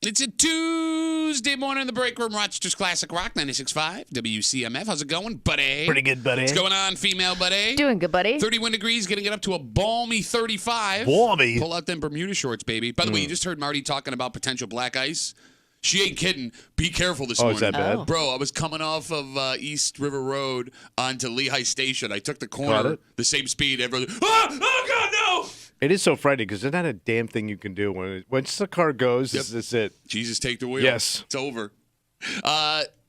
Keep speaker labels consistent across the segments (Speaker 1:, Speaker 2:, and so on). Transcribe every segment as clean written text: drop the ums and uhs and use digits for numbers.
Speaker 1: It's a Tuesday morning in the break room, Rochester's Classic Rock 96.5, WCMF. How's it going, buddy?
Speaker 2: Pretty good, buddy.
Speaker 1: What's going on, female buddy?
Speaker 3: Doing good, buddy.
Speaker 1: 31 degrees, going to get up to a balmy 35.
Speaker 2: Balmy.
Speaker 1: Pull out them Bermuda shorts, baby. By the way, you just heard Marty talking about potential black ice. She ain't kidding. Be careful this morning.
Speaker 2: Is that bad?
Speaker 1: Bro, I was coming off of East River Road onto Lehigh Station. I took the corner, the same speed. Everybody, oh, God, no!
Speaker 2: It is so frightening because there's not a damn thing you can do. Once the car goes, that's it.
Speaker 1: Jesus, take the wheel.
Speaker 2: Yes.
Speaker 1: It's over.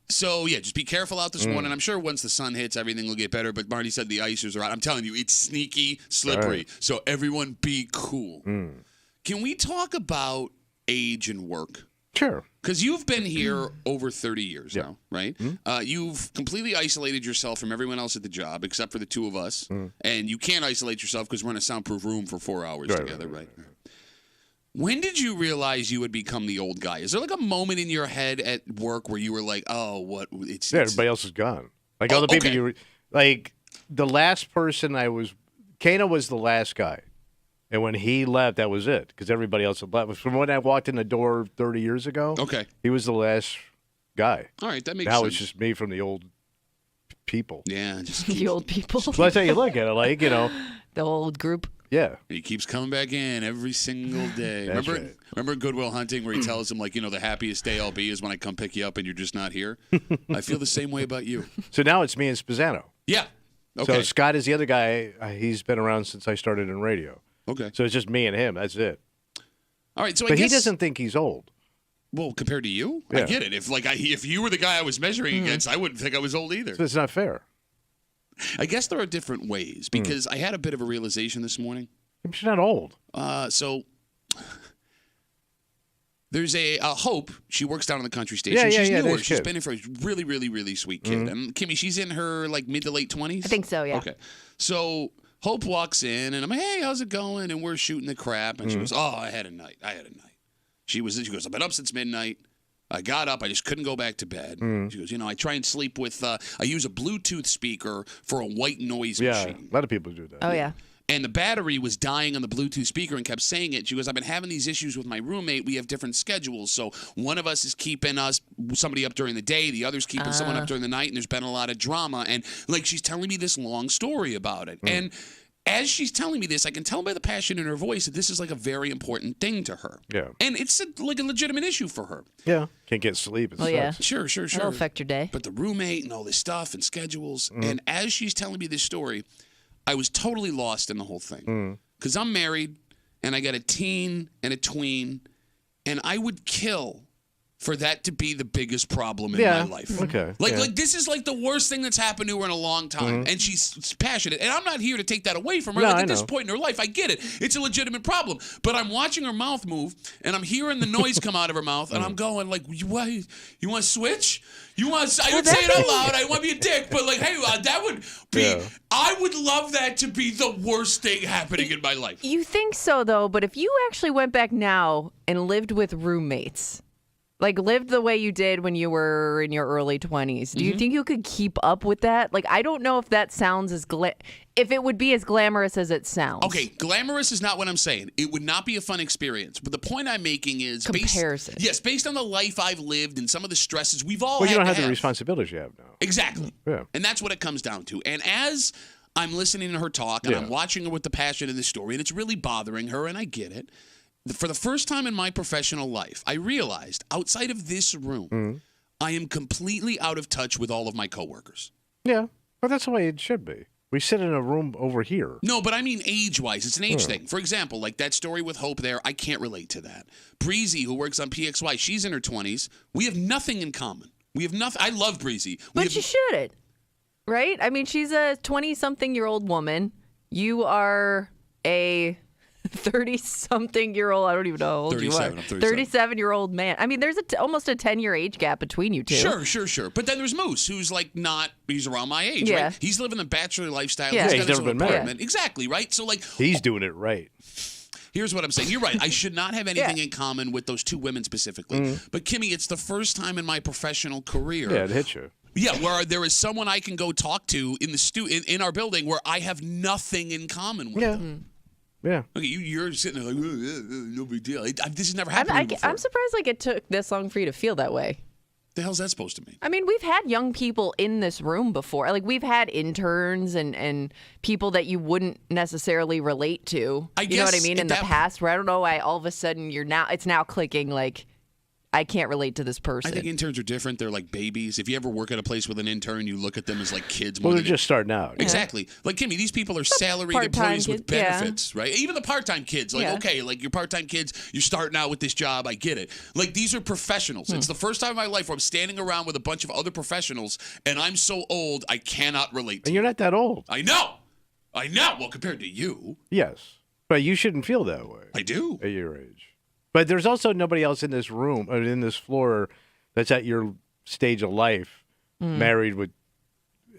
Speaker 1: So, yeah, just be careful out this morning. I'm sure once the sun hits, everything will get better. But Marty said the icers are out. I'm telling you, it's sneaky, slippery.
Speaker 2: Right.
Speaker 1: So everyone be cool. Can we talk about age and work?
Speaker 2: Sure.
Speaker 1: Because you've been here over 30 years now, right? You've completely isolated yourself from everyone else at the job, except for the two of us. And you can't isolate yourself because we're in a soundproof room for 4 hours together, right? When did you realize you would become the old guy? Is there like a moment in your head at work where you were like, oh, what? It's
Speaker 2: everybody else is gone. Like all the people you were, like the last person Kana was the last guy. And when he left, that was it, because everybody else had left. From when I walked in the door 30 years ago, he was the last guy.
Speaker 1: All right, that makes
Speaker 2: sense.
Speaker 1: Now
Speaker 2: it's just me from the old people.
Speaker 1: Yeah, just
Speaker 3: the old people.
Speaker 2: Well, that's how you look at it, like,
Speaker 3: the old group.
Speaker 2: Yeah.
Speaker 1: He keeps coming back in every single day. Remember Goodwill Hunting where he tells him, like, the happiest day I'll be is when I come pick you up and you're just not here? I feel the same way about you.
Speaker 2: So now it's me and Spazzano.
Speaker 1: Yeah. Okay.
Speaker 2: So Scott is the other guy. He's been around since I started in radio.
Speaker 1: Okay.
Speaker 2: So it's just me and him. That's it.
Speaker 1: All right. So
Speaker 2: but he doesn't think he's old.
Speaker 1: Well, compared to you,
Speaker 2: yeah.
Speaker 1: I get it. If you were the guy I was measuring against, I wouldn't think I was old either.
Speaker 2: So it's not fair.
Speaker 1: I guess there are different ways because I had a bit of a realization this morning.
Speaker 2: She's not old.
Speaker 1: So there's a Hope. She works down on the country station. She's newer. She's been in for a really, really, really sweet kid. And Kimmy, she's in her mid to late 20s.
Speaker 3: I think so. Yeah.
Speaker 1: Okay. So Hope walks in, and I'm like, hey, how's it going? And we're shooting the crap. And she goes, oh, I had a night. She goes, I've been up since midnight. I got up. I just couldn't go back to bed. She goes, I try and sleep with, I use a Bluetooth speaker for a white noise machine.
Speaker 2: Yeah, a lot of people do that.
Speaker 3: Oh, yeah.
Speaker 1: And the battery was dying on the Bluetooth speaker and kept saying it. She goes, I've been having these issues with my roommate. We have different schedules. So one of us is keeping somebody up during the day. The other's keeping someone up during the night. And there's been a lot of drama. And she's telling me this long story about it. And as she's telling me this, I can tell by the passion in her voice that this is a very important thing to her.
Speaker 2: Yeah.
Speaker 1: And it's a legitimate issue for her.
Speaker 2: Yeah. Can't get sleep.
Speaker 3: Yeah.
Speaker 1: Sure.
Speaker 3: That'll affect your day.
Speaker 1: But the roommate and all this stuff and schedules. And as she's telling me this story, I was totally lost in the whole thing. Because I'm married, and I got a teen and a tween, and I would kill for that to be the biggest problem in my life.
Speaker 2: Okay.
Speaker 1: This is the worst thing that's happened to her in a long time. And she's passionate. And I'm not here to take that away from her.
Speaker 2: No,
Speaker 1: at this point in her life, I get it. It's a legitimate problem. But I'm watching her mouth move, and I'm hearing the noise come out of her mouth, and I'm going you want to switch? I didn't say it out loud. I want to be a dick, but hey, that would be. Yeah. I would love that to be the worst thing happening in my life.
Speaker 3: You think so, though? But if you actually went back now and lived with roommates, lived the way you did when you were in your early 20s, do you think you could keep up with that? I don't know if that sounds if it would be as glamorous as it sounds.
Speaker 1: Okay, glamorous is not what I'm saying. It would not be a fun experience. But the point I'm making is
Speaker 3: comparison.
Speaker 1: Based on the life I've lived and some of the stresses we've all had.
Speaker 2: Well, you don't have the responsibilities you have now.
Speaker 1: Exactly.
Speaker 2: Yeah.
Speaker 1: And that's what it comes down to. And as I'm listening to her talk and I'm watching her with the passion in the story, and it's really bothering her, and I get it. For the first time in my professional life, I realized outside of this room, I am completely out of touch with all of my coworkers.
Speaker 2: Yeah, well, that's the way it should be. We sit in a room over here.
Speaker 1: No, but I mean age-wise. It's an age thing. For example, that story with Hope there, I can't relate to that. Breezy, who works on PXY, she's in her 20s. We have nothing in common. We have nothing. I love Breezy.
Speaker 3: But you shouldn't, right? I mean, she's a 20-something-year-old woman. You are a 30-something-year-old, I don't even know how old you are. 37-year-old man. I mean, there's almost a 10-year age gap between you two.
Speaker 1: Sure. But then there's Moose, who's he's around my age, right? He's living the bachelor lifestyle.
Speaker 3: Yeah.
Speaker 1: He's got his own apartment.
Speaker 3: Yeah.
Speaker 1: Exactly, right? So
Speaker 2: he's doing it right.
Speaker 1: Here's what I'm saying. You're right. I should not have anything in common with those two women specifically. But Kimmy, it's the first time in my professional career.
Speaker 2: Yeah, it hits you.
Speaker 1: Yeah, where there is someone I can go talk to in the in our building where I have nothing in common with them.
Speaker 2: Yeah.
Speaker 1: Okay, you're sitting there like, no big deal. This has never happened to me before.
Speaker 3: I'm surprised like it took this long for you to feel that way.
Speaker 1: The hell's that supposed to mean?
Speaker 3: I mean, we've had young people in this room before. Like, we've had interns and people that you wouldn't necessarily relate to. You know what I mean? In the past, where I don't know why all of a sudden it's now clicking like, I can't relate to this person.
Speaker 1: I think interns are different. They're like babies. If you ever work at a place with an intern, you look at them as like kids.
Speaker 2: Well, they're just starting out.
Speaker 1: Exactly. Like, Kimmy, these people are salaried employees with benefits, right? Even the part-time kids. Like, okay, like your part-time kids, you're starting out with this job. I get it. Like, these are professionals. It's the first time in my life where I'm standing around with a bunch of other professionals, and I'm so old, I cannot relate to
Speaker 2: And you're not that old.
Speaker 1: I know. Well, compared to you.
Speaker 2: Yes. But you shouldn't feel that way.
Speaker 1: I do.
Speaker 2: At your age. But there's also nobody else in this room, or in this floor, that's at your stage of life, married with,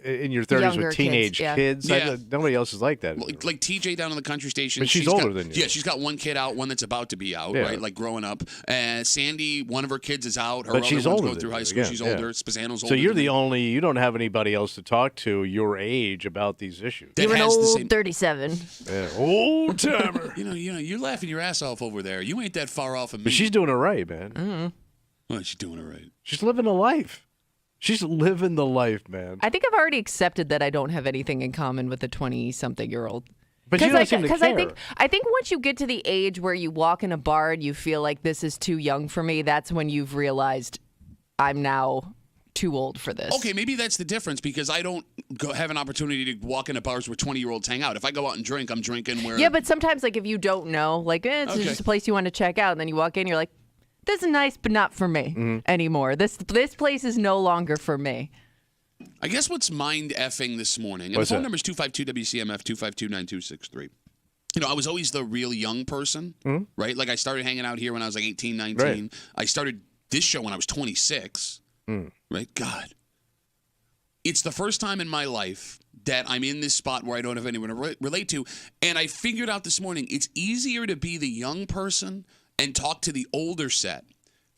Speaker 2: in your 30s
Speaker 3: Younger
Speaker 2: with teenage kids.
Speaker 1: Yeah.
Speaker 2: Nobody else is like that.
Speaker 1: Like TJ down in the country station.
Speaker 2: But she's older than you.
Speaker 1: Yeah, she's got one kid out, one that's about to be out, right? Like growing up. And Sandy, one of her kids is out. Her
Speaker 2: but she's
Speaker 1: other one's
Speaker 2: older
Speaker 1: going through high school. She's older. Spazano's older.
Speaker 2: So you're the only, you don't have anybody else to talk to your age about these issues.
Speaker 3: You're an old 37.
Speaker 2: Yeah, old timer.
Speaker 1: You're laughing your ass off over there. You ain't that far off of me.
Speaker 2: But she's doing it right, man.
Speaker 3: Mm-hmm.
Speaker 1: Well, she's doing it right.
Speaker 2: She's living a life. She's living the life, man.
Speaker 3: I think I've already accepted that I don't have anything in common with a 20-something-year-old.
Speaker 2: But you don't seem to care.
Speaker 3: I think once you get to the age where you walk in a bar and you feel like this is too young for me, that's when you've realized I'm now too old for this.
Speaker 1: Okay, maybe that's the difference because I don't have an opportunity to walk into bars where 20-year-olds hang out. If I go out and drink, I'm drinking where...
Speaker 3: Yeah, but sometimes like if you don't know, like it's just a place you want to check out, and then you walk in, you're like, this is nice, but not for me anymore. This place is no longer for me.
Speaker 1: I guess what's mind effing this morning, and the phone number is 252-WCMF, 252-9263. I was always the real young person, right? Like I started hanging out here when I was like 18, 19. Right. I started this show when I was 26, right? God. It's the first time in my life that I'm in this spot where I don't have anyone to relate to, and I figured out this morning it's easier to be the young person and talk to the older set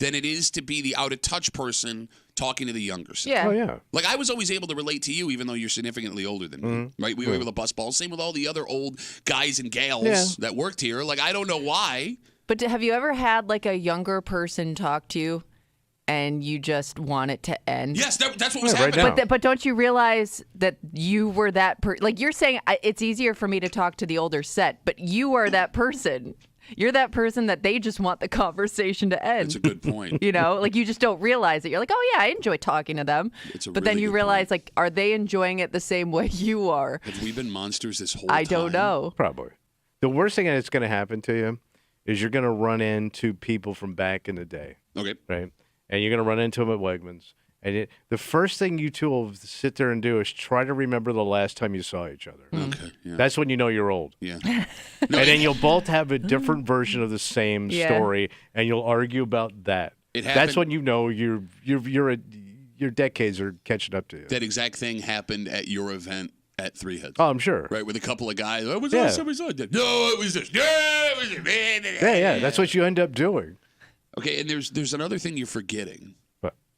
Speaker 1: than it is to be the out-of-touch person talking to the younger set.
Speaker 3: Yeah.
Speaker 2: Oh, yeah.
Speaker 1: Like, I was always able to relate to you, even though you're significantly older than me, right? We were able to bust balls. Same with all the other old guys and gals that worked here. Like, I don't know why.
Speaker 3: But have you ever had, like, a younger person talk to you and you just want it to end?
Speaker 1: Yes, that's what was happening.
Speaker 2: Right now.
Speaker 3: But don't you realize that you were that like, you're saying it's easier for me to talk to the older set, but you are that person. You're that person that they just want the conversation to end.
Speaker 1: That's a good point.
Speaker 3: Like you just don't realize it. You're like, oh yeah, I enjoy talking to them. But then you realize, like, are they enjoying it the same way you are?
Speaker 1: Have we been monsters this whole time?
Speaker 3: I don't know.
Speaker 2: Probably. The worst thing that's going to happen to you is you're going to run into people from back in the day.
Speaker 1: Okay.
Speaker 2: Right? And you're going to run into them at Wegmans. And the first thing you two will sit there and do is try to remember the last time you saw each other.
Speaker 1: Okay. Yeah.
Speaker 2: That's when you know you're old.
Speaker 1: Yeah.
Speaker 2: And then you'll both have a different version of the same story, and you'll argue about that. That's when you know your decades are catching up to you.
Speaker 1: That exact thing happened at your event at Three Heads.
Speaker 2: Oh, I'm sure.
Speaker 1: Right, with a couple of guys. Oh, was that somebody saw it? No, it was this. Yeah, it was this.
Speaker 2: Yeah. That's what you end up doing.
Speaker 1: Okay, and there's another thing you're forgetting.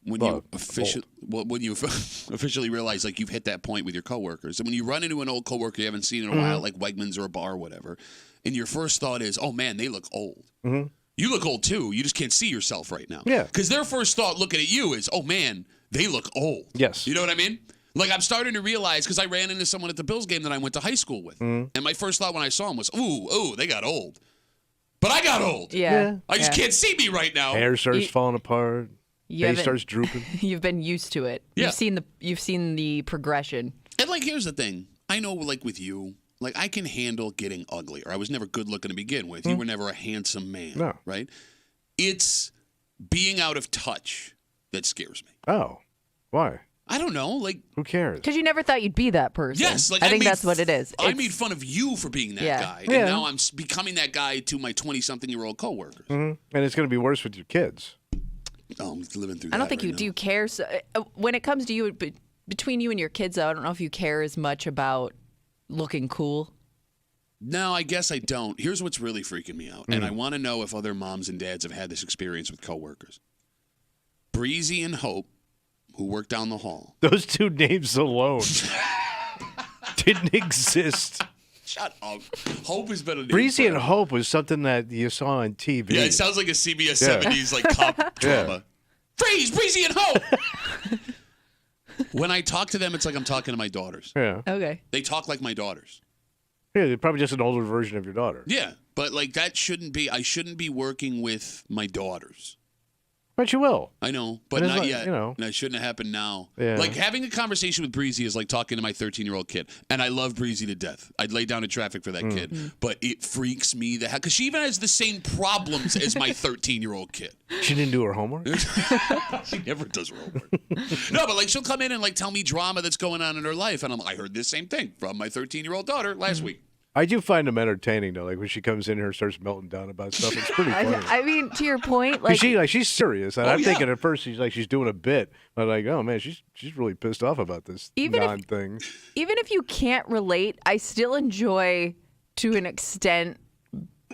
Speaker 1: When you officially realize, like, you've hit that point with your coworkers, and when you run into an old coworker you haven't seen in a while, like Wegmans or a bar or whatever, and your first thought is, "Oh man, they look old." You look old too. You just can't see yourself right now.
Speaker 2: Yeah.
Speaker 1: Because their first thought looking at you is, "Oh man, they look old."
Speaker 2: Yes.
Speaker 1: You know what I mean? Like, I'm starting to realize, because I ran into someone at the Bills game that I went to high school with, and my first thought when I saw him was, "Ooh, they got old." But I got old.
Speaker 3: Yeah.
Speaker 1: I just can't see me right now.
Speaker 2: Hair starts falling apart. Face starts drooping.
Speaker 3: You've been used to it.
Speaker 1: Yeah.
Speaker 3: You've seen the progression.
Speaker 1: And, like, here's the thing. I know, like, with you, like, I can handle getting uglier. I was never good looking to begin with. You were never a handsome man, right? It's being out of touch that scares me.
Speaker 2: Oh, why?
Speaker 1: I don't know. Like,
Speaker 2: who cares?
Speaker 3: Because you never thought you'd be that person.
Speaker 1: Yes, like
Speaker 3: I think that's what it is.
Speaker 1: I made fun of you for being that guy, and now I'm becoming that guy to my 20-something-year-old coworkers.
Speaker 2: And it's going to be worse with your kids.
Speaker 1: Oh, I'm living through that.
Speaker 3: I don't think
Speaker 1: right now.
Speaker 3: do you care? So, when it comes to you, between you and your kids, though, I don't know if you care as much about looking cool.
Speaker 1: No, I guess I don't. Here's what's really freaking me out, and I want to know if other moms and dads have had this experience with coworkers. Breezy and Hope, who work down the hall.
Speaker 2: Those two names alone didn't exist
Speaker 1: Shut up. Hope has been a name
Speaker 2: Breezy and
Speaker 1: forever.
Speaker 2: Hope was something that you saw on TV.
Speaker 1: Yeah, it sounds like a CBS 70s like cop drama. Freeze, Breezy and Hope. When I talk to them, it's like I'm talking to my daughters.
Speaker 2: Yeah.
Speaker 3: Okay.
Speaker 1: They talk like my daughters.
Speaker 2: Yeah, they're probably just an older version of your daughter.
Speaker 1: Yeah, but like that shouldn't be. I shouldn't be working with my daughters.
Speaker 2: But you will.
Speaker 1: I know, but
Speaker 2: And it's
Speaker 1: not
Speaker 2: like,
Speaker 1: yet.
Speaker 2: you know.
Speaker 1: And it shouldn't happen now.
Speaker 2: Yeah.
Speaker 1: Like having a conversation with Breezy is like talking to my 13-year-old kid, and I love Breezy to death. I'd lay down in traffic for that kid, but it freaks me the hell because she even has the same problems as my 13-year-old kid.
Speaker 2: She didn't do her homework?
Speaker 1: She never does her homework. No, but like she'll come in and like tell me drama that's going on in her life, and I heard this same thing from my 13-year-old daughter last week.
Speaker 2: I do find them entertaining though. Like when she comes in here and starts melting down about stuff, it's pretty funny.
Speaker 3: I mean, to your point, like
Speaker 2: She's serious. And
Speaker 1: Oh,
Speaker 2: I'm
Speaker 1: yeah.
Speaker 2: thinking at first she's doing a bit. But like, oh man, she's really pissed off about this
Speaker 3: Even if-
Speaker 2: non-thing.
Speaker 3: even if you can't relate, I still enjoy, to an extent,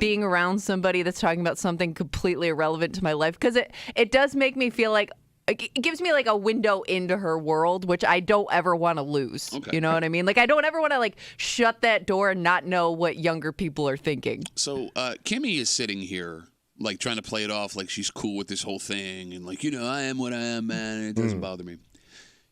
Speaker 3: being around somebody that's talking about something completely irrelevant to my life because it does make me feel like it gives me like a window into her world, which I don't ever want to lose.
Speaker 1: Okay.
Speaker 3: You know what I mean? Like I don't ever want to like shut that door and not know what younger people are thinking.
Speaker 1: So Kimmy is sitting here like trying to play it off like she's cool with this whole thing and like, I am what I am, man. It doesn't bother me.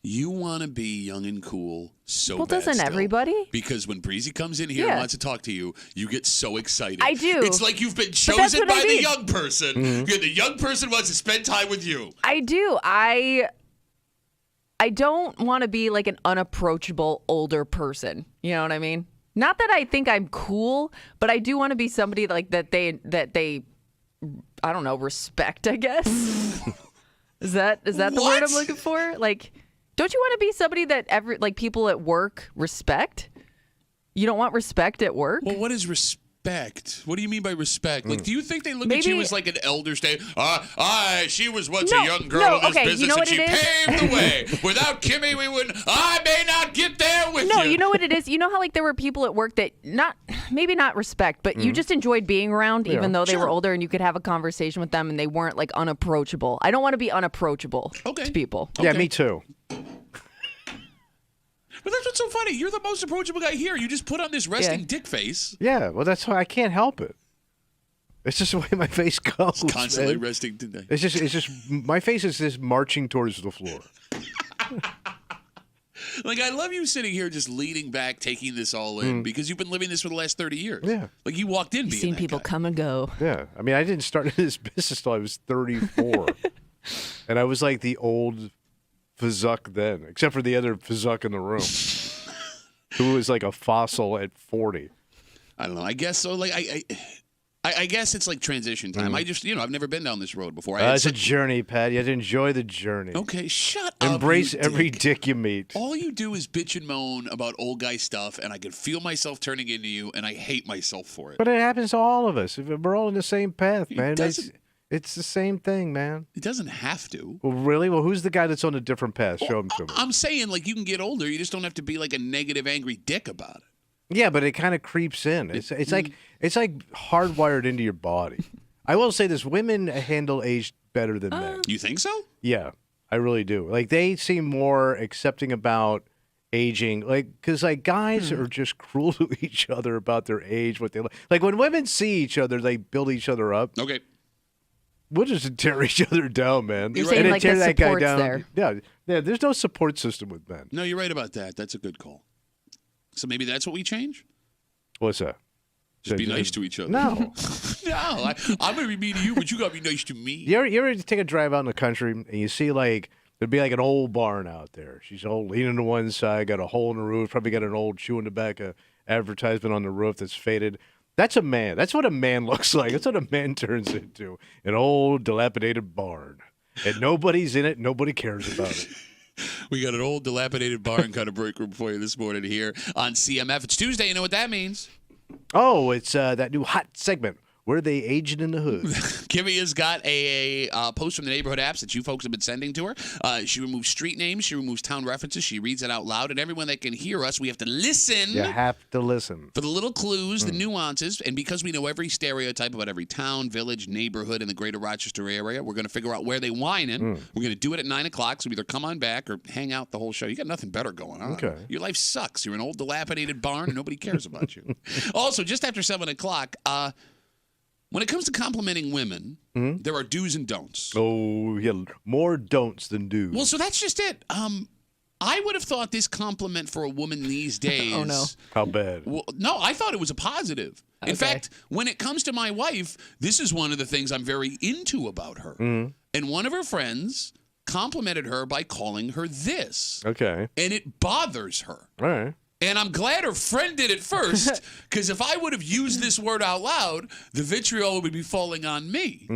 Speaker 1: You want to be young and cool so
Speaker 3: Well,
Speaker 1: bad
Speaker 3: doesn't
Speaker 1: still.
Speaker 3: everybody?
Speaker 1: Because when Breezy comes in here and
Speaker 3: Yeah.
Speaker 1: wants to talk to you, you get so excited.
Speaker 3: I do.
Speaker 1: It's like you've been
Speaker 3: that's
Speaker 1: chosen
Speaker 3: what
Speaker 1: by
Speaker 3: I
Speaker 1: the
Speaker 3: mean.
Speaker 1: young person. The young person wants to spend time with you.
Speaker 3: I do. I don't want to be like an unapproachable older person. You know what I mean? Not that I think I'm cool, but I do want to be somebody like that they I don't know, respect, I guess. Is that the word
Speaker 1: What?
Speaker 3: I'm looking for? Like, don't you want to be somebody that people at work respect? You don't want respect at work?
Speaker 1: Well, what is respect? What do you mean by respect? Like, do you think they look at
Speaker 3: Maybe-
Speaker 1: you as like an elder statesman? She was once
Speaker 3: No,
Speaker 1: a young girl
Speaker 3: no,
Speaker 1: in this
Speaker 3: okay, you
Speaker 1: business
Speaker 3: know
Speaker 1: and
Speaker 3: what
Speaker 1: she
Speaker 3: it is?
Speaker 1: paved the way. Without Kimmy, we wouldn't. I may not get there with
Speaker 3: No,
Speaker 1: you.
Speaker 3: you know what it is? You know how like there were people at work that maybe not respect, but you just enjoyed being around even though they were
Speaker 1: Sure.
Speaker 3: older and you could have a conversation with them and they weren't like unapproachable. I don't want to be unapproachable
Speaker 1: Okay.
Speaker 3: to people.
Speaker 2: Yeah,
Speaker 1: Okay.
Speaker 2: me too.
Speaker 1: But that's what's so funny. You're the most approachable guy here. You just put on this resting
Speaker 3: Yeah.
Speaker 1: dick face.
Speaker 2: Yeah, well, that's why I can't help it. It's just the way my face goes.
Speaker 1: Constantly
Speaker 2: man.
Speaker 1: resting today.
Speaker 2: It's just my face is just marching towards the floor.
Speaker 1: Like, I love you sitting here just leaning back, taking this all in because you've been living this for the last 30 years.
Speaker 2: Yeah.
Speaker 1: Like, you walked in
Speaker 3: You've
Speaker 1: being
Speaker 3: seen
Speaker 1: that
Speaker 3: people
Speaker 1: guy.
Speaker 3: come and go.
Speaker 2: Yeah, I mean, I didn't start in this business till I was 34, and I was like the old Fazuk then, except for the other Fazuk in the room, who was like a fossil at 40.
Speaker 1: I don't know. I guess so. Like, I guess it's like transition time. I just, I've never been down this road before. I had
Speaker 2: It's a
Speaker 1: such-
Speaker 2: journey, Pat. You have to enjoy the journey.
Speaker 1: Okay, shut up.
Speaker 2: Embrace
Speaker 1: you
Speaker 2: every
Speaker 1: dick.
Speaker 2: dick you meet.
Speaker 1: All you do is bitch and moan about old guy stuff, and I can feel myself turning into you, and I hate myself for it.
Speaker 2: But it happens to all of us. We're all in the same path, man.
Speaker 1: doesn't-
Speaker 2: It's the same thing, man.
Speaker 1: It doesn't have to.
Speaker 2: Well, really? Well, who's the guy that's on a different path? Show him to me.
Speaker 1: I'm saying, like, you can get older. You just don't have to be like a negative, angry dick about it.
Speaker 2: Yeah, but it kind of creeps in. It's like hardwired into your body. I will say this: women handle age better than men.
Speaker 1: You think so?
Speaker 2: Yeah, I really do. Like they seem more accepting about aging. Like because like guys are just cruel to each other about their age, what they like. When women see each other, they build each other up.
Speaker 1: Okay.
Speaker 2: We'll just tear each other down, man.
Speaker 3: You're
Speaker 2: And
Speaker 3: saying
Speaker 2: then
Speaker 3: like
Speaker 2: tear
Speaker 3: the
Speaker 2: that guy
Speaker 3: support's
Speaker 2: down.
Speaker 3: there.
Speaker 2: Yeah. There's no support system with men.
Speaker 1: No, you're right about that. That's a good call. So maybe that's what we change?
Speaker 2: What's that?
Speaker 1: Just be nice to each other.
Speaker 2: No.
Speaker 1: No, I'm going to be mean to you, but you got to be nice to me.
Speaker 2: You ever take a drive out in the country and you see like there'd be like an old barn out there. She's old, leaning to one side, got a hole in the roof, probably got an old chewing tobacco advertisement on the roof that's faded. That's a man. That's what a man looks like. That's what a man turns into. An old, dilapidated barn. And nobody's in it. Nobody cares about it.
Speaker 1: We got an old, dilapidated barn kind of break room for you this morning here on CMF. It's Tuesday. You know what that means?
Speaker 2: Oh, it's that new hot segment. Where they aging in the hood?
Speaker 1: Kimmy has got a post from the neighborhood apps that you folks have been sending to her. She removes street names. She removes town references. She reads it out loud. And everyone that can hear us, we have to listen.
Speaker 2: You have to listen.
Speaker 1: For the little clues, the nuances. And because we know every stereotype about every town, village, neighborhood in the greater Rochester area, we're going to figure out where they whining. We're going to do it at 9 o'clock. So either come on back or hang out the whole show. You got nothing better going on.
Speaker 2: Okay.
Speaker 1: Your life sucks. You're an old, dilapidated barn and nobody cares about you. Also, just after 7 o'clock, when it comes to complimenting women, there are do's and don'ts.
Speaker 2: Oh, yeah, more don'ts than do's.
Speaker 1: Well, so that's just it. I would have thought this compliment for a woman these days.
Speaker 3: Oh, no.
Speaker 2: How bad?
Speaker 1: Well, no, I thought it was a positive. In fact, when it comes to my wife, this is one of the things I'm very into about her. And one of her friends complimented her by calling her this.
Speaker 2: Okay.
Speaker 1: And it bothers her.
Speaker 2: All right.
Speaker 1: And I'm glad her friend did it first, because if I would have used this word out loud, the vitriol would be falling on me.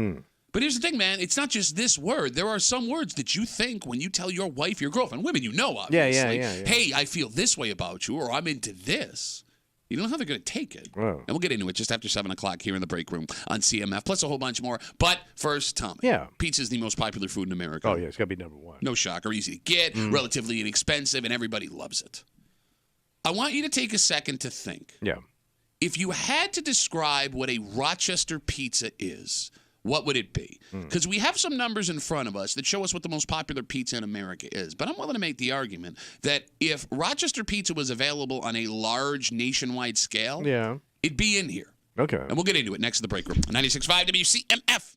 Speaker 1: But here's the thing, man. It's not just this word. There are some words that you think when you tell your wife, your girlfriend, women you know, obviously.
Speaker 2: Yeah.
Speaker 1: Hey, I feel this way about you, or I'm into this. You don't know how they're going to take it.
Speaker 2: Wow.
Speaker 1: And we'll get into it just after 7 o'clock here in the break room on CMF, plus a whole bunch more. But first, Tommy.
Speaker 2: Yeah.
Speaker 1: Pizza is the most popular food in America.
Speaker 2: Oh, yeah, it's got to be number one.
Speaker 1: No shocker. Easy to get, relatively inexpensive, and everybody loves it. I want you to take a second to think.
Speaker 2: Yeah.
Speaker 1: If you had to describe what a Rochester pizza is, what would it be? Because we have some numbers in front of us that show us what the most popular pizza in America is. But I'm willing to make the argument that if Rochester pizza was available on a large nationwide scale, it'd be in here.
Speaker 2: Okay.
Speaker 1: And we'll get into it next to the break room. 96.5 WCMF.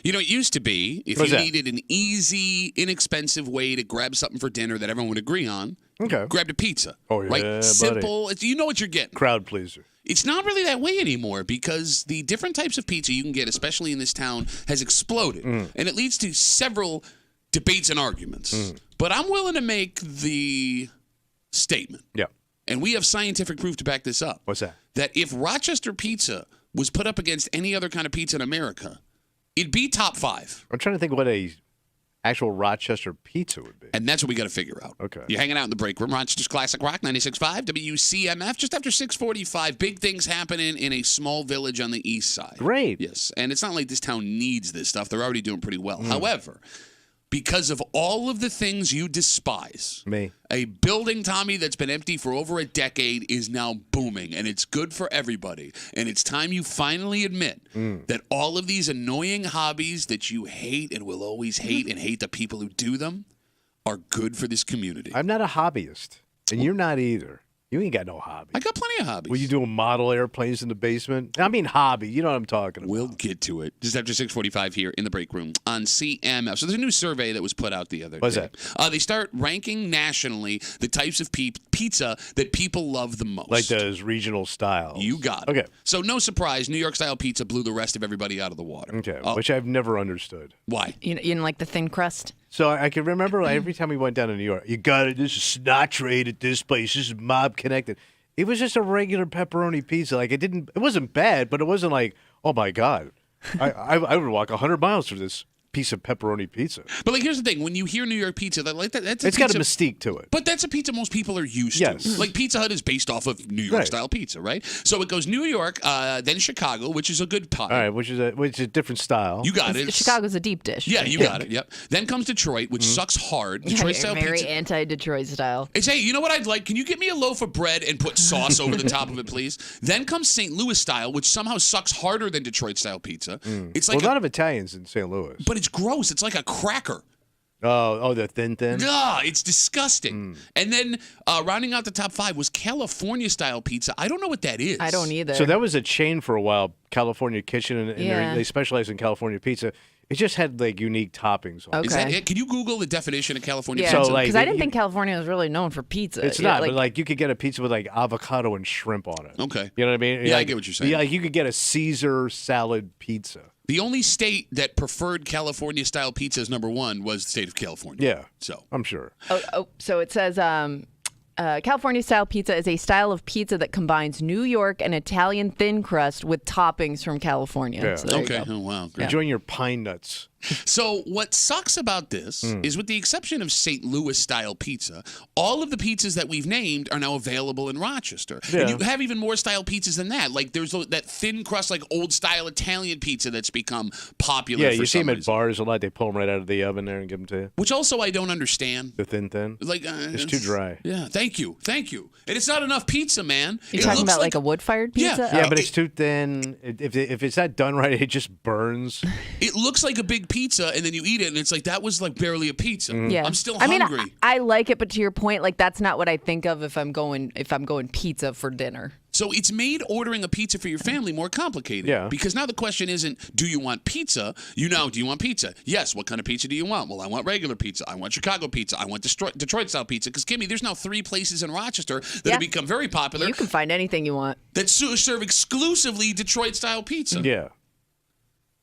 Speaker 1: You know, it used to be if
Speaker 2: What's
Speaker 1: you
Speaker 2: that?
Speaker 1: needed an easy, inexpensive way to grab something for dinner that everyone would agree on,
Speaker 2: Okay.
Speaker 1: grabbed a pizza.
Speaker 2: Oh, yeah,
Speaker 1: right?
Speaker 2: buddy.
Speaker 1: Simple. You know what you're getting.
Speaker 2: Crowd pleaser.
Speaker 1: It's not really that way anymore because the different types of pizza you can get, especially in this town, has exploded. And it leads to several debates and arguments. But I'm willing to make the statement,
Speaker 2: Yeah.
Speaker 1: and we have scientific proof to back this up,
Speaker 2: What's that?
Speaker 1: that if Rochester pizza was put up against any other kind of pizza in America, it'd be top 5.
Speaker 2: I'm trying to think what a actual Rochester pizza would be.
Speaker 1: And that's what we got to figure out.
Speaker 2: Okay.
Speaker 1: You're hanging out in the break room. Rochester's Classic Rock, 96.5, WCMF, just after 6:45. Big things happening in a small village on the east side.
Speaker 2: Great.
Speaker 1: Yes. And it's not like this town needs this stuff. They're already doing pretty well. However, because of all of the things you despise,
Speaker 2: Me.
Speaker 1: a building, Tommy, that's been empty for over a decade is now booming, and it's good for everybody. And it's time you finally admit that all of these annoying hobbies that you hate and will always hate and hate the people who do them are good for this community.
Speaker 2: I'm not a hobbyist, and you're not either. You ain't got no hobby.
Speaker 1: I got plenty of hobbies.
Speaker 2: Were you doing model airplanes in the basement? I mean hobby. You know what I'm talking about.
Speaker 1: We'll get to it just after 6:45 here in the break room on CMF. So there's a new survey that was put out the other
Speaker 2: What's
Speaker 1: day.
Speaker 2: that?
Speaker 1: They start ranking nationally the types of pizza that people love the most.
Speaker 2: Like those regional styles.
Speaker 1: You got it.
Speaker 2: Okay.
Speaker 1: So no surprise, New York style pizza blew the rest of everybody out of the water.
Speaker 2: Okay.
Speaker 1: Oh,
Speaker 2: Which I've never understood.
Speaker 1: why?
Speaker 3: You didn't like the thin crust?
Speaker 2: So I can remember every time we went down to New York, you got it. This is snot trade at this place. This is mob connected. It was just a regular pepperoni pizza. Like it wasn't bad, but it wasn't like, oh my God. I would walk 100 miles for this piece of pepperoni pizza.
Speaker 1: But like, here's the thing: when you hear New York pizza, that's a
Speaker 2: It's got a
Speaker 1: pizza-
Speaker 2: mystique to it.
Speaker 1: But that's a pizza most people are used
Speaker 2: Yes.
Speaker 1: to. Like Pizza Hut is based off of New York
Speaker 2: Right.
Speaker 1: style pizza, right? So it goes New York, then Chicago, which is a good pie.
Speaker 2: All right, which is a different style.
Speaker 1: You got it.
Speaker 3: Chicago's a deep dish.
Speaker 1: Yeah, you got it. Yep. Then comes Detroit, which sucks hard. Detroit style
Speaker 3: Very
Speaker 1: pizza.
Speaker 3: anti-Detroit style.
Speaker 1: It's, hey, you know what I'd like? Can you get me a loaf of bread and put sauce over the top of it, please? Then comes St. Louis style, which somehow sucks harder than Detroit style pizza. It's like
Speaker 2: a lot of Italians in St. Louis.
Speaker 1: but it's gross. It's like a cracker.
Speaker 2: Oh, the thin.
Speaker 1: It's disgusting. And then rounding out the top 5 was California style pizza. I don't know what that is.
Speaker 3: I don't either.
Speaker 2: So that was a chain for a while, California Kitchen, and
Speaker 3: Yeah.
Speaker 2: they specialize in California pizza. It just had like unique toppings on it.
Speaker 1: Is that
Speaker 3: Okay.
Speaker 1: it? Can you Google the definition of California
Speaker 3: Yeah,
Speaker 2: So,
Speaker 1: pizza?
Speaker 2: like,
Speaker 3: because I didn't
Speaker 2: you-
Speaker 3: think California was really known for pizza.
Speaker 2: It's
Speaker 3: Yeah,
Speaker 2: not, but like you could get a pizza with like avocado and shrimp on it.
Speaker 1: Okay.
Speaker 2: You know what I mean?
Speaker 1: Yeah, I
Speaker 2: Like,
Speaker 1: get what you're saying.
Speaker 2: Like you could get a Caesar salad pizza.
Speaker 1: The only state that preferred California style pizza as number 1 was the state of California.
Speaker 2: Yeah.
Speaker 1: So
Speaker 2: I'm sure.
Speaker 3: So it says California style pizza is a style of pizza that combines New York and Italian thin crust with toppings from California.
Speaker 2: Yeah.
Speaker 3: So there you
Speaker 1: okay.
Speaker 3: go.
Speaker 1: Oh wow. Great.
Speaker 2: Enjoying your pine nuts.
Speaker 1: So what sucks about this is, with the exception of St. Louis style pizza, all of the pizzas that we've named are now available in Rochester.
Speaker 2: Yeah.
Speaker 1: And you have even more style pizzas than that. Like there's that thin crust, like old style Italian pizza that's become popular.
Speaker 2: Yeah,
Speaker 1: for
Speaker 2: you see them
Speaker 1: some
Speaker 2: at
Speaker 1: reason.
Speaker 2: bars a lot. They pull them right out of the oven there and give them to you.
Speaker 1: Which also I don't understand.
Speaker 2: The thin.
Speaker 1: Like
Speaker 2: It's too dry.
Speaker 1: Yeah, thank you. And it's not enough pizza, man.
Speaker 3: You're
Speaker 1: It
Speaker 3: talking
Speaker 1: looks
Speaker 3: about like a wood-fired
Speaker 1: Yeah.
Speaker 3: pizza?
Speaker 2: Yeah, but it's too thin. If it's not done right, it just burns.
Speaker 1: It looks like a big pizza, and then you eat it, and it's like that was like barely a pizza.
Speaker 3: Yeah.
Speaker 1: I'm still
Speaker 3: I mean,
Speaker 1: hungry.
Speaker 3: I like it, but to your point, like that's not what I think of if I'm going pizza for dinner.
Speaker 1: So it's made ordering a pizza for your family more complicated.
Speaker 2: Yeah.
Speaker 1: Because now the question isn't, do you want pizza? Do you want pizza? Yes. What kind of pizza do you want? Well, I want regular pizza. I want Chicago pizza. I want Detroit style pizza. Because, Kimmy, there's now 3 places in Rochester that
Speaker 3: Yeah.
Speaker 1: have become very popular
Speaker 3: You can find anything you want.
Speaker 1: that serve exclusively Detroit style pizza.
Speaker 2: Yeah.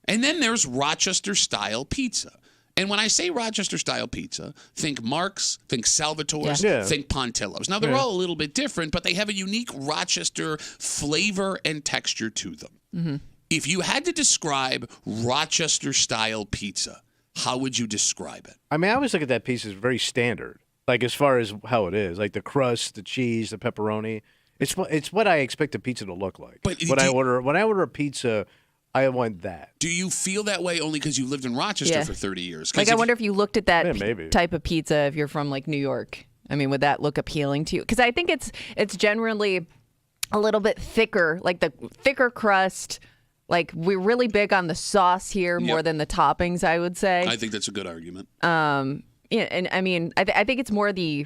Speaker 1: And then there's Rochester style pizza. And when I say Rochester style pizza, think Mark's, think Salvatore's,
Speaker 2: Yeah.
Speaker 1: think Pontillo's. Now, they're all a little bit different, but they have a unique Rochester flavor and texture to them.
Speaker 3: Mm-hmm.
Speaker 1: If you had to describe Rochester style pizza, how would you describe it?
Speaker 2: I mean, I always look at that piece as very standard. Like as far as how it is, like the crust, the cheese, the pepperoni. It's what I expect a pizza to look like.
Speaker 1: But
Speaker 2: when I order a pizza, I want that.
Speaker 1: Do you feel that way only because you've lived in Rochester
Speaker 3: Yeah.
Speaker 1: for 30 years? 'Cause
Speaker 3: Like, I wonder if you looked at that
Speaker 2: Yeah, maybe.
Speaker 3: type of pizza if you're from like New York. I mean, would that look appealing to you? Because I think it's generally a little bit thicker, like the thicker crust. Like we're really big on the sauce here more
Speaker 1: Yep.
Speaker 3: than the toppings, I would say.
Speaker 1: I think that's a good argument.
Speaker 3: Yeah, and I mean, I think it's more the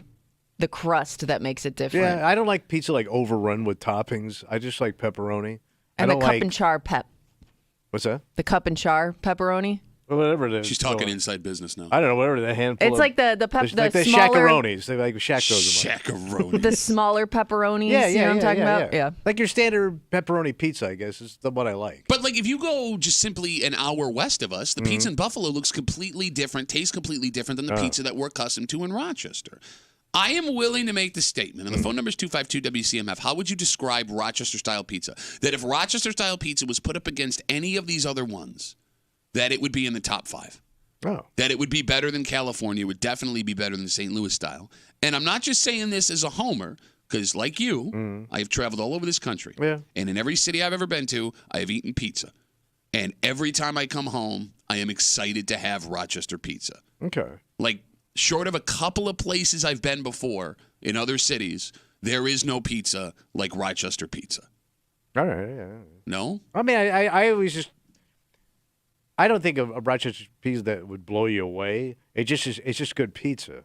Speaker 3: crust that makes it different.
Speaker 2: Yeah, I don't like pizza like overrun with toppings. I just like pepperoni.
Speaker 3: And
Speaker 2: I
Speaker 3: the
Speaker 2: don't
Speaker 3: cup
Speaker 2: like
Speaker 3: and char pep.
Speaker 2: what's that?
Speaker 3: The cup and char pepperoni.
Speaker 2: whatever it is.
Speaker 1: She's talking inside business now.
Speaker 2: I don't know, whatever the handful.
Speaker 3: It's like the
Speaker 2: like the
Speaker 3: smaller
Speaker 2: shakaronis. They like Shaq those.
Speaker 1: Shakaronis.
Speaker 3: the smaller pepperonis.
Speaker 2: Yeah,
Speaker 3: you know what I'm talking about? Yeah.
Speaker 2: Like your standard pepperoni pizza, I guess, is the one I like.
Speaker 1: But like if you go just simply an hour west of us, the pizza in Buffalo looks completely different, tastes completely different than the pizza that we're accustomed to in Rochester. I am willing to make the statement, and the phone number is 252-WCMF. How would you describe Rochester-style pizza? That if Rochester-style pizza was put up against any of these other ones, that it would be in the top 5.
Speaker 2: Oh.
Speaker 1: That it would be better than California, would definitely be better than St. Louis style. And I'm not just saying this as a homer, because like you, I have traveled all over this country.
Speaker 2: Yeah.
Speaker 1: And in every city I've ever been to, I have eaten pizza. And every time I come home, I am excited to have Rochester pizza.
Speaker 2: Okay.
Speaker 1: Like, short of a couple of places I've been before in other cities, there is no pizza like Rochester pizza.
Speaker 2: All right. Yeah.
Speaker 1: No?
Speaker 2: I mean, I always just. I don't think of a Rochester pizza that would blow you away. It's just good pizza.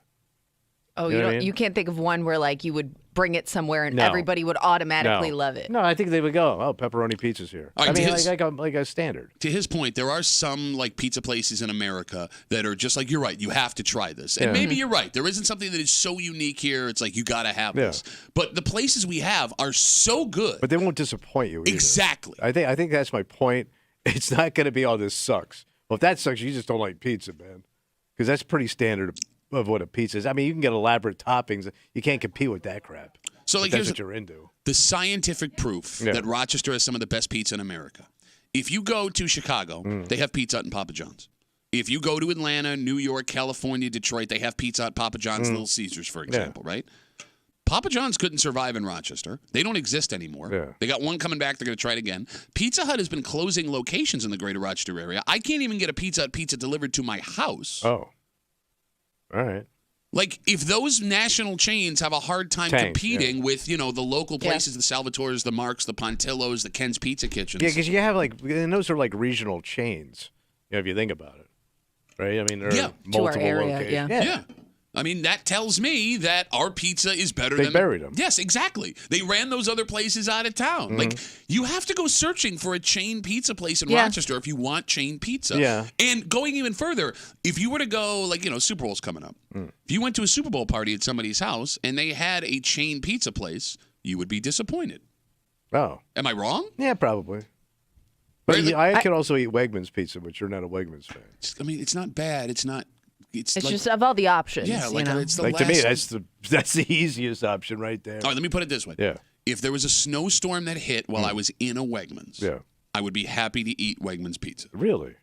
Speaker 3: Oh,
Speaker 2: You know what I mean?
Speaker 3: you can't think of one where like you would bring it somewhere and
Speaker 2: No.
Speaker 3: everybody would automatically love it.
Speaker 2: No, I think they would go, oh, pepperoni pizza's here.
Speaker 1: All right,
Speaker 2: I mean,
Speaker 1: his-
Speaker 2: like a standard.
Speaker 1: To his point, there are some like pizza places in America that are just like, you're right, you have to try this. And
Speaker 2: Yeah.
Speaker 1: maybe you're right. There isn't something that is so unique here. It's like, you got to have this. But the places we have are so good.
Speaker 2: But they won't disappoint you either.
Speaker 1: Exactly.
Speaker 2: I think that's my point. It's not going to be all this sucks. Well, if that sucks, you just don't like pizza, man. Because that's pretty standard of what a pizza is. I mean, you can get elaborate toppings. You can't compete with that crap.
Speaker 1: So like,
Speaker 2: If that's
Speaker 1: here's
Speaker 2: what you're into.
Speaker 1: the scientific proof that Rochester has some of the best pizza in America. If you go to Chicago, they have Pizza Hut and Papa John's. If you go to Atlanta, New York, California, Detroit, they have Pizza Hut, Papa John's, Little Caesars, for example, right? Papa John's couldn't survive in Rochester. They don't exist anymore.
Speaker 2: Yeah.
Speaker 1: They got one coming back. They're going to try it again. Pizza Hut has been closing locations in the greater Rochester area. I can't even get a Pizza Hut pizza delivered to my house.
Speaker 2: Oh. All right.
Speaker 1: Like, if those national chains have a hard time competing with, you know, the local places, the Salvatores, the Marks, the Pontillos, the Ken's Pizza Kitchens.
Speaker 2: Yeah, because you have and those are like regional chains, if you think about it. Right? I mean, there are multiple
Speaker 3: To our area,
Speaker 2: locations.
Speaker 1: Yeah. I mean, that tells me that our pizza is better
Speaker 2: They
Speaker 1: than...
Speaker 2: buried them.
Speaker 1: Yes, exactly. They ran those other places out of town. Like, you have to go searching for a chain pizza place in Rochester if you want chain pizza.
Speaker 2: Yeah.
Speaker 1: And going even further, if you were to go, like, you know, Super Bowl's coming up. If you went to a Super Bowl party at somebody's house and they had a chain pizza place, you would be disappointed.
Speaker 2: Oh.
Speaker 1: Am I wrong?
Speaker 2: Yeah, probably. But
Speaker 1: Right,
Speaker 2: I could also eat Wegmans pizza, but you're not a Wegmans fan.
Speaker 1: I mean, it's not bad. It's not... It's
Speaker 3: It's
Speaker 1: like,
Speaker 3: just of all the options.
Speaker 1: yeah, like
Speaker 3: you know?
Speaker 1: it's the
Speaker 2: Like
Speaker 1: last...
Speaker 2: to me, that's the easiest option right there.
Speaker 1: All right, let me put it this way.
Speaker 2: Yeah.
Speaker 1: If there was a snowstorm that hit while I was in a Wegmans,
Speaker 2: Yeah.
Speaker 1: I would be happy to eat Wegmans pizza.
Speaker 2: Really?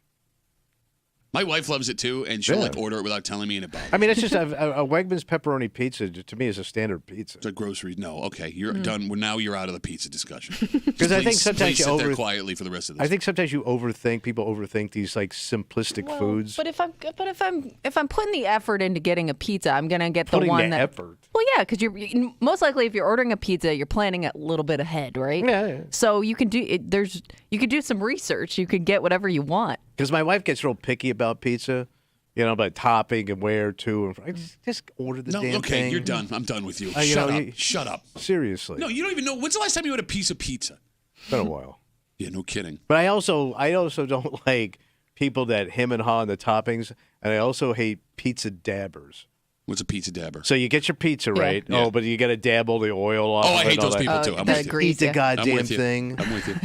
Speaker 1: My wife loves it too, and she'll
Speaker 2: Yeah.
Speaker 1: like order it without telling me in advance.
Speaker 2: I mean, it's just a Wegmans pepperoni pizza to me is a standard pizza.
Speaker 1: It's a grocery. No, okay, you're done. Well, now you're out of the pizza discussion.
Speaker 2: Because I think
Speaker 1: Please
Speaker 2: sometimes you
Speaker 1: sit there quietly for the rest of this.
Speaker 2: I think sometimes people overthink these like simplistic foods.
Speaker 3: But if I'm putting the effort into getting a pizza, I'm gonna get
Speaker 2: Putting
Speaker 3: the one
Speaker 2: the
Speaker 3: that.
Speaker 2: effort.
Speaker 3: Well, yeah, because you're most likely if you're ordering a pizza, you're planning a little bit ahead, right?
Speaker 2: Yeah.
Speaker 3: So you can do it. You could do some research. You could get whatever you want.
Speaker 2: Because my wife gets real picky about pizza, you know, about topping and where to. And I just order the
Speaker 1: no,
Speaker 2: damn
Speaker 1: okay,
Speaker 2: thing.
Speaker 1: you're done. I'm done with you.
Speaker 2: You
Speaker 1: Shut
Speaker 2: know,
Speaker 1: up. Shut up.
Speaker 2: Seriously.
Speaker 1: No, you don't even know. When's the last time you had a piece of pizza?
Speaker 2: It's been a while.
Speaker 1: Yeah, no kidding.
Speaker 2: But I also don't like people that hem and haw on the toppings, and I also hate pizza dabbers.
Speaker 1: What's a pizza dabber?
Speaker 2: So you get your pizza right,
Speaker 1: Yeah.
Speaker 2: oh, but you got to dab all the oil off.
Speaker 1: Oh, I
Speaker 2: of it
Speaker 1: hate
Speaker 2: and all
Speaker 1: those
Speaker 2: that.
Speaker 1: people too. I'm
Speaker 3: the
Speaker 1: with you.
Speaker 3: grease,
Speaker 2: Eat the
Speaker 3: yeah.
Speaker 1: I'm
Speaker 2: goddamn
Speaker 1: with you.
Speaker 2: thing.
Speaker 1: I'm with you.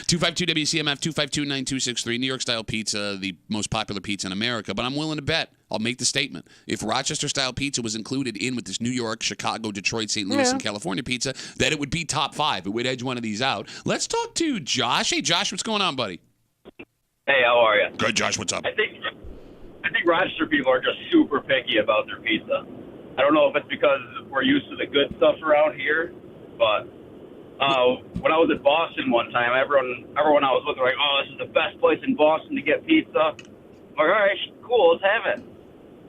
Speaker 1: 252-WCMF, 252-9263, New York style pizza, the most popular pizza in America. But I'm willing to bet, I'll make the statement, if Rochester style pizza was included in with this New York, Chicago, Detroit, St. Louis, and California pizza, that it would be top 5. It would edge one of these out. Let's talk to Josh. Hey, Josh, what's going on, buddy?
Speaker 4: Hey, how are you?
Speaker 1: Good, Josh. What's up?
Speaker 4: I think Rochester people are just super picky about their pizza. I don't know if it's because we're used to the good stuff around here, but when I was in Boston one time, everyone I was with were like, "Oh, this is the best place in Boston to get pizza." I'm like, all right, cool, let's have it.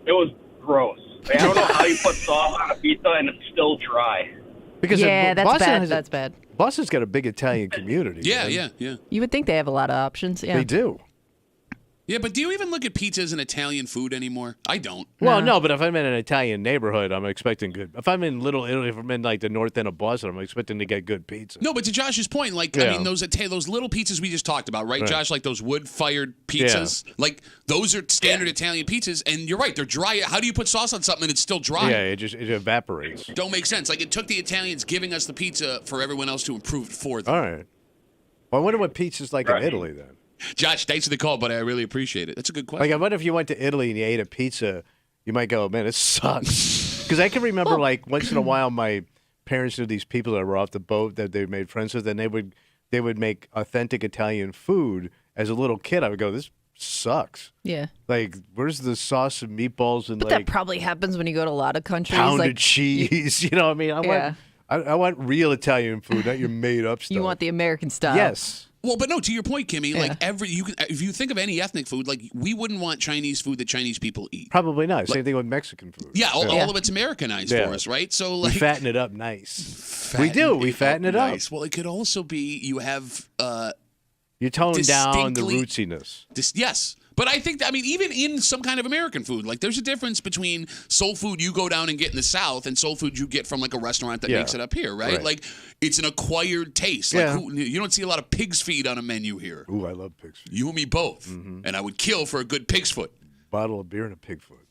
Speaker 4: It was gross. Like, I don't know how you put sauce on a pizza and it's still dry.
Speaker 2: Because
Speaker 3: Yeah, that's
Speaker 2: Boston
Speaker 3: bad.
Speaker 2: has
Speaker 3: That's bad.
Speaker 2: Boston's got a big Italian community.
Speaker 1: Yeah,
Speaker 2: man.
Speaker 1: yeah.
Speaker 3: You would think they have a lot of options. Yeah.
Speaker 2: They do.
Speaker 1: Yeah, but do you even look at pizza as an Italian food anymore? I don't.
Speaker 2: Well, no, but if I'm in an Italian neighborhood, I'm expecting good. If I'm in Little Italy, if I'm in like the north end of Boston, I'm expecting to get good pizza.
Speaker 1: No, but to Josh's point, like, I mean, those little pizzas we just talked about, right, Josh? Like those wood-fired pizzas. Yeah. Like, those are standard Italian pizzas, and you're right, they're dry. How do you put sauce on something and it's still dry?
Speaker 2: Yeah, it evaporates.
Speaker 1: Don't make sense. Like, it took the Italians giving us the pizza for everyone else to improve it for them.
Speaker 2: All right. Well, I wonder what pizza's like in Italy, then.
Speaker 1: Josh, thanks for the call, buddy. I really appreciate it. That's a good question.
Speaker 2: Like, I wonder if you went to Italy and you ate a pizza, you might go, man, it sucks. Because I can remember, like, once in a while, my parents knew these people that were off the boat that they made friends with, and they would make authentic Italian food. As a little kid, I would go, this sucks.
Speaker 3: Yeah.
Speaker 2: Like, where's the sauce and meatballs and,
Speaker 3: but
Speaker 2: like,
Speaker 3: that probably happens when you go to a lot of countries.
Speaker 2: pounded
Speaker 3: like,
Speaker 2: cheese. You know what I mean? I want real Italian food, not your made-up stuff.
Speaker 3: You want the American style.
Speaker 2: Yes.
Speaker 1: Well, but no, to your point, Kimmy, like if you think of any ethnic food, like we wouldn't want Chinese food that Chinese people eat.
Speaker 2: Probably not. Same thing with Mexican food.
Speaker 1: Yeah, all of it's Americanized for us, right? So like,
Speaker 2: we fatten it up nice. We do. We fatten it up.
Speaker 1: Well, it could also be you have
Speaker 2: you tone down the rootsiness.
Speaker 1: Yes. But I think, even in some kind of American food, like there's a difference between soul food you go down and get in the South and soul food you get from like a restaurant that makes it up here, right? Like it's an acquired taste. Like you don't see a lot of pig's feet on a menu here.
Speaker 2: Ooh, I love pig's feet.
Speaker 1: You and me both. Mm-hmm. And I would kill for a good pig's foot.
Speaker 2: Bottle of beer and a pig foot.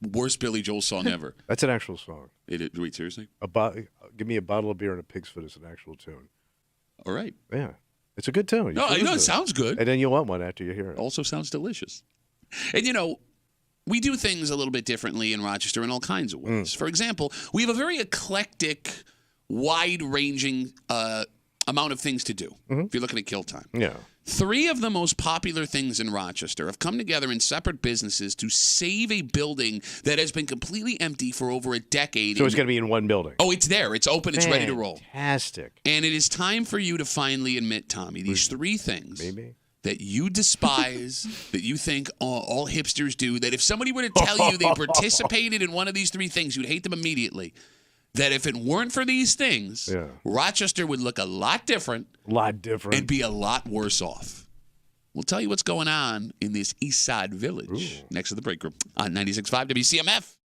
Speaker 1: Worst Billy Joel song ever.
Speaker 2: That's an actual song.
Speaker 1: Wait, seriously?
Speaker 2: Give me a bottle of beer and a pig's foot is an actual tune.
Speaker 1: All right.
Speaker 2: Yeah. It's a good tune.
Speaker 1: No, I know it sounds good.
Speaker 2: And then you'll want one after you hear it.
Speaker 1: Also sounds delicious. And, we do things a little bit differently in Rochester in all kinds of ways. For example, we have a very eclectic, wide-ranging amount of things to do if you're looking at kill time.
Speaker 2: Yeah.
Speaker 1: 3 of the most popular things in Rochester have come together in separate businesses to save a building that has been completely empty for over a decade.
Speaker 2: So it's going to be in one building.
Speaker 1: Oh, it's there. It's open. It's ready to roll.
Speaker 2: Fantastic.
Speaker 1: And it is time for you to finally admit, Tommy, these 3 things that you despise, that you think all hipsters do, that if somebody were to tell you they participated in one of these 3 things, you'd hate them immediately. That if it weren't for these things, Rochester would look a lot different. And be a lot worse off. We'll tell you what's going on in this East Side Village next to the break room on 96.5 WCMF.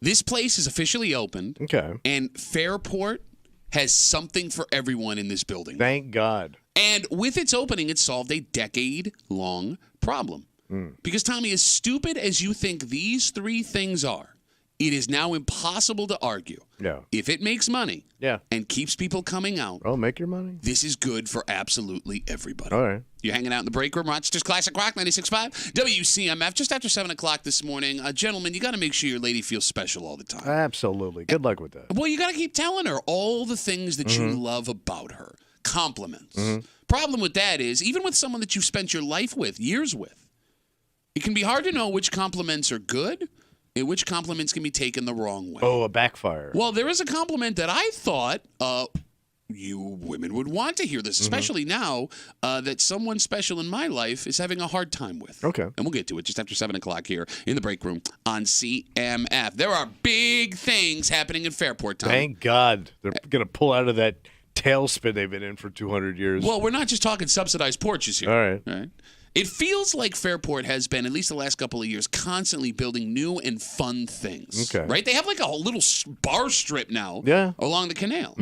Speaker 1: This place is officially opened.
Speaker 2: Okay.
Speaker 1: And Fairport has something for everyone in this building.
Speaker 2: Thank God.
Speaker 1: And with its opening, it solved a decade-long problem. Because, Tommy, as stupid as you think these three things are, it is now impossible to argue.
Speaker 2: Yeah.
Speaker 1: If it makes money and keeps people coming out,
Speaker 2: make your money.
Speaker 1: this is good for absolutely everybody.
Speaker 2: All right.
Speaker 1: You're hanging out in the break room, Rochester's Classic Rock 96.5, WCMF, just after 7 o'clock this morning. Gentlemen, you got to make sure your lady feels special all the time.
Speaker 2: Absolutely. Good luck with that.
Speaker 1: Well, you got to keep telling her all the things that you love about her. Compliments. Problem with that is, even with someone that you've spent your life with, years with, it can be hard to know which compliments are good and which compliments can be taken the wrong way.
Speaker 2: Oh, a backfire.
Speaker 1: Well, there is a compliment that I thought you women would want to hear this, especially now that someone special in my life is having a hard time with.
Speaker 2: Okay.
Speaker 1: And we'll get to it just after 7 o'clock here in the break room on CMF. There are big things happening in Fairport, Tom.
Speaker 2: Thank God. They're going to pull out of that tailspin they've been in for 200 years.
Speaker 1: Well, we're not just talking subsidized porches here.
Speaker 2: All right.
Speaker 1: It feels like Fairport has been, at least the last couple of years, constantly building new and fun things.
Speaker 2: Okay.
Speaker 1: Right? They have like a whole little bar strip now along the canal.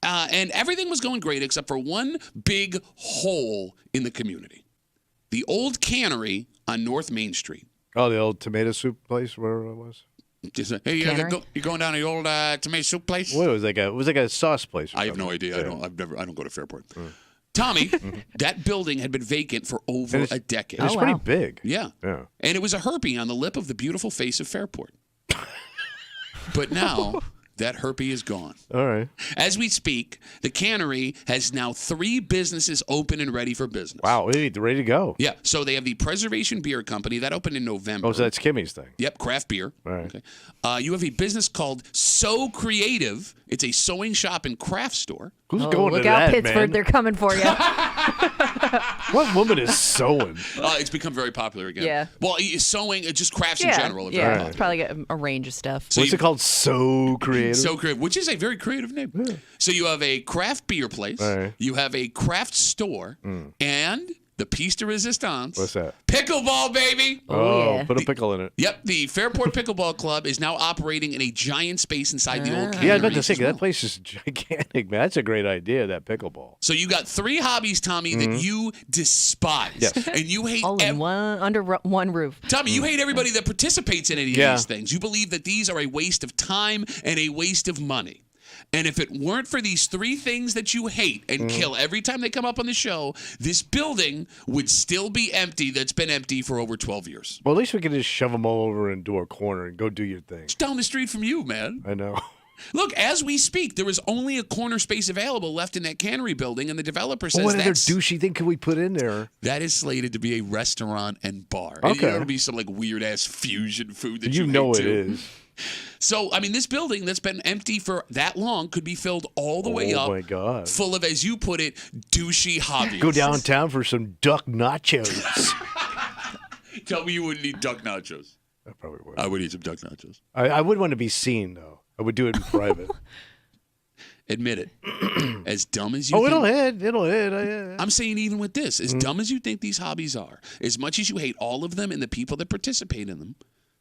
Speaker 1: And everything was going great except for one big hole in the community. The old cannery on North Main Street.
Speaker 2: Oh, the old tomato soup place, wherever it was?
Speaker 1: Just, hey, you're going down to the old tomato soup place?
Speaker 2: What, it was like a sauce place.
Speaker 1: I have no idea. I don't go to Fairport. Tommy, that building had been vacant for over a decade.
Speaker 2: It's pretty big.
Speaker 1: Yeah. And it was a herpy on the lip of the beautiful face of Fairport. But now that herpy is gone.
Speaker 2: All right.
Speaker 1: As we speak, the cannery has now 3 businesses open and ready for business.
Speaker 2: Wow, they're ready to go.
Speaker 1: Yeah. So they have the Preservation Beer Company. That opened in November.
Speaker 2: Oh, so that's Kimmy's thing.
Speaker 1: Yep, craft beer.
Speaker 2: All right.
Speaker 1: Okay. You have a business called So Creative. It's a sewing shop and craft store.
Speaker 2: Who's going
Speaker 3: look
Speaker 2: to
Speaker 3: out,
Speaker 2: that,
Speaker 3: Pittsburgh,
Speaker 2: man?
Speaker 3: they're coming for you.
Speaker 2: What woman is sewing?
Speaker 1: It's become very popular again.
Speaker 3: Yeah.
Speaker 1: Well, sewing, just crafts in general. Are very
Speaker 3: Yeah,
Speaker 1: popular.
Speaker 3: it's probably got a range of stuff.
Speaker 1: So
Speaker 2: What's it called? So Creative?
Speaker 1: So Creative, which is a very creative name. Yeah. So you have a craft beer place, you have a craft store, and the piece de resistance.
Speaker 2: What's that?
Speaker 1: Pickleball, baby.
Speaker 2: Oh,
Speaker 3: yeah.
Speaker 2: put a pickle in it.
Speaker 1: Yep, the Fairport Pickleball Club is now operating in a giant space inside the old cannery.
Speaker 2: Yeah, I was about to say,
Speaker 1: as well.
Speaker 2: that place is gigantic, man. That's a great idea, that pickleball.
Speaker 1: So you got 3 hobbies, Tommy, that you despise.
Speaker 2: Yes.
Speaker 1: And you hate
Speaker 3: All in under one roof.
Speaker 1: Tommy, you hate everybody that participates in any of these things. You believe that these are a waste of time and a waste of money. And if it weren't for these 3 things that you hate and kill every time they come up on the show, this building would still be empty that's been empty for over 12 years.
Speaker 2: Well, at least we can just shove them all over into a corner and go do your thing.
Speaker 1: It's down the street from you, man.
Speaker 2: I know.
Speaker 1: Look, as we speak, there is only a corner space available left in that cannery building, and the developer says
Speaker 2: What other douchey thing can we put in there?
Speaker 1: that is slated to be a restaurant and bar.
Speaker 2: Okay.
Speaker 1: It'll be some like weird-ass fusion food that
Speaker 2: You know
Speaker 1: hate
Speaker 2: it
Speaker 1: too.
Speaker 2: is.
Speaker 1: So, I mean, this building that's been empty for that long could be filled all the way up.
Speaker 2: Oh, my God.
Speaker 1: Full of, as you put it, douchey hobbies.
Speaker 2: Go downtown for some duck nachos.
Speaker 1: Tell me you wouldn't eat duck nachos.
Speaker 2: I probably would.
Speaker 1: I would eat some duck nachos.
Speaker 2: I would want to be seen, though. I would do it in private.
Speaker 1: Admit it. As dumb as you
Speaker 2: Oh,
Speaker 1: think.
Speaker 2: it'll hit.
Speaker 1: I'm saying even with this, as dumb as you think these hobbies are, as much as you hate all of them and the people that participate in them,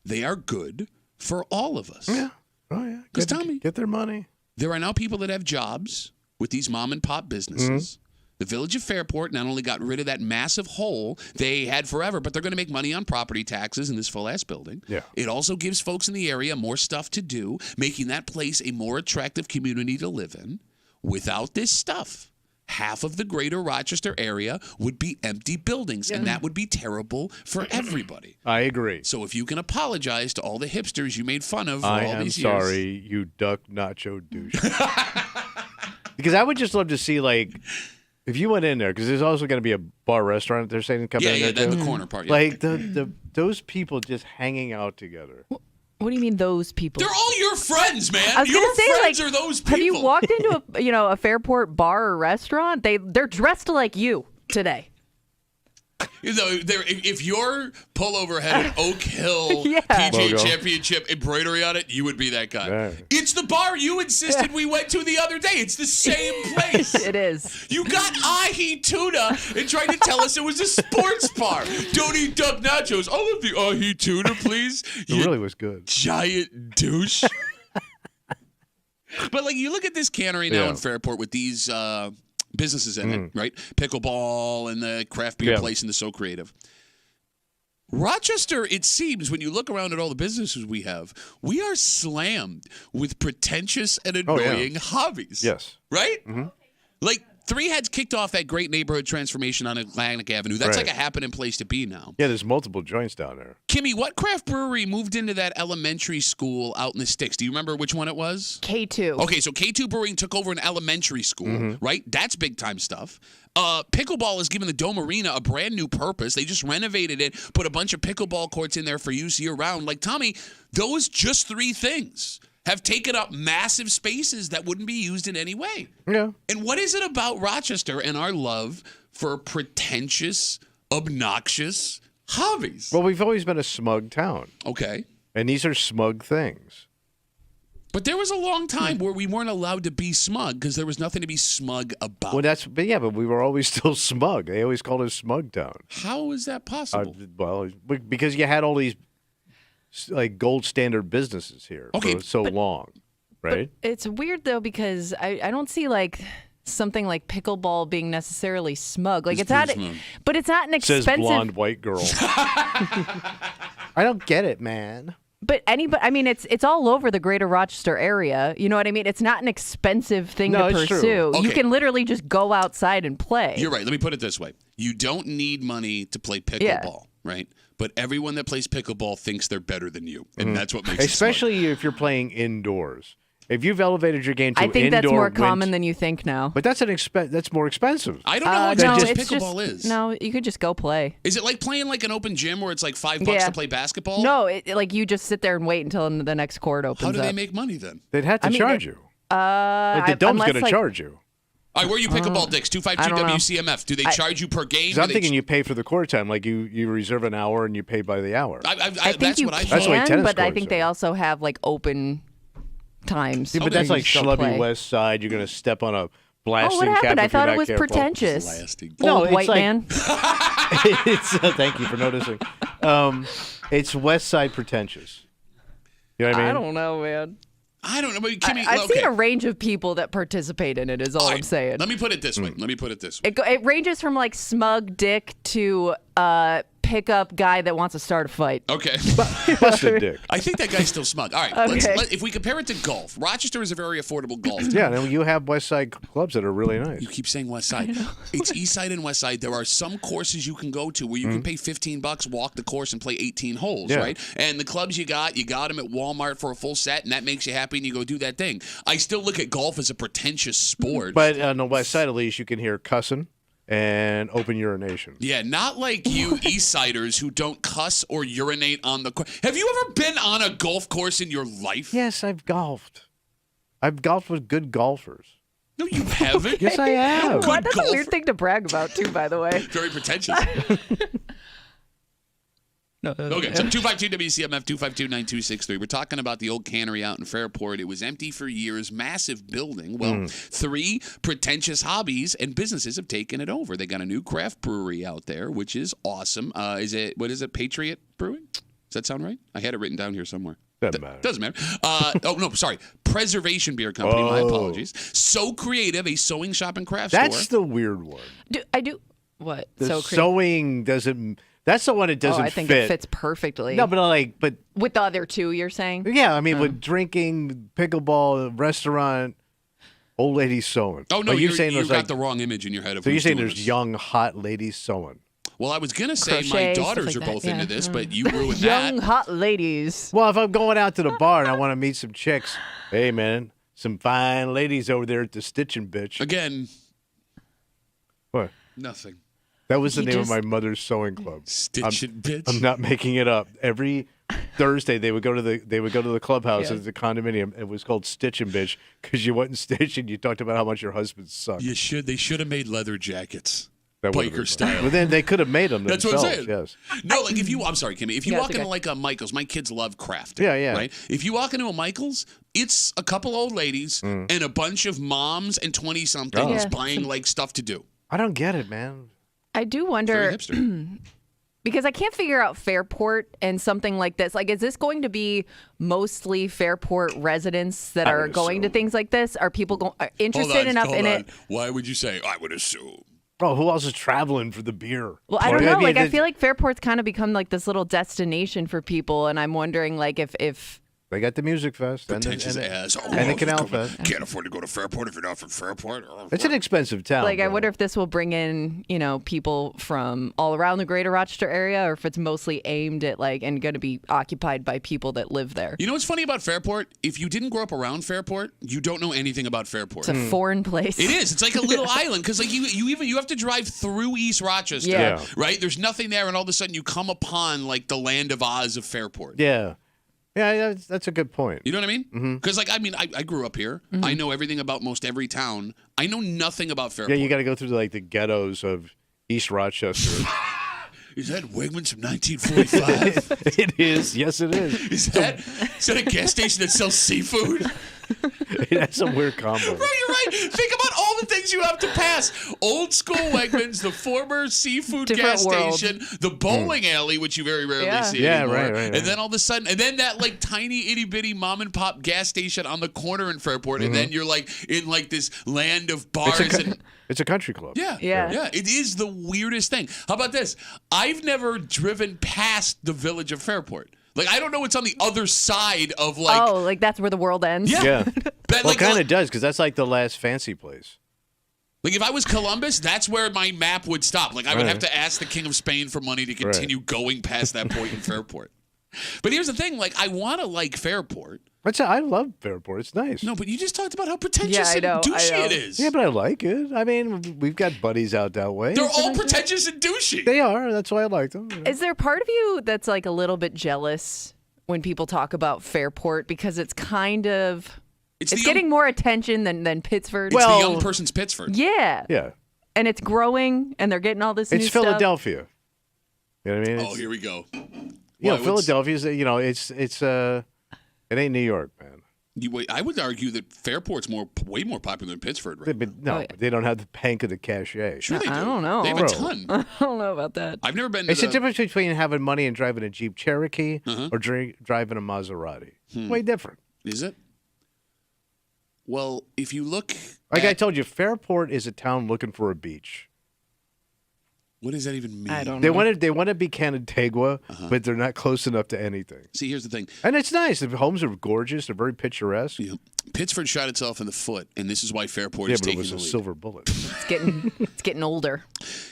Speaker 1: they are good for all of us.
Speaker 2: Yeah. Oh, yeah.
Speaker 1: 'Cause, Tommy,
Speaker 2: Get their money.
Speaker 1: there are now people that have jobs with these mom and pop businesses. The village of Fairport not only got rid of that massive hole they had forever, but they're going to make money on property taxes in this full-ass building.
Speaker 2: Yeah.
Speaker 1: It also gives folks in the area more stuff to do, making that place a more attractive community to live in. Without this stuff, half of the greater Rochester area would be empty buildings, and that would be terrible for everybody.
Speaker 2: I agree.
Speaker 1: So if you can apologize to all the hipsters you made fun of for
Speaker 2: I
Speaker 1: all
Speaker 2: am
Speaker 1: these years.
Speaker 2: sorry, you duck nacho douche. Because I would just love to see, like, if you went in there, because there's also going to be a bar restaurant they're saying coming in there
Speaker 1: that's
Speaker 2: too.
Speaker 1: the corner part. Yeah.
Speaker 2: Like those people just hanging out together.
Speaker 3: What do you mean those people?
Speaker 1: They're all your friends, man.
Speaker 3: I was
Speaker 1: Your
Speaker 3: gonna say,
Speaker 1: friends
Speaker 3: like,
Speaker 1: are those people.
Speaker 3: have you walked into a Fairport bar or restaurant? They're dressed like you today.
Speaker 1: If your pullover had an Oak Hill
Speaker 3: Yeah.
Speaker 1: PGA
Speaker 2: Logo.
Speaker 1: Championship embroidery on it, you would be that guy.
Speaker 2: Yeah.
Speaker 1: It's the bar you insisted we went to the other day. It's the same place.
Speaker 3: It is.
Speaker 1: You got ahi tuna and tried to tell us it was a sports bar. Don't eat duck nachos. I'll have the ahi tuna, please.
Speaker 2: It really was good.
Speaker 1: Giant douche. But like, you look at this cannery now in Fairport with these businesses in it, right? Pickleball and the craft beer place and the So Creative. Rochester, it seems, when you look around at all the businesses we have, we are slammed with pretentious and annoying hobbies.
Speaker 2: Yes.
Speaker 1: Right? Mm-hmm. Like, Three Heads kicked off that great neighborhood transformation on Atlantic Avenue. That's like a happening place to be now.
Speaker 2: Yeah, there's multiple joints down there.
Speaker 1: Kimmy, what craft brewery moved into that elementary school out in the sticks? Do you remember which one it was?
Speaker 3: K2.
Speaker 1: Okay, so K2 Brewing took over an elementary school, right? That's big time stuff. Pickleball has given the Dome Arena a brand new purpose. They just renovated it, put a bunch of pickleball courts in there for use year round. Like, Tommy, those just three things have taken up massive spaces that wouldn't be used in any way.
Speaker 2: Yeah.
Speaker 1: And what is it about Rochester and our love for pretentious, obnoxious hobbies?
Speaker 2: Well, we've always been a smug town,
Speaker 1: Okay.
Speaker 2: and these are smug things.
Speaker 1: But there was a long time where we weren't allowed to be smug because there was nothing to be smug about.
Speaker 2: Well, but we were always still smug. They always called us Smug Town.
Speaker 1: How is that possible?
Speaker 2: Because you had all these like gold standard businesses here for so long, right?
Speaker 3: But it's weird though because I don't see like something like pickleball being necessarily smug. Like it's not, but it's not an expensive.
Speaker 2: Says blonde white girl. I don't get it, man.
Speaker 3: But I mean, it's all over the greater Rochester area. You know what I mean? It's not an expensive thing to
Speaker 2: it's
Speaker 3: pursue.
Speaker 2: true.
Speaker 1: Okay.
Speaker 3: You can literally just go outside and play.
Speaker 1: You're right. Let me put it this way. You don't need money to play pickleball, right? But everyone that plays pickleball thinks they're better than you. And that's what makes
Speaker 2: Especially
Speaker 1: it smug.
Speaker 2: if you're playing indoors. If you've elevated your game to
Speaker 3: I think
Speaker 2: indoor
Speaker 3: that's more
Speaker 2: winter-
Speaker 3: common than you think now.
Speaker 2: But that's that's more expensive.
Speaker 1: I don't know what
Speaker 3: no,
Speaker 1: just
Speaker 3: it's
Speaker 1: pickleball
Speaker 3: just,
Speaker 1: is.
Speaker 3: No, you could just go play.
Speaker 1: Is it like playing like an open gym where it's like $5 to play basketball?
Speaker 3: No, like you just sit there and wait until the next court opens
Speaker 1: How do
Speaker 3: up.
Speaker 1: they make money then?
Speaker 2: They'd have to charge you. Like the dome's going to charge you.
Speaker 1: All right, where are you pickleball dicks? 252 WCMF. Do they charge you per game?
Speaker 2: 'Cause I'm thinking you pay for the court time. Like you reserve an hour and you pay by the hour.
Speaker 3: I think
Speaker 1: that's
Speaker 3: you
Speaker 1: what I
Speaker 3: can,
Speaker 1: thought.
Speaker 2: That's the way tennis
Speaker 3: but I
Speaker 2: courts
Speaker 3: think
Speaker 2: are.
Speaker 3: they also have like open times.
Speaker 2: Yeah, but
Speaker 1: Okay.
Speaker 2: that's like
Speaker 3: You still
Speaker 2: schlubby
Speaker 3: play.
Speaker 2: West Side. You're going to step on a blasting
Speaker 3: Oh, what happened?
Speaker 2: cap
Speaker 3: I
Speaker 2: if you're
Speaker 3: thought it
Speaker 2: not
Speaker 3: was
Speaker 2: careful.
Speaker 3: pretentious.
Speaker 1: Blasting.
Speaker 2: No,
Speaker 3: Old
Speaker 2: it's
Speaker 3: white
Speaker 2: like-
Speaker 3: man.
Speaker 2: Thank you for noticing. It's West Side pretentious. You know what I mean?
Speaker 3: I don't know, man.
Speaker 1: I don't know. But Kimmy,
Speaker 3: I've
Speaker 1: okay.
Speaker 3: seen a range of people that participate in it. Is all
Speaker 1: All
Speaker 3: I'm
Speaker 1: right,
Speaker 3: saying.
Speaker 1: Let me put it this way.
Speaker 3: It ranges from like smug dick to pickup guy that wants to start a fight.
Speaker 1: Okay.
Speaker 2: Busted dick.
Speaker 1: I think that guy's still smug. All right.
Speaker 3: Okay.
Speaker 1: If we compare it to golf, Rochester is a very affordable golf town.
Speaker 2: Yeah, and you have West Side clubs that are really nice.
Speaker 1: You keep saying West Side. It's East Side and West Side. There are some courses you can go to where you can pay $15, walk the course, and play 18 holes,
Speaker 2: Yeah.
Speaker 1: right? And the clubs you got them at Walmart for a full set, and that makes you happy, and you go do that thing. I still look at golf as a pretentious sport.
Speaker 2: But on the West Side, at least, you can hear cussing and open urination.
Speaker 1: Yeah, not like you East Siders who don't cuss or urinate on the course. Have you ever been on a golf course in your life?
Speaker 2: Yes, I've golfed. I've golfed with good golfers.
Speaker 1: No, you haven't.
Speaker 2: Yes, I have.
Speaker 3: What? That's
Speaker 1: golfer.
Speaker 3: a weird thing to brag about too, by the way.
Speaker 1: Very pretentious. Okay, so 252-WCMF, 252-9263. We're talking about the old cannery out in Fairport. It was empty for years, massive building. Well, three pretentious hobbies and businesses have taken it over. They got a new craft brewery out there, which is awesome. What is it, Patriot Brewing? Does that sound right? I had it written down here somewhere.
Speaker 2: Doesn't matter.
Speaker 1: Doesn't matter. No, sorry. Preservation Beer Company, my apologies. So Creative, a sewing shop and craft
Speaker 2: That's
Speaker 1: store.
Speaker 2: the weird one.
Speaker 3: What?
Speaker 2: The
Speaker 3: So
Speaker 2: sewing doesn't. That's the one that doesn't
Speaker 3: I think
Speaker 2: fit.
Speaker 3: it fits perfectly.
Speaker 2: No, but
Speaker 3: with the other two, you're saying?
Speaker 2: yeah, I mean, with drinking, pickleball, restaurant, old ladies sewing.
Speaker 1: Oh, no,
Speaker 2: Are
Speaker 1: you've
Speaker 2: there's
Speaker 1: got
Speaker 2: like,
Speaker 1: the wrong image in your head. Of
Speaker 2: so you're
Speaker 1: who's
Speaker 2: saying
Speaker 1: doing
Speaker 2: there's
Speaker 1: this.
Speaker 2: young, hot ladies sewing.
Speaker 1: Well, I was going to say my
Speaker 3: Crochet, stuff
Speaker 1: daughters
Speaker 3: like
Speaker 1: are
Speaker 3: that,
Speaker 1: both
Speaker 3: yeah.
Speaker 1: into this, but you ruined
Speaker 3: Young,
Speaker 1: that.
Speaker 3: hot ladies.
Speaker 2: Well, if I'm going out to the bar and I want to meet some chicks, hey, man, some fine ladies over there at the Stitching Bitch.
Speaker 1: Again,
Speaker 2: What?
Speaker 1: nothing.
Speaker 2: That was the
Speaker 3: He
Speaker 2: name
Speaker 3: just-
Speaker 2: of my mother's sewing club.
Speaker 1: Stitch it, bitch.
Speaker 2: I'm not making it up. Every Thursday they would go to the clubhouse
Speaker 3: Yeah.
Speaker 2: at the condominium. It was called Stitching Bitch because you went and stitched and you talked about how much your husband sucked.
Speaker 1: You should. They should have made leather jackets.
Speaker 2: That would've
Speaker 1: biker
Speaker 2: been
Speaker 1: style.
Speaker 2: But then they could have made them
Speaker 1: That's
Speaker 2: themselves.
Speaker 1: what I'm saying.
Speaker 2: Yes.
Speaker 1: No, like I'm sorry, Kimmy. If you
Speaker 3: Yeah,
Speaker 1: walk
Speaker 3: it's
Speaker 1: into
Speaker 3: okay.
Speaker 1: like a Michael's, my kids love crafting.
Speaker 2: Yeah.
Speaker 1: Right? If you walk into a Michael's, it's a couple old ladies and a bunch of moms and 20-somethings
Speaker 3: Yeah.
Speaker 1: buying like stuff to do.
Speaker 2: I don't get it, man.
Speaker 3: I do
Speaker 1: Very
Speaker 3: wonder
Speaker 1: hipster.
Speaker 3: because I can't figure out Fairport and something like this. Like, is this going to be mostly Fairport residents that are
Speaker 2: would
Speaker 3: going to
Speaker 2: assume.
Speaker 3: things like this? Are people interested enough in it?
Speaker 1: Why would you say? I would assume.
Speaker 2: Bro, who else is traveling for the beer?
Speaker 3: Well, I don't know.
Speaker 2: mean,
Speaker 3: Like, I feel like Fairport's kind of become like this little destination for people, and I'm wondering, like, if
Speaker 2: they got the music fest
Speaker 1: Pretentious ass.
Speaker 2: and the Canal Fest.
Speaker 1: Can't afford to go to Fairport if you're not from Fairport.
Speaker 2: It's an expensive town.
Speaker 3: like, I
Speaker 2: bro.
Speaker 3: wonder if this will bring in, people from all around the greater Rochester area, or if it's mostly aimed at and going to be occupied by people that live there.
Speaker 1: You know what's funny about Fairport? If you didn't grow up around Fairport, you don't know anything about Fairport.
Speaker 3: It's a foreign place.
Speaker 1: It is. It's like a little island because you have to drive through East Rochester,
Speaker 3: Yeah.
Speaker 1: right? There's nothing there, and all of a sudden you come upon like the land of Oz of Fairport.
Speaker 2: Yeah. Yeah, that's a good point.
Speaker 1: You know what I mean? Because I grew up here. I know everything about most every town. I know nothing about Fairport.
Speaker 2: Yeah, you got to go through the ghettos of East Rochester.
Speaker 1: Is that Wegmans from 1945?
Speaker 2: It is. Yes, it is.
Speaker 1: Is that a gas station that sells seafood?
Speaker 2: It has some weird combo.
Speaker 1: Bro, you're right. Think about all the things you have to pass. Old school Wegmans, the former seafood
Speaker 3: Different
Speaker 1: gas
Speaker 3: world.
Speaker 1: station, the bowling alley, which you very rarely
Speaker 3: Yeah.
Speaker 1: see
Speaker 2: Yeah,
Speaker 1: anymore.
Speaker 2: right.
Speaker 1: And then all of a sudden, and then that tiny itty bitty mom and pop gas station on the corner in Fairport, and then you're in this land of bars and.
Speaker 2: It's a country club.
Speaker 3: Yeah.
Speaker 1: Yeah. It is the weirdest thing. How about this? I've never driven past the village of Fairport. I don't know what's on the other side of
Speaker 3: that's where the world ends.
Speaker 1: Yeah.
Speaker 2: Yeah.
Speaker 1: That,
Speaker 2: Well, it kind of does, because that's like the last fancy place.
Speaker 1: if I was Columbus, that's where my map would stop. I would have to ask the King of Spain for money to continue going past that point in Fairport. But here's the thing, I want to like Fairport.
Speaker 2: I love Fairport. It's nice.
Speaker 1: No, but you just talked about how pretentious
Speaker 3: Yeah, I
Speaker 1: and
Speaker 3: know,
Speaker 1: douchey
Speaker 3: I know.
Speaker 1: it is.
Speaker 2: Yeah, but I like it. I mean, we've got buddies out that way.
Speaker 1: They're all pretentious and douchey.
Speaker 2: They are. That's why I like them.
Speaker 3: Is there part of you that's a little bit jealous when people talk about Fairport because it's kind of
Speaker 1: It's
Speaker 3: it's
Speaker 1: the young-
Speaker 3: getting more attention than Pittsford?
Speaker 1: It's
Speaker 2: Well-
Speaker 1: the young person's Pittsford.
Speaker 3: yeah.
Speaker 2: Yeah.
Speaker 3: And it's growing, and they're getting all this
Speaker 2: It's
Speaker 3: new stuff.
Speaker 2: Philadelphia. You know what I mean?
Speaker 1: Oh, here we go.
Speaker 2: Philadelphia's, it ain't New York, man.
Speaker 1: I would argue that Fairport's way more popular than Pittsford, right?
Speaker 2: But no,
Speaker 3: Oh, yeah.
Speaker 2: they don't have the bank of the cachet.
Speaker 1: Sure they do.
Speaker 3: I don't know.
Speaker 1: They have
Speaker 2: Bro.
Speaker 1: a ton.
Speaker 3: I don't know about that.
Speaker 1: I've never been to
Speaker 2: It's the difference between having money and driving a Jeep Cherokee or driving a Maserati. Way different.
Speaker 1: Is it? Well, if you look
Speaker 2: Like
Speaker 1: at,
Speaker 2: I told you, Fairport is a town looking for a beach.
Speaker 1: what does that even mean?
Speaker 3: I don't
Speaker 2: They
Speaker 3: know.
Speaker 2: want to be Canandaigua, but they're not close enough to anything.
Speaker 1: See, here's the thing.
Speaker 2: And it's nice. The homes are gorgeous. They're very picturesque.
Speaker 1: You know, Pittsford shot itself in the foot, and this is why Fairport
Speaker 2: Yeah,
Speaker 1: is
Speaker 2: but it
Speaker 1: taking
Speaker 2: was
Speaker 1: the
Speaker 2: a
Speaker 1: lead.
Speaker 2: silver bullet.
Speaker 3: It's getting older.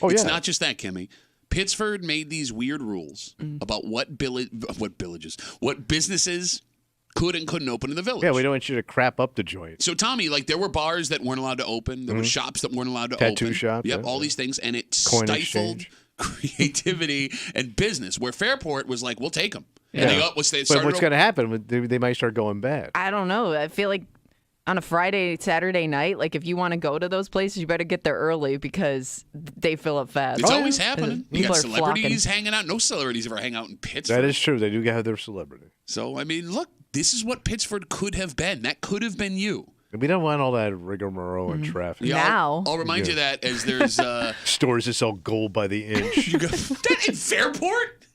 Speaker 2: Oh,
Speaker 1: It's
Speaker 2: yeah.
Speaker 1: not just that, Kimmy. Pittsford made these weird rules about what businesses could and couldn't open in the village.
Speaker 2: Yeah, we don't want you to crap up the joint.
Speaker 1: So, Tommy, there were bars that weren't allowed to open. There were shops that weren't allowed to open.
Speaker 2: Tattoo shop,
Speaker 1: Yep,
Speaker 2: yeah.
Speaker 1: all these things. And it
Speaker 2: Coin
Speaker 1: stifled
Speaker 2: exchange.
Speaker 1: creativity and business, where Fairport was like, we'll take them.
Speaker 2: Yeah.
Speaker 1: And they started
Speaker 2: But what's going to happen? They might start going bad.
Speaker 3: I don't know. I feel like on a Friday, Saturday night, if you want to go to those places, you better get there early because they fill up fast.
Speaker 1: It's always happening. You
Speaker 3: People
Speaker 1: got
Speaker 3: are
Speaker 1: celebrities hanging out. No celebrities ever hang out in Pittsburgh.
Speaker 2: That is true. They do have their celebrity.
Speaker 1: So, look, this is what Pittsburgh could have been. That could have been you.
Speaker 2: We don't want all that rigmarole and traffic.
Speaker 1: Yeah,
Speaker 3: Now.
Speaker 1: I'll remind you that as there's
Speaker 2: Stores that sell gold by the inch.
Speaker 1: you go, that in Fairport?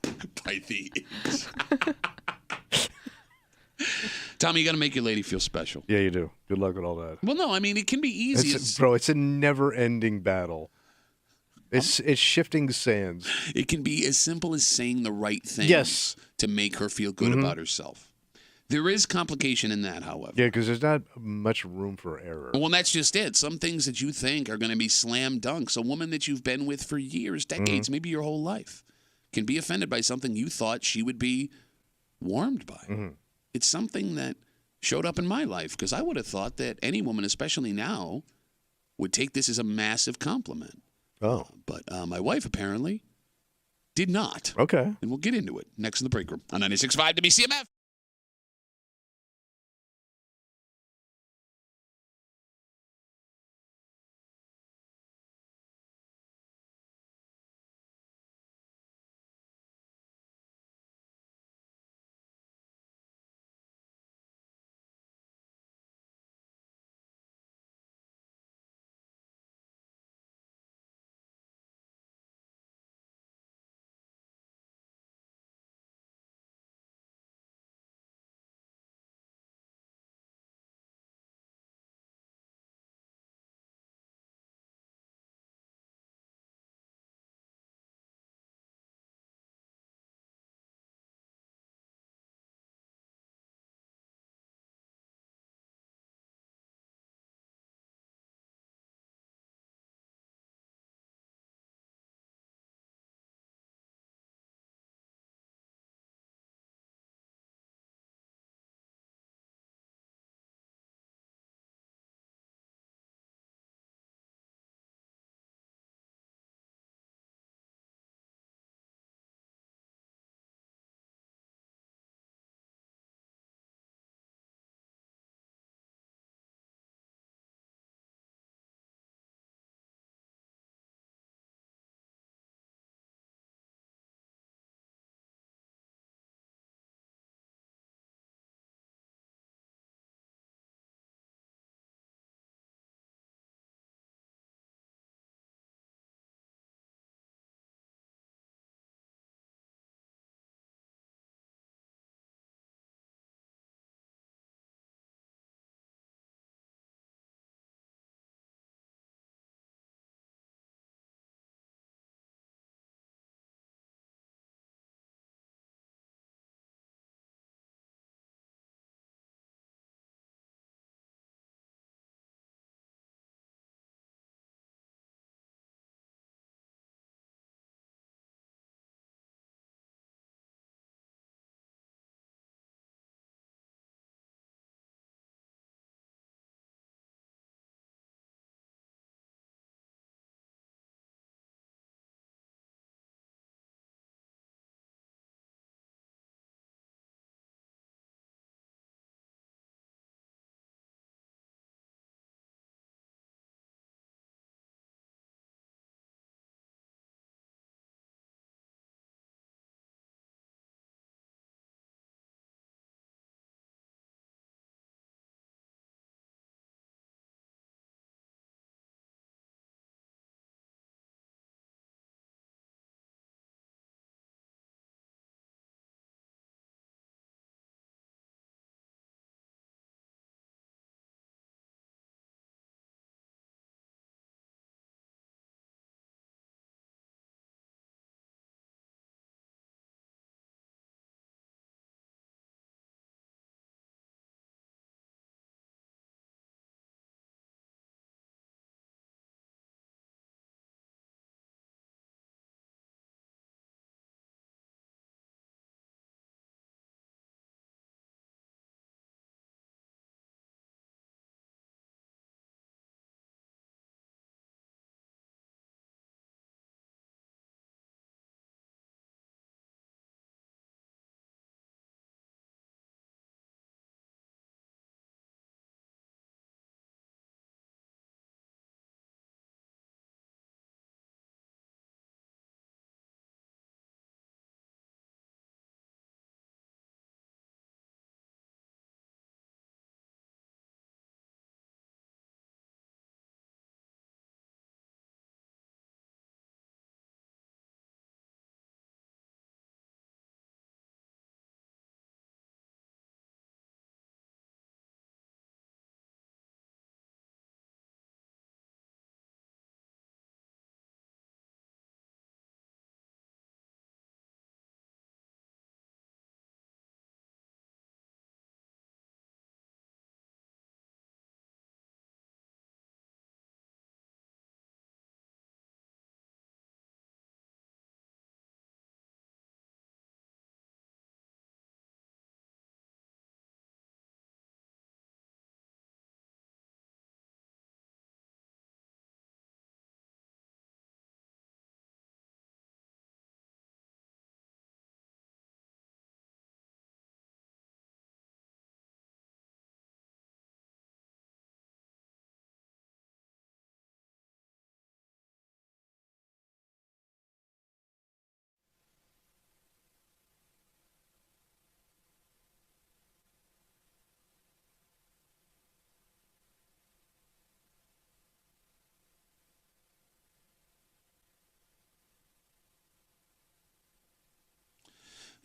Speaker 1: By the inch. Tommy, you got to make your lady feel special.
Speaker 2: Yeah, you do. Good luck with all that.
Speaker 1: Well, no, it can be easy.
Speaker 2: It's a never-ending battle. It's shifting sands.
Speaker 1: It can be as simple as saying the right thing
Speaker 2: Yes.
Speaker 1: to make her feel good about herself. There is complication in that, however.
Speaker 2: Yeah, because there's not much room for error.
Speaker 1: Well, that's just it. Some things that you think are going to be slam dunks, a woman that you've been with for years, decades, maybe your whole life, can be offended by something you thought she would be warmed by. It's something that showed up in my life because I would have thought that any woman, especially now, would take this as a massive compliment.
Speaker 2: Oh,
Speaker 1: But my wife apparently did not.
Speaker 2: okay.
Speaker 1: And we'll get into it next in the break room on 96.5 WCMF.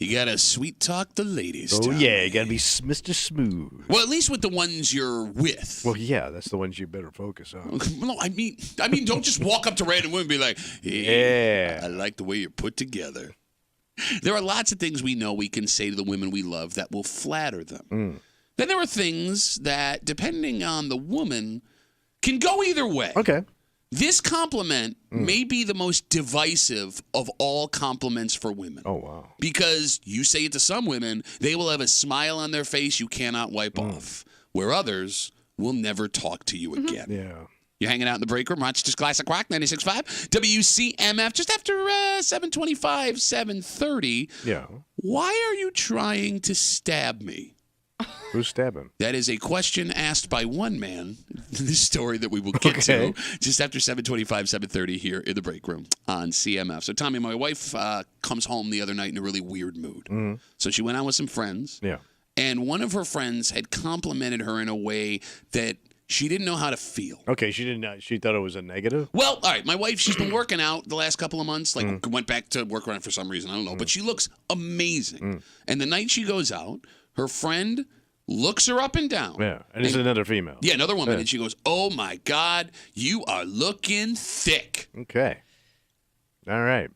Speaker 1: You gotta sweet talk the ladies.
Speaker 2: Oh,
Speaker 1: Tommy.
Speaker 2: yeah, you got to be Mr. Smooth.
Speaker 1: Well, at least with the ones you're with.
Speaker 2: Well, yeah, that's the ones you better focus on.
Speaker 1: No, I mean, don't just walk up to random women and be like, hey, I like the way you're put together. There are lots of things we know we can say to the women we love that will flatter them. Then there are things that, depending on the woman, can go either way.
Speaker 2: Okay.
Speaker 1: This compliment may be the most divisive of all compliments for women.
Speaker 2: Oh, wow.
Speaker 1: Because you say it to some women, they will have a smile on their face you cannot wipe off, where others will never talk to you again.
Speaker 2: Yeah.
Speaker 1: You're hanging out in the break room, Rochester's Classic Rock, 96.5, WCMF, just after 7:25, 7:30.
Speaker 2: Yeah.
Speaker 1: Why are you trying to stab me?
Speaker 2: Who's stabbing?
Speaker 1: That is a question asked by one man. This story that we will get to just after 7:25, 7:30 here in the break room on CMF. So, Tommy, my wife comes home the other night in a really weird mood. So she went out with some friends.
Speaker 2: Yeah.
Speaker 1: And one of her friends had complimented her in a way that she didn't know how to feel.
Speaker 2: Okay, she didn't know. She thought it was a negative?
Speaker 1: Well, all right, my wife, she's been working out the last couple of months, went back to work around for some reason, I don't know, but she looks amazing. And the night she goes out, her friend looks her up and down.
Speaker 2: Yeah, and it's another female.
Speaker 1: Yeah, another woman, and she goes, oh my God, you are looking thick.
Speaker 2: Okay. All right.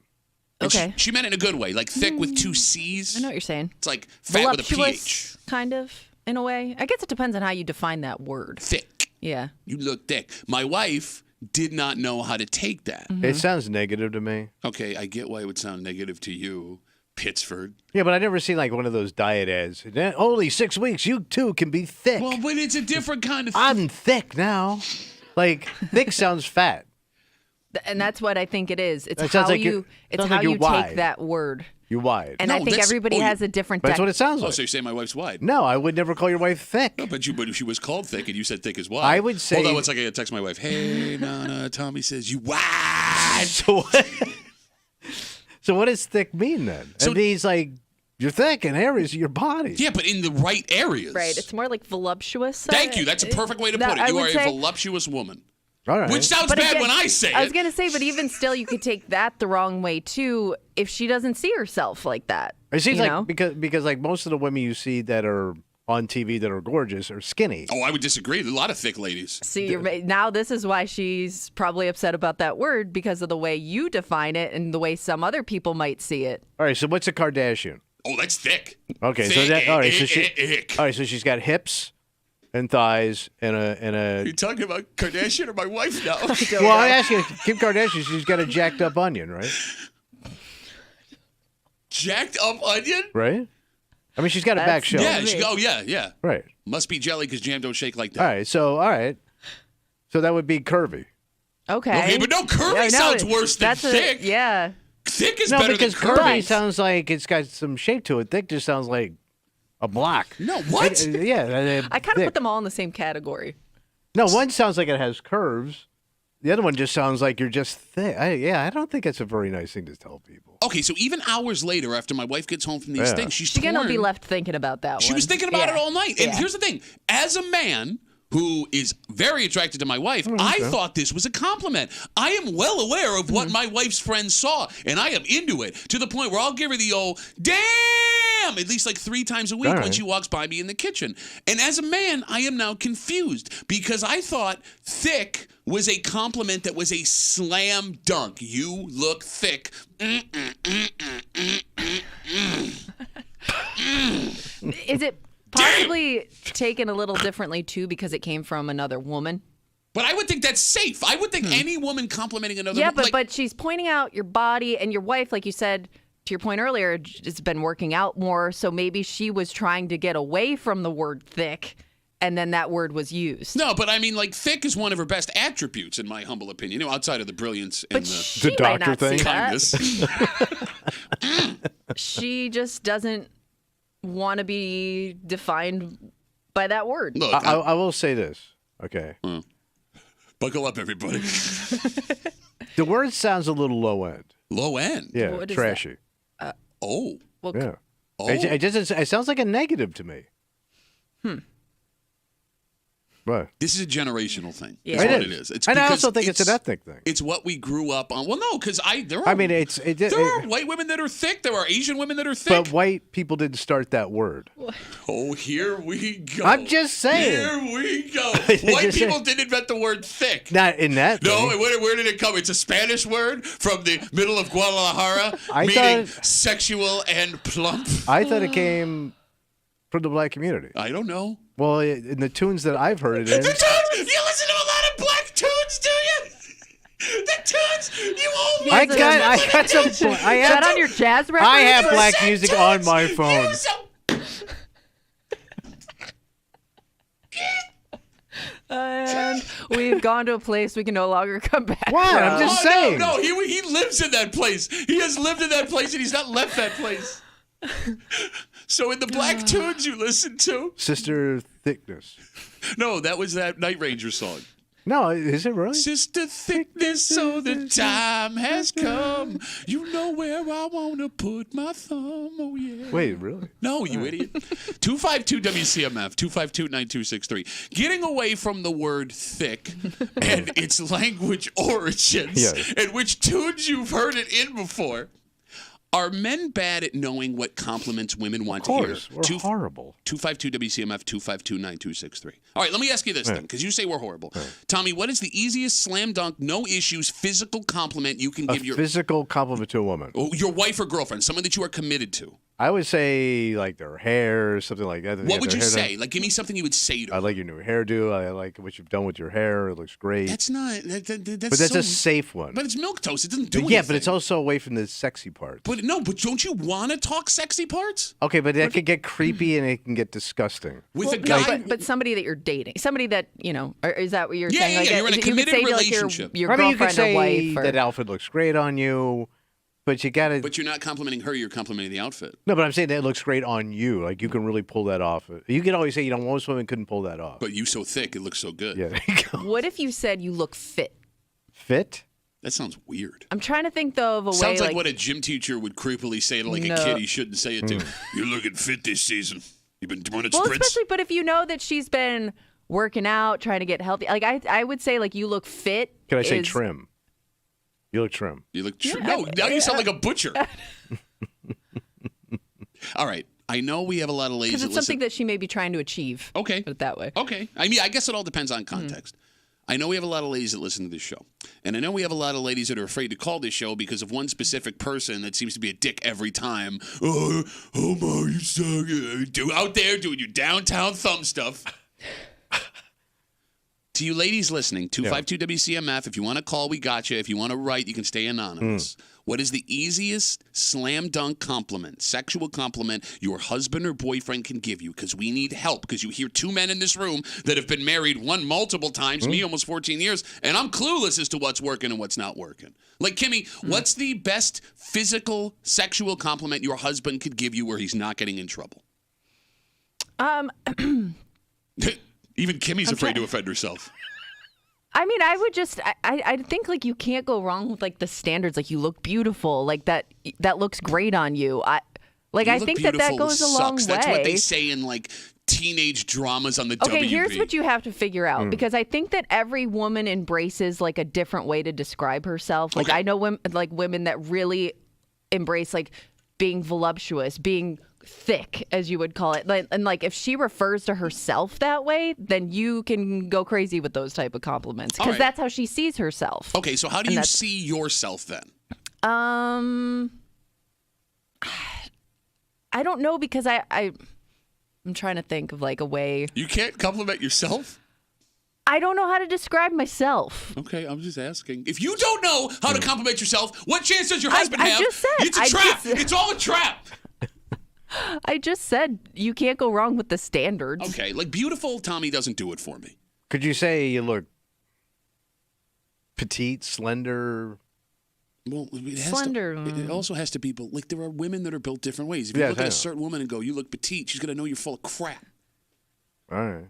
Speaker 1: And
Speaker 3: Okay.
Speaker 1: She meant it in a good way, like thick with two C's.
Speaker 3: I know what you're saying.
Speaker 1: It's like fat with a PH.
Speaker 3: Voluptuous, kind of, in a way. I guess it depends on how you define that word.
Speaker 1: Thick.
Speaker 3: Yeah.
Speaker 1: You look thick. My wife did not know how to take that.
Speaker 2: It sounds negative to me.
Speaker 1: Okay, I get why it would sound negative to you, Pittsford.
Speaker 2: Yeah, but I never seen like one of those diet ads. Only 6 weeks, you too can be thick.
Speaker 1: Well, but it's a different kind of
Speaker 2: I'm thick now. Like thick sounds fat.
Speaker 3: And that's what I think it is. It's
Speaker 2: It sounds
Speaker 3: how
Speaker 2: like
Speaker 3: you
Speaker 2: sounds
Speaker 3: how
Speaker 2: like
Speaker 3: you
Speaker 2: you're wide.
Speaker 3: take that word.
Speaker 2: You wide.
Speaker 3: And
Speaker 1: No,
Speaker 3: I think
Speaker 1: that's-
Speaker 3: everybody has a different
Speaker 2: That's what it sounds
Speaker 1: Oh,
Speaker 2: like.
Speaker 1: so you're saying my wife's wide?
Speaker 2: No, I would never call your wife thick.
Speaker 1: No, but she was called thick, and you said thick is wide.
Speaker 2: I would say-
Speaker 1: Hold on one second. I text my wife. Hey, Nana, Tommy says you wide.
Speaker 2: So what does thick mean then?
Speaker 1: So-
Speaker 2: It means like you're thick in areas of your body.
Speaker 1: Yeah, but in the right areas.
Speaker 3: Right. It's more like voluptuous.
Speaker 1: Thank you. That's a perfect way to put it.
Speaker 3: I
Speaker 1: You
Speaker 3: would
Speaker 1: are a
Speaker 3: say-
Speaker 1: voluptuous woman.
Speaker 2: All right.
Speaker 1: Which sounds
Speaker 3: But
Speaker 1: bad
Speaker 3: again,
Speaker 1: when I say
Speaker 3: I was
Speaker 1: it.
Speaker 3: going to say, but even still, you could take that the wrong way, too, if she doesn't see herself like that.
Speaker 2: It seems
Speaker 3: you
Speaker 2: like
Speaker 3: know?
Speaker 2: because like most of the women you see that are on TV that are gorgeous are skinny.
Speaker 1: Oh, I would disagree. There's a lot of thick ladies.
Speaker 3: See, now this is why she's probably upset about that word, because of the way you define it and the way some other people might see it.
Speaker 2: All right, so what's a Kardashian?
Speaker 1: Oh, that's thick.
Speaker 2: Okay, so
Speaker 1: Thick.
Speaker 2: that all right, so
Speaker 1: Ick.
Speaker 2: so she's got hips and thighs and
Speaker 1: Are
Speaker 2: a
Speaker 1: you talking about Kardashian or my wife now?
Speaker 2: well, I asked you, Kim Kardashian, she's got a jacked up onion, right?
Speaker 1: Jacked up onion?
Speaker 2: Right? I mean, she's got a back
Speaker 3: That's-
Speaker 2: show.
Speaker 1: Yeah, yeah.
Speaker 2: Right.
Speaker 1: Must be jelly because jam don't shake like that.
Speaker 2: All right. So that would be curvy.
Speaker 3: Okay.
Speaker 1: Okay, but no, curvy
Speaker 3: Yeah, no,
Speaker 1: sounds worse than thick.
Speaker 3: Yeah.
Speaker 1: Thick is
Speaker 2: No,
Speaker 1: better
Speaker 2: because
Speaker 1: than
Speaker 2: curvy
Speaker 1: curvy.
Speaker 3: Right.
Speaker 2: sounds like it's got some shape to it. Thick just sounds like a block.
Speaker 1: No, what?
Speaker 2: Yeah.
Speaker 3: I kind of put them all in the same category.
Speaker 2: No, one sounds like it has curves. The other one just sounds like you're just thick. I don't think that's a very nice thing to tell people.
Speaker 1: Okay, so even hours later, after my wife gets home from these
Speaker 2: Yeah.
Speaker 1: things, she's
Speaker 3: She's going to
Speaker 1: torn.
Speaker 3: be left thinking about that
Speaker 1: She
Speaker 3: one.
Speaker 1: was thinking about
Speaker 3: Yeah.
Speaker 1: it all night. And
Speaker 3: Yeah.
Speaker 1: here's the thing: as a man who is very attracted to my wife, I thought this was a compliment. I am well aware of what my wife's friends saw, and I am into it to the point where I'll give her the old "damn" at least like 3 times a week
Speaker 2: All
Speaker 1: when
Speaker 2: right.
Speaker 1: she walks by me in the kitchen. And as a man, I am now confused because I thought thick was a compliment that was a slam dunk. You look thick.
Speaker 3: Is it possibly taken a little differently, too, because it came from another woman?
Speaker 1: But I would think that's safe. I would think any woman complimenting another
Speaker 3: Yeah,
Speaker 1: woman.
Speaker 3: but she's pointing out your body, and your wife, like you said, to your point earlier, has been working out more, so maybe she was trying to get away from the word thick, and then that word was used.
Speaker 1: No, but I mean, like, thick is one of her best attributes, in my humble opinion. You know, outside of the brilliance and
Speaker 3: But
Speaker 1: the
Speaker 3: she
Speaker 2: The
Speaker 3: might
Speaker 2: doctor
Speaker 3: not
Speaker 2: thing?
Speaker 3: see that.
Speaker 1: kindness.
Speaker 3: She just doesn't want to be defined by that word.
Speaker 1: Look,
Speaker 2: I will say this, okay?
Speaker 1: buckle up, everybody.
Speaker 2: The word sounds a little low end.
Speaker 1: Low end.
Speaker 2: Yeah,
Speaker 3: What is
Speaker 2: trashy.
Speaker 1: Oh.
Speaker 3: Well,
Speaker 2: Yeah.
Speaker 1: Oh.
Speaker 2: It sounds like a negative to me. Right.
Speaker 1: This is a generational thing.
Speaker 3: Yeah.
Speaker 1: That's
Speaker 2: It
Speaker 1: what
Speaker 2: is.
Speaker 1: it is. It's
Speaker 2: And I
Speaker 1: because
Speaker 2: also think it's an ethnic thing.
Speaker 1: It's what we grew up on. Well, no, because there are.
Speaker 2: I mean, there
Speaker 1: are white women that are thick. There are Asian women that are thick.
Speaker 2: But white people didn't start that word.
Speaker 1: Oh, here we go.
Speaker 2: I'm just saying.
Speaker 1: Here we go. White people didn't invent the word thick.
Speaker 2: Not in that.
Speaker 1: No,
Speaker 2: thing.
Speaker 1: where did it come? It's a Spanish word from the middle of Guadalajara,
Speaker 2: I
Speaker 1: meaning
Speaker 2: thought-
Speaker 1: sexual and plump.
Speaker 2: I thought it came from the black community.
Speaker 1: I don't know.
Speaker 2: Well, in the tunes that I've heard it in.
Speaker 1: The tunes! You listen to a lot of black tunes, do you? The tunes! You old
Speaker 2: I
Speaker 1: white
Speaker 2: got some. I
Speaker 3: Is
Speaker 2: have,
Speaker 3: that on your jazz record?
Speaker 2: I have black
Speaker 1: Listen,
Speaker 2: music
Speaker 1: tunes!
Speaker 2: on my phone.
Speaker 1: You some-
Speaker 3: And we've gone to a place we can no longer come back.
Speaker 2: What?
Speaker 3: from.
Speaker 2: I'm just
Speaker 1: Oh,
Speaker 2: saying.
Speaker 1: No, he lives in that place. He has lived in that place and he's not left that place. So in the black tunes you listen to,
Speaker 2: Sister Thickness.
Speaker 1: no, that was that Night Ranger song.
Speaker 2: No, is it really?
Speaker 1: Sister Thickness, so the time has come. You know where I want to put my thumb. Oh, yeah.
Speaker 2: Wait, really?
Speaker 1: No, you idiot. 252 WCMF, 252-9263. Getting away from the word thick and its language origins
Speaker 2: Yes.
Speaker 1: and which tunes you've heard it in before. Are men bad at knowing what compliments women want
Speaker 2: Of course.
Speaker 1: to hear?
Speaker 2: We're horrible.
Speaker 1: 252 WCMF 252-9263. All right, let me ask you this then, because you say we're horrible. Tommy, what is the easiest slam dunk, no issues, physical compliment you can
Speaker 2: A
Speaker 1: give
Speaker 2: physical compliment to a woman.
Speaker 1: your wife or girlfriend, someone that you are committed to?
Speaker 2: I would say like their hair or something like that.
Speaker 1: What would you
Speaker 2: Their hair
Speaker 1: say?
Speaker 2: done.
Speaker 1: Like, give me something you would say to
Speaker 2: I
Speaker 1: her.
Speaker 2: like your new hairdo. I like what you've done with your hair. It looks great.
Speaker 1: That's not. That's
Speaker 2: But that's
Speaker 1: so,
Speaker 2: a safe one.
Speaker 1: But it's milquetoast. It doesn't do anything.
Speaker 2: Yeah, but it's also away from the sexy parts.
Speaker 1: But don't you want to talk sexy parts
Speaker 2: Okay, but that could get creepy and it can get disgusting.
Speaker 1: with a
Speaker 3: No,
Speaker 1: guy?
Speaker 3: but somebody that you're dating, somebody that or is that what you're
Speaker 1: Yeah,
Speaker 3: saying?
Speaker 1: yeah,
Speaker 3: like
Speaker 1: yeah, you're in a
Speaker 3: you could
Speaker 1: committed
Speaker 3: say to, like,
Speaker 1: relationship.
Speaker 3: your
Speaker 2: I mean, you could
Speaker 3: girlfriend or
Speaker 2: say
Speaker 3: wife. Or,
Speaker 2: that outfit looks great on you, but you got to.
Speaker 1: But you're not complimenting her. You're complimenting the outfit.
Speaker 2: No, but I'm saying that looks great on you. Like you can really pull that off. You can always say, most women couldn't pull that off.
Speaker 1: But you so thick, it looks so good.
Speaker 2: Yeah, there you go.
Speaker 3: what if you said you look fit?
Speaker 2: Fit?
Speaker 1: That sounds weird.
Speaker 3: I'm trying to think though of a way.
Speaker 1: Sounds like what a gym teacher would creepily say to like a
Speaker 3: No.
Speaker 1: kid he shouldn't say it to. You're looking fit this season. You've been running
Speaker 3: Well,
Speaker 1: sprints.
Speaker 3: especially, but if you know that she's been working out, trying to get healthy, like I would say like you look fit.
Speaker 2: Can I say
Speaker 3: is-
Speaker 2: trim? You look trim.
Speaker 1: You look no. Now you sound like a butcher. All right. I know we have a lot of ladies
Speaker 3: Because
Speaker 1: that
Speaker 3: it's
Speaker 1: listen.
Speaker 3: something that she may be trying to achieve.
Speaker 1: Okay.
Speaker 3: Put it that way.
Speaker 1: Okay. I mean, I guess it all depends on context. I know we have a lot of ladies that listen to this show. And I know we have a lot of ladies that are afraid to call this show because of one specific person that seems to be a dick every time. Oh my, you suck. Out there doing your downtown thumb stuff. To you ladies listening, 252 WCMF, if you want to call, we got you. If you want to write, you can stay anonymous. What is the easiest slam dunk compliment, sexual compliment your husband or boyfriend can give you? Because we need help. Because you hear two men in this room that have been married, one multiple times, me almost 14 years, and I'm clueless as to what's working and what's not working. Like, Kimmy, what's the best physical, sexual compliment your husband could give you where he's not getting in trouble? Even Kimmy's afraid to offend herself.
Speaker 3: I mean, I would just, I think like you can't go wrong with like the standards. Like you look beautiful, like that looks great on you. I
Speaker 1: You look
Speaker 3: think that
Speaker 1: beautiful
Speaker 3: goes a long way.
Speaker 1: That's what they say in like teenage dramas on the WB.
Speaker 3: Okay, here's what you have to figure out because I think that every woman embraces like a different way to describe herself. Like
Speaker 1: Okay.
Speaker 3: I know women that really embrace like being voluptuous, being thick, as you would call it. And like if she refers to herself that way, then you can go crazy with those type of compliments
Speaker 1: All
Speaker 3: because
Speaker 1: right.
Speaker 3: that's how she sees herself.
Speaker 1: Okay, so how do
Speaker 3: And
Speaker 1: you
Speaker 3: that's-
Speaker 1: see yourself then?
Speaker 3: I don't know because I'm trying to think of like a way.
Speaker 1: You can't compliment yourself?
Speaker 3: I don't know how to describe myself.
Speaker 1: Okay, I'm just asking. If you don't know how to compliment yourself, what chance does your husband
Speaker 3: I
Speaker 1: have?
Speaker 3: just said-
Speaker 1: It's a
Speaker 3: I
Speaker 1: trap.
Speaker 3: just-
Speaker 1: It's all a trap.
Speaker 3: I just said you can't go wrong with the standards.
Speaker 1: Okay, like beautiful Tommy doesn't do it for me.
Speaker 2: Could you say you look petite, slender?
Speaker 1: Well, it has
Speaker 3: Slender.
Speaker 1: To, it also has to be, but like there are women that are built different ways. If you
Speaker 2: Yes,
Speaker 1: look
Speaker 2: I
Speaker 1: at a
Speaker 2: know.
Speaker 1: certain woman and go, you look petite, she's going to know you're full of crap.
Speaker 2: All right.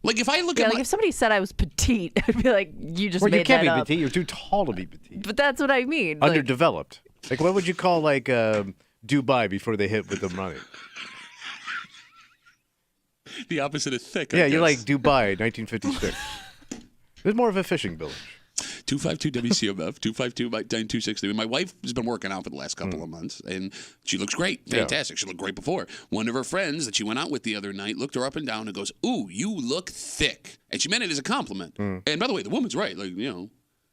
Speaker 1: Like if I look
Speaker 3: Yeah,
Speaker 1: at
Speaker 3: like if somebody said I was petite, I'd be like, you just
Speaker 2: Well,
Speaker 3: made
Speaker 2: you can't
Speaker 3: that
Speaker 2: be
Speaker 3: up.
Speaker 2: petite. You're too tall to be petite.
Speaker 3: But that's what I mean. Like,
Speaker 2: Underdeveloped. Like what would you call like Dubai before they hit with the money?
Speaker 1: The opposite of thick.
Speaker 2: Yeah, you're like Dubai, 1956. It's more of a fishing village.
Speaker 1: 252 WCMF, 252-9260. My wife has been working out for the last couple of months, and she looks great. Fantastic. She looked great before. One of her friends that she went out with the other night looked her up and down and goes, "Ooh, you look thick." And she meant it as a compliment. And by the way, the woman's right. Like, you know.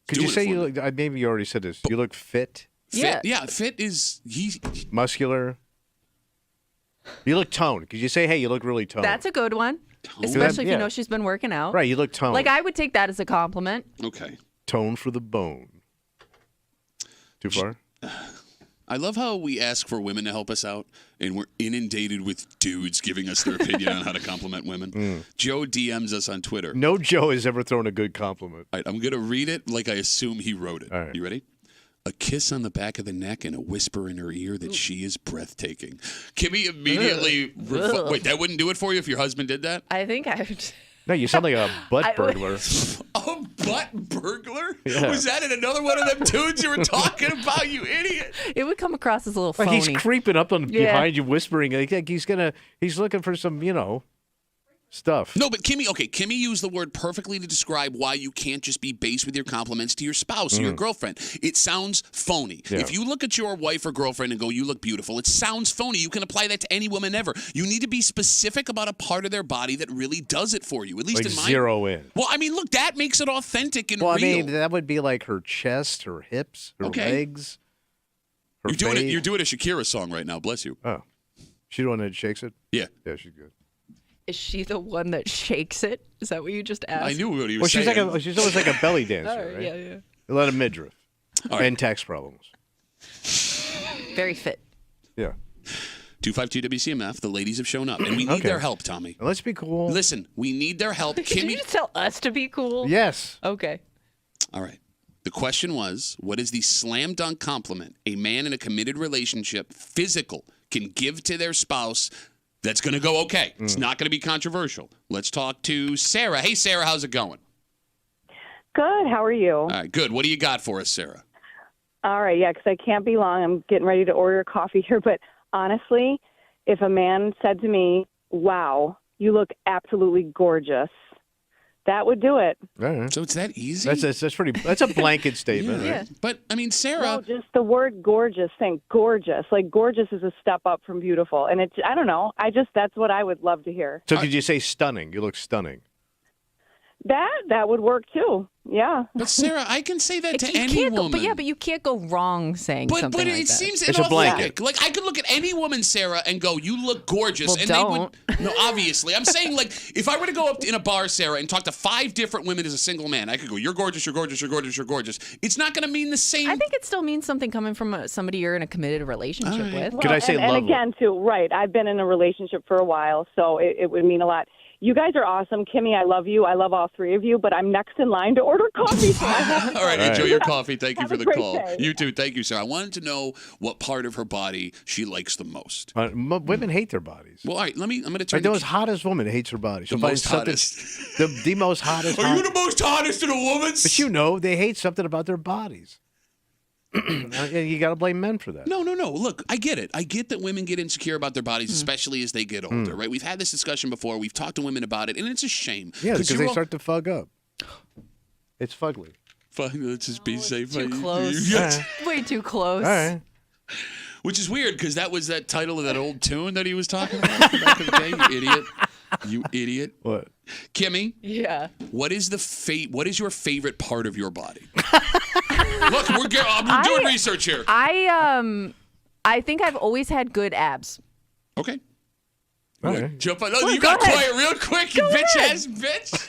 Speaker 2: Could you say you look, maybe you already said this, you look fit?
Speaker 1: Fit? Yeah, fit is...
Speaker 2: Muscular? You look toned. Could you say, hey, you look really toned?
Speaker 3: That's a good one. Especially if you know she's been working out.
Speaker 2: Right, you look toned.
Speaker 3: Like, I would take that as a compliment.
Speaker 1: Okay.
Speaker 2: Tone for the bone. Too far?
Speaker 1: I love how we ask for women to help us out, and we're inundated with dudes giving us their opinion on how to compliment women. Joe DMs us on Twitter.
Speaker 2: No Joe has ever thrown a good compliment.
Speaker 1: All right, I'm going to read it like I assume he wrote it.
Speaker 2: All right.
Speaker 1: You ready? A kiss on the back of the neck and a whisper in her ear that she is breathtaking. Kimmy immediately... Wait, that wouldn't do it for you if your husband did that?
Speaker 3: I think I would...
Speaker 2: No, you sound like a butt burglar.
Speaker 1: A butt burglar?
Speaker 2: Yeah.
Speaker 1: Was that in another one of them tunes you were talking about, you idiot?
Speaker 3: It would come across as a little
Speaker 2: Like
Speaker 3: phony.
Speaker 2: he's creeping up on behind you, whispering. Like he's looking for some, stuff.
Speaker 1: No, but Kimmy used the word perfectly to describe why you can't just be base with your compliments to your spouse or your girlfriend. It sounds phony.
Speaker 2: Yeah.
Speaker 1: If you look at your wife or girlfriend and go, "You look beautiful," it sounds phony. You can apply that to any woman ever. You need to be specific about a part of their body that really does it for you. At least
Speaker 2: Like
Speaker 1: in my
Speaker 2: zero in.
Speaker 1: Well, I mean, look, that makes it authentic and
Speaker 2: Well,
Speaker 1: real.
Speaker 2: I mean, that would be like her chest, her hips, her legs, her
Speaker 1: You're
Speaker 2: face.
Speaker 1: doing a Shakira song right now. Bless you.
Speaker 2: Oh, she the one that shakes it?
Speaker 1: Yeah.
Speaker 2: Yeah, she's good.
Speaker 3: Is she the one that shakes it? Is that what you just asked?
Speaker 1: I knew what he
Speaker 2: Well,
Speaker 1: was saying.
Speaker 2: she's always like a belly dancer,
Speaker 3: Oh,
Speaker 2: right?
Speaker 3: yeah.
Speaker 2: A lot of midriff
Speaker 1: right.
Speaker 2: and tax problems.
Speaker 3: Very fit.
Speaker 2: Yeah.
Speaker 1: 252 WCMF. The ladies have shown up, and we need their help, Tommy.
Speaker 2: Let's be cool.
Speaker 1: Listen, we need their help.
Speaker 3: Did you
Speaker 1: Kimmy.
Speaker 3: just tell us to be cool?
Speaker 2: Yes.
Speaker 3: Okay.
Speaker 1: All right. The question was, what is the slam dunk compliment a man in a committed relationship, physical, can give to their spouse that's going to go okay? It's not going to be controversial. Let's talk to Sarah. Hey, Sarah, how's it going?
Speaker 5: Good. How are you?
Speaker 1: All right, good. What do you got for us, Sarah?
Speaker 5: All right. Yeah, because I can't be long. I'm getting ready to order coffee here. But honestly, if a man said to me, "Wow, you look absolutely gorgeous," that would do it.
Speaker 2: All right.
Speaker 1: So it's that easy?
Speaker 2: That's pretty. That's a blanket statement,
Speaker 3: Yeah.
Speaker 2: right?
Speaker 1: But, I mean, Sarah...
Speaker 5: No, just the word gorgeous. Think gorgeous. Like gorgeous is a step up from beautiful. And it's, I don't know. That's what I would love to hear.
Speaker 2: So could you say stunning? You look stunning.
Speaker 5: That would work too. Yeah.
Speaker 1: But, Sarah, I can say that to
Speaker 3: You
Speaker 1: any
Speaker 3: can't
Speaker 1: woman.
Speaker 3: but you can't go wrong saying
Speaker 1: But
Speaker 3: something like
Speaker 1: it
Speaker 3: that.
Speaker 1: seems
Speaker 2: It's a blanket.
Speaker 1: inauthentic. Like, I could look at any woman, Sarah, and go, "You look gorgeous."
Speaker 3: Well,
Speaker 1: and
Speaker 3: don't.
Speaker 1: They would. No, obviously. I'm saying, like, if I were to go up in a bar, Sarah, and talk to 5 different women as a single man, I could go, "You're gorgeous, you're gorgeous, you're gorgeous, you're gorgeous." It's not going to mean the same.
Speaker 3: I think it still means something coming from somebody you're in a committed relationship with.
Speaker 2: Could I say
Speaker 5: and
Speaker 2: lovely?
Speaker 5: again, too, right. I've been in a relationship for a while, so it would mean a lot. You guys are awesome. Kimmy, I love you. I love all 3 of you, but I'm next in line to order coffee. So I have
Speaker 1: All right, enjoy your coffee. Thank you
Speaker 5: Have
Speaker 1: for
Speaker 5: a
Speaker 1: the
Speaker 5: great
Speaker 1: call.
Speaker 5: day.
Speaker 1: You too. Thank you, Sarah. I wanted to know what part of her body she likes the most.
Speaker 2: Women hate their bodies.
Speaker 1: Well, all right, I'm going to turn
Speaker 2: Like the most hottest woman hates her body.
Speaker 1: the most hottest.
Speaker 2: The most hottest.
Speaker 1: Are you the most hottest in a woman's?
Speaker 2: But they hate something about their bodies. You got to blame men for that.
Speaker 1: No. Look, I get it. I get that women get insecure about their bodies, especially as they get older, right? We've had this discussion before. We've talked to women about it, and it's a shame.
Speaker 2: Yeah, because
Speaker 1: you're
Speaker 2: they
Speaker 1: all-
Speaker 2: start to fug up. It's fugly.
Speaker 1: Fine, let's just be safe.
Speaker 3: Too close.
Speaker 1: Yes.
Speaker 3: Way too close.
Speaker 2: All right.
Speaker 1: Which is weird because that was that title of that old tune that he was talking about back in the day. You idiot. You idiot.
Speaker 2: What?
Speaker 1: Kimmy,
Speaker 3: Yeah.
Speaker 1: what is your favorite part of your body? Look, we're doing research here.
Speaker 3: I think I've always had good abs.
Speaker 1: Okay.
Speaker 2: All right.
Speaker 1: Jump on.
Speaker 3: Well,
Speaker 1: you
Speaker 3: go
Speaker 1: got
Speaker 3: ahead.
Speaker 1: quiet real quick, you
Speaker 3: Go
Speaker 1: bitch
Speaker 3: ahead.
Speaker 1: ass bitch.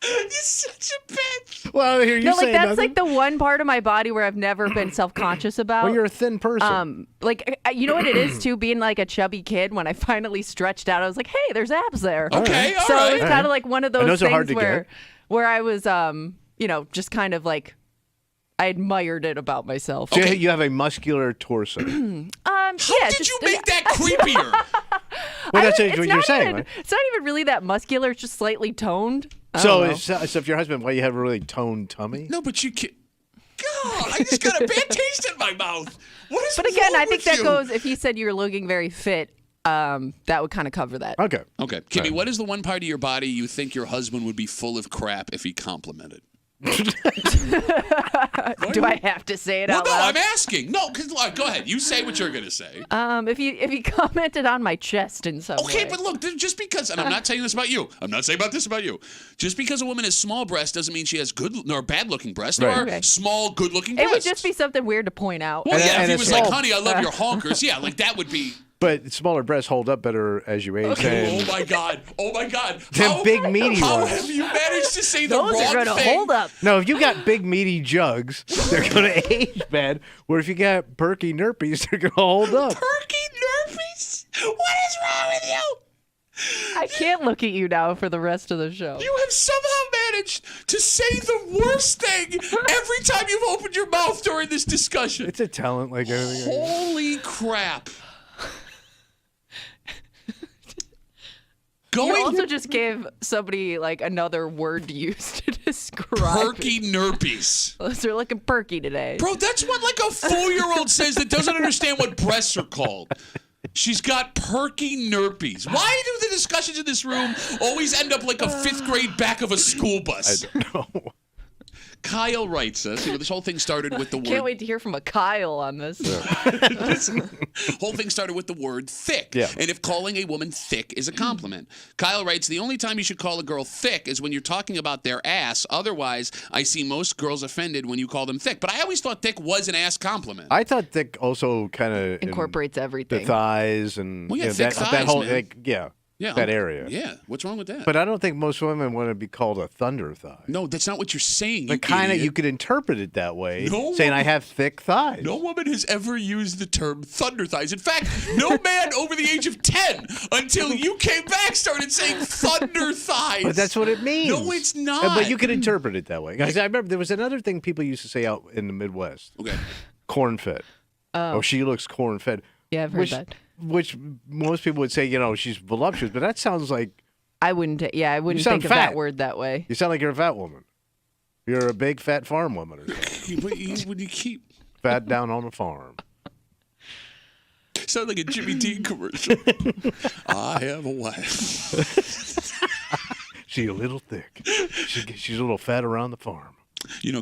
Speaker 1: You're such a bitch.
Speaker 2: Well, here you
Speaker 3: No, like
Speaker 2: say
Speaker 3: that's
Speaker 2: nothing.
Speaker 3: like the one part of my body where I've never been self-conscious about.
Speaker 2: Well, you're a thin person.
Speaker 3: You know what it is too, being like a chubby kid. When I finally stretched out, I was like, "Hey, there's abs there."
Speaker 1: Okay, all
Speaker 3: so
Speaker 1: right.
Speaker 3: it's kind of like one of those
Speaker 2: And those are
Speaker 3: things
Speaker 2: hard to
Speaker 3: where I was, just kind of like I admired it about myself.
Speaker 2: So you have a muscular torso.
Speaker 1: How did you make that creepier?
Speaker 2: Well, that's
Speaker 3: it's
Speaker 2: what
Speaker 3: not
Speaker 2: you're saying,
Speaker 3: even,
Speaker 2: right?
Speaker 3: It's not even really that muscular. It's just slightly toned. I
Speaker 2: So,
Speaker 3: don't know.
Speaker 2: if your husband, why you have a really toned tummy?
Speaker 1: No, but you can't. God, I just got a bad taste in my mouth. What is
Speaker 3: But again,
Speaker 1: wrong
Speaker 3: I think
Speaker 1: with
Speaker 3: that
Speaker 1: you?
Speaker 3: goes. If he said you're looking very fit, that would kind of cover that.
Speaker 2: Okay.
Speaker 1: Okay. Kimmy, what is the one part of your body you think your husband would be full of crap if he complimented?
Speaker 3: Do I have to say it out
Speaker 1: No,
Speaker 3: loud?
Speaker 1: I'm asking. No, go ahead. You say what you're going to say.
Speaker 3: If he commented on my chest in some
Speaker 1: Okay,
Speaker 3: way.
Speaker 1: but look, just because, and I'm not saying this about you. I'm not saying about this about you. Just because a woman has small breasts doesn't mean she has good nor bad-looking breasts. There are
Speaker 3: Okay.
Speaker 1: small, good-looking
Speaker 3: It
Speaker 1: breasts.
Speaker 3: would just be something weird to point out.
Speaker 1: Well, yeah,
Speaker 2: And
Speaker 1: if he
Speaker 2: it's
Speaker 1: was like,
Speaker 2: small.
Speaker 1: honey, I love your honkers. Yeah, like that would be.
Speaker 2: But smaller breasts hold up better as you age.
Speaker 1: Okay.
Speaker 2: And
Speaker 1: Oh my God.
Speaker 2: them big meaty
Speaker 1: How
Speaker 2: ones.
Speaker 1: have you managed to say the
Speaker 3: Those
Speaker 1: wrong
Speaker 3: are going to
Speaker 1: thing?
Speaker 3: hold up.
Speaker 2: No, if you got big meaty jugs, they're going to age bad. Where if you got perky nerpies, they're going to hold up.
Speaker 1: Perky nerpies? What is wrong with you?
Speaker 3: I can't look at you now for the rest of the show.
Speaker 1: You have somehow managed to say the worst thing every time you've opened your mouth during this discussion.
Speaker 2: It's a talent like everything.
Speaker 1: Holy crap.
Speaker 3: You
Speaker 1: Going
Speaker 3: also just gave somebody like another word to use to describe
Speaker 1: perky nerpies.
Speaker 3: Those are looking perky today.
Speaker 1: Bro, that's what like a 4-year-old says that doesn't understand what breasts are called. She's got perky nerpies. Why do the discussions in this room always end up like a 5th grade back of a school bus?
Speaker 2: I don't know.
Speaker 1: Kyle writes us, this whole thing started with the word.
Speaker 3: Can't wait to hear from a Kyle on this.
Speaker 1: Whole thing started with the word thick.
Speaker 2: Yeah.
Speaker 1: And if calling a woman thick is a compliment. Kyle writes, the only time you should call a girl thick is when you're talking about their ass. Otherwise, I see most girls offended when you call them thick. But I always thought thick was an ass compliment.
Speaker 2: I thought thick also kind of
Speaker 3: Incorporates
Speaker 2: the
Speaker 3: everything.
Speaker 2: thighs and
Speaker 1: Well, yeah,
Speaker 2: you know,
Speaker 1: thick
Speaker 2: that
Speaker 1: thighs,
Speaker 2: whole
Speaker 1: man.
Speaker 2: like,
Speaker 1: Yeah,
Speaker 2: that area.
Speaker 1: Yeah, what's wrong with that?
Speaker 2: But I don't think most women want to be called a thunder thigh.
Speaker 1: no, that's not what you're saying.
Speaker 2: But
Speaker 1: you
Speaker 2: kind of
Speaker 1: idiot.
Speaker 2: you could interpret it that way,
Speaker 1: No
Speaker 2: saying
Speaker 1: woman-
Speaker 2: I have thick thighs.
Speaker 1: No woman has ever used the term thunder thighs. In fact, no man over the age of 10 until you came back started saying thunder thighs.
Speaker 2: But that's what it means.
Speaker 1: No, it's not.
Speaker 2: But you can interpret it that way. Guys, I remember there was another thing people used to say out in the Midwest.
Speaker 1: Okay.
Speaker 2: Corn fed. Oh, she looks corn fed.
Speaker 3: Yeah, I've heard that.
Speaker 2: Which most people would say, she's voluptuous, but that sounds like
Speaker 3: I wouldn't
Speaker 2: sound
Speaker 3: think of
Speaker 2: fat.
Speaker 3: that word that way.
Speaker 2: you sound like you're a fat woman. You're a big fat farm woman or something.
Speaker 1: But when you keep
Speaker 2: Fat down on a farm.
Speaker 1: sound like a Jimmy Dean commercial. I have a wife.
Speaker 2: She's a little thick. She's a little fat around the farm.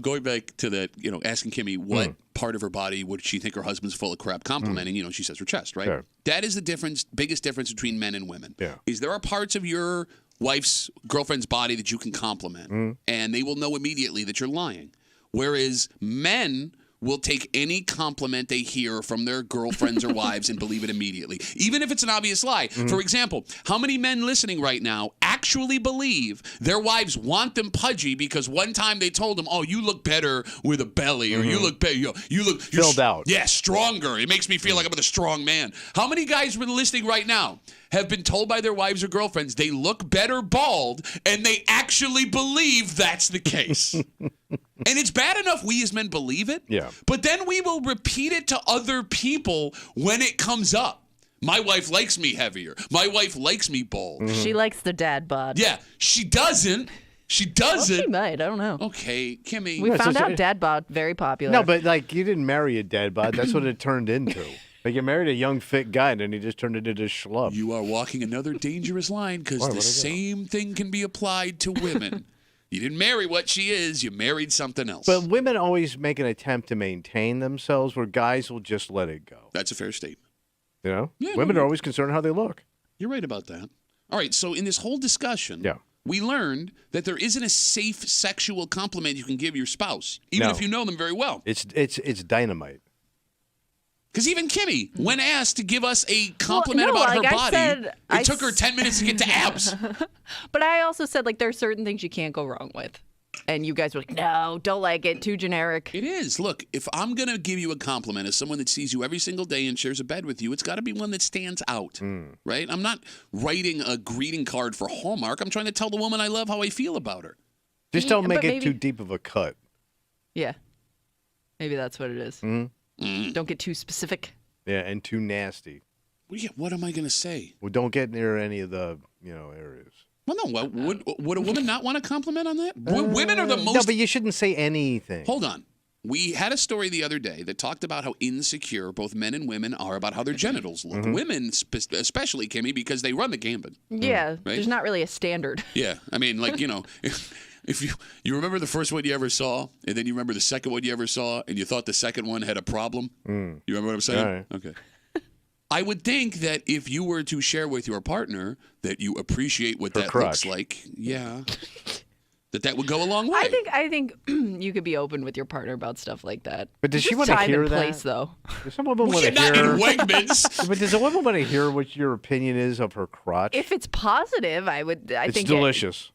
Speaker 1: Going back to that, asking Kimmy what part of her body would she think her husband's full of crap complimenting, she says her chest, right?
Speaker 2: Sure.
Speaker 1: That is the biggest difference between men and women.
Speaker 2: Yeah.
Speaker 1: Is there are parts of your wife's girlfriend's body that you can compliment, and they will know immediately that you're lying. Whereas men will take any compliment they hear from their girlfriends or wives and believe it immediately, even if it's an obvious lie. For example, how many men listening right now actually believe their wives want them pudgy because one time they told them, "Oh, you look better with a belly," or "You look better, you look
Speaker 2: Filled out.
Speaker 1: Yeah, stronger. It makes me feel like I'm a strong man." How many guys listening right now have been told by their wives or girlfriends they look better bald, and they actually believe that's the case? And it's bad enough we as men believe it,
Speaker 2: Yeah.
Speaker 1: but then we will repeat it to other people when it comes up. My wife likes me heavier. My wife likes me bald.
Speaker 3: She likes the dad bod.
Speaker 1: Yeah, she doesn't. She
Speaker 3: Well,
Speaker 1: doesn't.
Speaker 3: she might. I don't know.
Speaker 1: Okay, Kimmy.
Speaker 3: We
Speaker 2: Yeah,
Speaker 3: found
Speaker 2: so-
Speaker 3: out dad bod very popular.
Speaker 2: No, but you didn't marry a dad bod. That's what it turned into. Like you married a young, fit guy, and then he just turned into this schlub.
Speaker 1: You are walking another dangerous line because
Speaker 2: Why,
Speaker 1: the
Speaker 2: what'd I do?
Speaker 1: same thing can be applied to women. You didn't marry what she is. You married something else.
Speaker 2: But women always make an attempt to maintain themselves, where guys will just let it go.
Speaker 1: That's a fair statement.
Speaker 2: Yeah,
Speaker 1: no,
Speaker 2: women are always concerned how they look.
Speaker 1: You're right about that. All right, so in this whole discussion,
Speaker 2: Yeah.
Speaker 1: we learned that there isn't a safe sexual compliment you can give your spouse, even
Speaker 2: No.
Speaker 1: if you know them very well.
Speaker 2: It's dynamite.
Speaker 1: Because even Kimmy, when asked to give us a compliment
Speaker 3: no,
Speaker 1: about her
Speaker 3: like I
Speaker 1: body,
Speaker 3: said,
Speaker 1: it took her 10 minutes to get to abs.
Speaker 3: But I also said there are certain things you can't go wrong with. And you guys were like, no, don't like it. Too generic.
Speaker 1: It is. Look, if I'm going to give you a compliment as someone that sees you every single day and shares a bed with you, it's got to be one that stands out, right? I'm not writing a greeting card for Hallmark. I'm trying to tell the woman I love how I feel about her.
Speaker 2: Just don't
Speaker 3: Yeah,
Speaker 2: make
Speaker 3: but
Speaker 2: it
Speaker 3: maybe-
Speaker 2: too deep of a cut.
Speaker 3: Yeah. Maybe that's what it is. Don't get too specific.
Speaker 2: Yeah, and too nasty.
Speaker 1: What am I going to say?
Speaker 2: Well, don't get near any of the areas.
Speaker 1: Well, no. Would a woman not want a compliment on that? Women are the most.
Speaker 2: No, but you shouldn't say anything.
Speaker 1: Hold on. We had a story the other day that talked about how insecure both men and women are about how their genitals look. Women, especially, Kimmy, because they run the gambit.
Speaker 3: Yeah,
Speaker 1: Right?
Speaker 3: there's not really a standard.
Speaker 1: Yeah, I mean, like, if you remember the first one you ever saw, and then you remember the second one you ever saw, and you thought the second one had a problem. You remember what I'm saying?
Speaker 2: Right.
Speaker 1: Okay. I would think that if you were to share with your partner that you appreciate what that looks like, that would go a long way.
Speaker 3: I think you could be open with your partner about stuff like that.
Speaker 2: But does she
Speaker 3: Just
Speaker 2: want to
Speaker 3: time
Speaker 2: hear
Speaker 3: and
Speaker 2: that?
Speaker 3: place, though.
Speaker 2: Does some woman want
Speaker 1: You're
Speaker 2: to
Speaker 1: not
Speaker 2: hear?
Speaker 1: in Wegmans.
Speaker 2: But does a woman want to hear what your opinion is of her crotch?
Speaker 3: If it's positive, I think
Speaker 2: it's delicious.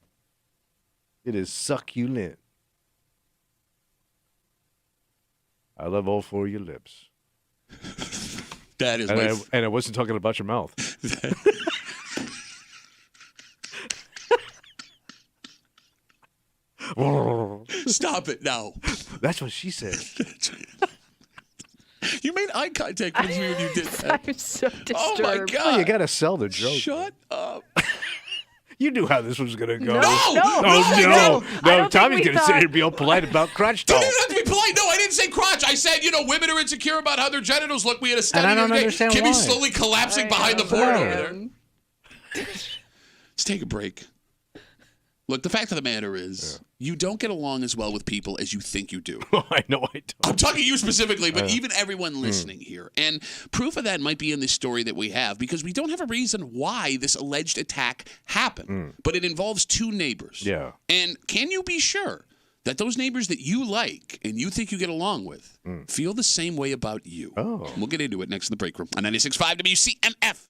Speaker 2: It is succulent. I love all four of your lips.
Speaker 1: That is
Speaker 2: and I wasn't talking about your mouth.
Speaker 1: Stop it now.
Speaker 2: That's what she said.
Speaker 1: You made eye contact with me when you did that.
Speaker 3: I'm so disturbed.
Speaker 1: Oh my God.
Speaker 2: Oh, you got to sell the joke.
Speaker 1: Shut up.
Speaker 2: You knew how this was going to go.
Speaker 1: No!
Speaker 3: I don't
Speaker 2: Tommy's
Speaker 3: think we
Speaker 2: going to sit
Speaker 3: thought-
Speaker 2: here and be all polite about crotch
Speaker 1: You
Speaker 2: talk.
Speaker 1: didn't have to be polite. No, I didn't say crotch. I said, women are insecure about how their genitals look. We had a study
Speaker 2: And I don't
Speaker 1: the other day.
Speaker 2: understand
Speaker 1: Kimmy's
Speaker 2: why.
Speaker 1: slowly collapsing behind the board over there. Let's take a break. Look, the fact of the matter is, you don't get along as well with people as you think you do.
Speaker 2: I know I don't.
Speaker 1: I'm talking to you specifically, but even everyone listening here. And proof of that might be in this story that we have, because we don't have a reason why this alleged attack happened. But it involves two neighbors.
Speaker 2: Yeah.
Speaker 1: And can you be sure that those neighbors that you like and you think you get along with feel the same way about you?
Speaker 2: Oh.
Speaker 1: We'll get into it next in the break room on 96.5 WCMF.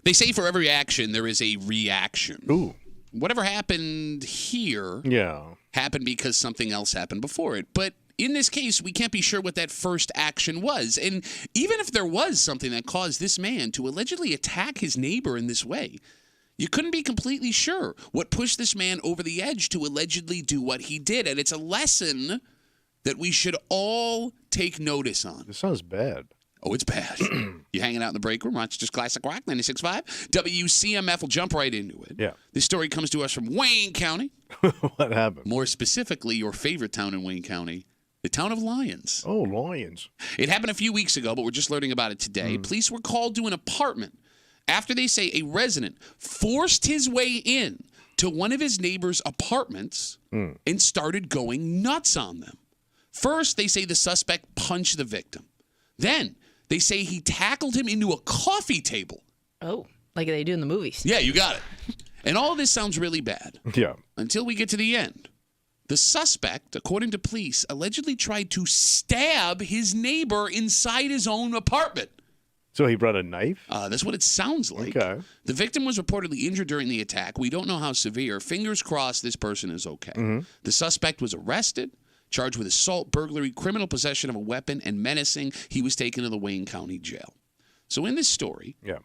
Speaker 1: They say for every action, there is a reaction.
Speaker 2: Ooh.
Speaker 1: Whatever happened here
Speaker 2: Yeah.
Speaker 1: happened because something else happened before it. But in this case, we can't be sure what that first action was. And even if there was something that caused this man to allegedly attack his neighbor in this way, you couldn't be completely sure what pushed this man over the edge to allegedly do what he did. And it's a lesson that we should all take notice on.
Speaker 2: This sounds bad.
Speaker 1: Oh, it's bad. You hanging out in the break room, Rochester's Classic Rock, 96.5. WCMF will jump right into it.
Speaker 2: Yeah.
Speaker 1: This story comes to us from Wayne County.
Speaker 2: What happened?
Speaker 1: More specifically, your favorite town in Wayne County, the town of Lyons.
Speaker 2: Oh, Lions.
Speaker 1: It happened a few weeks ago, but we're just learning about it today. Police were called to an apartment after they say a resident forced his way in to one of his neighbor's apartments and started going nuts on them. First, they say the suspect punched the victim. Then, they say he tackled him into a coffee table.
Speaker 3: Oh, like they do in the movies.
Speaker 1: Yeah, you got it. And all of this sounds really bad.
Speaker 2: Yeah.
Speaker 1: Until we get to the end. The suspect, according to police, allegedly tried to stab his neighbor inside his own apartment.
Speaker 2: So he brought a knife?
Speaker 1: That's what it sounds like.
Speaker 2: Okay.
Speaker 1: The victim was reportedly injured during the attack. We don't know how severe. Fingers crossed this person is okay. The suspect was arrested, charged with assault, burglary, criminal possession of a weapon, and menacing. He was taken to the Wayne County Jail. So in this story,
Speaker 2: Yeah.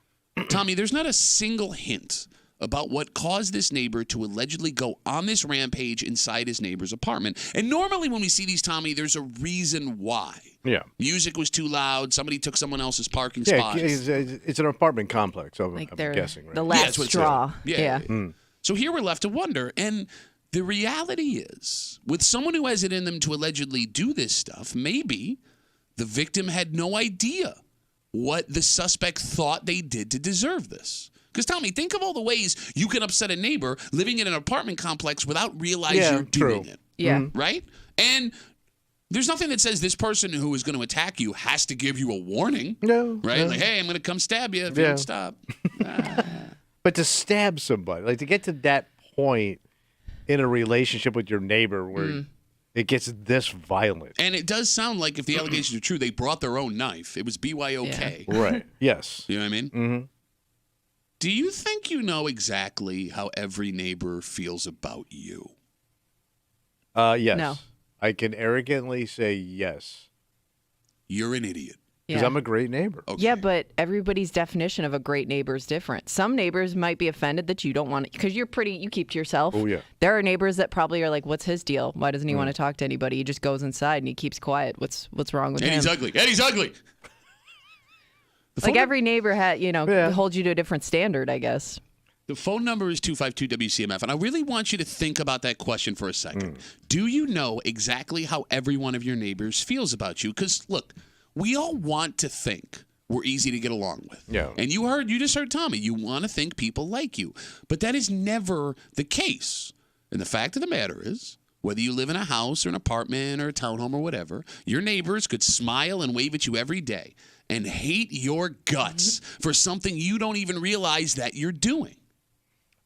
Speaker 1: Tommy, there's not a single hint about what caused this neighbor to allegedly go on this rampage inside his neighbor's apartment. And normally when we see these, Tommy, there's a reason why.
Speaker 2: Yeah.
Speaker 1: Music was too loud. Somebody took someone else's parking
Speaker 2: Yeah,
Speaker 1: spot.
Speaker 2: it's an apartment complex, I'm
Speaker 3: Like they're
Speaker 2: guessing, right?
Speaker 3: the
Speaker 1: Yeah,
Speaker 3: last
Speaker 1: that's what it
Speaker 3: straw.
Speaker 1: says. Yeah. So here we're left to wonder. And the reality is, with someone who has it in them to allegedly do this stuff, maybe the victim had no idea what the suspect thought they did to deserve this. Because, Tommy, think of all the ways you can upset a neighbor living in an apartment complex without realizing you're doing it.
Speaker 3: Yeah.
Speaker 1: Right? And there's nothing that says this person who is going to attack you has to give you a warning.
Speaker 2: No.
Speaker 1: Right?
Speaker 2: no.
Speaker 1: Like, hey, I'm going to come stab you if you
Speaker 2: Yeah.
Speaker 1: don't stop.
Speaker 2: But to stab somebody, like to get to that point in a relationship with your neighbor where it gets this violent.
Speaker 1: And it does sound like if the allegations are true, they brought their own knife. It was BYOK.
Speaker 2: Right. Yes.
Speaker 1: You know what I mean? Mm-hmm. Do you think you know exactly how every neighbor feels about you?
Speaker 2: Yes.
Speaker 3: No.
Speaker 2: I can arrogantly say yes.
Speaker 1: You're an idiot.
Speaker 2: Because
Speaker 3: Yeah.
Speaker 2: I'm a great neighbor.
Speaker 1: Okay.
Speaker 3: Yeah, but everybody's definition of a great neighbor is different. Some neighbors might be offended that you don't want to, because you keep to yourself.
Speaker 2: Oh, yeah.
Speaker 3: There are neighbors that probably are like, what's his deal? Why doesn't he want to talk to anybody? He just goes inside and he keeps quiet. What's wrong with him?
Speaker 1: Eddie's ugly. Eddie's ugly.
Speaker 3: Like every neighbor holds you to a different standard, I guess.
Speaker 1: The phone number is 252-WCMF, and I really want you to think about that question for a second. Do you know exactly how every one of your neighbors feels about you? Because, look, we all want to think we're easy to get along with.
Speaker 2: Yeah.
Speaker 1: And you just heard Tommy. You want to think people like you. But that is never the case. And the fact of the matter is, whether you live in a house or an apartment or a townhome or whatever, your neighbors could smile and wave at you every day and hate your guts for something you don't even realize that you're doing.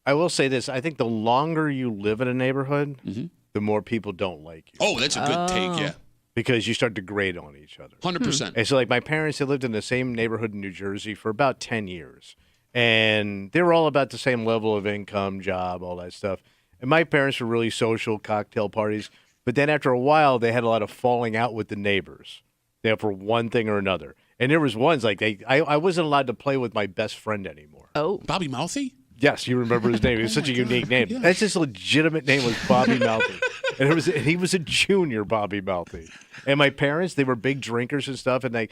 Speaker 2: I will say this. I think the longer you live in a neighborhood, the more people don't like you.
Speaker 1: Oh, that's a good take, yeah.
Speaker 2: Because you start to grade on each other.
Speaker 1: 100%.
Speaker 2: And so, like, my parents had lived in the same neighborhood in New Jersey for about 10 years. And they were all about the same level of income, job, all that stuff. And my parents were really social, cocktail parties. But then after a while, they had a lot of falling out with the neighbors. They for one thing or another. And there was ones like I wasn't allowed to play with my best friend anymore.
Speaker 3: Oh.
Speaker 1: Bobby Mouthy?
Speaker 2: Yes, you remember his name. It was such a unique name. That's his legitimate name was Bobby Mouthy. And he was a junior Bobby Mouthy. And my parents, they were big drinkers and stuff. And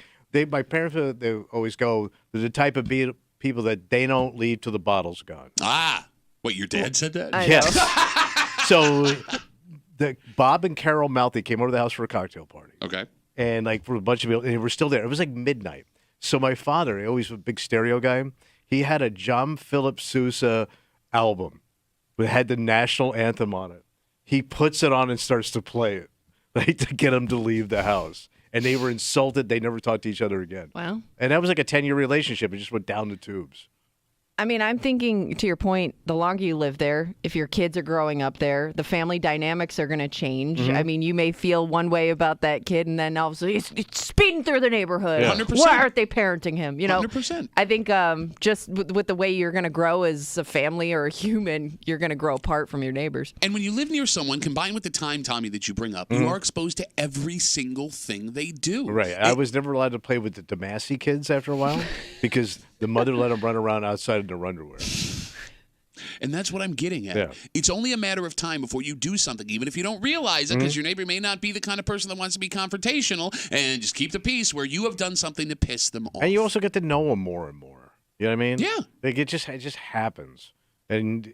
Speaker 2: my parents, they always go, they're the type of people that they don't leave till the bottle's gone.
Speaker 1: Ah. What, your dad said that?
Speaker 3: I
Speaker 2: Yes.
Speaker 3: know.
Speaker 2: So Bob and Carol Mouthy came over to the house for a cocktail party.
Speaker 1: Okay.
Speaker 2: And like for a bunch of people, and they were still there. It was like midnight. So my father, he always was a big stereo guy, he had a John Philip Sousa album that had the national anthem on it. He puts it on and starts to play it, like to get him to leave the house. And they were insulted. They never talked to each other again.
Speaker 3: Wow.
Speaker 2: And that was like a 10-year relationship. It just went down the tubes.
Speaker 3: I mean, I'm thinking, to your point, the longer you live there, if your kids are growing up there, the family dynamics are going to change. I mean, you may feel one way about that kid, and then all of a sudden he's speeding through the neighborhood.
Speaker 1: Yeah. 100%.
Speaker 3: Why aren't they parenting him?
Speaker 1: 100%.
Speaker 3: I think just with the way you're going to grow as a family or a human, you're going to grow apart from your neighbors.
Speaker 1: And when you live near someone, combined with the time, Tommy, that you bring up, you are exposed to every single thing they do.
Speaker 2: Right. I was never allowed to play with the DeMasi kids after a while because the mother let them run around outside in their underwear.
Speaker 1: And that's what I'm getting at.
Speaker 2: Yeah.
Speaker 1: It's only a matter of time before you do something, even if you don't realize it, because your neighbor may not be the kind of person that wants to be confrontational and just keep the peace, where you have done something to piss them off.
Speaker 2: And you also get to know them more and more. You know what I mean?
Speaker 1: Yeah.
Speaker 2: Like it just happens. And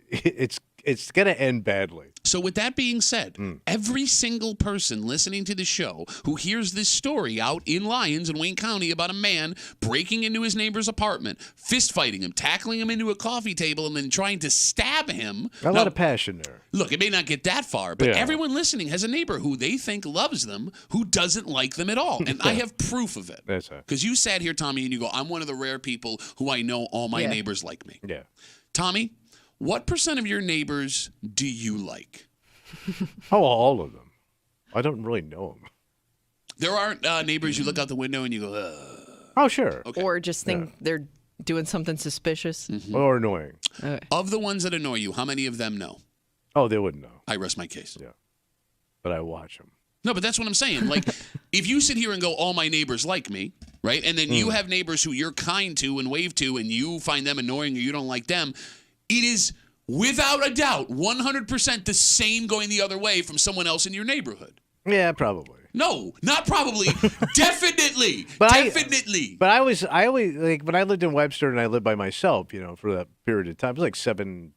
Speaker 2: it's going to end badly.
Speaker 1: So with that being said, every single person listening to the show who hears this story out in Lyons in Wayne County about a man breaking into his neighbor's apartment, fist fighting him, tackling him into a coffee table, and then trying to stab him.
Speaker 2: A lot of passion there.
Speaker 1: Look, it may not get that far, but
Speaker 2: Yeah.
Speaker 1: everyone listening has a neighbor who they think loves them, who doesn't like them at all. And I have proof of it.
Speaker 2: That's it.
Speaker 1: Because you sat here, Tommy, and you go, I'm one of the rare people who I know all my
Speaker 3: Yeah.
Speaker 1: neighbors like me.
Speaker 2: Yeah.
Speaker 1: Tommy, what % of your neighbors do you like?
Speaker 2: Oh, all of them. I don't really know them.
Speaker 1: There aren't neighbors you look out the window and you go, ugh.
Speaker 2: Oh, sure.
Speaker 1: Okay.
Speaker 3: Or just think they're doing something suspicious.
Speaker 2: Or annoying.
Speaker 1: Of the ones that annoy you, how many of them know?
Speaker 2: Oh, they wouldn't know.
Speaker 1: I rest my case.
Speaker 2: Yeah. But I watch them.
Speaker 1: No, but that's what I'm saying. Like, if you sit here and go, all my neighbors like me, right? And then you have neighbors who you're kind to and wave to and you find them annoying or you don't like them, it is without a doubt 100% the same going the other way from someone else in your neighborhood.
Speaker 2: Yeah, probably.
Speaker 1: No, not probably. Definitely.
Speaker 2: But
Speaker 1: Definitely.
Speaker 2: I always like when I lived in Webster and I lived by myself, for that period of time. It was like 7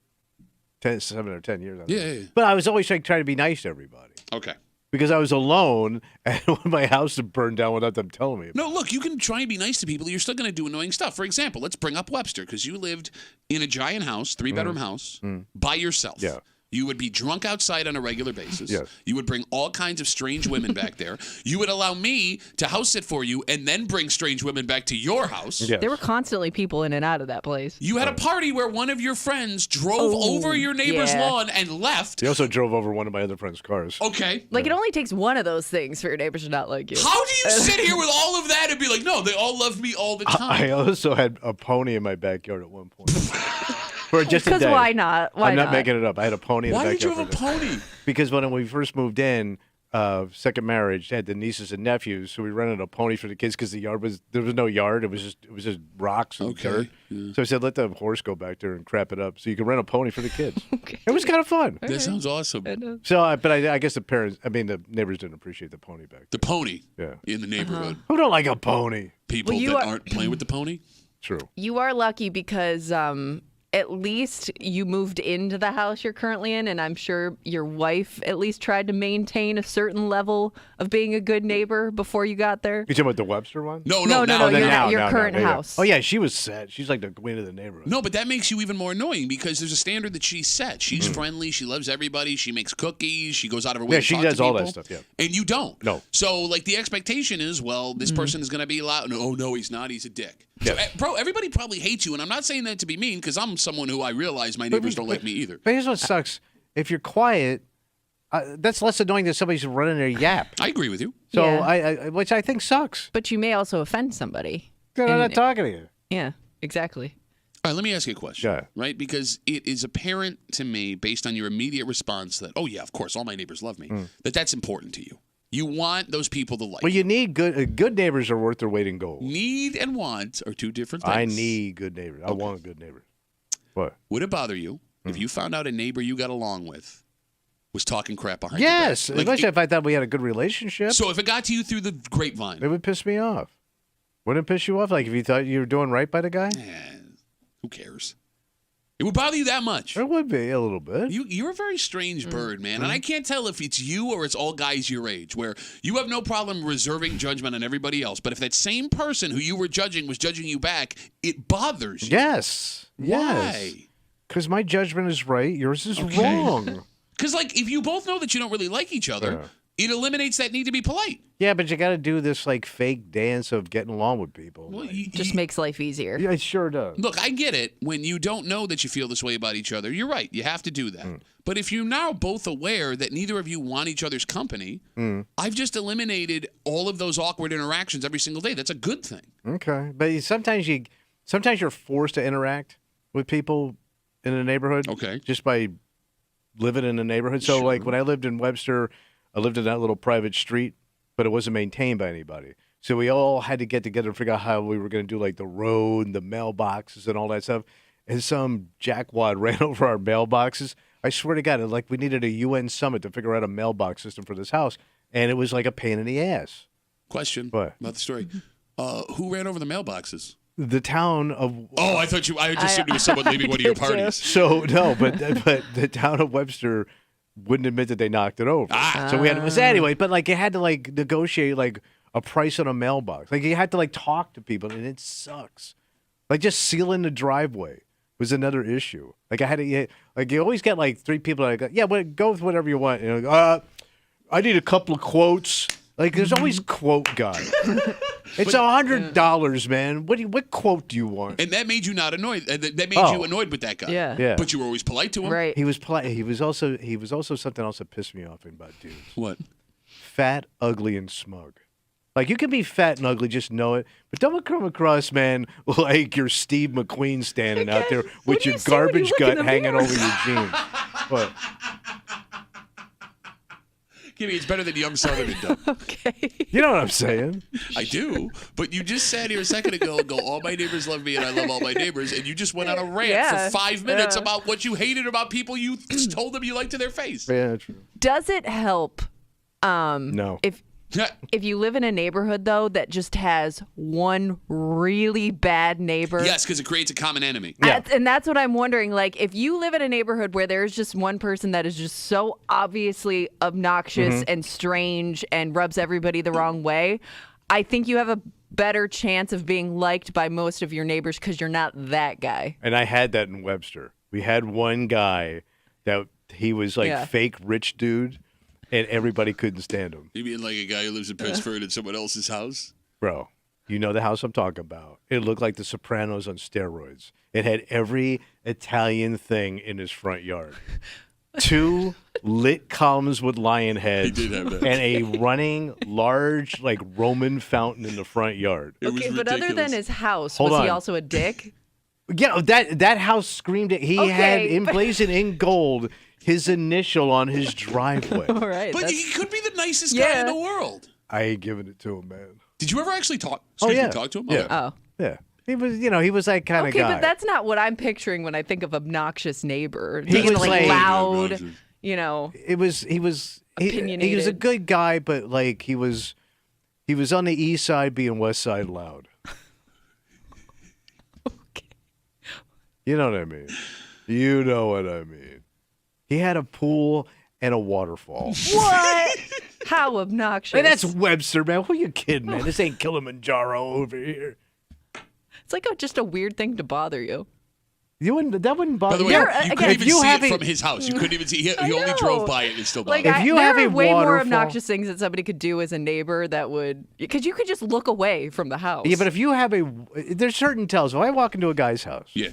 Speaker 2: or 10 years. I think.
Speaker 1: Yeah.
Speaker 2: But I was always like trying to be nice to everybody
Speaker 1: Okay.
Speaker 2: because I was alone and when my house had burned down without them telling me.
Speaker 1: No, look, you can try and be nice to people. You're still going to do annoying stuff. For example, let's bring up Webster because you lived in a giant house, 3-bedroom house, by yourself.
Speaker 2: Yeah.
Speaker 1: You would be drunk outside on a regular basis.
Speaker 2: Yes.
Speaker 1: You would bring all kinds of strange women back there. You would allow me to house sit for you and then bring strange women back to your house.
Speaker 2: Yes.
Speaker 3: There were constantly people in and out of that place.
Speaker 1: You had a party where one of your friends drove over your neighbor's
Speaker 3: yeah.
Speaker 1: lawn and left.
Speaker 2: They also drove over one of my other friends' cars.
Speaker 1: Okay.
Speaker 3: Like, it only takes one of those things for your neighbors to not like you.
Speaker 1: How do you sit here with all of that and be like, no, they all love me all the time?
Speaker 2: I also had a pony in my backyard at one point. For just a
Speaker 3: Because
Speaker 2: day.
Speaker 3: why not? Why
Speaker 2: I'm not making it up. I had a pony in
Speaker 1: Why
Speaker 2: the
Speaker 1: did you
Speaker 2: backyard.
Speaker 1: have a pony?
Speaker 2: Because when we first moved in, second marriage, had the nieces and nephews, so we rented a pony for the kids because there was no yard. It was just rocks and dirt.
Speaker 1: Yeah.
Speaker 2: So I said, let the horse go back there and crap it up, so you can rent a pony for the kids. It was kind of fun.
Speaker 1: That sounds awesome.
Speaker 2: So, but I guess the neighbors didn't appreciate the pony back
Speaker 1: The pony
Speaker 2: then.
Speaker 1: in the neighborhood.
Speaker 2: Who don't like a pony?
Speaker 1: People
Speaker 3: Well, you
Speaker 1: that
Speaker 3: are-
Speaker 1: aren't playing with the pony?
Speaker 2: True.
Speaker 3: You are lucky because at least you moved into the house you're currently in, and I'm sure your wife at least tried to maintain a certain level of being a good neighbor before you got there.
Speaker 2: You talking about the Webster one?
Speaker 1: No,
Speaker 3: No,
Speaker 1: now.
Speaker 3: your current house.
Speaker 2: Oh yeah, she was set. She's like the queen of the neighborhood.
Speaker 1: No, but that makes you even more annoying because there's a standard that she set. She's friendly. She loves everybody. She makes cookies. She goes out of her way
Speaker 2: Yeah,
Speaker 1: to
Speaker 2: she
Speaker 1: talk
Speaker 2: does
Speaker 1: to
Speaker 2: all
Speaker 1: people.
Speaker 2: that stuff, yeah.
Speaker 1: And you don't.
Speaker 2: No.
Speaker 1: So, like, the expectation is, well, this person is going to be loud. No, oh, no, he's not. He's a dick. So,
Speaker 2: Yeah.
Speaker 1: bro, everybody probably hates you. And I'm not saying that to be mean because I'm someone who I realize my neighbors don't like me either.
Speaker 2: But here's what sucks: if you're quiet, that's less annoying than somebody's running their yap.
Speaker 1: I agree with you.
Speaker 2: So
Speaker 3: Yeah.
Speaker 2: I which I think sucks.
Speaker 3: But you may also offend somebody.
Speaker 2: I'm
Speaker 3: And-
Speaker 2: not talking to you.
Speaker 3: Yeah, exactly.
Speaker 1: All right, let me ask you a question.
Speaker 2: Yeah.
Speaker 1: Right? Because it is apparent to me, based on your immediate response, that, oh, yeah, of course, all my neighbors love me, that's important to you. You want those people to like
Speaker 2: Well,
Speaker 1: you.
Speaker 2: you need good neighbors are worth their weight in gold.
Speaker 1: Need and want are two different things.
Speaker 2: I need good neighbors. I want good neighbors. What?
Speaker 1: Would it bother you if you found out a neighbor you got along with was talking crap behind your
Speaker 2: Yes,
Speaker 1: back? Like,
Speaker 2: especially if I thought we had a good relationship.
Speaker 1: so if it got to you through the grapevine,
Speaker 2: It would piss me off. Wouldn't it piss you off? Like if you thought you were doing right by the guy?
Speaker 1: who cares? It would bother you that much.
Speaker 2: It would be a little bit.
Speaker 1: You're a very strange bird, man. And I can't tell if it's you or it's all guys your age, where you have no problem reserving judgment on everybody else. But if that same person who you were judging was judging you back, it bothers you.
Speaker 2: Yes. Yes.
Speaker 1: Why?
Speaker 2: Because my judgment is right. Yours is wrong.
Speaker 1: Because, like, if you both know that you don't really like each other, It eliminates that need to be polite.
Speaker 2: Yeah, but you got to do this like fake dance of getting along with people.
Speaker 1: Well,
Speaker 3: Just makes life easier.
Speaker 2: Yeah, it sure does.
Speaker 1: Look, I get it. When you don't know that you feel this way about each other, you're right. You have to do that. But if you're now both aware that neither of you want each other's company, I've just eliminated all of those awkward interactions every single day. That's a good thing.
Speaker 2: Okay, but sometimes you're forced to interact with people in a neighborhood.
Speaker 1: Okay.
Speaker 2: Just by living in a neighborhood. So
Speaker 1: Sure.
Speaker 2: like when I lived in Webster, I lived in that little private street, but it wasn't maintained by anybody. So we all had to get together and figure out how we were going to do like the road and the mailboxes and all that stuff. And some jackwad ran over our mailboxes. I swear to God, like we needed a UN summit to figure out a mailbox system for this house, and it was like a pain in the ass.
Speaker 1: Question
Speaker 2: What?
Speaker 1: about the story. Who ran over the mailboxes?
Speaker 2: The town of
Speaker 1: Oh, I just assumed it was someone leaving one of your parties.
Speaker 2: So no, but the town of Webster wouldn't admit that they knocked it over. So we had to say anyway. But like you had to like negotiate like a price on a mailbox. Like you had to like talk to people, and it sucks. Like just sealing the driveway was another issue. Like I had to like you always get like three people like yeah, well, go with whatever you want. You know, I need a couple of quotes. Like there's always quote guy. It's $100, man. What quote do you want?
Speaker 1: And that made you not annoyed. That made you annoyed with that guy.
Speaker 3: Yeah.
Speaker 1: But you were always polite to him.
Speaker 3: Right.
Speaker 2: He was polite. He was also something else that pissed me off about dudes.
Speaker 1: What?
Speaker 2: Fat, ugly, and smug. Like you can be fat and ugly, just know it. But don't come across, man, like you're Steve McQueen standing out there with your garbage gut hanging over your jeans. What?
Speaker 1: Kimmy, it's better than young Southern dumb.
Speaker 3: Okay.
Speaker 2: You know what I'm saying?
Speaker 1: I do. But you just sat here a second ago and go, all my neighbors love me and I love all my neighbors. And you just went on a rant for 5 minutes about what you hated about people you told them you liked to their face.
Speaker 2: Yeah, true.
Speaker 3: Does it help?
Speaker 2: No.
Speaker 3: If you live in a neighborhood, though, that just has one really bad neighbor.
Speaker 1: Yes, because it creates a common enemy.
Speaker 2: Yeah.
Speaker 3: And that's what I'm wondering. Like, if you live in a neighborhood where there's just one person that is just so obviously obnoxious and strange and rubs everybody the wrong way, I think you have a better chance of being liked by most of your neighbors because you're not that guy.
Speaker 2: And I had that in Webster. We had one guy that he was like fake rich dude. And everybody couldn't stand him.
Speaker 1: You mean like a guy who lives in Pittsford in someone else's house?
Speaker 2: Bro, you know the house I'm talking about. It looked like The Sopranos on steroids. It had every Italian thing in his front yard. 2 lit columns with lion heads.
Speaker 1: He did have that.
Speaker 2: And a running large like Roman fountain in the front yard.
Speaker 1: It was
Speaker 3: Okay, but other than his house,
Speaker 2: Hold
Speaker 3: was
Speaker 2: on.
Speaker 3: he also a dick?
Speaker 2: Yeah, that house screamed it. He had emblazoned in gold his initial on his driveway.
Speaker 3: All right.
Speaker 1: But he could be the nicest guy in the world.
Speaker 2: I ain't giving it to him, man.
Speaker 1: Did you ever actually talk? Talk to him?
Speaker 2: Yeah.
Speaker 1: Okay.
Speaker 3: Oh.
Speaker 2: Yeah. He was that kind of
Speaker 3: Okay,
Speaker 2: guy.
Speaker 3: but that's not what I'm picturing when I think of obnoxious neighbor.
Speaker 2: He was like-
Speaker 3: loud, you know.
Speaker 2: He was a
Speaker 3: Opinionated.
Speaker 2: good guy, but like he was on the east side being west side loud.
Speaker 3: Okay.
Speaker 2: You know what I mean? You know what I mean. He had a pool and a waterfall.
Speaker 3: What? How obnoxious.
Speaker 2: And that's Webster, man. Who you kidding, man? This ain't Kilimanjaro over here.
Speaker 3: It's like just a weird thing to bother you.
Speaker 2: That wouldn't bother
Speaker 1: By the way,
Speaker 2: you.
Speaker 1: you
Speaker 3: again,
Speaker 1: couldn't even see
Speaker 2: have
Speaker 1: it
Speaker 2: a-
Speaker 1: from his house. You couldn't even see. He
Speaker 3: I
Speaker 1: only
Speaker 3: know.
Speaker 1: drove by it and it still bothered
Speaker 3: Like
Speaker 1: him.
Speaker 2: If you
Speaker 3: there
Speaker 2: have
Speaker 3: are
Speaker 2: a
Speaker 3: way more
Speaker 2: waterfall-
Speaker 3: obnoxious things that somebody could do as a neighbor that would, because you could just look away from the house.
Speaker 2: Yeah, but if you have there's certain tells. If I walk into a guy's house,
Speaker 1: Yeah.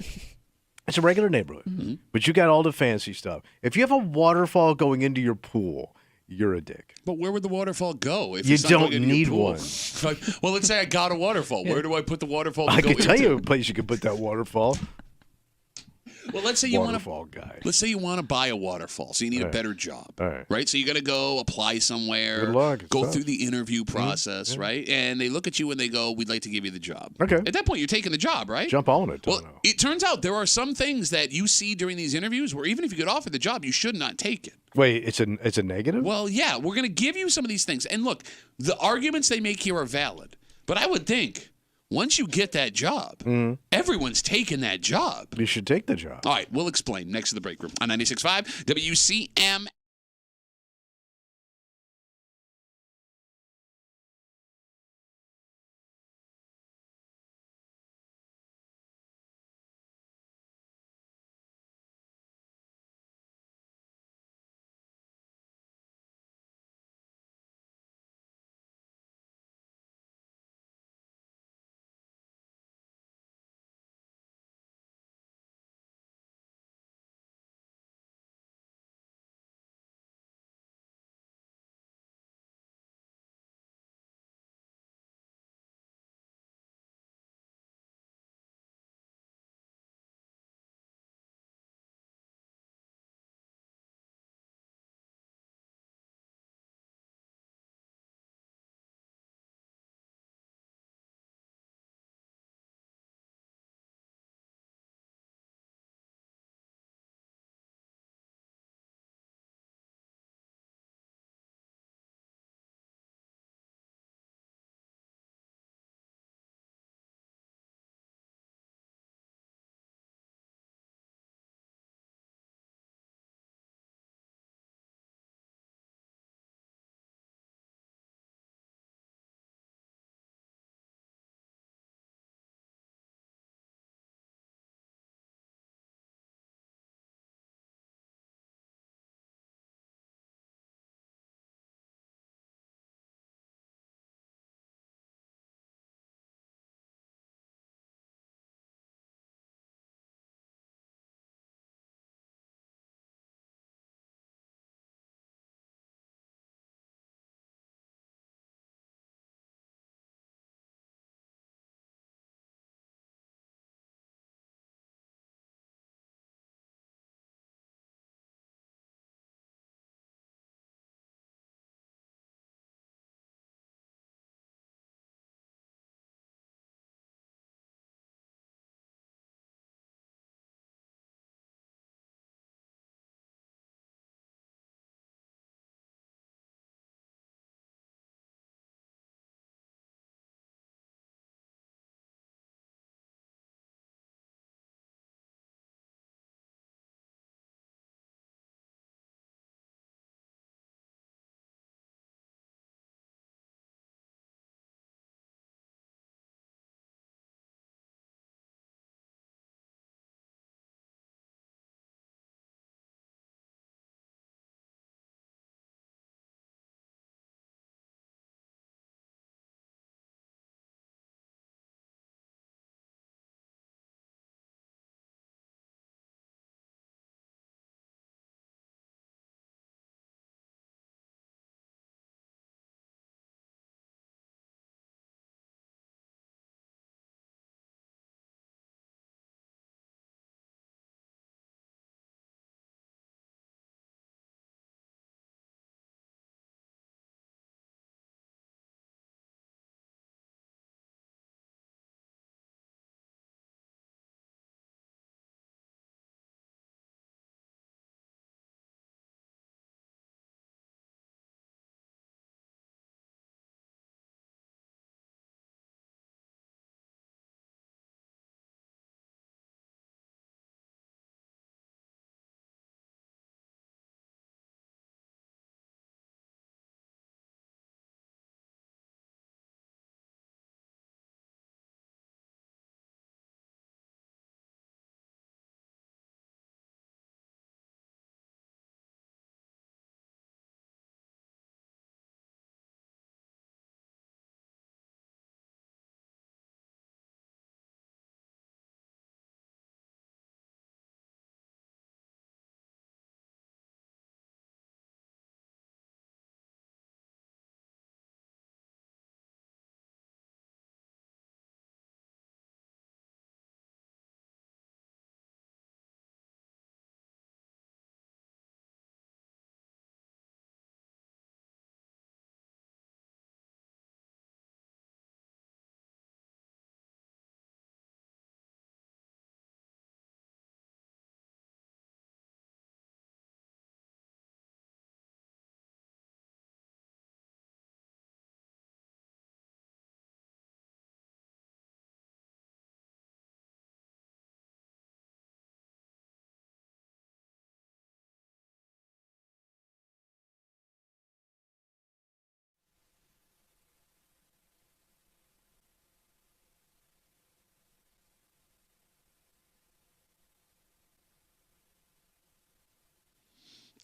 Speaker 2: it's a regular neighborhood, but you got all the fancy stuff. If you have a waterfall going into your pool, you're a dick.
Speaker 1: But where would the waterfall go? If
Speaker 2: You
Speaker 1: it's not going
Speaker 2: don't
Speaker 1: into your
Speaker 2: need
Speaker 1: pool?
Speaker 2: one.
Speaker 1: Like, well, let's say I got a waterfall. Where do I put the waterfall to
Speaker 2: I
Speaker 1: go
Speaker 2: can tell
Speaker 1: into?
Speaker 2: you a place you can put that waterfall.
Speaker 1: Well, let's say you want
Speaker 2: Waterfall
Speaker 1: to.
Speaker 2: guy.
Speaker 1: Let's say you want to buy a waterfall, so you need a better job,
Speaker 2: All right.
Speaker 1: right? So you got to go apply somewhere,
Speaker 2: Good luck. It's
Speaker 1: go
Speaker 2: tough.
Speaker 1: through the interview process, right? And they look at you and they go, "We'd like to give you the job."
Speaker 2: Okay.
Speaker 1: At that point, you're taking the job, right?
Speaker 2: Jump on it.
Speaker 1: Well,
Speaker 2: Tono.
Speaker 1: it turns out there are some things that you see during these interviews where even if you get offered the job, you should not take it.
Speaker 2: Wait, it's a negative?
Speaker 1: Well, yeah, we're going to give you some of these things. And look, the arguments they make here are valid. But I would think once you get that job, everyone's taking that job.
Speaker 2: You should take the job.
Speaker 1: All right, we'll explain next to the break room on 96.5 WCMF.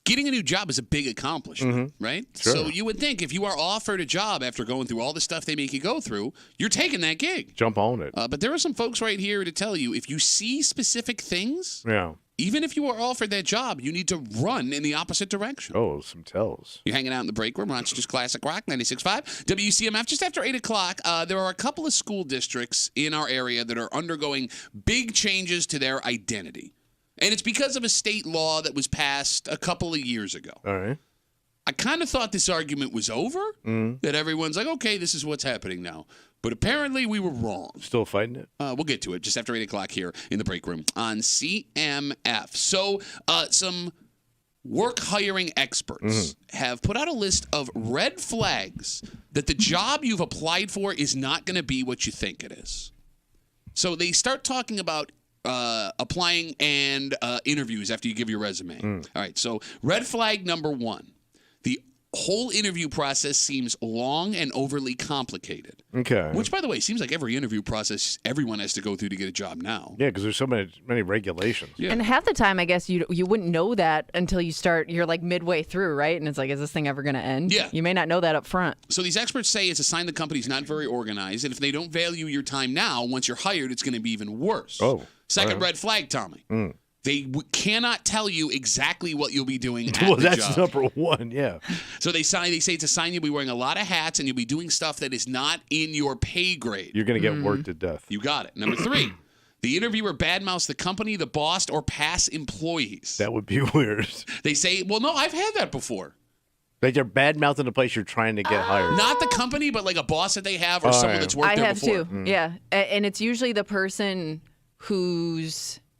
Speaker 1: getting a new job is a big accomplishment, right?
Speaker 2: Sure.
Speaker 1: So you would think if you are offered a job after going through all the stuff they make you go through, you're taking that gig.
Speaker 2: Jump on it.
Speaker 1: But there are some folks right here to tell you, if you see specific things,
Speaker 2: Yeah.
Speaker 1: even if you are offered that job, you need to run in the opposite direction.
Speaker 2: Oh, some tells.
Speaker 1: You're hanging out in the break room, Rochester's Classic Rock, 96.5. WCMF, just after 8 o'clock, there are a couple of school districts in our area that are undergoing big changes to their identity. And it's because of a state law that was passed a couple of years ago.
Speaker 2: All right.
Speaker 1: I kind of thought this argument was over, that everyone's like, okay, this is what's happening now. But apparently we were wrong.
Speaker 2: Still fighting it?
Speaker 1: We'll get to it just after 8 o'clock here in the break room on CMF. So some work hiring experts have put out a list of red flags that the job you've applied for is not going to be what you think it is. So they start talking about applying and interviews after you give your resume. All right, so red flag number 1. The whole interview process seems long and overly complicated.
Speaker 2: Okay.
Speaker 1: Which, by the way, seems like every interview process everyone has to go through to get a job now.
Speaker 2: Yeah, because there's so many regulations.
Speaker 1: Yeah.
Speaker 3: And half the time, I guess you wouldn't know that until you're like midway through, right? And it's like, is this thing ever going to end?
Speaker 1: Yeah.
Speaker 3: You may not know that up front.
Speaker 1: So these experts say it's a sign the company's not very organized, and if they don't value your time now, once you're hired, it's going to be even worse.
Speaker 2: Oh.
Speaker 1: Second red flag, Tommy. They cannot tell you exactly what you'll be doing at
Speaker 2: Well,
Speaker 1: the
Speaker 2: that's
Speaker 1: job.
Speaker 2: number 1, yeah.
Speaker 1: So they say it's a sign you'll be wearing a lot of hats and you'll be doing stuff that is not in your pay grade.
Speaker 2: You're going to get worked to death.
Speaker 1: You got it. Number 3, the interviewer badmouths the company, the boss, or past employees.
Speaker 2: That would be weird.
Speaker 1: They say, well, no, I've had that before.
Speaker 2: Like they're bad-mouthing the place you're trying to get hired.
Speaker 1: Not the company, but like a boss that they have or someone
Speaker 2: yeah.
Speaker 1: that's worked
Speaker 3: I
Speaker 1: there
Speaker 3: have
Speaker 1: before.
Speaker 3: too. Yeah. And it's usually the person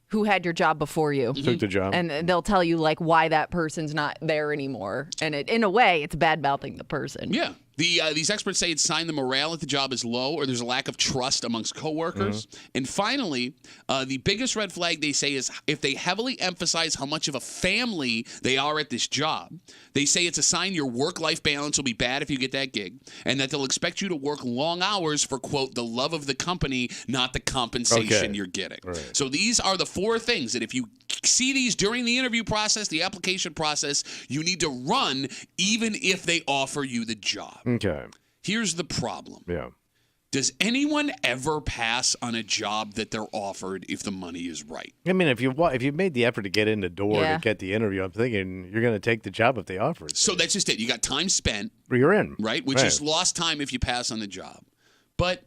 Speaker 3: who had your job before you.
Speaker 2: Took the job.
Speaker 3: And they'll tell you like why that person's not there anymore. And in a way, it's bad mouthing the person.
Speaker 1: Yeah. These experts say it's a sign the morale at the job is low or there's a lack of trust amongst coworkers. And finally, the biggest red flag they say is if they heavily emphasize how much of a family they are at this job. They say it's a sign your work-life balance will be bad if you get that gig and that they'll expect you to work long hours for, quote, the love of the company, not the compensation you're getting.
Speaker 2: Right.
Speaker 1: So these are the 4 things that if you see these during the interview process, the application process, you need to run even if they offer you the job.
Speaker 2: Okay.
Speaker 1: Here's the problem.
Speaker 2: Yeah.
Speaker 1: Does anyone ever pass on a job that they're offered if the money is right?
Speaker 2: I mean, if you made the effort to get in the door
Speaker 3: Yeah.
Speaker 2: to get the interview, I'm thinking you're going to take the job if they offer it.
Speaker 1: So that's just it. You got time spent,
Speaker 2: You're in.
Speaker 1: right? Which is lost time if you pass on the job. But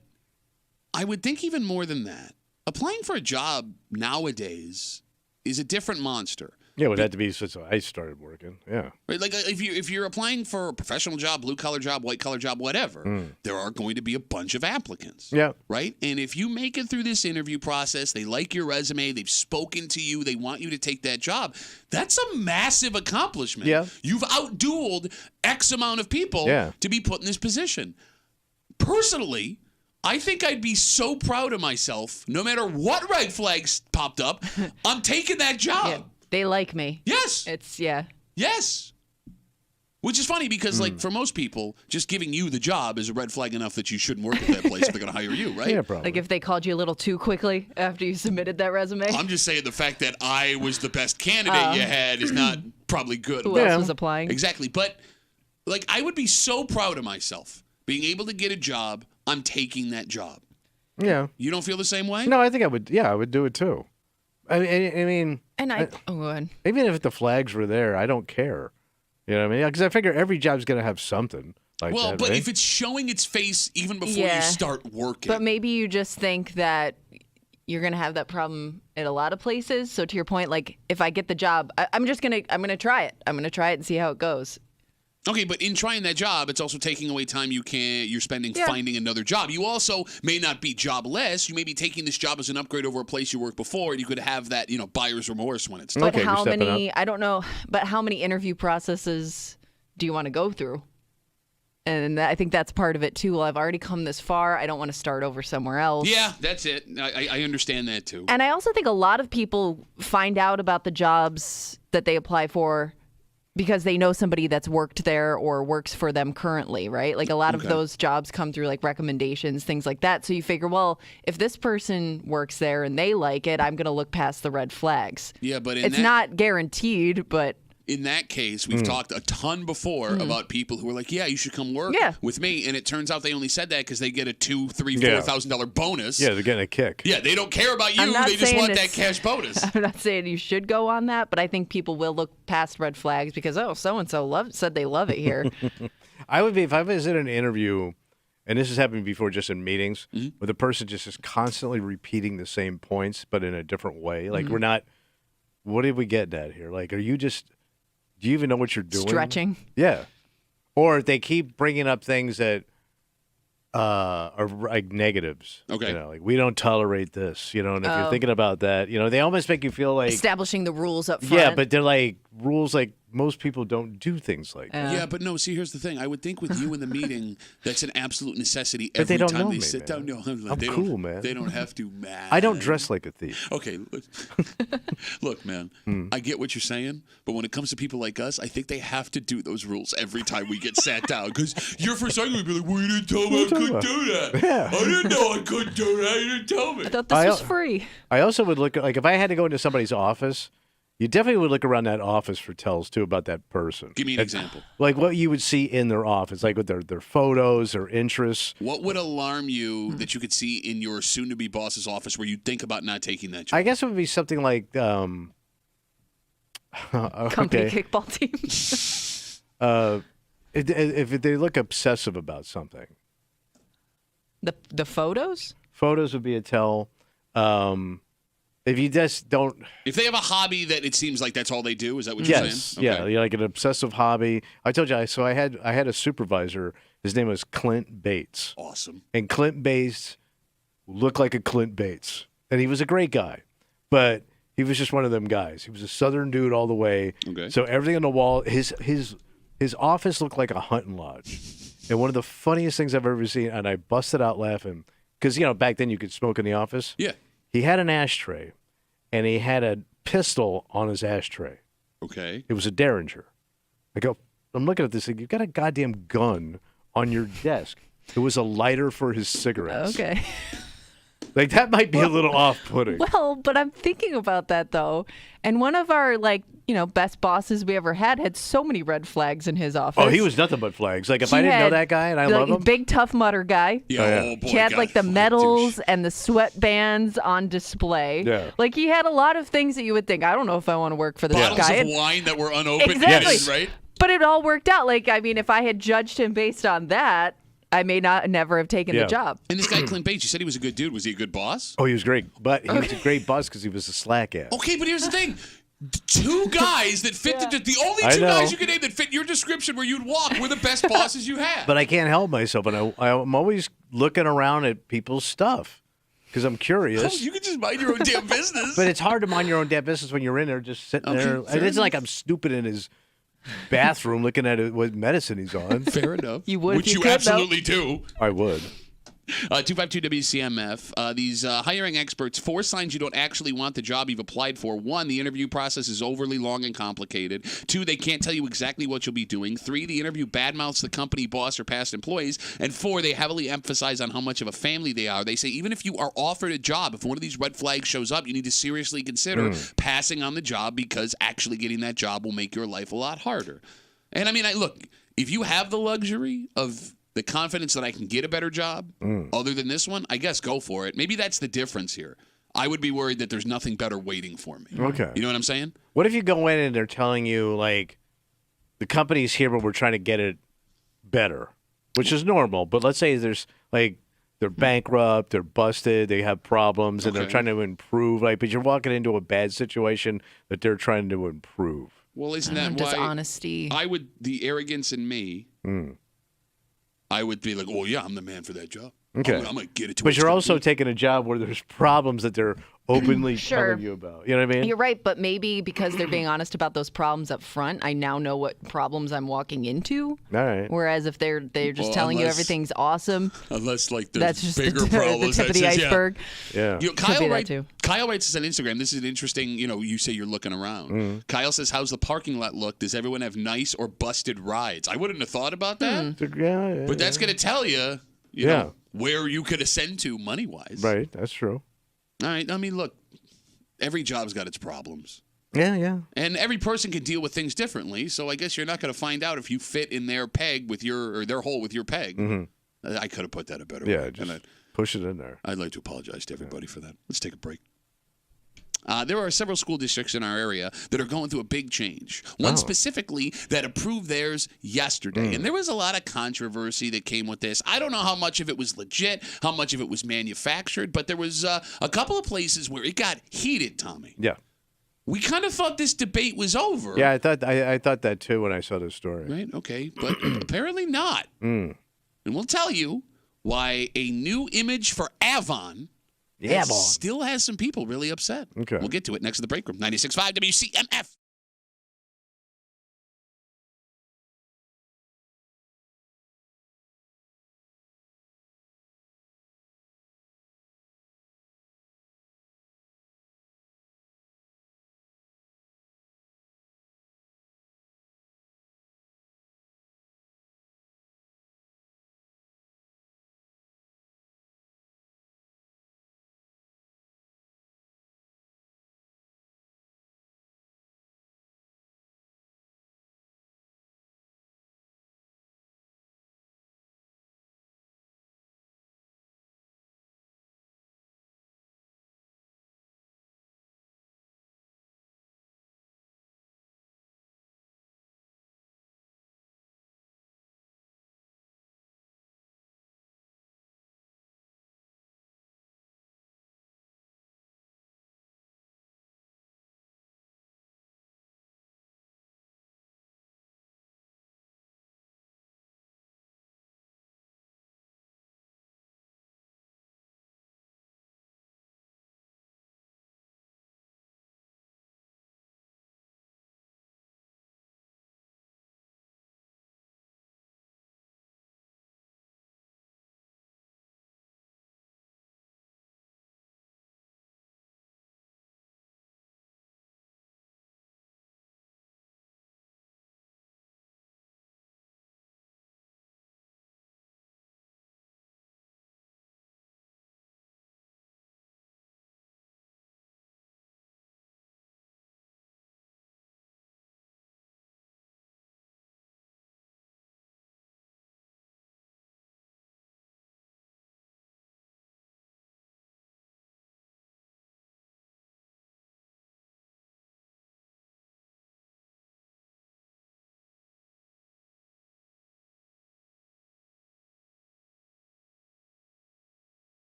Speaker 1: I would think even more than that. Applying for a job nowadays is a different monster.
Speaker 2: Yeah, it would have to be since I started working. Yeah.
Speaker 1: Right? Like if you're applying for a professional job, blue collar job, white collar job, whatever, there are going to be a bunch of applicants.
Speaker 2: Yeah.
Speaker 1: Right? And if you make it through this interview process, they like your resume, they've spoken to you, they want you to take that job. That's a massive accomplishment.
Speaker 2: Yeah.
Speaker 1: You've outdueled X amount of people to be put in this position. Personally, I think I'd be so proud of myself, no matter what red flags popped up, I'm taking that job.
Speaker 3: Yeah. They like me.
Speaker 1: Yes. Yes. Which is funny because, like, for most people, just giving you the job is a red flag enough that you shouldn't work at that place if they're going to hire you, right?
Speaker 2: Yeah, probably.
Speaker 3: Like if they called you a little too quickly after you submitted that resume.
Speaker 1: I'm just saying the fact that I was the best candidate you had is not probably good.
Speaker 3: Who else was applying?
Speaker 1: Exactly. But, like, I would be so proud of myself being able to get a job. I'm taking that job.
Speaker 2: Yeah.
Speaker 1: You don't feel the same way?
Speaker 2: No, I think I would. Yeah, I would do it too. I mean,
Speaker 3: And go ahead.
Speaker 2: even if the flags were there, I don't care. You know what I mean? Because I figure every job's going to have something like
Speaker 1: Well,
Speaker 2: that,
Speaker 1: but
Speaker 2: right?
Speaker 1: if it's showing its face even before you
Speaker 3: Yeah.
Speaker 1: start working.
Speaker 3: But maybe you just think that you're gonna have that problem at a lot of places. So to your point, like if I get the job, I'm gonna try it. I'm gonna try it and see how it goes.
Speaker 1: Okay, but in trying that job, it's also taking away time you're spending finding another job. You also may not be jobless. You may be taking this job as an upgrade over a place you worked before, and you could have that, buyer's remorse when it's done.
Speaker 3: But
Speaker 2: Okay, you're
Speaker 3: how
Speaker 2: stepping
Speaker 3: many? I don't know. But how many interview processes do you want to go through? And I think that's part of it too. Well, I've already come this far. I don't want to start over somewhere else.
Speaker 1: Yeah, that's it. I understand that too.
Speaker 3: And I also think a lot of people find out about the jobs that they apply for because they know somebody that's worked there or works for them currently, right? Like a lot of those jobs come through like recommendations, things like that. So you figure, well, if this person works there and they like it, I'm going to look past the red flags.
Speaker 1: Yeah, but
Speaker 3: It's not guaranteed, but
Speaker 1: in that case, we've talked a ton before about people who are like, yeah, you should come work with me. And it turns out they only said that because they get a $2,000, $3,000, $4,000 bonus.
Speaker 2: Yeah, they're getting a kick.
Speaker 1: Yeah, they don't care about you. They just want that cash bonus.
Speaker 3: I'm not saying you should go on that, but I think people will look past red flags because, so-and-so said they love it here.
Speaker 2: I would be, if I was in an interview, and this has happened before just in meetings, where the person just is constantly repeating the same points, but in a different way. Like, we're not, what did we get at here? Like, do you even know what you're doing?
Speaker 3: Stretching.
Speaker 2: Yeah. Or they keep bringing up things that are like negatives.
Speaker 1: Okay.
Speaker 2: Like, we don't tolerate this, and if you're thinking about that, they almost make you feel like.
Speaker 3: Establishing the rules up front.
Speaker 2: Yeah, but they're like rules like most people don't do things like that.
Speaker 1: Yeah, but no, see, here's the thing. I would think with you in the meeting, that's an absolute necessity
Speaker 2: But
Speaker 1: every
Speaker 2: they don't
Speaker 1: time
Speaker 2: know
Speaker 1: they
Speaker 2: me,
Speaker 1: sit
Speaker 2: man.
Speaker 1: down. No,
Speaker 2: I'm
Speaker 1: they
Speaker 2: cool,
Speaker 1: don't,
Speaker 2: man.
Speaker 1: They don't have to, man.
Speaker 2: I don't dress like a thief.
Speaker 1: Okay, look, man, I get what you're saying, but when it comes to people like us, I think they have to do those rules every time we get sat down. Because you're for a second would be like, well, you didn't tell me I couldn't do that.
Speaker 2: Yeah.
Speaker 1: I didn't know I couldn't do that. You didn't tell me.
Speaker 3: I thought this was free.
Speaker 2: I also would look at, like, if I had to go into somebody's office, you definitely would look around that office for tells, too, about that person.
Speaker 1: Give me an example.
Speaker 2: Like what you would see in their office, like with their photos, their interests.
Speaker 1: What would alarm you that you could see in your soon-to-be boss's office where you'd think about not taking that job?
Speaker 2: I guess it would be something like
Speaker 3: Company kickball team.
Speaker 2: if they look obsessive about something.
Speaker 3: The photos?
Speaker 2: Photos would be a tell. If you just don't.
Speaker 1: If they have a hobby that it seems like that's all they do, is that what you're saying?
Speaker 2: Yeah, like an obsessive hobby. I told you, so I had a supervisor. His name was Clint Bates.
Speaker 1: Awesome.
Speaker 2: And Clint Bates looked like a Clint Bates. And he was a great guy. But he was just one of them guys. He was a Southern dude all the way.
Speaker 1: Okay.
Speaker 2: So everything on the wall, his office looked like a hunting lodge. And one of the funniest things I've ever seen, and I busted out laughing, because, back then you could smoke in the office.
Speaker 1: Yeah.
Speaker 2: He had an ashtray, and he had a pistol on his ashtray.
Speaker 1: Okay.
Speaker 2: It was a Derringer. I'm looking at this thing. You've got a goddamn gun on your desk. It was a lighter for his cigarettes.
Speaker 3: Okay.
Speaker 2: Like, that might be a little off-putting.
Speaker 3: Well, but I'm thinking about that, though. And one of our, best bosses we ever had so many red flags in his office.
Speaker 2: Oh, he was nothing but flags. Like, if I didn't know that guy and I love him.
Speaker 3: Big, tough Mutter guy.
Speaker 1: Yeah, oh, boy,
Speaker 3: he had, the medals and the sweatbands on display.
Speaker 2: Yeah.
Speaker 3: Like, he had a lot of things that you would think, I don't know if I want to work for this
Speaker 1: Bottles
Speaker 3: guy.
Speaker 1: of wine that were unopened.
Speaker 3: Exactly.
Speaker 1: Yes, right?
Speaker 3: But it all worked out. If I had judged him based on that, I may never have taken the job.
Speaker 1: And this guy, Clint Bates, you said he was a good dude. Was he a good boss?
Speaker 2: Oh, he was great. But he was a great boss because he was a slack ass.
Speaker 1: Okay, but here's the thing. Two guys that fit the only
Speaker 2: I
Speaker 1: two
Speaker 2: know.
Speaker 1: guys you could name that fit your description where you'd walk were the best bosses you had.
Speaker 2: But I can't help myself. And I'm always looking around at people's stuff because I'm curious.
Speaker 1: You can just mind your own damn business.
Speaker 2: But it's hard to mind your own damn business when you're in there just sitting there. And it's like I'm stupid in his bathroom looking at what medicine he's on.
Speaker 1: Fair enough.
Speaker 3: You would,
Speaker 1: Which
Speaker 3: if you
Speaker 1: you
Speaker 3: could,
Speaker 1: absolutely do.
Speaker 2: I would.
Speaker 1: 252 WCMF. These hiring experts, 4 signs you don't actually want the job you've applied for. 1, the interview process is overly long and complicated. 2, they can't tell you exactly what you'll be doing. 3, the interview badmouths the company, boss, or past employees. And 4, they heavily emphasize on how much of a family they are. They say even if you are offered a job, if one of these red flags shows up, you need to seriously consider passing on the job because actually getting that job will make your life a lot harder. And I mean, look, if you have the luxury of the confidence that I can get a better job other than this one, I guess go for it. Maybe that's the difference here. I would be worried that there's nothing better waiting for me.
Speaker 2: Okay.
Speaker 1: You know what I'm saying?
Speaker 2: What if you go in and they're telling you, the company's here, but we're trying to get it better, which is normal. But let's say there's, they're bankrupt, they're busted, they have problems, and they're trying to improve. But you're walking into a bad situation that they're trying to improve.
Speaker 1: Well, isn't that why?
Speaker 3: Dishonesty.
Speaker 1: The arrogance in me, I would be like, oh, yeah, I'm the man for that job.
Speaker 2: Okay.
Speaker 1: I'm going to get it to
Speaker 2: But you're also taking a job where there's problems that they're openly telling you about. You know what I mean?
Speaker 3: You're right, but maybe because they're being honest about those problems up front, I now know what problems I'm walking into.
Speaker 2: All right.
Speaker 3: Whereas if they're just telling you everything's awesome,
Speaker 1: unless there's
Speaker 3: that's just
Speaker 1: bigger
Speaker 3: the
Speaker 1: problems.
Speaker 3: tip of the iceberg.
Speaker 2: Yeah.
Speaker 1: Kyle writes us on Instagram. This is an interesting, you say you're looking around. Kyle says, how's the parking lot look? Does everyone have nice or busted rides? I wouldn't have thought about that. But that's going to tell you, you know, where you could ascend to money-wise.
Speaker 2: Right. That's true.
Speaker 1: All right. I mean, look, every job's got its problems.
Speaker 2: Yeah.
Speaker 1: And every person can deal with things differently, so I guess you're not going to find out if you fit in their peg with or their hole with your peg.
Speaker 2: Mm-hmm.
Speaker 1: I could have put that a better way.
Speaker 2: Yeah, just push it in there.
Speaker 1: I'd like to apologize to everybody for that. Let's take a break. There are several school districts in our area that are going through a big change. One specifically that approved theirs yesterday. And there was a lot of controversy that came with this. I don't know how much of it was legit, how much of it was manufactured, but there was a couple of places where it got heated, Tommy.
Speaker 2: Yeah.
Speaker 1: We kind of thought this debate was over.
Speaker 2: Yeah, I thought that too when I saw the story.
Speaker 1: Right, okay, but apparently not. And we'll tell you why a new image for Avon still has some people really upset.
Speaker 2: Okay.
Speaker 1: We'll get to it next to the break room. 96.5 WCMF.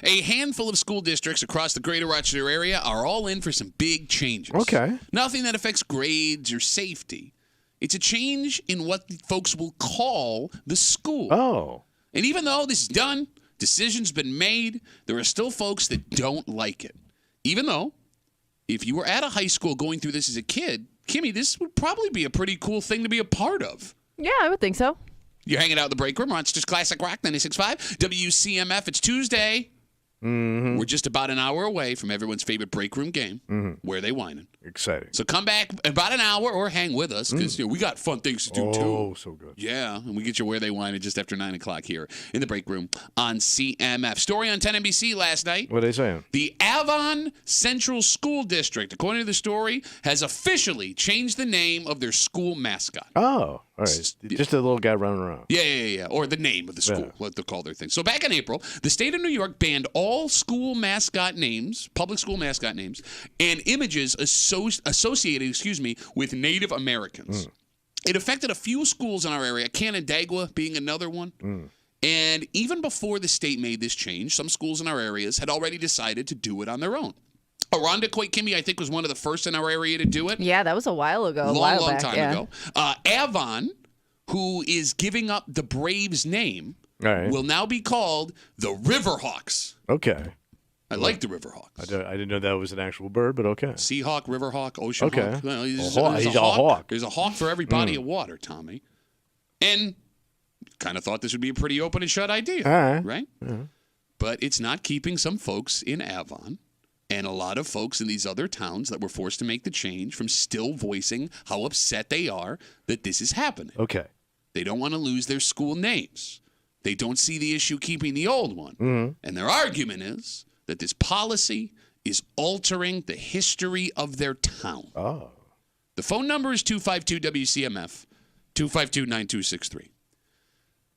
Speaker 1: A handful of school districts across the greater Rochester area are all in for some big changes.
Speaker 2: Okay.
Speaker 1: Nothing that affects grades or safety. It's a change in what folks will call the school.
Speaker 2: Oh.
Speaker 1: And even though this is done, decision's been made, there are still folks that don't like it. Even though, if you were at a high school going through this as a kid, Kimmy, this would probably be a pretty cool thing to be a part of.
Speaker 3: Yeah, I would think so.
Speaker 1: You're hanging out in the break room, Rochester's Classic Rock 96.5, WCMF. It's Tuesday.
Speaker 2: Mm-hmm.
Speaker 1: We're just about an hour away from everyone's favorite break room game, Where They Whining.
Speaker 2: Exciting.
Speaker 1: So come back in about an hour or hang with us because we got fun things to do too.
Speaker 2: Oh, so good.
Speaker 1: Yeah, and we get you Where They Whining just after 9 o'clock here in the break room on CMF. Story on 10 NBC last night.
Speaker 2: What are they saying?
Speaker 1: The Avon Central School District, according to the story, has officially changed the name of their school mascot.
Speaker 2: Oh, all right. Just a little guy running around.
Speaker 1: Yeah. Or the name of the school, what they call their thing. So back in April, the state of New York banned all school mascot names, public school mascot names, and images associated, with Native Americans. It affected a few schools in our area, Canandaigua being another one. And even before the state made this change, some schools in our areas had already decided to do it on their own. Irondequoit, Kimmy, I think, was one of the first in our area to do it.
Speaker 3: Yeah, that was a while ago.
Speaker 1: Long time ago. Avon, who is giving up the Braves name, will now be called the Riverhawks.
Speaker 2: Okay.
Speaker 1: I like the Riverhawks.
Speaker 2: I didn't know that was an actual bird, but okay.
Speaker 1: Seahawk, Riverhawk, Ocean Hawk. Well,
Speaker 2: he's a hawk.
Speaker 1: There's a hawk for every body of water, Tommy. And kind of thought this would be a pretty open and shut idea, right? But it's not keeping some folks in Avon and a lot of folks in these other towns that were forced to make the change from still voicing how upset they are that this is happening.
Speaker 2: Okay.
Speaker 1: They don't want to lose their school names. They don't see the issue keeping the old one. And their argument is that this policy is altering the history of their town.
Speaker 2: Oh.
Speaker 1: The phone number is 252-WCMF, 252-9263.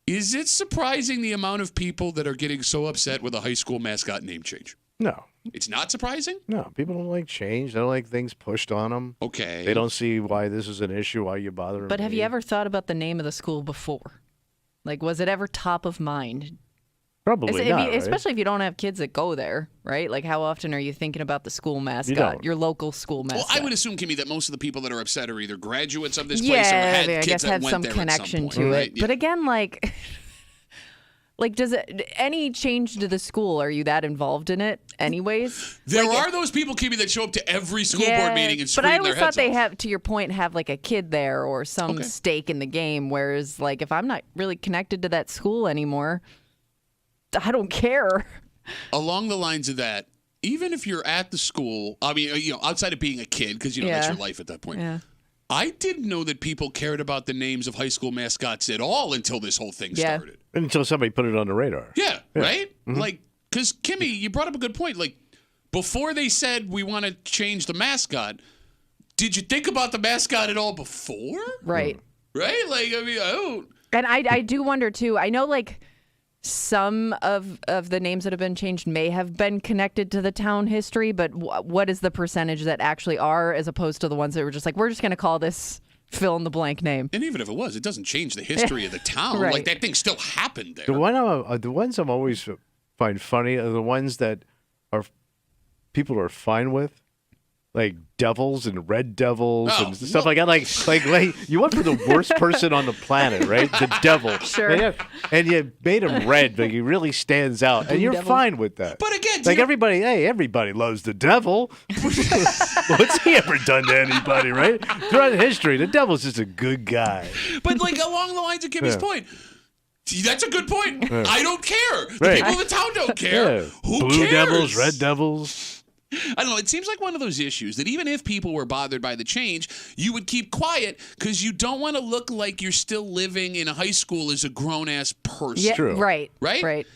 Speaker 1: Is it surprising the amount of people that are getting so upset with a high school mascot name change?
Speaker 2: No.
Speaker 1: It's not surprising?
Speaker 2: No. People don't like change. They don't like things pushed on them.
Speaker 1: Okay.
Speaker 2: They don't see why this is an issue, why you bother them.
Speaker 3: But have you ever thought about the name of the school before? Like, was it ever top of mind?
Speaker 2: Probably not, right?
Speaker 3: Especially if you don't have kids that go there, right? Like, how often are you thinking about the school mascot, your local school mascot?
Speaker 1: Well, I would assume, Kimmy, that most of the people that are upset are either graduates of this place or had kids that went
Speaker 3: some
Speaker 1: there
Speaker 3: connection
Speaker 1: at some point,
Speaker 3: to
Speaker 1: right?
Speaker 3: it. But again, like, does it any change to the school? Are you that involved in it, anyways?
Speaker 1: There are those people, Kimmy, that show up to every school board meeting and scream their heads off.
Speaker 3: But I always thought they have, to your point, have like a kid there or some stake in the game. Whereas, like, if I'm not really connected to that school anymore, I don't care.
Speaker 1: Along the lines of that, even if you're at the school, I mean, outside of being a kid, because, that's your life at that point. Yeah. I didn't know that people cared about the names of high school mascots at all until this whole thing started.
Speaker 2: Until somebody put it on the radar.
Speaker 1: Yeah. Right? Like, because, Kimmy, you brought up a good point. Like, before they said we want to change the mascot, did you think about the mascot at all before?
Speaker 3: Right.
Speaker 1: Right? Like, I mean, I don't.
Speaker 3: And I do wonder, too. I know, like, some of the names that have been changed may have been connected to the town history, but what is the percentage that actually are, as opposed to the ones that were just like, we're just going to call this fill in the blank name?
Speaker 1: And even if it was, it doesn't change the history of the town.
Speaker 3: Right.
Speaker 1: Like, that thing still happened there.
Speaker 2: The ones I'm always find funny are the ones that are people are fine with. Like devils and red devils and stuff like that. Like you went for the worst person on the planet, right? The devil.
Speaker 3: Sure.
Speaker 2: And you made him red, but he really stands out, and you're fine with that.
Speaker 1: But again,
Speaker 2: like everybody loves the devil. What's he ever done to anybody, right? Throughout history, the devil's just a good guy.
Speaker 1: But like along the lines of Kimmy's point. That's a good point. I don't care. The people in the town don't care. Who
Speaker 2: Blue
Speaker 1: cares?
Speaker 2: devils, red devils.
Speaker 1: I don't know. It seems like one of those issues that even if people were bothered by the change, you would keep quiet because you don't want to look like you're still living in a high school as a grown-ass person.
Speaker 3: Yeah,
Speaker 2: True.
Speaker 3: Right.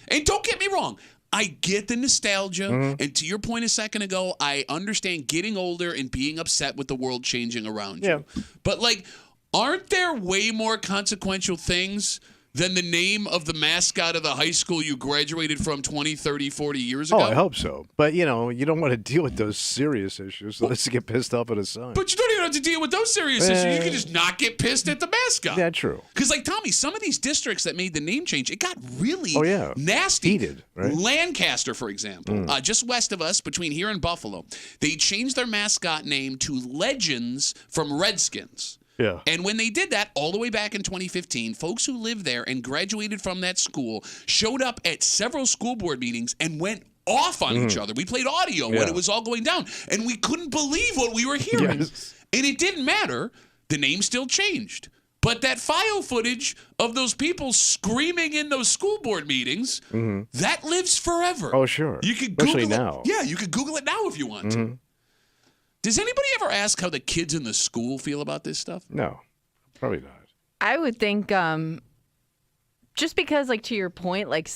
Speaker 1: And don't get me wrong. I get the nostalgia. And to your point a second ago, I understand getting older and being upset with the world changing around you. But, like, aren't there way more consequential things than the name of the mascot of the high school you graduated from 20, 30, 40 years ago?
Speaker 2: Oh, I hope so. But, you don't want to deal with those serious issues. So let's get pissed off at a sign.
Speaker 1: But you don't even have to deal with those serious issues. You can just not get pissed at the mascot.
Speaker 2: Yeah, true.
Speaker 1: Because, like, Tommy, some of these districts that made the name change, it got really nasty.
Speaker 2: Heated, right?
Speaker 1: Lancaster, for example, just west of us, between here and Buffalo, they changed their mascot name to Legends from Redskins.
Speaker 2: Yeah.
Speaker 1: And when they did that, all the way back in 2015, folks who lived there and graduated from that school showed up at several school board meetings and went off on each other. We played audio when it was all going down, and we couldn't believe what we were hearing.
Speaker 2: Yes.
Speaker 1: And it didn't matter. The name still changed. But that file footage of those people screaming in those school board meetings, that lives forever.
Speaker 2: Oh, sure.
Speaker 1: You could
Speaker 2: Especially
Speaker 1: Google
Speaker 2: now.
Speaker 1: it. Yeah, you could Google it now if you want to. Does anybody ever ask how the kids in the school feel about this stuff?
Speaker 2: No, probably not.
Speaker 3: I would think just because, like, to your point, like,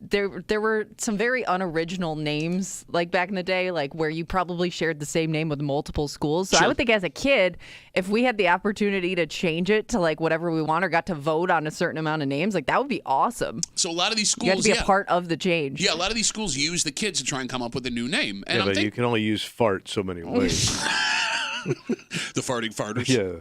Speaker 3: there were some very unoriginal names, like, back in the day, like, where you probably shared the same name with multiple schools. So I would think as a kid, if we had the opportunity to change it to, like, whatever we want or got to vote on a certain amount of names, like, that would be awesome.
Speaker 1: So a lot of these schools,
Speaker 3: You have to be a part of the change.
Speaker 1: Yeah, a lot of these schools use the kids to try and come up with a new name. And
Speaker 2: But you can only use fart so many ways.
Speaker 1: the farting farters.
Speaker 2: Yeah.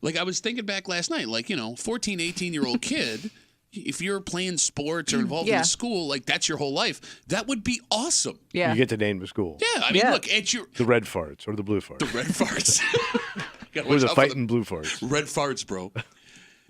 Speaker 1: Like, I was thinking back last night, like, 14, 18-year-old kid, if you're playing sports or involved in school, like, that's your whole life. That would be awesome.
Speaker 3: Yeah.
Speaker 2: You get to name the school.
Speaker 1: Yeah, I mean, look, at your...
Speaker 2: The red farts or the blue farts.
Speaker 1: The red farts.
Speaker 2: Or the fighting blue farts.
Speaker 1: Red farts, bro.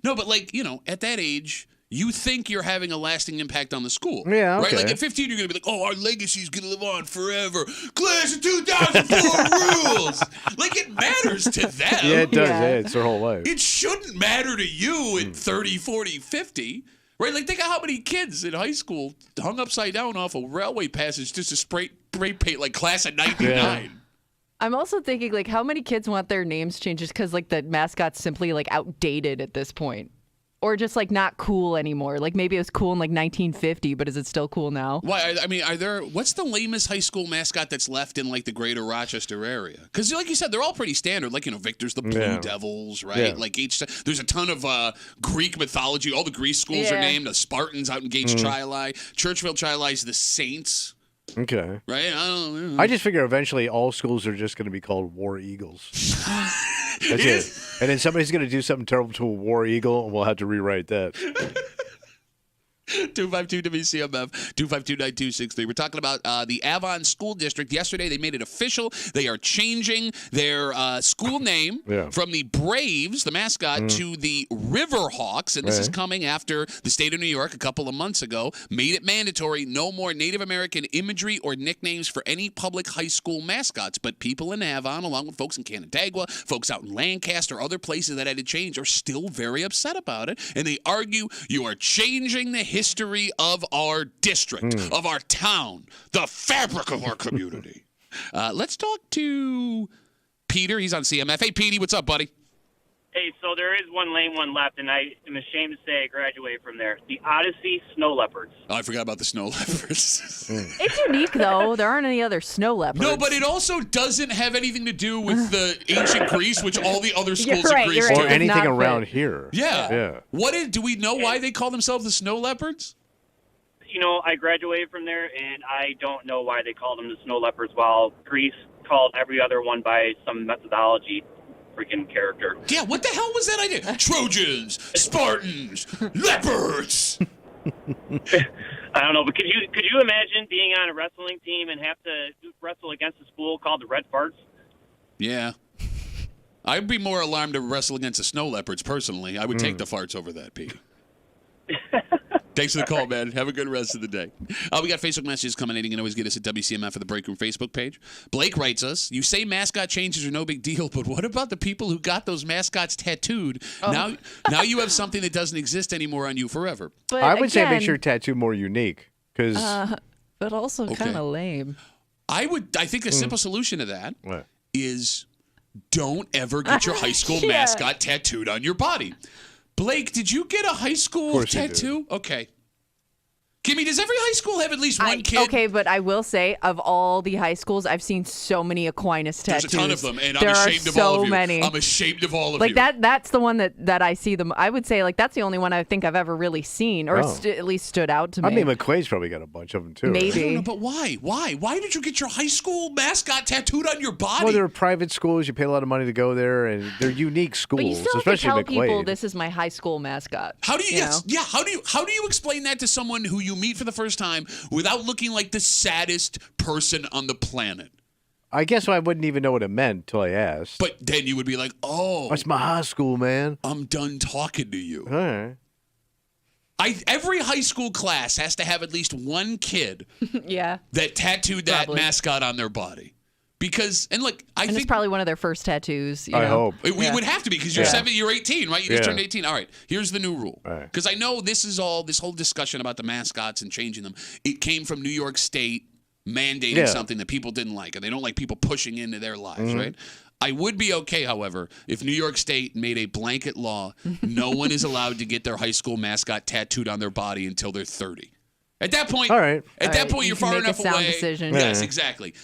Speaker 1: No, but, like, at that age... You think you're having a lasting impact on the school.
Speaker 2: Yeah, okay.
Speaker 1: Right? Like, at 15, you're going to be like, oh, our legacy's going to live on forever. Class of 2004 rules. Like, it matters to them.
Speaker 2: Yeah, it does. Yeah, it's their whole life.
Speaker 1: It shouldn't matter to you at 30, 40, 50. Right? Like, think of how many kids in high school hung upside down off a railway passage just to spray paint, like, class of 99.
Speaker 2: Yeah.
Speaker 3: I'm also thinking, like, how many kids want their names changed just because, like, the mascot's simply, like, outdated at this point? Or just, like, not cool anymore. Like, maybe it was cool in, like, 1950, but is it still cool now?
Speaker 1: Why? I mean, what's the lamest high school mascot that's left in, like, the greater Rochester area? Because, like you said, they're all pretty standard. Like, Victor's the Blue Devils, right?
Speaker 2: Yeah.
Speaker 1: Like, there's a ton of Greek mythology. All the Greece schools are named. The Spartans out in Gage Trilai. Churchville Trilai is the Saints.
Speaker 2: Okay.
Speaker 1: Right? I don't know.
Speaker 2: I just figure eventually all schools are just going to be called War Eagles. That's it. And then somebody's going to do something terrible to a War Eagle, and we'll have to rewrite that.
Speaker 1: 252-WCMF, 252-9263. We're talking about the Avon School District. Yesterday, they made it official. They are changing their school name from the Braves, the mascot, to the Riverhawks. And this is coming after the state of New York a couple of months ago made it mandatory, no more Native American imagery or nicknames for any public high school mascots. But people in Avon, along with folks in Canandaigua, folks out in Lancaster, other places that had to change, are still very upset about it. And they argue you are changing the history of our district, of our town, the fabric of our community. Let's talk to Peter. He's on CMF. Hey, Petey, what's up, buddy?
Speaker 6: Hey, so there is one lame one left, and I am ashamed to say I graduated from there. The Odyssey Snow Leopards.
Speaker 1: Oh, I forgot about the snow leopards.
Speaker 3: It's unique, though. There aren't any other snow leopards.
Speaker 1: No, but it also doesn't have anything to do with the ancient Greece, which all the other schools
Speaker 3: You're right,
Speaker 1: in Greece
Speaker 3: you're right.
Speaker 1: do.
Speaker 2: Or
Speaker 3: It's
Speaker 2: anything
Speaker 3: not
Speaker 2: around
Speaker 3: fit.
Speaker 2: here.
Speaker 1: Yeah. Do we know why they call themselves the snow leopards?
Speaker 6: I graduated from there, and I don't know why they called them the Snow Leopards, while Greece called every other one by some methodology freaking character.
Speaker 1: Yeah, what the hell was that idea? Trojans, Spartans, leopards.
Speaker 6: I don't know, but could you imagine being on a wrestling team and have to wrestle against a school called the Red Farts?
Speaker 1: Yeah. I'd be more alarmed to wrestle against the snow leopards, personally. I would take the farts over that, Pete. Thanks for the call, man. Have a good rest of the day. We got Facebook messages coming in. You can always get us at WCMF for the Break Room Facebook page. Blake writes us, you say mascot changes are no big deal, but what about the people who got those mascots tattooed? Now you have something that doesn't exist anymore on you forever.
Speaker 3: But
Speaker 2: I would say
Speaker 3: again,
Speaker 2: make your tattoo more unique. Because
Speaker 3: but also kind of lame.
Speaker 1: I think a simple solution to that
Speaker 2: What?
Speaker 1: is don't ever get your high school
Speaker 3: Yeah.
Speaker 1: mascot tattooed on your body. Blake, did you get a high school
Speaker 2: course I did.
Speaker 1: tattoo? Okay. Kimmy, does every high school have at least one kid?
Speaker 3: Okay, but I will say, of all the high schools, I've seen so many Aquinas tattoos.
Speaker 1: There's a ton of them, and
Speaker 3: there
Speaker 1: I'm ashamed
Speaker 3: are
Speaker 1: of all
Speaker 3: so
Speaker 1: of you.
Speaker 3: many.
Speaker 1: I'm ashamed of all of
Speaker 3: like
Speaker 1: you.
Speaker 3: that's the one that I see them. I would say like that's the only one I think I've ever really seen, or at least stood out to me.
Speaker 2: I mean, McQuaid's probably got a bunch of them too.
Speaker 3: Maybe.
Speaker 2: Right?
Speaker 1: I don't know, but why? Why did you get your high school mascot tattooed on your body?
Speaker 2: Well, they're private schools. You pay a lot of money to go there, and they're unique schools,
Speaker 3: But you still have to
Speaker 2: especially
Speaker 3: tell
Speaker 2: McQuaid.
Speaker 3: people this is my high school mascot.
Speaker 1: How do you?
Speaker 3: you
Speaker 1: Yes,
Speaker 3: know?
Speaker 1: yeah. How do you explain that to someone who you meet for the first time without looking like the saddest person on the planet?
Speaker 2: I guess I wouldn't even know what it meant until I asked.
Speaker 1: But then you would be like, "Oh,
Speaker 2: That's my high school, man.
Speaker 1: I'm done talking to you."
Speaker 2: All right.
Speaker 1: Every high school class has to have at least one kid
Speaker 3: Yeah.
Speaker 1: that tattooed that
Speaker 3: Probably.
Speaker 1: mascot on their body. Because, and look, I
Speaker 3: And
Speaker 1: think
Speaker 3: it's probably one of their first tattoos.
Speaker 2: I hope.
Speaker 1: we would have to be because you're
Speaker 2: Yeah.
Speaker 1: you're 18, right? You just
Speaker 2: Yeah.
Speaker 1: turned 18. All right, here's the new rule.
Speaker 2: Right.
Speaker 1: Because I know this whole discussion about the mascots and changing them, it came from New York State mandating
Speaker 2: Yeah.
Speaker 1: something that people didn't like, and they don't like people pushing into their lives,
Speaker 2: Mm-hmm.
Speaker 1: right? I would be okay, however, if New York State made a blanket law, no one is allowed to get their high school mascot tattooed on their body until they're 30. At that point,
Speaker 2: All right.
Speaker 1: At
Speaker 3: All
Speaker 1: that
Speaker 3: right,
Speaker 1: point,
Speaker 3: you
Speaker 1: you're
Speaker 3: can
Speaker 1: far
Speaker 3: make a
Speaker 1: enough
Speaker 3: sound
Speaker 1: away.
Speaker 3: decision.
Speaker 1: Yes,
Speaker 2: Yeah.
Speaker 1: exactly.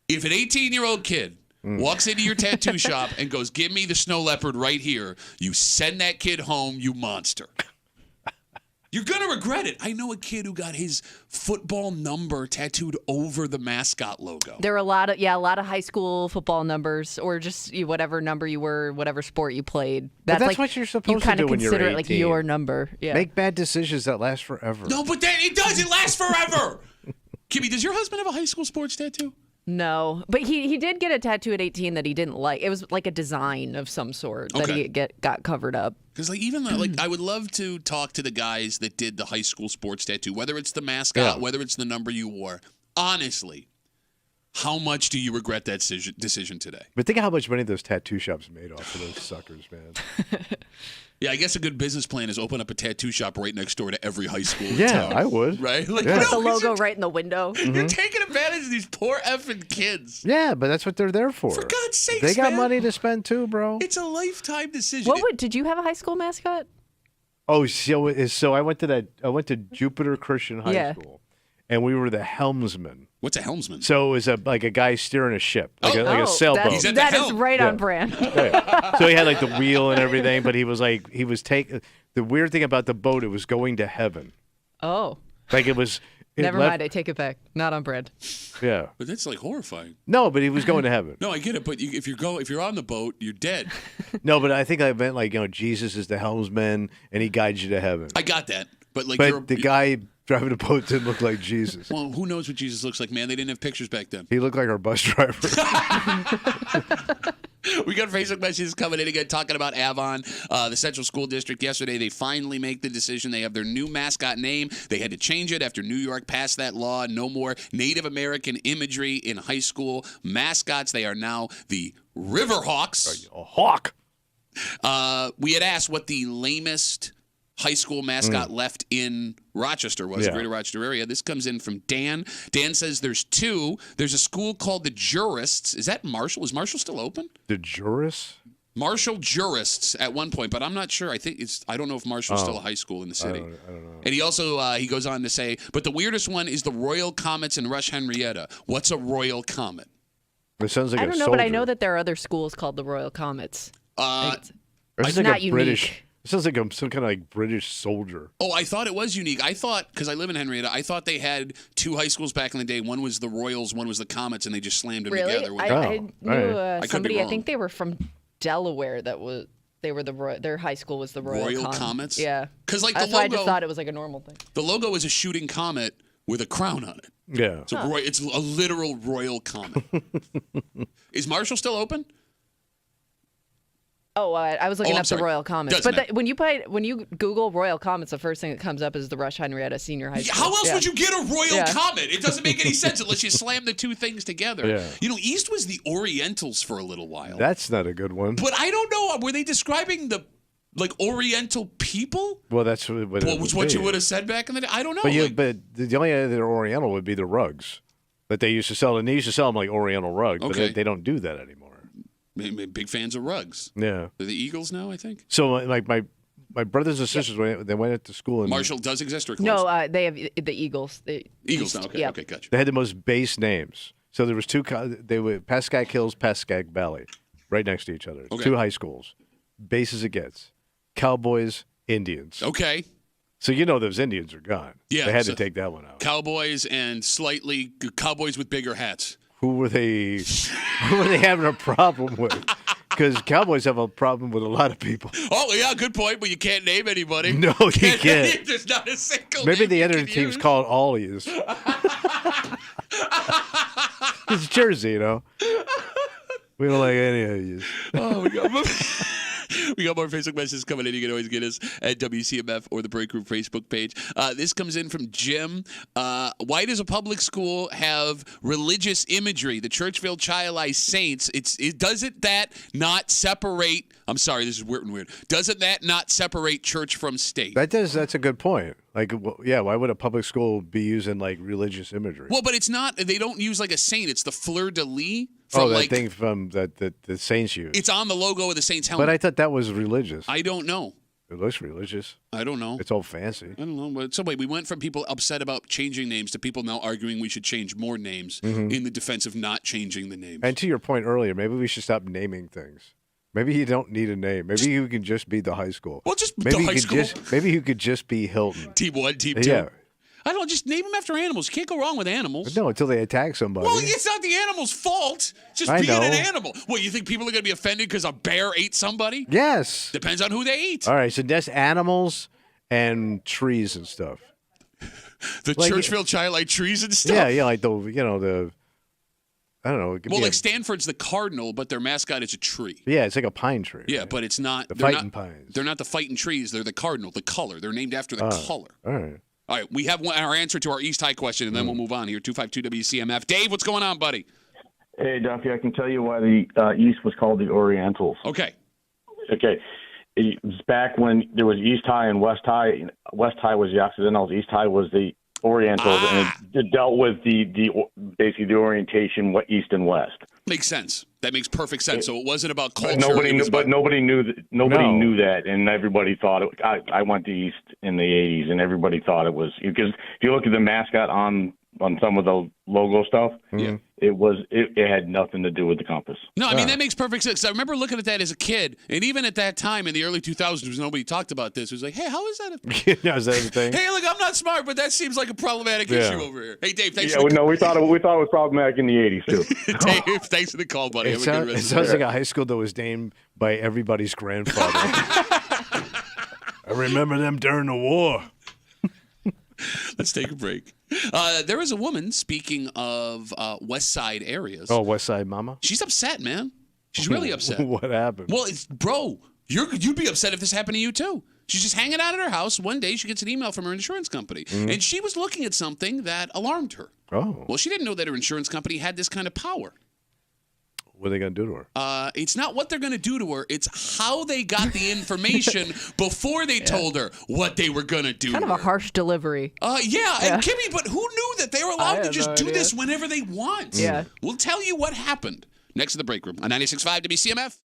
Speaker 1: If an 18-year-old kid walks into your tattoo shop and goes, "Give me the snow leopard right here," you send that kid home, you monster. You're going to regret it. I know a kid who got his football number tattooed over the mascot logo.
Speaker 3: There are a lot of high school football numbers, or just whatever number you were, whatever sport you played.
Speaker 2: That's
Speaker 3: like,
Speaker 2: what you're supposed
Speaker 3: you
Speaker 2: to
Speaker 3: kind
Speaker 2: do
Speaker 3: of
Speaker 2: when you're
Speaker 3: consider it like
Speaker 2: 18.
Speaker 3: your number. Yeah.
Speaker 2: Make bad decisions that last forever.
Speaker 1: No, but then it does. It lasts forever. Kimmy, does your husband have a high school sports tattoo?
Speaker 3: No, but he did get a tattoo at 18 that he didn't like. It was like a design of some sort that
Speaker 1: Okay.
Speaker 3: he got covered up.
Speaker 1: Because I would love to talk to the guys that did the high school sports tattoo, whether it's the mascot,
Speaker 2: Yeah.
Speaker 1: whether it's the number you wore. Honestly, how much do you regret that decision today?
Speaker 2: But think how much money those tattoo shops made off of those suckers, man.
Speaker 1: Yeah, I guess a good business plan is open up a tattoo shop right next door to every high school. in
Speaker 2: Yeah,
Speaker 1: town,
Speaker 2: I would.
Speaker 1: right? Like,
Speaker 2: Yeah.
Speaker 1: no,
Speaker 3: The
Speaker 1: 'cause
Speaker 3: logo
Speaker 1: you're,
Speaker 3: right in the window.
Speaker 1: you're taking advantage of these poor effing kids.
Speaker 2: Yeah, but that's what they're there for.
Speaker 1: For God's sakes,
Speaker 2: they got
Speaker 1: man.
Speaker 2: money to spend too, bro.
Speaker 1: It's a lifetime decision.
Speaker 3: Did you have a high school mascot?
Speaker 2: Oh, so I went to Jupiter Christian High
Speaker 3: Yeah.
Speaker 2: School, and we were the helmsmen.
Speaker 1: What's a helmsman?
Speaker 2: So it was like a guy steering a ship, like a
Speaker 3: Oh,
Speaker 2: sailboat.
Speaker 1: He's at the
Speaker 3: that is
Speaker 1: helm.
Speaker 3: right
Speaker 2: Yeah.
Speaker 3: on brand.
Speaker 2: Yeah. So he had like the wheel and everything, but he was taking. The weird thing about the boat, it was going to heaven.
Speaker 3: Oh,
Speaker 2: Like it was.
Speaker 3: never mind. I take it back. Not on brand.
Speaker 2: Yeah.
Speaker 1: But that's like horrifying.
Speaker 2: No, but he was going to heaven.
Speaker 1: No, I get it. But if you're on the boat, you're dead.
Speaker 2: No, but I think I meant like Jesus is the helmsman and he guides you to heaven.
Speaker 1: I got that. But like,
Speaker 2: But the guy driving the boat didn't look like Jesus.
Speaker 1: well, who knows what Jesus looks like, man? They didn't have pictures back then.
Speaker 2: He looked like our bus driver.
Speaker 1: We got Facebook messages coming in again talking about Avon, the Central School District. Yesterday, they finally make the decision. They have their new mascot name. They had to change it after New York passed that law. No more Native American imagery in high school mascots. They are now the Riverhawks.
Speaker 2: A hawk.
Speaker 1: We had asked what the lamest high school mascot left in Rochester was, the
Speaker 2: Yeah.
Speaker 1: greater Rochester area. This comes in from Dan. Dan says there's two. There's a school called the Jurists. Is that Marshall? Is Marshall still open?
Speaker 2: The Juris?
Speaker 1: Marshall Jurists at one point, but I'm not sure. I don't know if Marshall's still a high school in the city.
Speaker 2: I don't know.
Speaker 1: And he also he goes on to say, but the weirdest one is the Royal Comets in Rush Henrietta. What's a Royal Comet?
Speaker 2: It sounds like
Speaker 3: I
Speaker 2: a
Speaker 3: don't know,
Speaker 2: soldier.
Speaker 3: but I know that there are other schools called the Royal Comets. It's
Speaker 2: It's
Speaker 3: not
Speaker 2: like a
Speaker 3: unique.
Speaker 2: British. It sounds like some kind of like British soldier.
Speaker 1: Oh, I thought it was unique. I thought, because I live in Henrietta, I thought they had two high schools back in the day. One was the Royals, one was the Comets, and they just slammed them
Speaker 3: Really?
Speaker 1: together.
Speaker 3: I
Speaker 2: Oh,
Speaker 3: knew
Speaker 2: alright.
Speaker 1: I could be
Speaker 3: somebody. I
Speaker 1: wrong.
Speaker 3: think they were from Delaware. Their high school was the
Speaker 1: Royal Comets?
Speaker 3: Yeah,
Speaker 1: 'Cause, like, the
Speaker 3: that's why I
Speaker 1: logo-
Speaker 3: just thought it was like a normal thing.
Speaker 1: The logo is a shooting comet with a crown on it.
Speaker 2: Yeah.
Speaker 1: So it's a literal Royal Comet. Is Marshall still open?
Speaker 3: Oh, I was looking
Speaker 1: I'm
Speaker 3: up the
Speaker 1: sorry.
Speaker 3: Royal Comets.
Speaker 1: Doesn't
Speaker 3: But when you Google Royal Comets, the first thing that comes up is the Rush Henrietta Senior High School.
Speaker 1: How else
Speaker 3: Yeah.
Speaker 1: would you get a Royal
Speaker 3: Yeah.
Speaker 1: Comet? It doesn't make any sense unless you slam the two things together.
Speaker 2: Yeah.
Speaker 1: You know, East was the Orientals for a little while.
Speaker 2: That's not a good one.
Speaker 1: But I don't know. Were they describing the Oriental people?
Speaker 2: Well, that's what
Speaker 1: What was what
Speaker 2: be.
Speaker 1: you would have said back in the day? I don't know.
Speaker 2: But the only other Oriental would be the rugs that they used to sell, and they used to sell them like Oriental rugs, but
Speaker 1: Okay.
Speaker 2: they don't do that anymore.
Speaker 1: Big fans of rugs.
Speaker 2: Yeah.
Speaker 1: They're the Eagles now, I think.
Speaker 2: So like my brothers and sisters, when they went to school.
Speaker 1: Marshall does exist or close?
Speaker 3: No, they have the Eagles.
Speaker 1: Eagles now. Okay,
Speaker 3: yeah.
Speaker 1: okay, gotcha.
Speaker 2: They had the most base names. So there was two. They were Pascack Hills, Pascack Valley, right next to each other.
Speaker 1: Okay.
Speaker 2: 2 high schools, base as it gets. Cowboys, Indians.
Speaker 1: Okay.
Speaker 2: So those Indians are gone.
Speaker 1: Yeah,
Speaker 2: they had
Speaker 1: so
Speaker 2: to take that one out.
Speaker 1: Cowboys and slightly Cowboys with bigger hats.
Speaker 2: Who were they? Who were they having a problem with? Because Cowboys have a problem with a lot of people.
Speaker 1: Oh yeah, good point. But you can't name anybody.
Speaker 2: No, you can't.
Speaker 1: There's not a single.
Speaker 2: Maybe
Speaker 1: name
Speaker 2: the
Speaker 1: you
Speaker 2: other
Speaker 1: can
Speaker 2: team's
Speaker 1: use.
Speaker 2: called Ollies. It's Jersey, We don't like any of you.
Speaker 1: Oh, we got more Facebook messages coming in. You can always get us at WCMF or the Break Room Facebook page. This comes in from Jim. Why does a public school have religious imagery? The Churchville Childeye Saints. Doesn't that not separate? I'm sorry, this is weird and weird. Doesn't that not separate church from state?
Speaker 2: That's a good point. Why would a public school be using religious imagery?
Speaker 1: Well, but it's not. They don't use like a saint. It's the fleur de lis.
Speaker 2: That thing from that the Saints use.
Speaker 1: It's on the logo of the Saints helmet.
Speaker 2: But I thought that was religious.
Speaker 1: I don't know.
Speaker 2: It looks religious.
Speaker 1: I don't know.
Speaker 2: It's all fancy.
Speaker 1: I don't know. But so wait, we went from people upset about changing names to people now arguing we should change more names in the defense of not changing the names.
Speaker 2: And to your point earlier, maybe we should stop naming things. Maybe you don't need a name. Maybe you can just be the high school.
Speaker 1: Well, just
Speaker 2: maybe
Speaker 1: the high school.
Speaker 2: Maybe you could just be Hilton.
Speaker 1: Team 1, Team 2.
Speaker 2: Yeah.
Speaker 1: I don't know, just name them after animals. You can't go wrong with animals.
Speaker 2: No, until they attack somebody.
Speaker 1: Well, it's not the animal's fault. It's just being an animal. Well, you think people are going to be offended because a bear ate somebody?
Speaker 2: Yes.
Speaker 1: Depends on who they eat.
Speaker 2: All right, so that's animals and trees and stuff.
Speaker 1: The Churchville Childeye trees and stuff?
Speaker 2: Yeah, I don't know.
Speaker 1: Well, like Stanford's the cardinal, but their mascot is a tree.
Speaker 2: Yeah, it's like a pine tree.
Speaker 1: Yeah,
Speaker 2: right?
Speaker 1: but it's not.
Speaker 2: The fighting pines.
Speaker 1: They're not the fighting trees. They're the cardinal, the color. They're named after the color.
Speaker 2: All right.
Speaker 1: All right, we have our answer to our East High question, and then we'll move on here. 252 WCMF. Dave, what's going on, buddy?
Speaker 7: Hey, Duffy, I can tell you why the East was called the Orientals.
Speaker 1: Okay.
Speaker 7: Okay. It was back when there was East High and West High. West High was the Occidentals. East High was the Orientals, and it dealt with the basically the orientation East and West.
Speaker 1: Makes sense. That makes perfect sense. So it wasn't about culture.
Speaker 7: Nobody knew that, and everybody thought it. I went to East in the '80s, and everybody thought it was because if you look at the mascot on some of the logo stuff, it had nothing to do with the compass.
Speaker 1: No, I mean that makes perfect sense. I remember looking at that as a kid, and even at that time in the early 2000s, nobody talked about this. It was like, hey, how is that a thing?
Speaker 2: Is that a thing?
Speaker 1: Hey, look, I'm not smart, but that seems like a problematic issue over here. Hey, Dave, thanks.
Speaker 7: We thought it was problematic in the '80s too.
Speaker 1: Dave, thanks for the call, buddy.
Speaker 2: It sounds like a high school that was named by everybody's grandfather. I remember them during the war.
Speaker 1: Let's take a break. There was a woman, speaking of West Side areas.
Speaker 2: Oh, West Side Mama?
Speaker 1: She's upset, man. She's really upset.
Speaker 2: What happened?
Speaker 1: Well, you'd be upset if this happened to you, too. She's just hanging out at her house. One day, she gets an email from her insurance company, and she was looking at something that alarmed her.
Speaker 2: Oh.
Speaker 1: Well, she didn't know that her insurance company had this kind of power.
Speaker 2: What are they going to do to her?
Speaker 1: It's not what they're going to do to her. It's how they got the information before they told her what they were going to do
Speaker 3: Kind
Speaker 1: to
Speaker 3: of a
Speaker 1: her.
Speaker 3: harsh delivery.
Speaker 1: Yeah, and Kimmy, but who knew that they were allowed to just do this whenever they want?
Speaker 3: Yeah.
Speaker 1: We'll tell you what happened next to the break room on 96.5 WCMF.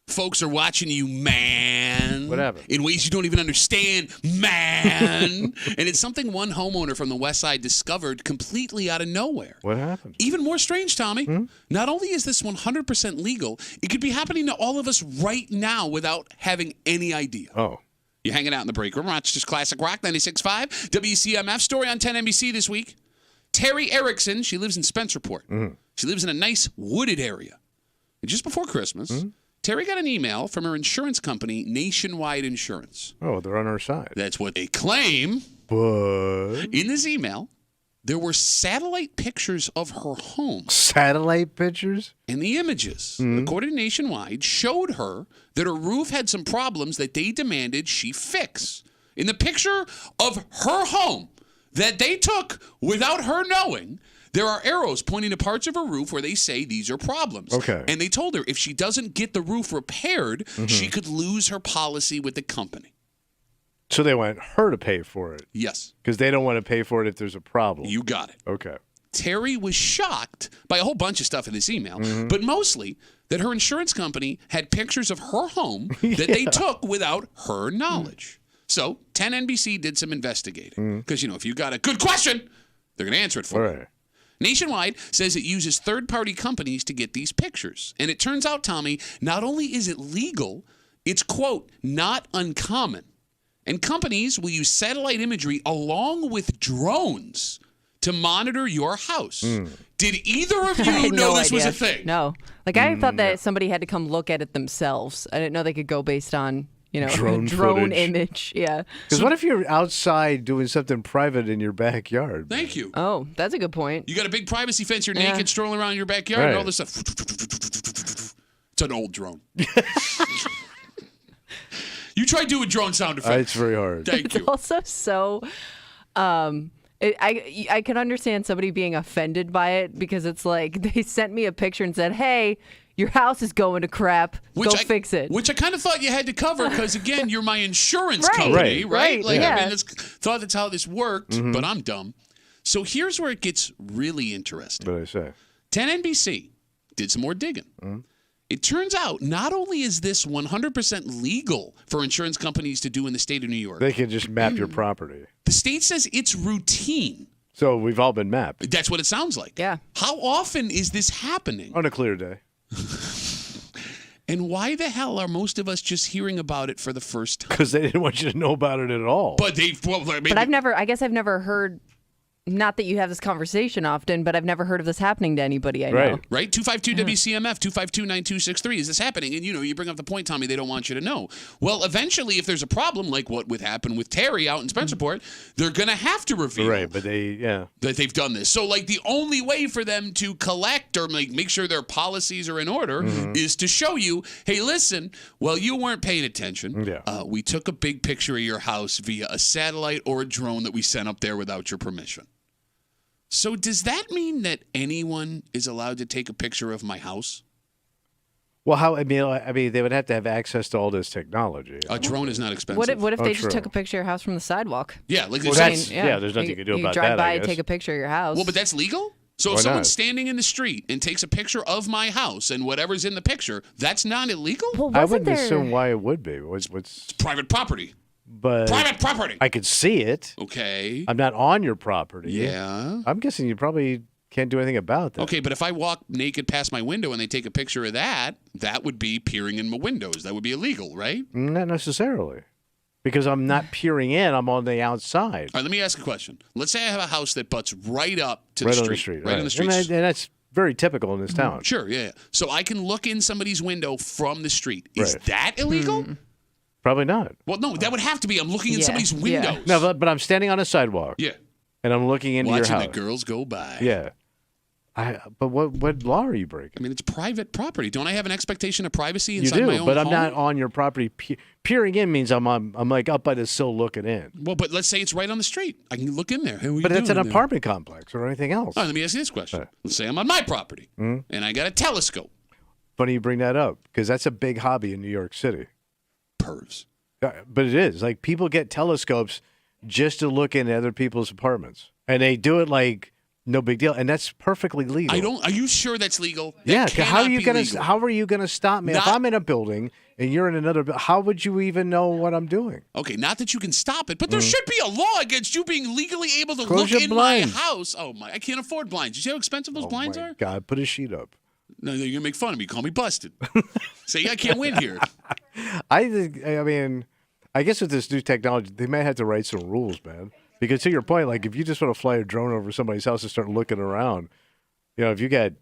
Speaker 1: Folks are watching you, man.
Speaker 2: Whatever.
Speaker 1: In ways you don't even understand, man. And it's something one homeowner from the West Side discovered completely out of nowhere.
Speaker 2: What happened?
Speaker 1: Even more strange, Tommy. Not only is this 100% legal, it could be happening to all of us right now without having any idea.
Speaker 2: Oh.
Speaker 1: You're hanging out in the break room. Rochester's Classic Rock 96.5. WCMF story on 10 NBC this week. Terry Erickson, she lives in Spencerport. She lives in a nice wooded area. And just before Christmas, Terry got an email from her insurance company, Nationwide Insurance.
Speaker 2: Oh, they're on our side.
Speaker 1: That's what they claim.
Speaker 2: But
Speaker 1: In this email, there were satellite pictures of her home.
Speaker 2: satellite pictures?
Speaker 1: And the images, according to Nationwide, showed her that her roof had some problems that they demanded she fix. In the picture of her home that they took without her knowing, there are arrows pointing to parts of her roof where they say these are problems.
Speaker 2: Okay.
Speaker 1: And they told her if she doesn't get the roof repaired, she could lose her policy with the company.
Speaker 2: So they want her to pay for it
Speaker 1: Yes,
Speaker 2: because they don't want to pay for it if there's a problem.
Speaker 1: you got it.
Speaker 2: Okay.
Speaker 1: Terry was shocked by a whole bunch of stuff in this email, but mostly that her insurance company had pictures of her home that they took without her knowledge. So 10 NBC did some investigating because, if you got a good question, they're going to answer it for
Speaker 2: All
Speaker 1: you.
Speaker 2: right.
Speaker 1: Nationwide says it uses third-party companies to get these pictures. And it turns out, Tommy, not only is it legal, it's, quote, not uncommon. And companies will use satellite imagery along with drones to monitor your house. Did either of
Speaker 3: I
Speaker 1: you
Speaker 3: had
Speaker 1: know
Speaker 3: no
Speaker 1: this was a
Speaker 3: idea.
Speaker 1: thing?
Speaker 3: No. Like, I thought that somebody had to come look at it themselves. I didn't know they could go based on,
Speaker 2: Drone
Speaker 3: drone
Speaker 2: footage.
Speaker 3: image. Yeah.
Speaker 2: Because what if you're outside doing something private in your backyard?
Speaker 1: Thank you.
Speaker 3: Oh, that's a good point.
Speaker 1: You got a big privacy fence. You're
Speaker 3: Yeah.
Speaker 1: naked, strolling around your backyard, and
Speaker 2: Right.
Speaker 1: all this stuff. It's an old drone. You try doing drone sound effects.
Speaker 2: It's very hard.
Speaker 1: Thank
Speaker 3: It's
Speaker 1: you.
Speaker 3: also so. I can understand somebody being offended by it because it's like they sent me a picture and said, "Hey, your house is going to crap. Go fix it."
Speaker 1: Which I kind of thought you had to cover because, again, you're my insurance
Speaker 3: Right.
Speaker 1: company, right?
Speaker 3: Right,
Speaker 1: Like,
Speaker 3: yeah.
Speaker 1: I mean, thought that's how this worked, but I'm dumb. So here's where it gets really interesting.
Speaker 2: What did I say?
Speaker 1: 10 NBC did some more digging. It turns out not only is this 100% legal for insurance companies to do in the state of New York,
Speaker 2: They can just map your property.
Speaker 1: the state says it's routine.
Speaker 2: So we've all been mapped
Speaker 1: That's what it sounds like.
Speaker 3: Yeah.
Speaker 1: How often is this happening?
Speaker 2: on a clear day.
Speaker 1: And why the hell are most of us just hearing about it for the first time?
Speaker 2: Because they didn't want you to know about it at all.
Speaker 1: But
Speaker 3: I guess I've never heard. Not that you have this conversation often, but I've never heard of this happening to anybody I know.
Speaker 1: Right? 252 WCMF, 252-9263. Is this happening? And, you bring up the point, Tommy, they don't want you to know. Well, eventually, if there's a problem, like what would happen with Terry out in Spencerport, they're going to have to reveal
Speaker 2: Right, but
Speaker 1: that they've done this. So, like, the only way for them to collect or make sure their policies are in order is to show you, hey, listen, well, you weren't paying attention.
Speaker 2: Yeah.
Speaker 1: We took a big picture of your house via a satellite or a drone that we sent up there without your permission. So does that mean that anyone is allowed to take a picture of my house?
Speaker 2: Well, how? I mean, they would have to have access to all this technology.
Speaker 1: A drone is not expensive.
Speaker 3: What if
Speaker 2: Oh,
Speaker 3: they just
Speaker 2: true.
Speaker 3: took a picture of your house from the sidewalk?
Speaker 1: Yeah, like
Speaker 2: Well,
Speaker 1: they're
Speaker 2: that's-
Speaker 1: saying-
Speaker 2: yeah, there's nothing you can do about
Speaker 3: drive
Speaker 2: that,
Speaker 3: by
Speaker 2: I
Speaker 3: and take
Speaker 2: guess.
Speaker 3: a picture of your house.
Speaker 1: well, but that's legal? So
Speaker 2: Why
Speaker 1: if someone's
Speaker 2: not?
Speaker 1: standing in the street and takes a picture of my house and whatever's in the picture, that's not illegal?
Speaker 3: well,
Speaker 2: I
Speaker 3: wasn't
Speaker 2: wouldn't
Speaker 3: there?
Speaker 2: assume why it would be. What's
Speaker 1: Private property.
Speaker 2: but
Speaker 1: Private property.
Speaker 2: I could see it.
Speaker 1: Okay.
Speaker 2: I'm not on your property.
Speaker 1: Yeah.
Speaker 2: I'm guessing you probably can't do anything about that.
Speaker 1: Okay, but if I walk naked past my window and they take a picture of that, that would be peering in my windows. That would be illegal, right?
Speaker 2: Not necessarily. Because I'm not peering in, I'm on the outside.
Speaker 1: All right, let me ask a question. Let's say I have a house that butts right up to
Speaker 2: Right
Speaker 1: the
Speaker 2: on
Speaker 1: street.
Speaker 2: the street.
Speaker 1: Right on the street.
Speaker 2: And that's very typical in this town.
Speaker 1: Sure, yeah. So I can look in somebody's window from the street. Is
Speaker 2: Right.
Speaker 1: that illegal?
Speaker 2: Probably not.
Speaker 1: Well, no, that would have to be. I'm looking in
Speaker 3: Yeah,
Speaker 1: somebody's
Speaker 3: yeah.
Speaker 1: windows.
Speaker 2: No, but I'm standing on a sidewalk.
Speaker 1: Yeah.
Speaker 2: And I'm looking into
Speaker 1: Watching
Speaker 2: your
Speaker 1: the
Speaker 2: house.
Speaker 1: girls go by.
Speaker 2: Yeah. But what law are you breaking?
Speaker 1: I mean, it's private property. Don't I have an expectation of privacy
Speaker 2: You
Speaker 1: inside my
Speaker 2: do,
Speaker 1: own
Speaker 2: but I'm
Speaker 1: home?
Speaker 2: not on your property. Peering in means I'm like up by the sill looking in.
Speaker 1: Well, but let's say it's right on the street. I can look in there. Hey, what
Speaker 2: But
Speaker 1: you
Speaker 2: it's an
Speaker 1: doing in there?
Speaker 2: apartment complex or anything else.
Speaker 1: All right, let me ask you this question.
Speaker 2: Right.
Speaker 1: Let's say I'm on my property and I got a telescope.
Speaker 2: Funny you bring that up because that's a big hobby in New York City.
Speaker 1: Pervs.
Speaker 2: But it is. Like people get telescopes just to look in other people's apartments. And they do it like no big deal, and that's perfectly legal.
Speaker 1: Are you sure that's legal?
Speaker 2: Yeah.
Speaker 1: That
Speaker 2: How are you
Speaker 1: cannot be
Speaker 2: gonna?
Speaker 1: legal.
Speaker 2: How are you gonna stop me if I'm in a building and you're in another? How would you even know what I'm doing?
Speaker 1: Okay, not that you can stop it, but there should be a law against you being legally able to
Speaker 2: Close
Speaker 1: look
Speaker 2: your
Speaker 1: in
Speaker 2: blinds.
Speaker 1: my house. Oh my! I can't afford blinds. You see how expensive those blinds are?
Speaker 2: God, put a sheet up.
Speaker 1: No, you're gonna make fun of me. Call me busted. Say I can't win here.
Speaker 2: I mean, I guess with this new technology, they might have to write some rules, man. Because to your point, like if you just want to fly a drone over somebody's house and start looking around, if you got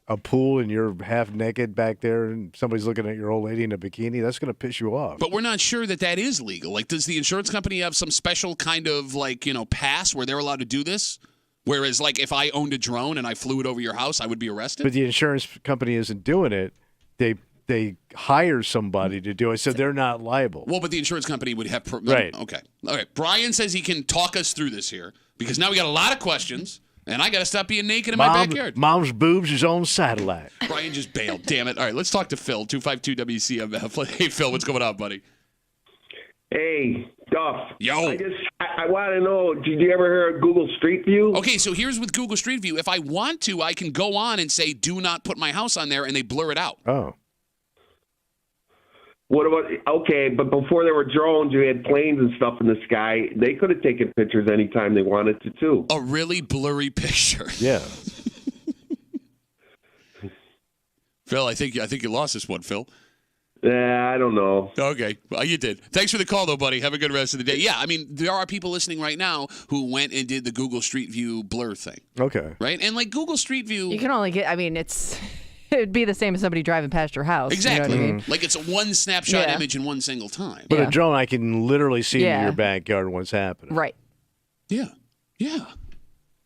Speaker 2: a pool and you're half naked back there and somebody's looking at your old lady in a bikini, that's going to piss you off.
Speaker 1: But we're not sure that is legal. Like, does the insurance company have some special kind of pass where they're allowed to do this? Whereas, like, if I owned a drone and I flew it over your house, I would be arrested?
Speaker 2: But the insurance company isn't doing it. They hire somebody to do it, so they're not liable.
Speaker 1: Well, but the insurance company would have...
Speaker 2: Right.
Speaker 1: Okay. All right. Brian says he can talk us through this here because now we got a lot of questions, and I got to stop being naked in my backyard.
Speaker 2: Mom's boobs is on satellite.
Speaker 1: Brian just bailed. Damn it. All right, let's talk to Phil, 252 WCMF. Hey, Phil, what's going on, buddy?
Speaker 8: Hey, Duff.
Speaker 1: Yo.
Speaker 8: I want to know, did you ever hear of Google Street View?
Speaker 1: Okay, so here's with Google Street View. If I want to, I can go on and say, do not put my house on there, and they blur it out.
Speaker 2: Oh.
Speaker 8: What about, okay, but before there were drones, you had planes and stuff in the sky. They could have taken pictures anytime they wanted to, too.
Speaker 1: A really blurry picture.
Speaker 2: Yeah.
Speaker 1: Phil, I think you lost this one, Phil.
Speaker 8: I don't know.
Speaker 1: Okay. Well, you did. Thanks for the call, though, buddy. Have a good rest of the day. Yeah, I mean, there are people listening right now who went and did the Google Street View blur thing.
Speaker 2: Okay.
Speaker 1: Right? And, like, Google Street View...
Speaker 3: You can only get, it'd be the same as somebody driving past your house.
Speaker 1: Exactly.
Speaker 3: You know what I mean?
Speaker 1: Like, it's a one snapshot image in one single time.
Speaker 2: But a drone, I can literally see in your backyard what's happening.
Speaker 3: Right.
Speaker 1: Yeah. Yeah.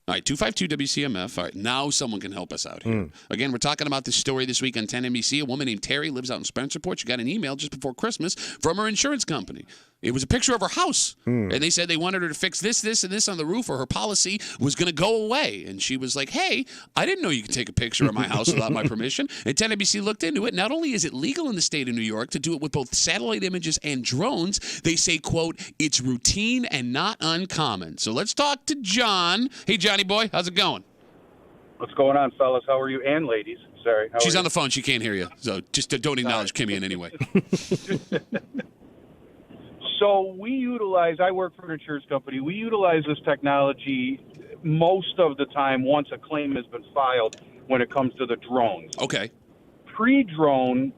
Speaker 1: All right, 252 WCMF. All right, now someone can help us out here. Again, we're talking about this story this week on 10 NBC. A woman named Terry lives out in Spencerport. She got an email just before Christmas from her insurance company. It was a picture of her house. And they said they wanted her to fix this, this, and this on the roof, or her policy was going to go away. And she was like, hey, I didn't know you could take a picture of my house without my permission. And 10 NBC looked into it. Not only is it legal in the state of New York to do it with both satellite images and drones, they say, quote, it's routine and not uncommon. So let's talk to John. Hey, Johnny boy, how's it going?
Speaker 9: What's going on, fellas? How are you? And ladies. Sorry.
Speaker 1: She's on the phone. She can't hear you. So just don't acknowledge Kimmy in any way.
Speaker 9: So I work for an insurance company. We utilize this technology most of the time once a claim has been filed when it comes to the drones.
Speaker 1: Okay.
Speaker 9: Pre-drone,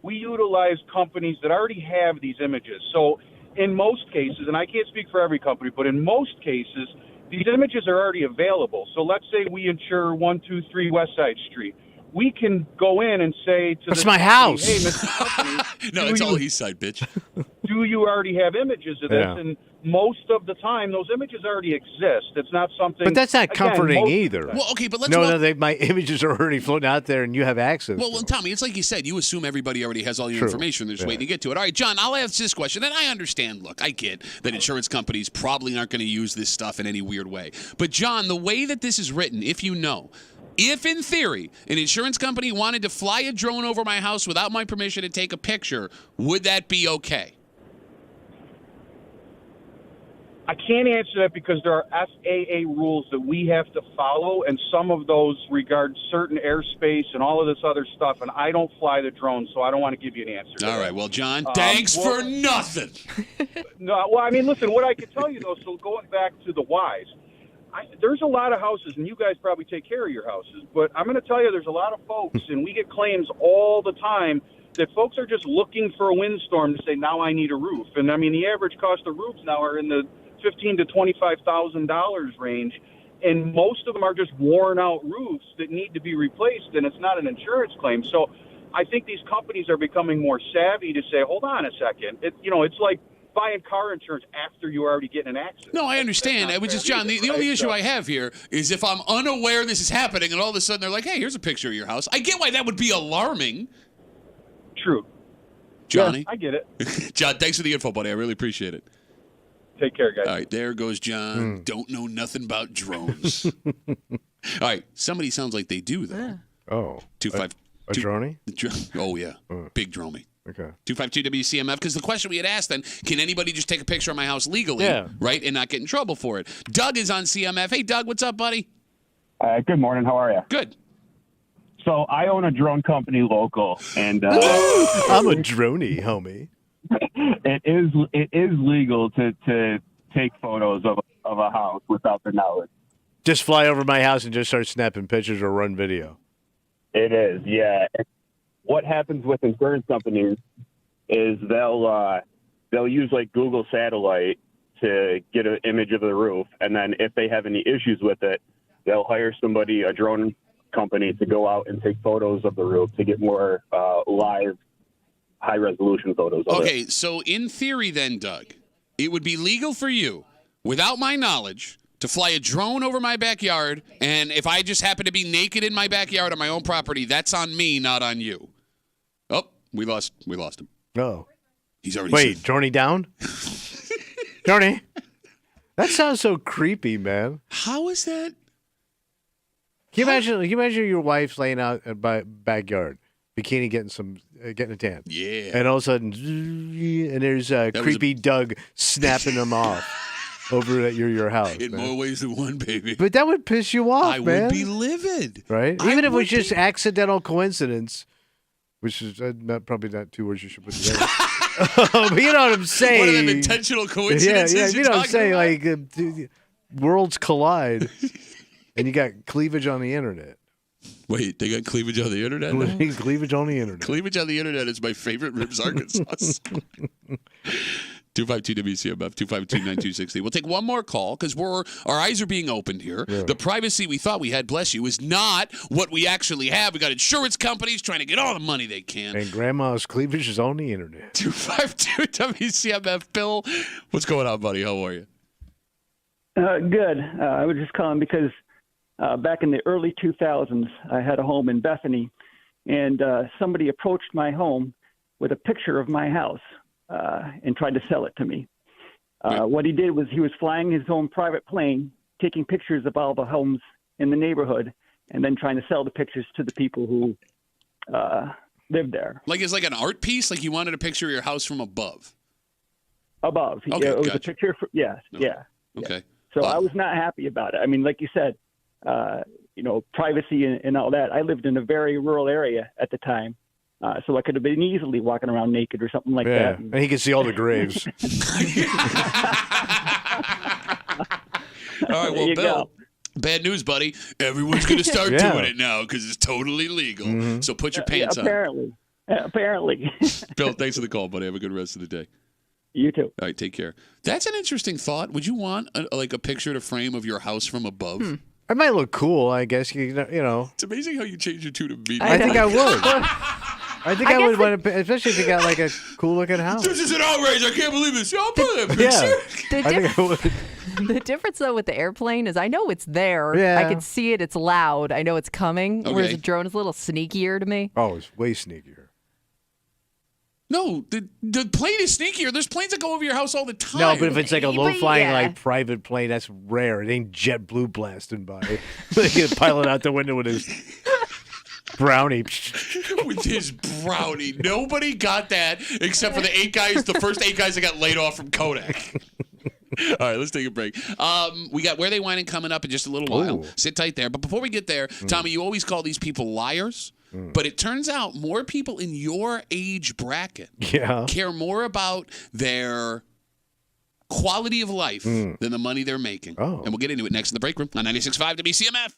Speaker 9: we utilize companies that already have these images. So in most cases, and I can't speak for every company, but in most cases, these images are already available. So let's say we insure 123 West Side Street. We can go in and say to
Speaker 2: That's my house.
Speaker 9: Hey, Mr. Company,
Speaker 1: no, it's all East Side, bitch.
Speaker 9: Do you already have images of this?
Speaker 2: Yeah.
Speaker 9: And most of the time, those images already exist. It's not something.
Speaker 2: But that's not comforting
Speaker 9: most
Speaker 2: either.
Speaker 1: Well, okay, but let's
Speaker 2: my images are already floating out there, and you have access.
Speaker 1: Well, Tommy, it's like you said. You assume everybody already has all your information. They're just waiting to get to it. All right, John, I'll ask this question. And I understand. Look, I get that insurance companies probably aren't going to use this stuff in any weird way. But, John, the way that this is written, if in theory an insurance company wanted to fly a drone over my house without my permission to take a picture, would that be okay?
Speaker 9: I can't answer that because there are FAA rules that we have to follow, and some of those regard certain airspace and all of this other stuff, and I don't fly the drone, so I don't want to give you an answer.
Speaker 1: All right, well, John, thanks for nothing.
Speaker 9: No, well, I mean, listen, what I can tell you, though, so going back to the whys, there's a lot of houses, and you guys probably take care of your houses, but I'm going to tell you there's a lot of folks, and we get claims all the time that folks are just looking for a windstorm to say, now I need a roof. And, I mean, the average cost of roofs now are in the $15,000 to $25,000 range, and most of them are just worn-out roofs that need to be replaced, and it's not an insurance claim. So I think these companies are becoming more savvy to say, hold on a second. It's like buying car insurance after you already get in an accident.
Speaker 1: No, I understand. Which is, John, the only issue I have here is if I'm unaware this is happening and all of a sudden they're like, hey, here's a picture of your house. I get why that would be alarming.
Speaker 9: True.
Speaker 1: Johnny?
Speaker 9: Yeah, I get it.
Speaker 1: John, thanks for the info, buddy. I really appreciate it.
Speaker 9: Take care, guys.
Speaker 1: All right, there goes John. Don't know nothing about drones. All right, somebody sounds like they do, though.
Speaker 3: Yeah.
Speaker 2: Oh.
Speaker 1: 252.
Speaker 2: A droney?
Speaker 1: Oh, yeah. Big dromey.
Speaker 2: Okay.
Speaker 1: 252 WCMF, because the question we had asked then, can anybody just take a picture of my house legally,
Speaker 2: Yeah.
Speaker 1: right, and not get in trouble for it? Doug is on CMF. Hey, Doug, what's up, buddy?
Speaker 10: Good morning. How are you?
Speaker 1: Good.
Speaker 10: So I own a drone company local, and
Speaker 2: I'm a droney, homie.
Speaker 10: it is legal to take photos of a house without their knowledge.
Speaker 2: Just fly over my house and just start snapping pictures or run video.
Speaker 10: It is, yeah. What happens with insurance companies is they'll use like Google Satellite to get an image of the roof, and then if they have any issues with it, they'll hire a drone company, to go out and take photos of the roof to get more live, high-resolution photos of it.
Speaker 1: Okay, so in theory then, Doug, it would be legal for you, without my knowledge, to fly a drone over my backyard, and if I just happen to be naked in my backyard on my own property, that's on me, not on you. Oh, we lost him.
Speaker 2: Oh.
Speaker 1: He's already
Speaker 2: Wait,
Speaker 1: said.
Speaker 2: Droney down? Droney? That sounds so creepy, man.
Speaker 1: How is that?
Speaker 2: Can you imagine your wife's laying out at my backyard, bikini, getting a tan?
Speaker 1: Yeah.
Speaker 2: And all of a sudden, and there's creepy Doug snapping them off over at your house.
Speaker 1: In
Speaker 2: man.
Speaker 1: more ways than one, baby.
Speaker 2: But that would piss you off,
Speaker 1: I
Speaker 2: man.
Speaker 1: would be livid.
Speaker 2: Right? Even if it was just accidental coincidence, which is probably not two words you should put together. But you know what I'm saying?
Speaker 1: One of them intentional coincidences.
Speaker 2: Yeah, you know what I'm saying?
Speaker 1: About?
Speaker 2: Like, worlds collide, and you got cleavage on the internet.
Speaker 1: Wait, they got cleavage on the internet now?
Speaker 2: Cleavage on the internet.
Speaker 1: Cleavage on the internet is my favorite Ribs Arkansas song. 252-WCMF, 252-9260. We'll take one more call because our eyes are being opened here. Yeah. The privacy we thought we had, bless you, is not what we actually have. We got insurance companies trying to get all the money they can.
Speaker 2: And grandma's cleavage is on the internet.
Speaker 1: 252-WCMF. Bill, what's going on, buddy? How are you?
Speaker 11: Good. I was just calling because back in the early 2000s, I had a home in Bethany, and somebody approached my home with a picture of my house. And tried to sell it to me. What he did was he was flying his own private plane, taking pictures of all the homes in the neighborhood, and then trying to sell the pictures to the people who lived there.
Speaker 1: Like it's like an art piece? Like you wanted a picture of your house from above?
Speaker 11: Above.
Speaker 1: Okay,
Speaker 11: yeah, it was
Speaker 1: gotcha.
Speaker 11: a picture. Yeah.
Speaker 1: Okay.
Speaker 11: Yeah. So I was not happy about it. I mean, like you said, privacy and all that. I lived in a very rural area at the time. So I could have been easily walking around naked or something like that.
Speaker 2: And he could see all the graves.
Speaker 1: All right, well, Bill, bad news, buddy. Everyone's going to start doing it now because it's totally legal. Mm-hmm. So put your pants on.
Speaker 11: Apparently.
Speaker 1: Bill, thanks for the call, buddy. Have a good rest of the day.
Speaker 11: You too.
Speaker 1: All right, take care. That's an interesting thought. Would you want a picture to frame of your house from above?
Speaker 2: It might look cool, I guess. You know.
Speaker 1: It's amazing how you change your tune immediately.
Speaker 2: I think I would. I think I would want to, especially if you got like a cool looking house.
Speaker 1: This is an outrage. I can't believe this. I'll put that picture.
Speaker 2: I think I would.
Speaker 3: The difference, though, with the airplane is I know it's there.
Speaker 2: Yeah.
Speaker 3: I can see it. It's loud. I know it's coming.
Speaker 1: Okay.
Speaker 3: Whereas a drone is a little sneakier to me.
Speaker 2: Oh, it's way sneakier.
Speaker 1: No, the plane is sneakier. There's planes that go over your house all the time.
Speaker 2: No, but if it's like a low-flying, like private plane, that's rare. It ain't JetBlue blasting by. They get a pilot out the window with his brownie.
Speaker 1: With his brownie. Nobody got that except for the first 8 guys that got laid off from Kodak. All right, let's take a break. We got Where They Whining coming up in just a little while.
Speaker 2: Ooh.
Speaker 1: Sit tight there. But before we get there, Tommy, you always call these people liars. But it turns out more people in your age bracket care more about their quality of life than the money they're making.
Speaker 2: Oh.
Speaker 1: And we'll get into it next in the break room on 96.5 WCMF.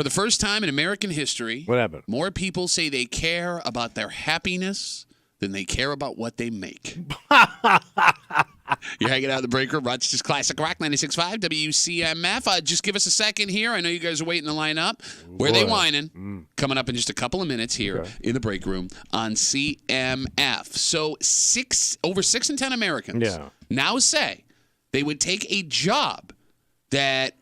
Speaker 1: For the first time in American history,
Speaker 2: What happened?
Speaker 1: more people say they care about their happiness than they care about what they make. You're hanging out in the break room. Rochester's Classic Rock 96.5 WCMF. Just give us a second here. I know you guys are waiting to line up. Where they whining? Coming up in just a couple of minutes here in the break room on CMF. So over 6 in 10 Americans now say they would take a job that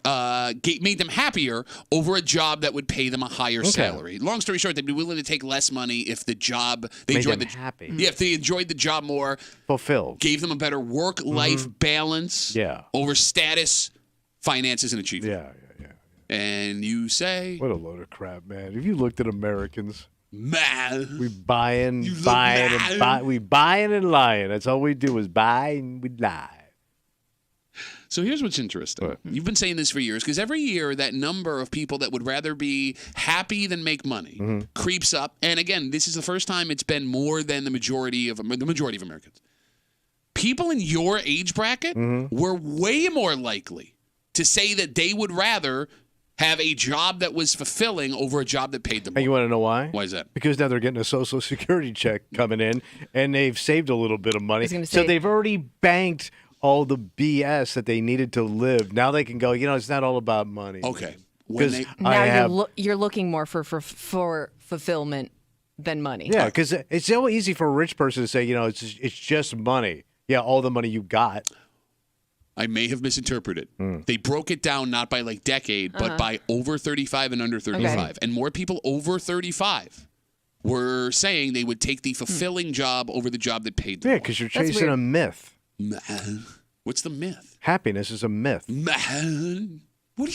Speaker 1: made them happier over a job that would pay them a higher salary. Long story short, they'd be willing to take less money if the job they
Speaker 2: made
Speaker 1: enjoyed
Speaker 2: them happy.
Speaker 1: Yeah, if they enjoyed the job more,
Speaker 2: fulfilled,
Speaker 1: gave them a better work-life balance. Over status, finances, and achievement.
Speaker 2: Yeah.
Speaker 1: And you say,
Speaker 2: what a load of crap, man! If you looked at Americans,
Speaker 1: man,
Speaker 2: we buying and lying. That's all we do is buy and we lie.
Speaker 1: So here's what's interesting.
Speaker 2: What?
Speaker 1: You've been saying this for years, because every year that number of people that would rather be happy than make money creeps up. And again, this is the first time it's been more than the majority of Americans. People in your age bracket were way more likely to say that they would rather have a job that was fulfilling over a job that paid them more.
Speaker 2: And you want to know why?
Speaker 1: Why is that?
Speaker 2: Because now they're getting a Social Security check coming in, and they've saved a little bit of money. So they've already banked all the BS that they needed to live. Now they can go, it's not all about money.
Speaker 1: Okay.
Speaker 3: Now you're looking more for fulfillment than money.
Speaker 2: Yeah, because it's so easy for a rich person to say, it's just money. Yeah, all the money you got.
Speaker 1: I may have misinterpreted. They broke it down not by decade, but by over 35 and under 35. Okay. And more people over 35 were saying they would take the fulfilling job over the job that paid them.
Speaker 2: Yeah, because you're chasing a myth.
Speaker 1: Man, what's the myth?
Speaker 2: Happiness is a myth.
Speaker 1: Man, what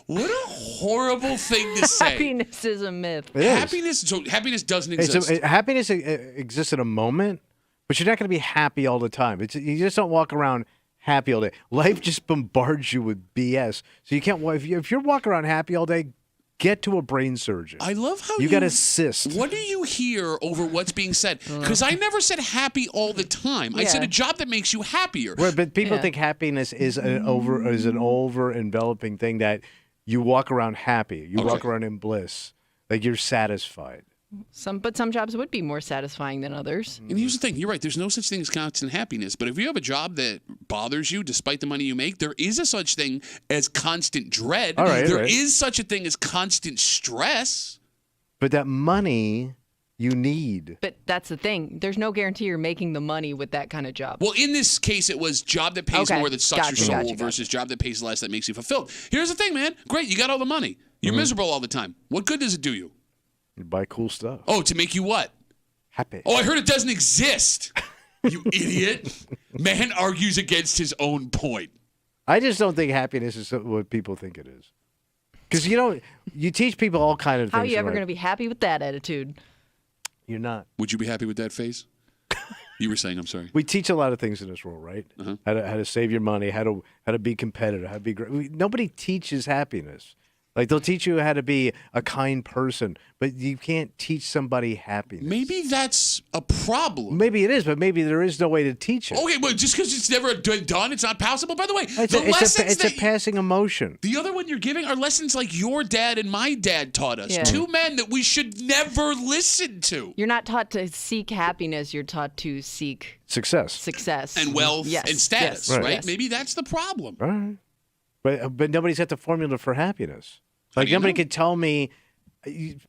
Speaker 1: a horrible thing to say.
Speaker 3: Happiness is a myth.
Speaker 1: Happiness doesn't exist.
Speaker 2: Happiness exists in a moment, but you're not going to be happy all the time. You just don't walk around happy all day. Life just bombards you with BS. So you can't. If you're walking around happy all day, get to a brain surgeon.
Speaker 1: I love how
Speaker 2: you got a cyst.
Speaker 1: What do you hear over what's being said? Because I never said happy all the time. I said a job that makes you happier.
Speaker 2: Right, but people think happiness is an over enveloping thing that you walk around happy. You walk around in bliss, like you're satisfied.
Speaker 3: But some jobs would be more satisfying than others.
Speaker 1: And here's the thing. You're right. There's no such thing as constant happiness. But if you have a job that bothers you despite the money you make, there is a such thing as constant dread. There is such a thing as constant stress.
Speaker 2: But that money you need.
Speaker 3: But that's the thing. There's no guarantee you're making the money with that kind of job.
Speaker 1: Well, in this case, it was job that pays more that sucks your soul versus job that pays less that makes you fulfilled. Here's the thing, man. Great. You got all the money. You're miserable all the time. What good does it do you?
Speaker 2: You buy cool stuff.
Speaker 1: Oh, to make you what?
Speaker 2: Happy.
Speaker 1: Oh, I heard it doesn't exist. You idiot. Man argues against his own point.
Speaker 2: I just don't think happiness is what people think it is. Because you teach people all kinds of things.
Speaker 3: How are you ever going to be happy with that attitude?
Speaker 2: You're not.
Speaker 1: Would you be happy with that face? You were saying, I'm sorry.
Speaker 2: We teach a lot of things in this world, right? How to save your money, how to be competitive, how to be great. Nobody teaches happiness. Like, they'll teach you how to be a kind person, but you can't teach somebody happiness.
Speaker 1: Maybe that's a problem.
Speaker 2: Maybe it is, but maybe there is no way to teach it.
Speaker 1: Okay, well, just because it's never done, it's not possible. By the way,
Speaker 2: it's a passing emotion.
Speaker 1: The other one you're giving are lessons like your dad and my dad taught us. Yeah. Two men that we should never listen to.
Speaker 3: You're not taught to seek happiness. You're taught to seek
Speaker 2: success.
Speaker 1: And wealth and status, right? Yes. Maybe that's the problem.
Speaker 2: All right. But nobody's got the formula for happiness. Like, nobody could tell me.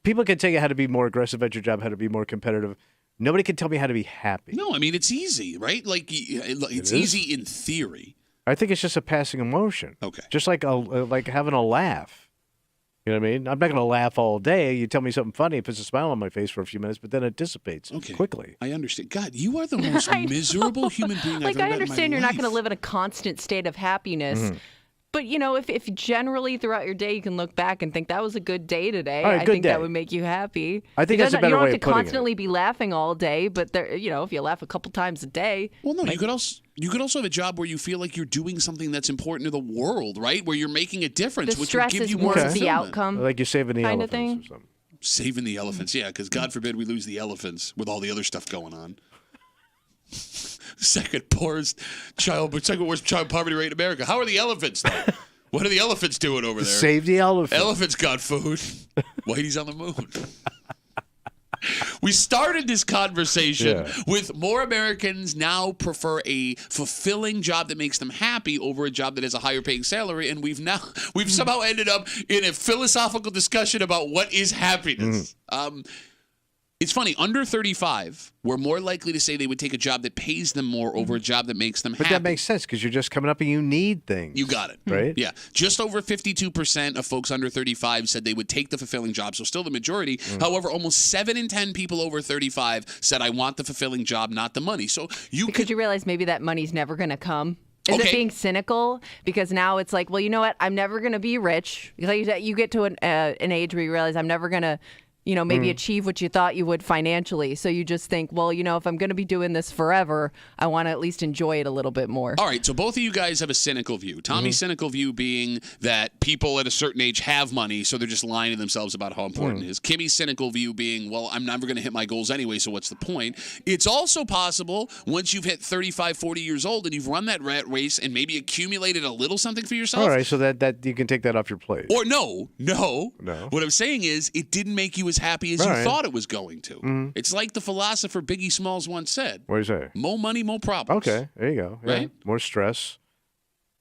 Speaker 2: People can tell you how to be more aggressive at your job, how to be more competitive. Nobody can tell me how to be happy.
Speaker 1: No, I mean, it's easy, right? Like, it's easy in theory.
Speaker 2: I think it's just a passing emotion.
Speaker 1: Okay.
Speaker 2: Just like having a laugh. You know what I mean? I'm not going to laugh all day. You tell me something funny, it puts a smile on my face for a few minutes, but then it dissipates quickly.
Speaker 1: I understand. God, you are the most miserable human being I've ever met in my life.
Speaker 3: I understand you're not going to live in a constant state of happiness. Mm-hmm. But, if generally throughout your day you can look back and think that was a good day today, I think that would make you happy.
Speaker 2: I think that's a better way of putting it. You don't have to
Speaker 3: constantly be laughing all day, but if you laugh a couple times a day.
Speaker 1: Well, no, you could also have a job where you feel like you're doing something that's important to the world, right? Where you're making a difference, which would give you more fulfillment.
Speaker 3: The outcome,
Speaker 2: like you're saving the elephants or something.
Speaker 1: Saving the elephants, yeah, because God forbid we lose the elephants with all the other stuff going on. Second worst child poverty rate in America. How are the elephants, though? What are the elephants doing over there?
Speaker 2: Save the elephant.
Speaker 1: Elephants got food. Whitey's on the moon. We started this conversation with more Americans now prefer a fulfilling job that makes them happy over a job that has a higher paying salary, and we've somehow ended up in a philosophical discussion about what is happiness. It's funny, under 35, we're more likely to say they would take a job that pays them more over a job that makes them happy.
Speaker 2: But that makes sense because you're just coming up and you need things.
Speaker 1: You got it.
Speaker 2: Right?
Speaker 1: Yeah. Just over 52% of folks under 35 said they would take the fulfilling job, so still the majority. However, almost 7 in 10 people over 35 said, I want the fulfilling job, not the money. So you
Speaker 3: realize maybe that money's never going to come? Is it being cynical? Because now it's like, well, you know what? I'm never going to be rich. You get to an age where you realize I'm never going to maybe achieve what you thought you would financially. So you just think, well, if I'm going to be doing this forever, I want to at least enjoy it a little bit more.
Speaker 1: All right, so both of you guys have a cynical view. Tommy's cynical view being that people at a certain age have money, so they're just lying to themselves about how important it is. Kimmy's cynical view being, well, I'm never going to hit my goals anyway, so what's the point? It's also possible once you've hit 35, 40 years old and you've run that rat race and maybe accumulated a little something for yourself.
Speaker 2: All right, so that you can take that off your plate.
Speaker 1: Or no. What I'm saying is it didn't make you as happy as you thought it was going to. It's like the philosopher Biggie Smalls once said.
Speaker 2: What do you say?
Speaker 1: More money, more problems.
Speaker 2: Okay, there you go. Yeah.
Speaker 1: Right?
Speaker 2: More stress.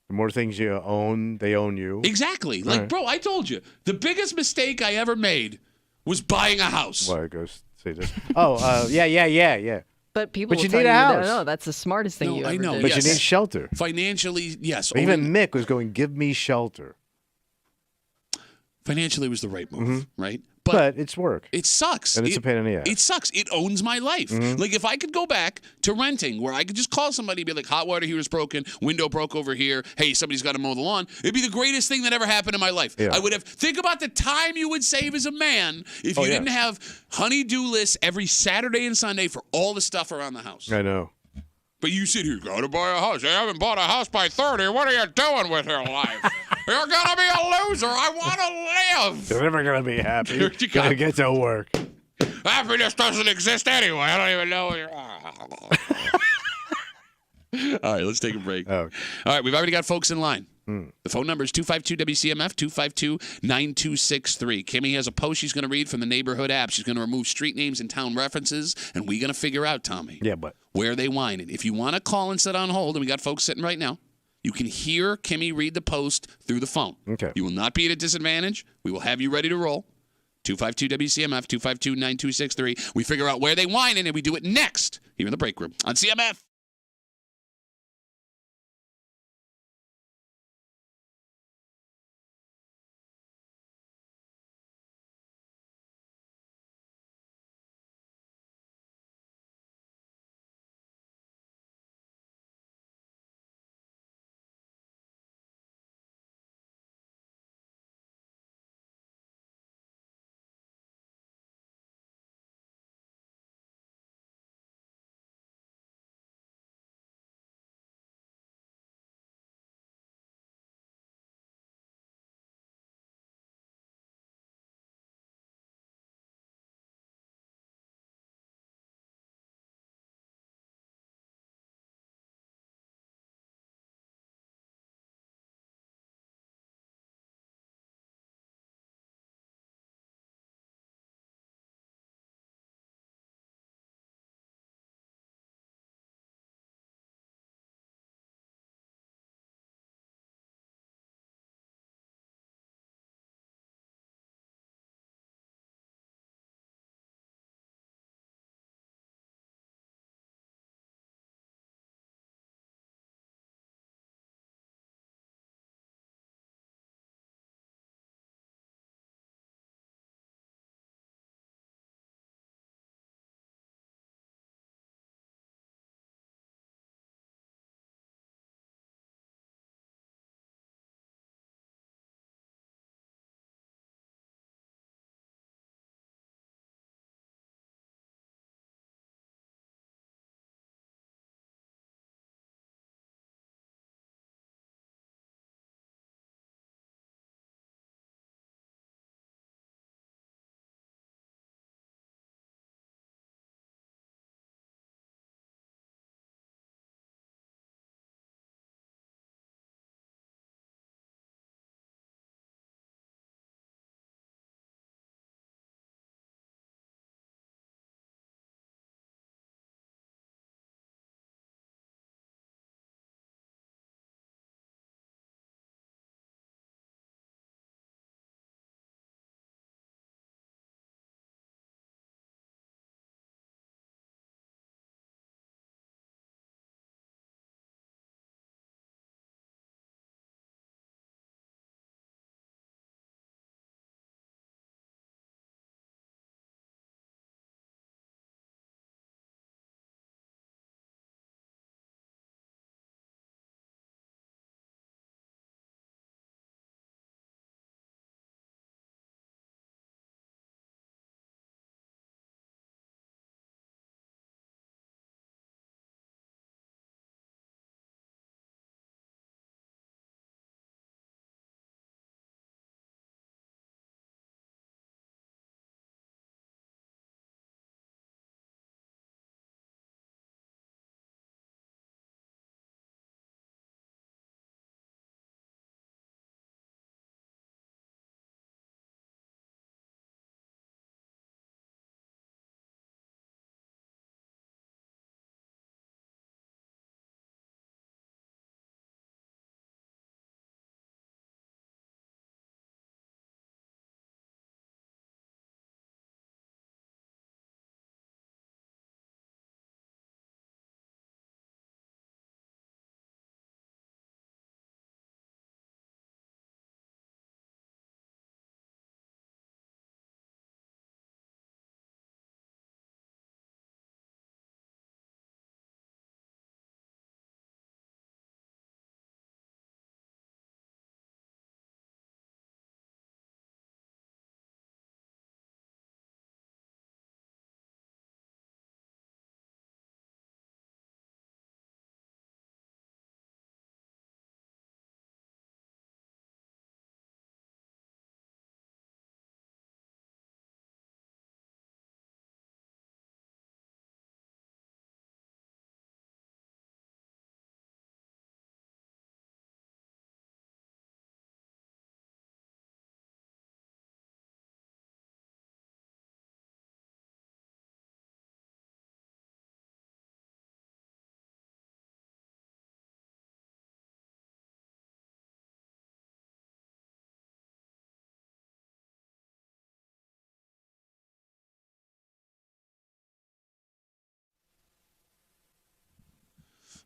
Speaker 2: The more things you own, they own you.
Speaker 1: Exactly. Bro, I told you, the biggest mistake I ever made was buying a house.
Speaker 2: Well, it goes, say this. Yeah.
Speaker 3: But people
Speaker 2: you
Speaker 3: will tell
Speaker 2: need a
Speaker 3: you,
Speaker 2: house.
Speaker 3: no, that's the smartest thing you ever did.
Speaker 2: But you need shelter.
Speaker 1: Financially, yes.
Speaker 2: Even Mick was going, give me shelter.
Speaker 1: Financially was the right move, right?
Speaker 2: But it's work.
Speaker 1: It sucks.
Speaker 2: And it's a pain in the ass.
Speaker 1: It sucks. It owns my life. Like, if I could go back to renting where I could just call somebody and be like, hot water heater's broken, window broke over here, hey, somebody's got to mow the lawn, it'd be the greatest thing that ever happened in my life.
Speaker 2: Yeah.
Speaker 1: I would have, think about the time you would save as a man if you didn't have honey-do lists every Saturday and Sunday for all the stuff around the house.
Speaker 2: I know.
Speaker 1: But you sit here, got to buy a house. You haven't bought a house by 30. What are you doing with your life? You're going to be a loser. I want to live.
Speaker 2: You're never going to be happy. You're going to get to work.
Speaker 1: Happiness doesn't exist anyway. I don't even know. All right, let's take a break.
Speaker 2: Okay.
Speaker 1: All right, we've already got folks in line. The phone number is 252-WCMF, 252-9263. Kimmy has a post she's going to read from the neighborhood app. She's going to remove street names and town references, and we're going to figure out, Tommy, where they whining. If you want to call and sit on hold, and we got folks sitting right now, you can hear Kimmy read the post through the phone.
Speaker 2: Okay.
Speaker 1: You will not be at a disadvantage. We will have you ready to roll. 252-WCMF, 252-9263. We figure out where they whining, and we do it next here in the break room on CMF.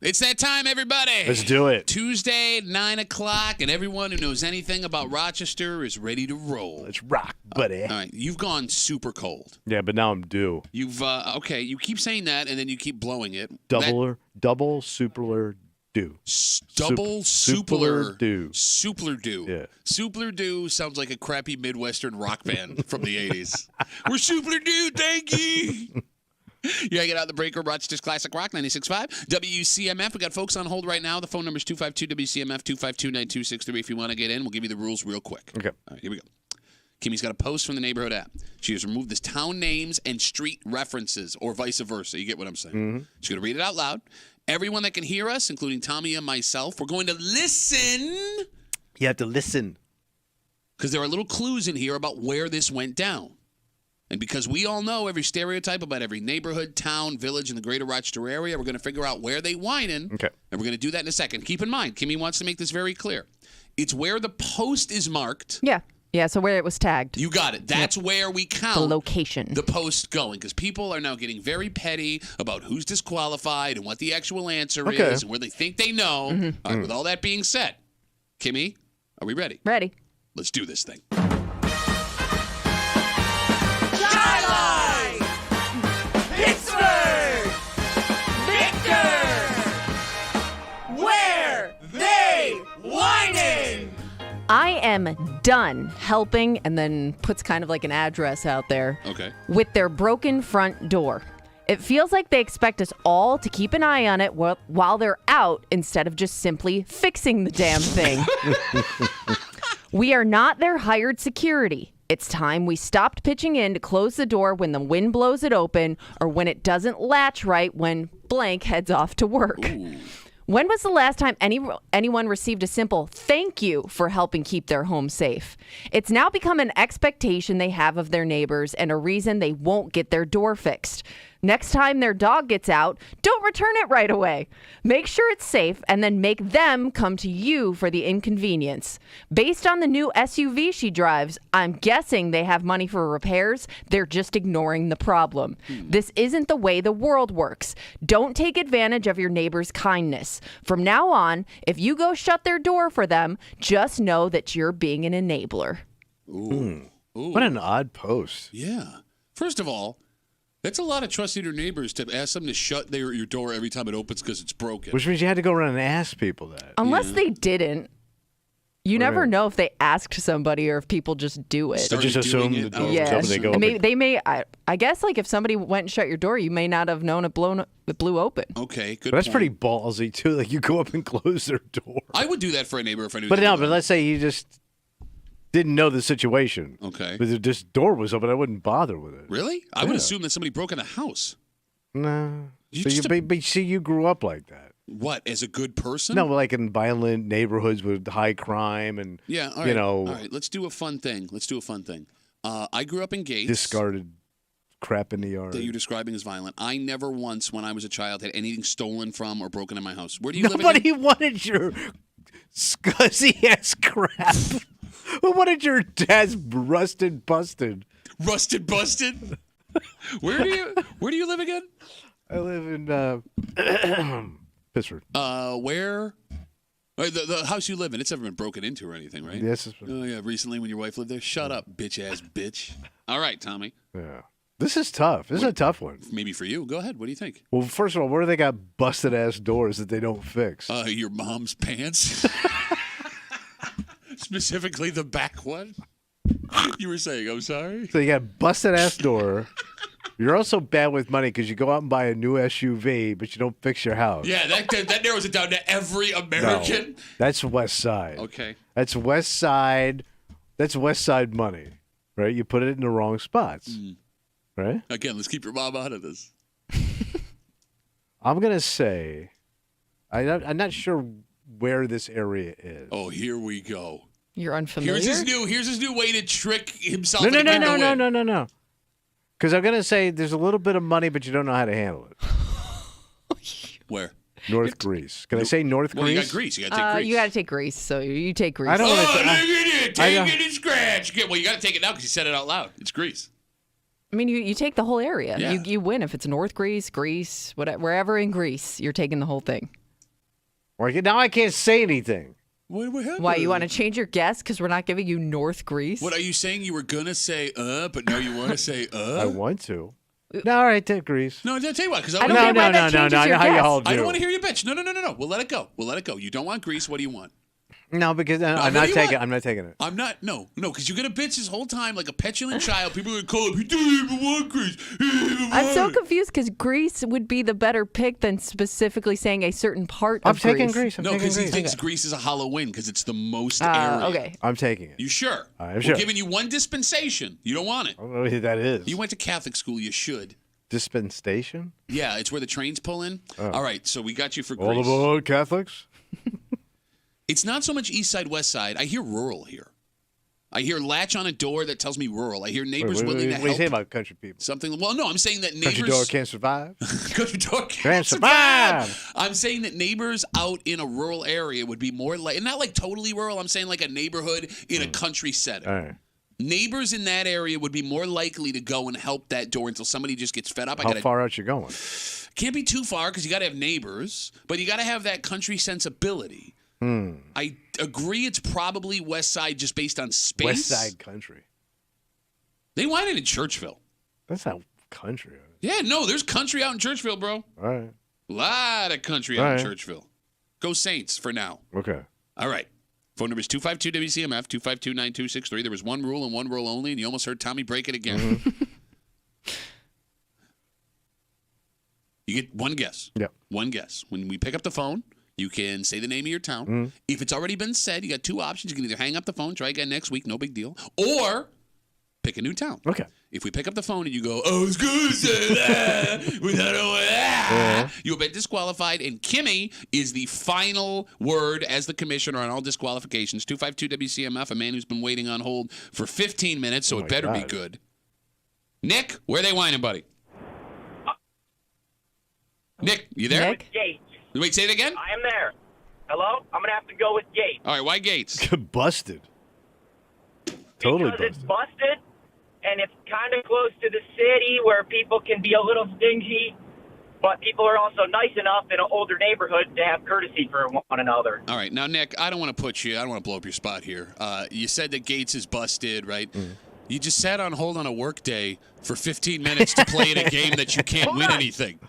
Speaker 1: It's that time, everybody.
Speaker 2: Let's do it.
Speaker 1: Tuesday, 9 o'clock, and everyone who knows anything about Rochester is ready to roll.
Speaker 2: Let's rock, buddy.
Speaker 1: All right, you've gone super cold.
Speaker 2: Yeah, but now I'm due.
Speaker 1: You've okay. You keep saying that, and then you keep blowing it.
Speaker 2: Double superler do.
Speaker 1: Double
Speaker 2: superler do.
Speaker 1: Supler do.
Speaker 2: Yeah.
Speaker 1: Supler do sounds like a crappy Midwestern rock band from the 80s. We're Supler do, thank you. You gotta get out the breaker, Rochester's Classic Rock 96.5. WCMF. We got folks on hold right now. The phone number is 252-WCMF, 252-9263. If you want to get in, we'll give you the rules real quick.
Speaker 2: Okay.
Speaker 1: All right, here we go. Kimmy's got a post from the neighborhood app. She has removed this town names and street references, or vice versa. You get what I'm saying?
Speaker 2: Mm-hmm.
Speaker 1: She's going to read it out loud. Everyone that can hear us, including Tommy and myself, we're going to listen.
Speaker 2: You have to listen.
Speaker 1: Because there are little clues in here about where this went down. And because we all know every stereotype about every neighborhood, town, village in the greater Rochester area, we're going to figure out where they whining.
Speaker 2: Okay.
Speaker 1: And we're going to do that in a second. Keep in mind, Kimmy wants to make this very clear. It's where the post is marked.
Speaker 3: Yeah. Yeah, so where it was tagged.
Speaker 1: You got it. That's where we count
Speaker 3: the location.
Speaker 1: The post going, because people are now getting very petty about who's disqualified and what the actual answer is and where they think they know.
Speaker 3: Mm-hmm.
Speaker 1: All right, with all that being said, Kimmy, are we ready?
Speaker 3: Ready.
Speaker 1: Let's do this thing.
Speaker 12: Skyline! Pittsburgh! Victor! Where they whining?
Speaker 3: I am done helping, and then puts kind of like an address out there.
Speaker 1: Okay.
Speaker 3: With their broken front door. It feels like they expect us all to keep an eye on it while they're out instead of just simply fixing the damn thing. We are not their hired security. It's time we stopped pitching in to close the door when the wind blows it open or when it doesn't latch right when blank heads off to work.
Speaker 1: Ooh.
Speaker 3: When was the last time anyone received a simple thank you for helping keep their home safe? It's now become an expectation they have of their neighbors and a reason they won't get their door fixed. Next time their dog gets out, don't return it right away. Make sure it's safe and then make them come to you for the inconvenience. Based on the new SUV she drives, I'm guessing they have money for repairs. They're just ignoring the problem. This isn't the way the world works. Don't take advantage of your neighbor's kindness. From now on, if you go shut their door for them, just know that you're being an enabler.
Speaker 1: Ooh. Ooh.
Speaker 2: What an odd post.
Speaker 1: Yeah. First of all, that's a lot of trusting your neighbors to ask them to shut your door every time it opens because it's broken.
Speaker 2: Which means you had to go around and ask people that.
Speaker 3: Unless they didn't. You never know if they asked somebody or if people just do it.
Speaker 2: They just assume the door they go
Speaker 3: maybe they may. I guess like if somebody went and shut your door, you may not have known it blew open.
Speaker 1: Okay, good.
Speaker 2: But that's pretty ballsy too. Like you go up and close their door.
Speaker 1: I would do that for a neighbor if I knew.
Speaker 2: But let's say you just didn't know the situation.
Speaker 1: Okay.
Speaker 2: But this door was open. I wouldn't bother with it.
Speaker 1: Really? I would assume that somebody broke in the house.
Speaker 2: No. But see, you grew up like that.
Speaker 1: What, as a good person?
Speaker 2: No, like in violent neighborhoods with high crime and,
Speaker 1: yeah, all right. All right, let's do a fun thing. I grew up in Gates.
Speaker 2: Discarded crap in the yard.
Speaker 1: That you're describing as violent. I never once, when I was a child, had anything stolen from or broken in my house. Where do you live again?
Speaker 2: Nobody wanted your scuzzy-ass crap. Who wanted your dad's rusted busted?
Speaker 1: Rusted busted? Where do you live again?
Speaker 2: I live in Pittsburgh.
Speaker 1: Where? The house you live in, it's never been broken into or anything, right?
Speaker 2: Yes.
Speaker 1: Oh, yeah, recently when your wife lived there? Shut up, bitch-ass bitch. All right, Tommy.
Speaker 2: Yeah. This is tough. This is a tough one.
Speaker 1: Maybe for you. Go ahead. What do you think?
Speaker 2: Well, first of all, where do they got busted-ass doors that they don't fix?
Speaker 1: Your mom's pants. Specifically the back one. You were saying, I'm sorry?
Speaker 2: So you got busted-ass door. You're also bad with money because you go out and buy a new SUV, but you don't fix your house.
Speaker 1: Yeah, that narrows it down to every American.
Speaker 2: No, that's West Side.
Speaker 1: Okay.
Speaker 2: That's West Side. That's West Side money, right? You put it in the wrong spots, right?
Speaker 1: Again, let's keep your mom out of this.
Speaker 2: I'm gonna say, I'm not sure where this area is.
Speaker 1: Oh, here we go.
Speaker 3: You're unfamiliar.
Speaker 1: Here's his new way to trick himself.
Speaker 2: No. Because I'm gonna say there's a little bit of money, but you don't know how to handle it.
Speaker 1: Where?
Speaker 2: North Greece. Can I say North Greece?
Speaker 1: Well, you got Greece. You got to take Greece.
Speaker 3: You got to take Greece. So you take Greece.
Speaker 2: I don't want to.
Speaker 1: Look at it. Take it and scratch. Well, you got to take it now because you said it out loud. It's Greece.
Speaker 3: I mean, you take the whole area.
Speaker 1: Yeah.
Speaker 3: You win if it's North Greece, whatever, wherever in Greece, you're taking the whole thing.
Speaker 2: Now I can't say anything.
Speaker 1: What happened?
Speaker 3: Why, you want to change your guess because we're not giving you North Greece?
Speaker 1: What are you saying? You were gonna say but now you want to say
Speaker 2: I want to. No, all right, take Greece.
Speaker 1: No, I'll tell you what. Because
Speaker 3: I don't get why that changes your
Speaker 2: how you
Speaker 3: guess.
Speaker 2: all do.
Speaker 1: I don't want to hear you bitch. No. We'll let it go. You don't want Greece. What do you want?
Speaker 2: No, because I'm
Speaker 1: what
Speaker 2: not
Speaker 1: do you
Speaker 2: taking.
Speaker 1: want?
Speaker 2: I'm not taking it.
Speaker 1: I'm not. No, because you're gonna bitch this whole time like a petulant child. People are gonna call up. He didn't even want Greece.
Speaker 3: I'm so confused because Greece would be the better pick than specifically saying a certain part
Speaker 2: I'm
Speaker 3: of
Speaker 2: taking
Speaker 3: Greece.
Speaker 2: Greece. I'm
Speaker 1: No,
Speaker 2: taking
Speaker 1: because he
Speaker 2: Greece.
Speaker 1: thinks Greece is a hollow win because it's the most area.
Speaker 3: Okay.
Speaker 2: I'm taking it.
Speaker 1: You sure?
Speaker 2: I'm sure.
Speaker 1: We're giving you one dispensation. You don't want it.
Speaker 2: I don't know who that is.
Speaker 1: You went to Catholic school. You should.
Speaker 2: Dispensation?
Speaker 1: Yeah, it's where the trains pull in.
Speaker 2: Oh.
Speaker 1: All right, so we got you for
Speaker 2: All
Speaker 1: Greece.
Speaker 2: aboard Catholics?
Speaker 1: It's not so much east side, west side. I hear rural here. I hear latch on a door that tells me rural. I hear neighbors willing to help.
Speaker 2: What do you say about country people?
Speaker 1: Something. Well, no, I'm saying that neighbors.
Speaker 2: Country door can't survive?
Speaker 1: Country door
Speaker 2: Can't survive.
Speaker 1: I'm saying that neighbors out in a rural area would be more like, not like totally rural. I'm saying like a neighborhood in a country setting.
Speaker 2: All right.
Speaker 1: Neighbors in that area would be more likely to go and help that door until somebody just gets fed up.
Speaker 2: How far out you going?
Speaker 1: Can't be too far because you got to have neighbors, but you got to have that country sensibility. I agree it's probably west side just based on space.
Speaker 2: West side country.
Speaker 1: They whine it in Churchville.
Speaker 2: That's not country.
Speaker 1: Yeah, no, there's country out in Churchville, bro.
Speaker 2: All right.
Speaker 1: A lot of country out in Churchville. Go Saints for now.
Speaker 2: Okay.
Speaker 1: All right. Phone number is 252-WCMF, 252-9263. There was one rule and one rule only, and you almost heard Tommy break it again. You get one guess.
Speaker 2: Yep.
Speaker 1: One guess. When we pick up the phone, you can say the name of your town. If it's already been said, you got two options. You can either hang up the phone, try again next week, no big deal, or pick a new town.
Speaker 2: Okay.
Speaker 1: If we pick up the phone and you go, I was going to say that, without that, you'll be disqualified. And Kimmy is the final word as the commissioner on all disqualifications. 252-WCMF, a man who's been waiting on hold for 15 minutes, so it better be good. Nick, where are they whining, buddy? Nick, you there?
Speaker 3: Nick?
Speaker 13: Gates.
Speaker 1: Wait, say it again?
Speaker 13: I am there. Hello? I'm going to have to go with Gates.
Speaker 1: All right, why Gates?
Speaker 2: Busted. Totally
Speaker 13: because
Speaker 2: busted.
Speaker 13: it's busted, and it's kind of close to the city where people can be a little stingy, but people are also nice enough in an older neighborhood to have courtesy for one another.
Speaker 1: All right, now, Nick, I don't want to blow up your spot here. You said that Gates is busted, right? You just sat on hold on a work day for 15 minutes to play in a game that you can't win anything.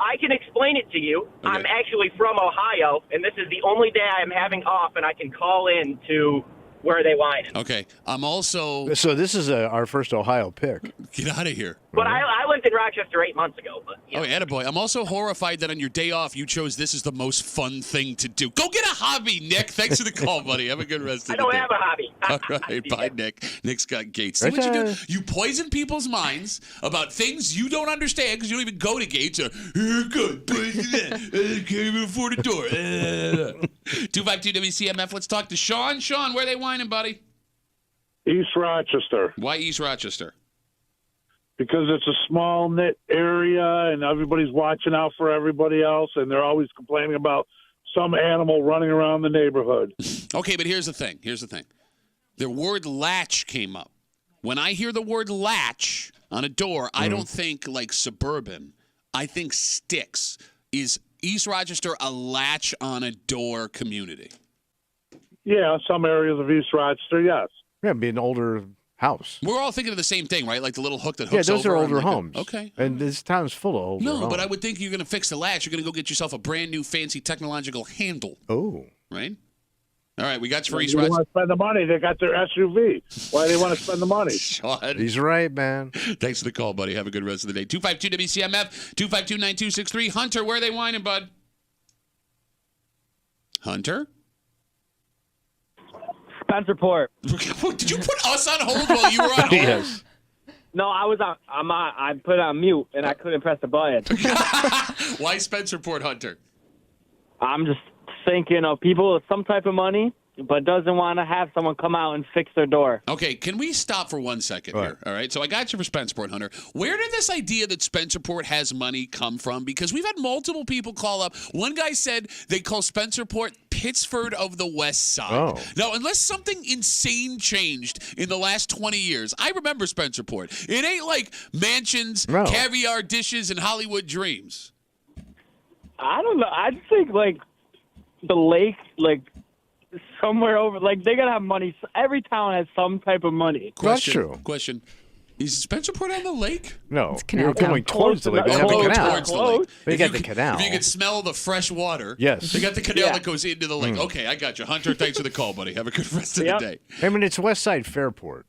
Speaker 13: I can explain it to you. Okay. I'm actually from Ohio, and this is the only day I am having off, and I can call in to where they whine.
Speaker 1: Okay. I'm also...
Speaker 2: So this is our first Ohio pick.
Speaker 1: Get out of here.
Speaker 13: But I lived in Rochester 8 months ago. But,
Speaker 1: Oh, attaboy. I'm also horrified that on your day off, you chose this as the most fun thing to do. Go get a hobby, Nick. Thanks for the call, buddy. Have a good rest of the day.
Speaker 13: I don't have a hobby.
Speaker 1: All right. Bye, Nick. Nick's got Gates. See what you do? You poison people's minds about things you don't understand because you don't even go to Gates. Or, here it goes. I can't even afford a door. 252-WCMF. Let's talk to Sean. Sean, where are they whining, buddy?
Speaker 14: East Rochester.
Speaker 1: Why East Rochester?
Speaker 14: Because it's a small knit area and everybody's watching out for everybody else, and they're always complaining about some animal running around the neighborhood.
Speaker 1: Okay, but here's the thing. The word latch came up. When I hear the word latch on a door, I don't think like suburban. I think sticks. Is East Rochester a latch on a door community?
Speaker 14: Yeah, some areas of East Rochester, yes.
Speaker 2: Yeah, it'd be an older house.
Speaker 1: We're all thinking of the same thing, right? Like the little hook that hooks
Speaker 2: those
Speaker 1: over
Speaker 2: are
Speaker 1: on
Speaker 2: older
Speaker 1: like
Speaker 2: homes.
Speaker 1: Okay.
Speaker 2: And this town's full of older homes.
Speaker 1: No, but I would think you're going to fix the latch. You're going to go get yourself a brand new fancy technological handle.
Speaker 2: Oh.
Speaker 1: Right? All right, we got you for East
Speaker 14: They
Speaker 1: Rochester.
Speaker 14: want to spend the money. They got their SUV. Why do they want to spend the money?
Speaker 1: Sean.
Speaker 2: He's right, man.
Speaker 1: Thanks for the call, buddy. Have a good rest of the day. 252-WCMF, 252-9263. Hunter, where are they whining, bud? Hunter?
Speaker 15: Spencerport.
Speaker 1: Did you put us on hold while you were on hold?
Speaker 2: Yes.
Speaker 15: No, I was on. I put it on mute and I couldn't press the button.
Speaker 1: Why Spencerport, Hunter?
Speaker 15: I'm just thinking of people with some type of money, but doesn't want to have someone come out and fix their door.
Speaker 1: Okay, can we stop for 1 second here? All right, so I got you for Spencerport, Hunter. Where did this idea that Spencerport has money come from? Because we've had multiple people call up. One guy said they call Spencerport Pittsford of the West Side.
Speaker 2: Oh.
Speaker 1: Now, unless something insane changed in the last 20 years, I remember Spencerport. It ain't like mansions, caviar dishes, and Hollywood dreams.
Speaker 15: I don't know. I just think, like, the lake, like somewhere over, like they gotta have money. Every town has some type of money.
Speaker 1: Question. Is Spencerport on the lake?
Speaker 2: No,
Speaker 3: Canal
Speaker 2: you're going
Speaker 3: Town.
Speaker 2: towards the lake. They have the canal.
Speaker 1: Towards the lake.
Speaker 2: They
Speaker 1: If
Speaker 2: got
Speaker 1: you
Speaker 2: the
Speaker 1: could-
Speaker 2: canal.
Speaker 1: If you could smell the fresh water.
Speaker 2: Yes.
Speaker 1: They got the canal
Speaker 15: Yeah.
Speaker 1: that goes into the lake. Okay, I got you. Hunter, thanks for the call, buddy. Have a good rest of
Speaker 15: Yep.
Speaker 1: the day.
Speaker 2: I mean, it's West Side Fairport.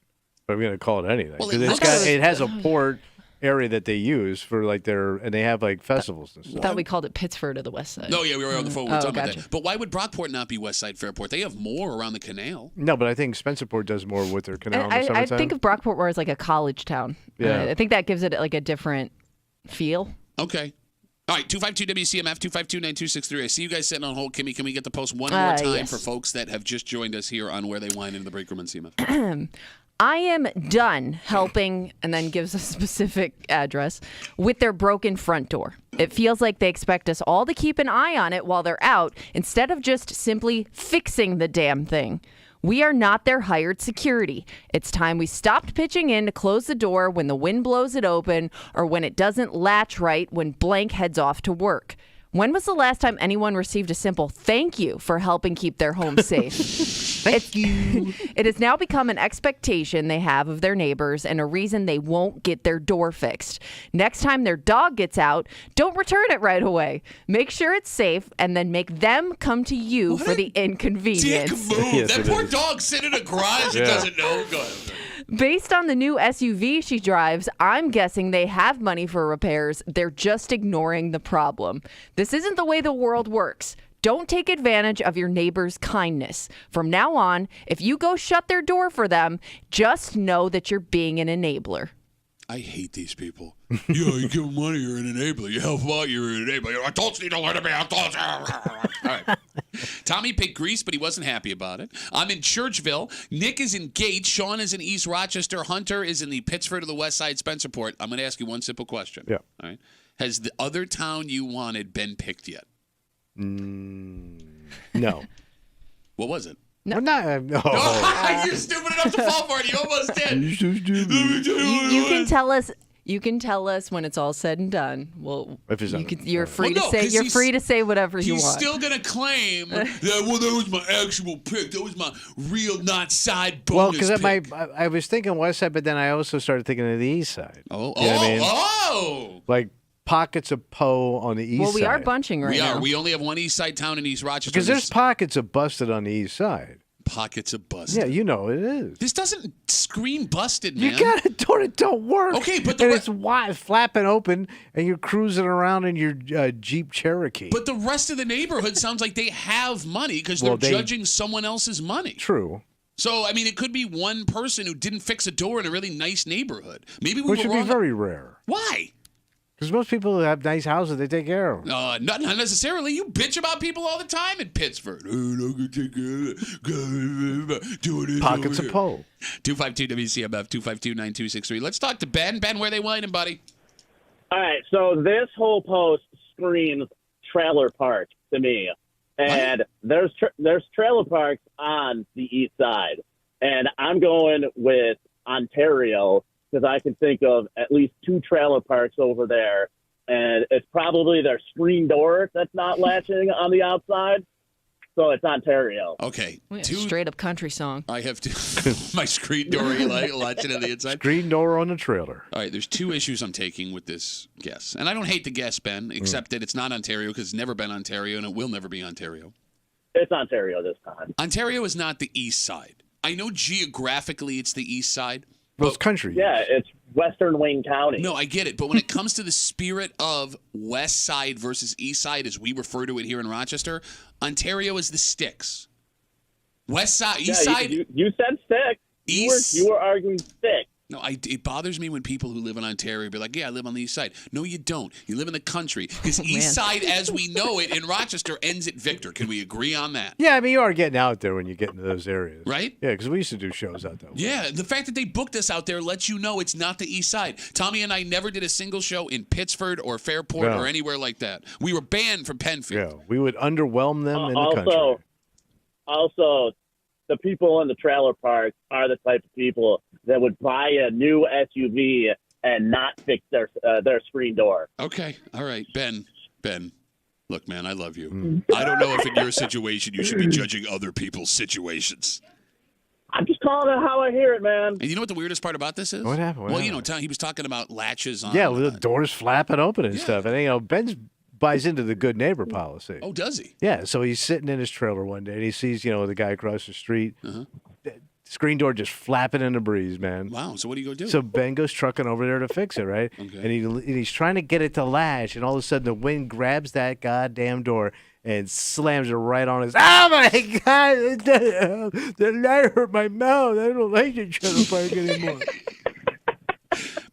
Speaker 2: But I'm going to call it anything.
Speaker 1: Well,
Speaker 2: 'Cause
Speaker 1: it
Speaker 2: it's got,
Speaker 1: looks-
Speaker 2: it has a port area that they use for like and they have like festivals and
Speaker 3: I
Speaker 2: stuff.
Speaker 3: thought we called it Pittsford of the West Side.
Speaker 1: No, yeah, we were on the phone. We were
Speaker 3: Oh,
Speaker 1: talking about
Speaker 3: gotcha.
Speaker 1: that. But why would Brockport not be West Side Fairport? They have more around the canal.
Speaker 2: No, but I think Spencerport does more with their canal in the
Speaker 3: I
Speaker 2: summertime.
Speaker 3: think of Brockport more as like a college town.
Speaker 2: Yeah.
Speaker 3: I think that gives it like a different feel.
Speaker 1: Okay. All right, 252-WCMF, 252-9263. I see you guys sitting on hold. Kimmy, can we get the post one more time
Speaker 3: yes.
Speaker 1: for folks that have just joined us here on Where They Whine in the break room on CMF?
Speaker 3: I am done helping, and then gives a specific address, with their broken front door. It feels like they expect us all to keep an eye on it while they're out, instead of just simply fixing the damn thing. We are not their hired security. It's time we stopped pitching in to close the door when the wind blows it open, or when it doesn't latch right when blank heads off to work. When was the last time anyone received a simple thank you for helping keep their home safe? Thank you. It has now become an expectation they have of their neighbors and a reason they won't get their door fixed. Next time their dog gets out, don't return it right away. Make sure it's safe and then make them come to you for the
Speaker 1: Dick
Speaker 3: inconvenience.
Speaker 1: move.
Speaker 2: Yes,
Speaker 1: That
Speaker 2: it
Speaker 1: poor
Speaker 2: is.
Speaker 1: dog sitting in a garage and
Speaker 2: Yeah.
Speaker 1: doesn't know. Go ahead.
Speaker 3: Based on the new SUV she drives, I'm guessing they have money for repairs. They're just ignoring the problem. This isn't the way the world works. Don't take advantage of your neighbor's kindness. From now on, if you go shut their door for them, just know that you're being an enabler.
Speaker 1: I hate these people. Yeah, you give them money, you're an enabler. You help out, you're an enabler. Adults need to learn to be adults. All right. Tommy picked Greece, but he wasn't happy about it. I'm in Churchville. Nick is in Gates. Sean is in East Rochester. Hunter is in the Pittsford of the West Side, Spencerport. I'm going to ask you one simple question.
Speaker 2: Yeah.
Speaker 1: All right. Has the other town you wanted been picked yet?
Speaker 2: No.
Speaker 1: What was it?
Speaker 3: No.
Speaker 2: I'm not, no.
Speaker 1: You're stupid enough to fall for it. You almost did.
Speaker 2: You're so stupid.
Speaker 3: You can tell us. You can tell us when it's all said and done. Well,
Speaker 2: If it's not-
Speaker 3: you're free
Speaker 1: Well, no,
Speaker 3: to say
Speaker 1: 'cause
Speaker 3: you're
Speaker 1: he's-
Speaker 3: free to say whatever you
Speaker 1: He's
Speaker 3: want.
Speaker 1: still going to claim that, well, that was my actual pick. That was my real, not side bonus
Speaker 2: Well, because
Speaker 1: pick.
Speaker 2: I was thinking West Side, but then I also started thinking of the East Side.
Speaker 1: Oh,
Speaker 2: You know what I mean?
Speaker 1: oh.
Speaker 2: Like pockets of Poe on the East
Speaker 3: Well,
Speaker 2: Side.
Speaker 3: we are bunching right
Speaker 1: We
Speaker 3: now.
Speaker 1: are. We only have one East Side town in East Rochester.
Speaker 2: Because there's pockets of busted on the East Side.
Speaker 1: pockets of busted.
Speaker 2: Yeah, you know it is.
Speaker 1: This doesn't scream busted, man.
Speaker 2: You got a door that don't work.
Speaker 1: Okay, but
Speaker 2: and it's wide, flapping open, and you're cruising around in your Jeep Cherokee.
Speaker 1: But the rest of the neighborhood sounds like they have money because
Speaker 2: Well,
Speaker 1: they're
Speaker 2: they-
Speaker 1: judging someone else's money.
Speaker 2: True.
Speaker 1: So, I mean, it could be one person who didn't fix a door in a really nice neighborhood. Maybe we
Speaker 2: Which
Speaker 1: were
Speaker 2: would be
Speaker 1: wrong.
Speaker 2: very rare.
Speaker 1: Why?
Speaker 2: Because most people who have nice houses, they take care of them.
Speaker 1: Not necessarily. You bitch about people all the time in Pittsburgh.
Speaker 2: Pockets of Poe.
Speaker 1: 252-WCMF, 252-9263. Let's talk to Ben. Ben, where they whining, buddy?
Speaker 16: All right, so this whole post screams trailer park to me, and there's trailer parks on the east side, and I'm going with Ontario because I can think of at least 2 trailer parks over there, and it's probably their screen door that's not latching on the outside, so it's Ontario.
Speaker 1: Okay.
Speaker 3: Straight up country song.
Speaker 1: I have my screen door, you like latching on the inside.
Speaker 2: Screen door on the trailer.
Speaker 1: All right, there's 2 issues I'm taking with this guess. And I don't hate the guess, Ben, except that it's not Ontario because it's never been Ontario and it will never be Ontario.
Speaker 16: It's Ontario this time.
Speaker 1: Ontario is not the east side. I know geographically it's the east side.
Speaker 2: Well, it's country.
Speaker 16: Yeah, it's Western Wayne County.
Speaker 1: No, I get it. But when it comes to the spirit of west side versus east side, as we refer to it here in Rochester, Ontario is the sticks. West side, east side.
Speaker 16: You said stick. You were arguing stick.
Speaker 1: No, it bothers me when people who live in Ontario be like, yeah, I live on the east side. No, you don't. You live in the country. Because east side, as we know it in Rochester, ends at Victor. Can we agree on that?
Speaker 2: Yeah, I mean, you are getting out there when you get into those areas.
Speaker 1: Right?
Speaker 2: Yeah, because we used to do shows out there.
Speaker 1: Yeah, the fact that they booked us out there lets you know it's not the east side. Tommy and I never did a single show in Pittsford or Fairport
Speaker 2: No.
Speaker 1: or anywhere like that. We were banned from Penfield.
Speaker 2: Yeah, we would underwhelm them in the country.
Speaker 16: Also, the people in the trailer park are the type of people that would buy a new SUV and not fix their screen door.
Speaker 1: Okay, all right, Ben. Look, man, I love you. I don't know if in your situation you should be judging other people's situations.
Speaker 16: I'm just calling it how I hear it, man.
Speaker 1: And you know what the weirdest part about this is?
Speaker 2: What happened? What
Speaker 1: Well,
Speaker 2: happened?
Speaker 1: he was talking about latches on.
Speaker 2: Yeah, with the doors flapping open and stuff. And, Ben buys into the good neighbor policy.
Speaker 1: Oh, does he?
Speaker 2: Yeah, so he's sitting in his trailer one day, and he sees, the guy across the street. Screen door just flapping in the breeze, man.
Speaker 1: Wow, so what do you go do?
Speaker 2: So Ben goes trucking over there to fix it, right?
Speaker 1: Okay.
Speaker 2: And he's trying to get it to latch, and all of a sudden the wind grabs that goddamn door and slams it right on his. Oh my God! The light hurt my mouth. I don't like the trailer park anymore.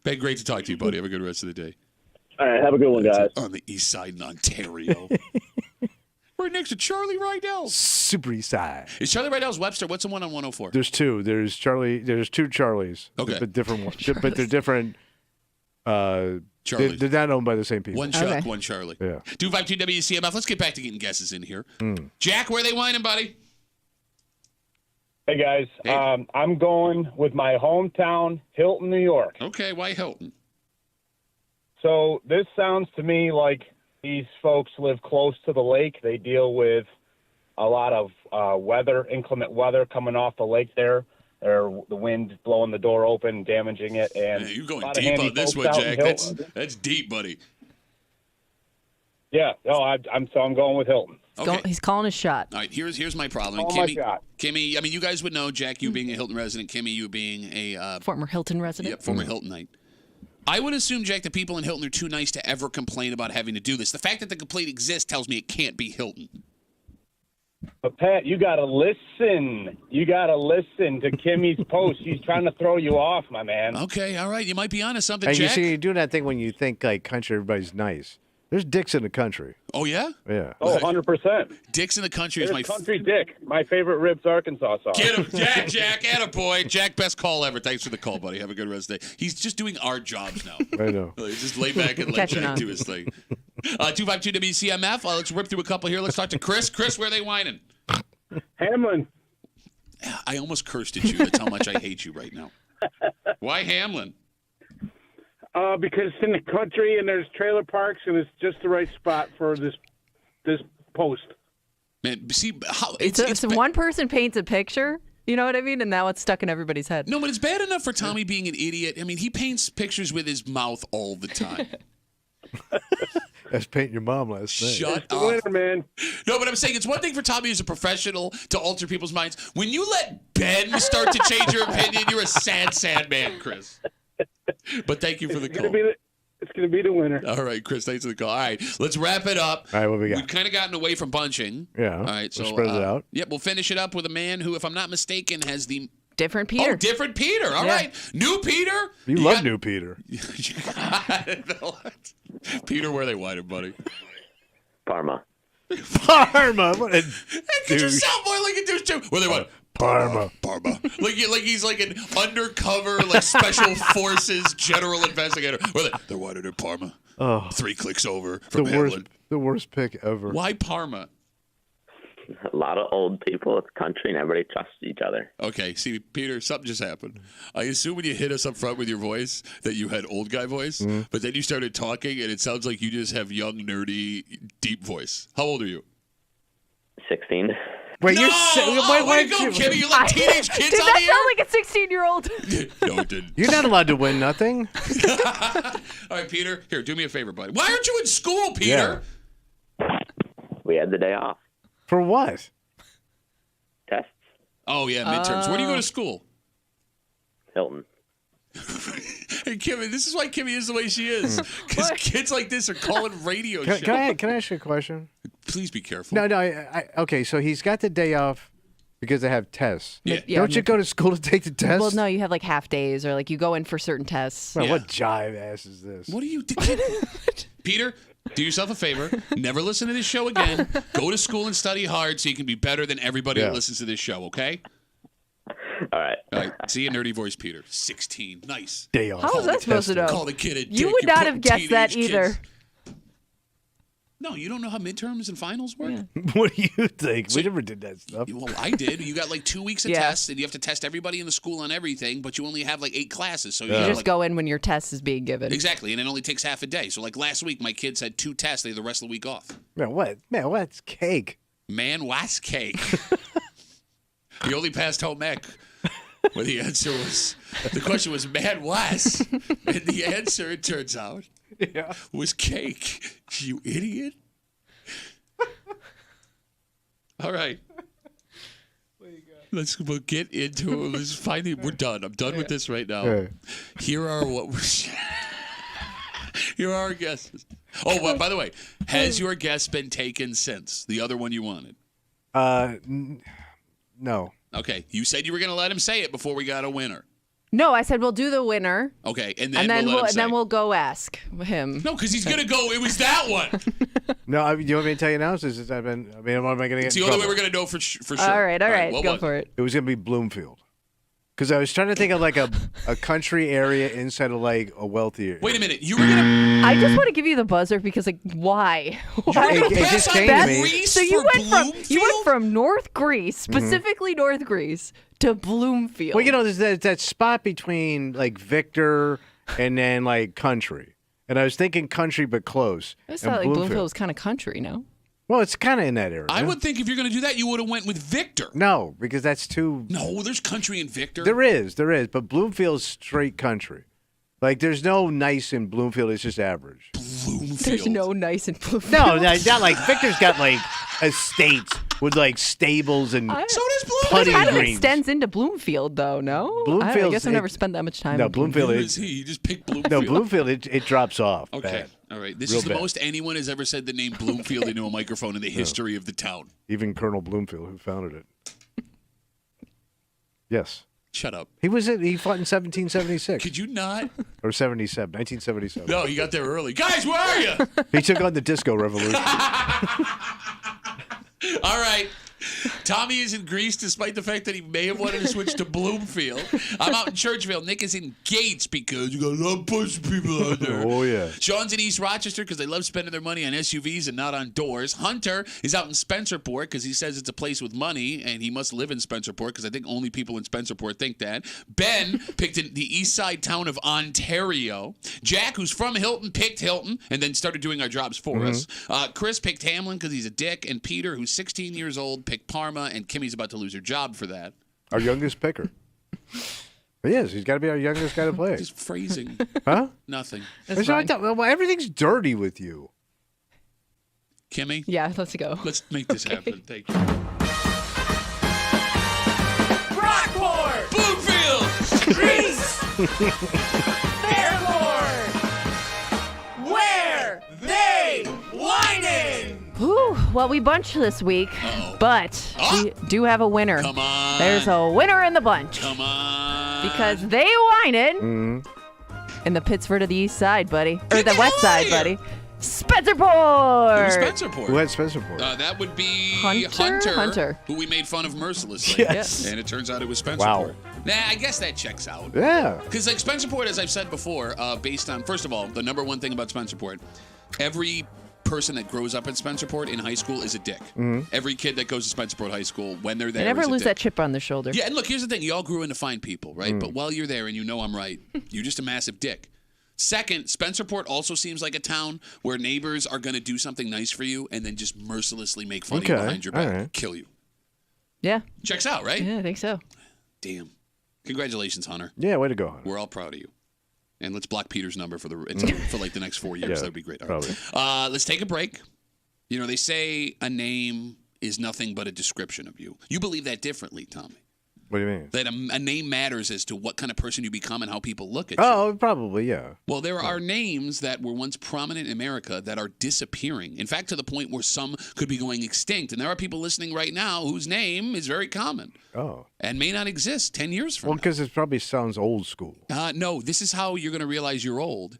Speaker 1: Ben, great to talk to you, buddy. Have a good rest of the day.
Speaker 16: All right, have a good one, guys.
Speaker 1: On the east side in Ontario. Right next to Charlie Rydell's.
Speaker 2: Super East Side.
Speaker 1: Is Charlie Rydell's Webster? What's the one on 104?
Speaker 2: There's two. There's two Charlies.
Speaker 1: Okay.
Speaker 2: But different ones. But they're different.
Speaker 1: Charlies.
Speaker 2: They're not owned by the same people.
Speaker 1: One Chuck, one Charlie.
Speaker 2: Yeah.
Speaker 1: 252 WCMF. Let's get back to getting guesses in here. Jack, where are they whining, buddy?
Speaker 17: Hey, guys. I'm going with my hometown, Hilton, New York.
Speaker 1: Okay, why Hilton?
Speaker 17: So this sounds to me like these folks live close to the lake. They deal with a lot of inclement weather coming off the lake there. Or the wind blowing the door open, damaging it, and
Speaker 1: you're going deep on this one, Jack. That's deep, buddy.
Speaker 17: Yeah, no, I'm going with Hilton.
Speaker 1: Okay.
Speaker 3: He's calling his shot.
Speaker 1: All right, here's my problem.
Speaker 17: Oh, my God.
Speaker 1: Kimmy, I mean, you guys would know, Jack, you being a Hilton resident, Kimmy, you being a
Speaker 3: former Hilton resident.
Speaker 1: Yep, former Hiltonite. I would assume, Jack, that people in Hilton are too nice to ever complain about having to do this. The fact that the complaint exists tells me it can't be Hilton.
Speaker 17: But Pat, you gotta listen. You gotta listen to Kimmy's post. She's trying to throw you off, my man.
Speaker 1: Okay, all right. You might be onto something,
Speaker 2: And
Speaker 1: Jack.
Speaker 2: you see, you're doing that thing when you think like country, everybody's nice. There's dicks in the country.
Speaker 1: Oh yeah.
Speaker 2: Yeah.
Speaker 17: Oh, 100%.
Speaker 1: Dicks in the country is my
Speaker 17: country dick. My favorite Ribs, Arkansas sauce.
Speaker 1: Get him, Jack, attaboy. Jack, best call ever. Thanks for the call, buddy. Have a good rest of the day. He's just doing our jobs now.
Speaker 2: I know.
Speaker 1: Just lay back and let
Speaker 3: Catching
Speaker 1: Jack
Speaker 3: on.
Speaker 1: do his thing. 252 WCMF. Let's rip through a couple here. Let's talk to Chris. Chris, where are they whining?
Speaker 14: Hamlin.
Speaker 1: I almost cursed at you. That's how much I hate you right now. Why Hamlin?
Speaker 14: Because it's in the country and there's trailer parks and it's just the right spot for this post.
Speaker 1: Man, see how
Speaker 3: It's one person paints a picture, you know what I mean? And now it's stuck in everybody's head.
Speaker 1: No, but it's bad enough for Tommy being an idiot. I mean, he paints pictures with his mouth all the time.
Speaker 2: I was painting your mom last night.
Speaker 1: Shut up.
Speaker 14: Winner, man.
Speaker 1: No, but I'm saying it's one thing for Tommy as a professional to alter people's minds. When you let Ben start to change your opinion, you're a sad, sad man, Chris. But thank you for the call.
Speaker 14: It's going to be the winner.
Speaker 1: All right, Chris, thanks for the call. All right, let's wrap it up.
Speaker 2: All right, what we got?
Speaker 1: We've kind of gotten away from bunching.
Speaker 2: Yeah.
Speaker 1: All right, so
Speaker 2: We'll spread it out.
Speaker 1: Yep, we'll finish it up with a man who, if I'm not mistaken, has the
Speaker 3: different Peter.
Speaker 1: Oh, different Peter. All right, new Peter.
Speaker 2: You love new Peter.
Speaker 1: Peter, where they whited, buddy?
Speaker 16: Parma.
Speaker 2: Parma. What a
Speaker 1: Could you
Speaker 2: douche.
Speaker 1: sound more like a douche too? Where they white?
Speaker 2: Parma.
Speaker 1: Like he's like an undercover, like special forces general investigator. Where they're whited in Parma.
Speaker 2: Oh.
Speaker 1: 3 clicks over from
Speaker 2: The
Speaker 1: Hamlin.
Speaker 2: worst pick ever.
Speaker 1: Why Parma?
Speaker 16: A lot of old people. It's country and everybody trusts each other.
Speaker 1: Okay, see, Peter, something just happened. I assume when you hit us up front with your voice that you had old guy voice, but then you started talking and it sounds like you just have young, nerdy, deep voice. How old are you?
Speaker 16: 16.
Speaker 2: Wait,
Speaker 1: no! Way to go, Kimmy. You let teenage kids
Speaker 3: Did
Speaker 1: on
Speaker 3: that
Speaker 1: the
Speaker 3: sound like a 16-year-old?
Speaker 1: No, it didn't.
Speaker 2: You're not allowed to win nothing.
Speaker 1: All right, Peter, here, do me a favor, buddy. Why aren't you in school, Peter?
Speaker 16: We had the day off.
Speaker 2: For what?
Speaker 16: Tests.
Speaker 1: Oh, yeah, midterms. Where do you go to school?
Speaker 16: Hilton.
Speaker 1: Hey, Kimmy, this is why Kimmy is the way she is. Because kids like this are calling radio shows.
Speaker 2: Can I ask you a question?
Speaker 1: Please be careful.
Speaker 2: No. Okay, so he's got the day off because they have tests.
Speaker 1: Yeah.
Speaker 2: Don't you go to school to take the test?
Speaker 3: Well, no, you have like half days or like you go in for certain tests.
Speaker 2: Well, what jive ass is this?
Speaker 1: What are you doing? Peter, do yourself a favor. Never listen to this show again. Go to school and study hard so you can be better than everybody that listens to this show, okay?
Speaker 16: All right.
Speaker 1: See you, nerdy voice, Peter. 16. Nice.
Speaker 2: Day off.
Speaker 3: How was I supposed to know?
Speaker 1: Call the kid a dick.
Speaker 3: You would
Speaker 1: You're
Speaker 3: not
Speaker 1: putting
Speaker 3: have guessed that
Speaker 1: teenage
Speaker 3: either.
Speaker 1: kids- No, you don't know how midterms and finals work?
Speaker 2: What do you think? We never did that stuff.
Speaker 1: Well, I did. You got like 2 weeks of
Speaker 3: Yeah.
Speaker 1: tests, and you have to test everybody in the school on everything, but you only have like 8 classes. So
Speaker 3: You
Speaker 1: you
Speaker 3: just go in when your test is being given.
Speaker 1: Exactly, and it only takes half a day. So like last week, my kids had 2 tests. They had the rest of the week off.
Speaker 2: Man, what? Man, what's cake?
Speaker 1: Man, what's cake? He only passed home ec. Well, the answer was, the question was, man, was. And the answer, it turns out, was cake. You idiot. All right. We'll get into it. Let's find it. We're done. I'm done with this right now.
Speaker 2: Yeah.
Speaker 1: Here are here are our guesses. Oh, well, by the way, has your guess been taken since the other one you wanted?
Speaker 2: No.
Speaker 1: Okay, you said you were going to let him say it before we got a winner.
Speaker 3: No, I said we'll do the winner.
Speaker 1: Okay, and then
Speaker 3: we'll go ask him.
Speaker 1: No, because he's going to go, it was that one.
Speaker 2: No, you want me to tell you now? What am I going to get
Speaker 1: It's the only way we're going to know for sure.
Speaker 3: All right,
Speaker 1: what
Speaker 3: go
Speaker 1: was
Speaker 3: for it.
Speaker 2: It was going to be Bloomfield. Because I was trying to think of like a country area inside of like a wealthy area.
Speaker 1: Wait a minute, you were going to...
Speaker 3: I just want to give you the buzzer because, like, why?
Speaker 2: It just came to me.
Speaker 3: So you went from North Greece, specifically North Greece, to Bloomfield.
Speaker 2: Well, you know, there's that spot between like Victor and then like country. And I was thinking country, but close.
Speaker 3: It's
Speaker 2: And
Speaker 3: not like Bloomfield was kind of country, no?
Speaker 2: Well, it's kind of in that area.
Speaker 1: I would think if you're going to do that, you would have went with Victor.
Speaker 2: No, because that's too...
Speaker 1: No, there's country in Victor.
Speaker 2: There is. But Bloomfield's straight country. Like, there's no nice in Bloomfield. It's just average.
Speaker 3: There's no nice in Bloomfield.
Speaker 2: No, not like... Victor's got, like, estates with, like, stables and
Speaker 1: So does
Speaker 3: It
Speaker 2: putting
Speaker 3: kind of
Speaker 2: greens.
Speaker 3: extends into Bloomfield, though, no? I guess I've never spent that much time
Speaker 2: No,
Speaker 3: in
Speaker 2: Bloomfield...
Speaker 1: Who is he? You just picked Bloomfield.
Speaker 2: No, Bloomfield, it drops off.
Speaker 1: Okay.
Speaker 2: Bad.
Speaker 1: All right. This
Speaker 2: Real
Speaker 1: is the
Speaker 2: bad.
Speaker 1: most anyone has ever said the name Bloomfield into a microphone in the history of the town.
Speaker 2: Even Colonel Bloomfield, who founded it. Yes.
Speaker 1: Shut up.
Speaker 2: He fought in 1776.
Speaker 1: Could you not?
Speaker 2: Or 77, 1977.
Speaker 1: No, he got there early. Guys, where are you?
Speaker 2: He took on the disco revolution.
Speaker 1: All right. Tommy is in Greece despite the fact that he may have wanted to switch to Bloomfield. I'm out in Churchville. Nick is in Gates because you got a lot of pussy people out there.
Speaker 2: Oh, yeah.
Speaker 1: Sean's in East Rochester because they love spending their money on SUVs and not on doors. Hunter is out in Spencerport because he says it's a place with money and he must live in Spencerport because I think only people in Spencerport think that. Ben picked the east side town of Ontario. Jack, who's from Hilton, picked Hilton and then started doing our jobs for us. Chris picked Hamlin because he's a dick. And Peter, who's 16 years old, picked Parma. And Kimmy's about to lose her job for that.
Speaker 2: Our youngest picker. He is. He's got to be our youngest guy to play.
Speaker 1: Just phrasing.
Speaker 2: Huh?
Speaker 1: Nothing.
Speaker 2: Well, everything's dirty with you.
Speaker 1: Kimmy?
Speaker 3: Yeah, let's go.
Speaker 1: Let's make this happen. Thank you.
Speaker 12: Rockport!
Speaker 1: Bloomfield!
Speaker 12: Greece! Fairport! Where they whining?
Speaker 3: Whew, well, we bunched this week, but we do have a winner.
Speaker 1: Come on.
Speaker 3: There's a winner in the bunch.
Speaker 1: Come on.
Speaker 3: Because they whine it in the Pittsford of the East Side, buddy. Or the West Side, buddy. Spencerport!
Speaker 1: Who's Spencerport?
Speaker 2: Who had Spencerport?
Speaker 1: That would be
Speaker 3: Hunter,
Speaker 1: who we made fun of mercilessly.
Speaker 2: Yes.
Speaker 1: And it turns out it was Spencerport.
Speaker 2: Wow.
Speaker 1: Nah, I guess that checks out.
Speaker 2: Yeah.
Speaker 1: Because like Spencerport, as I've said before, based on, first of all, the number one thing about Spencerport, every person that grows up in Spencerport in high school is a dick. Every kid that goes to Spencerport High School, when they're there,
Speaker 3: They never
Speaker 1: is a
Speaker 3: lose
Speaker 1: dick.
Speaker 3: that chip on their shoulder.
Speaker 1: Yeah, and look, here's the thing. You all grew into fine people, right? But while you're there and you know I'm right, you're just a massive dick. Second, Spencerport also seems like a town where neighbors are going to do something nice for you and then just mercilessly make fun of you behind your back, kill you.
Speaker 3: Yeah.
Speaker 1: Checks out, right?
Speaker 3: Yeah, I think so.
Speaker 1: Damn. Congratulations, Hunter.
Speaker 2: Yeah, way to go, Hunter.
Speaker 1: We're all proud of you. And let's block Peter's number for like the next 4 years.
Speaker 2: Yeah,
Speaker 1: That would be great. All right. Let's take a break. You know, they say a name is nothing but a description of you. You believe that differently, Tommy.
Speaker 2: What do you mean?
Speaker 1: That a name matters as to what kind of person you become and how people look at you.
Speaker 2: Oh, probably, yeah.
Speaker 1: Well, there are names that were once prominent in America that are disappearing. In fact, to the point where some could be going extinct. And there are people listening right now whose name is very common.
Speaker 2: Oh.
Speaker 1: And may not exist 10 years from
Speaker 2: Well, because it probably sounds old school.
Speaker 1: No, this is how you're going to realize you're old.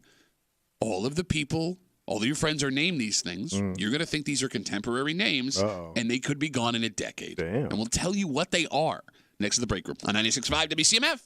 Speaker 1: All of the people, all of your friends are named these things. You're going to think these are contemporary names, and they could be gone in a decade.
Speaker 2: Damn.
Speaker 1: And we'll tell you what they are next to the break room on 96.5 WCMF.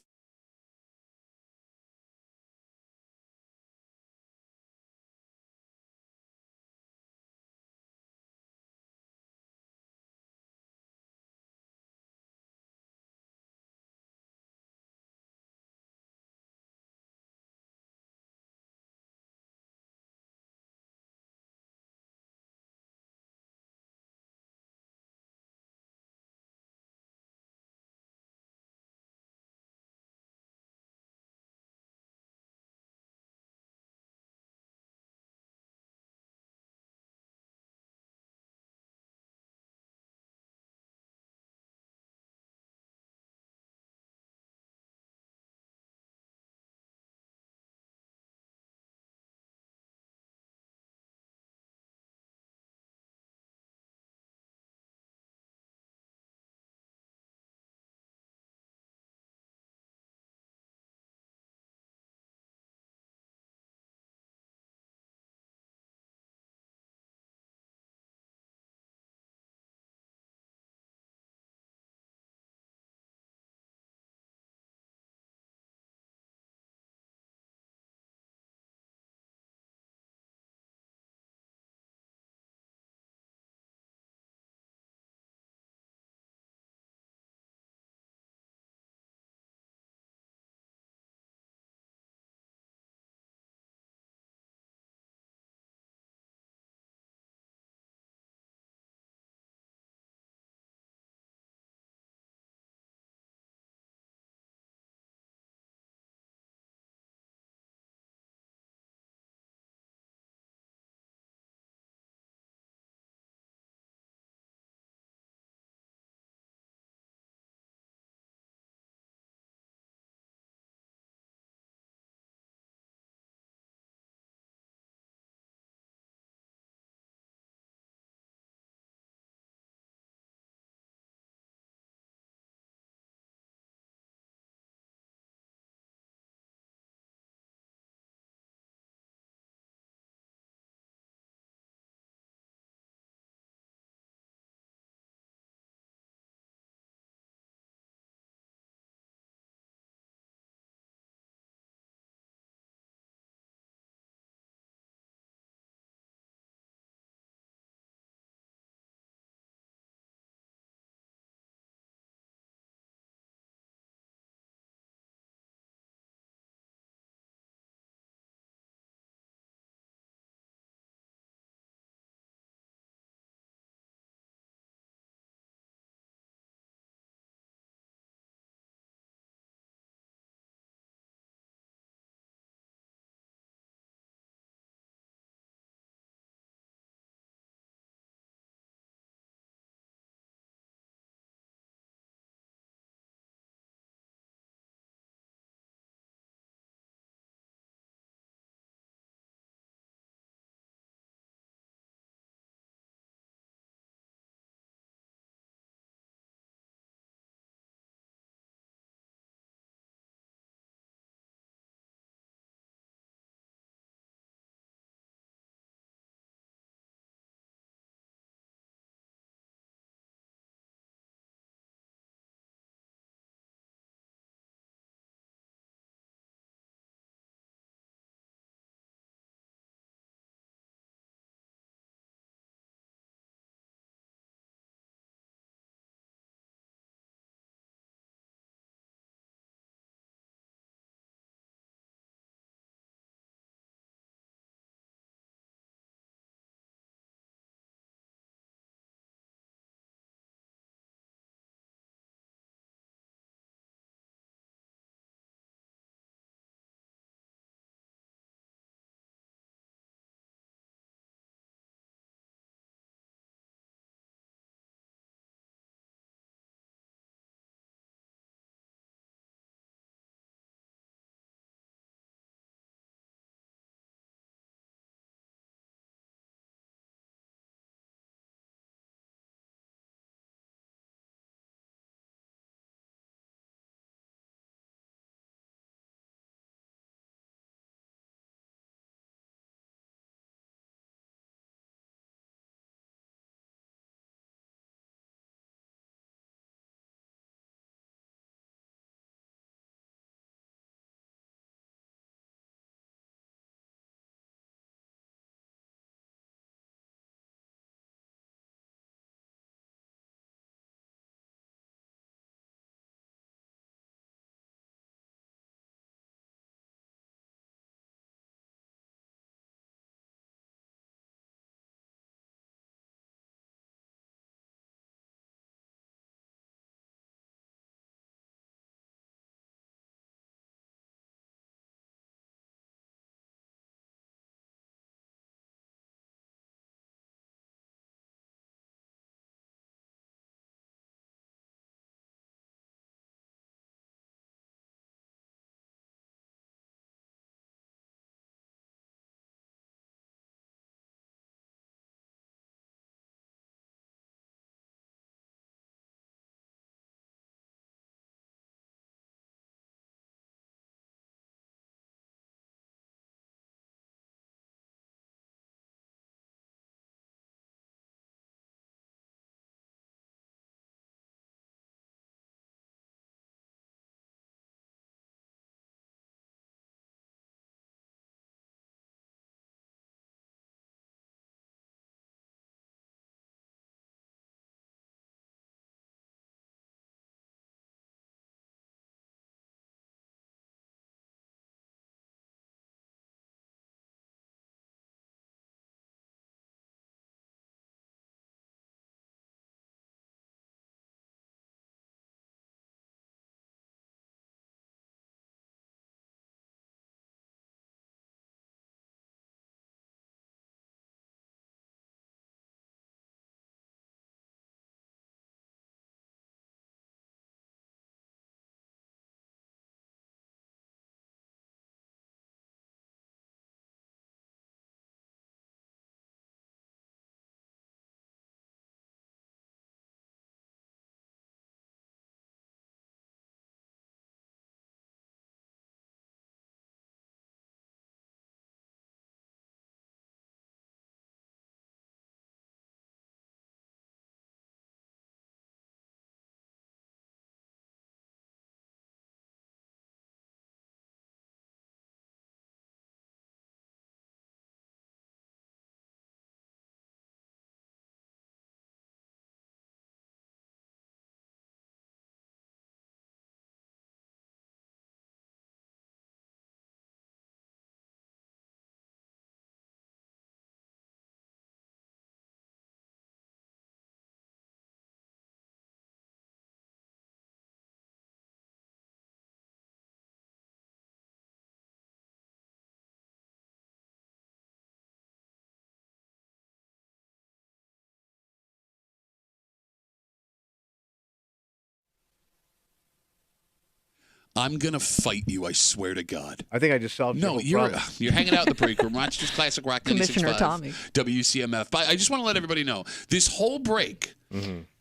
Speaker 1: I'm going to fight you, I swear to God.
Speaker 2: I think I just solved
Speaker 1: No,
Speaker 2: your
Speaker 1: you're
Speaker 2: problem.
Speaker 1: hanging out in the break room. Rochester's Classic Rock 96.5.
Speaker 3: Commissioner Tommy.
Speaker 1: WCMF. But I just want to let everybody know, this whole break,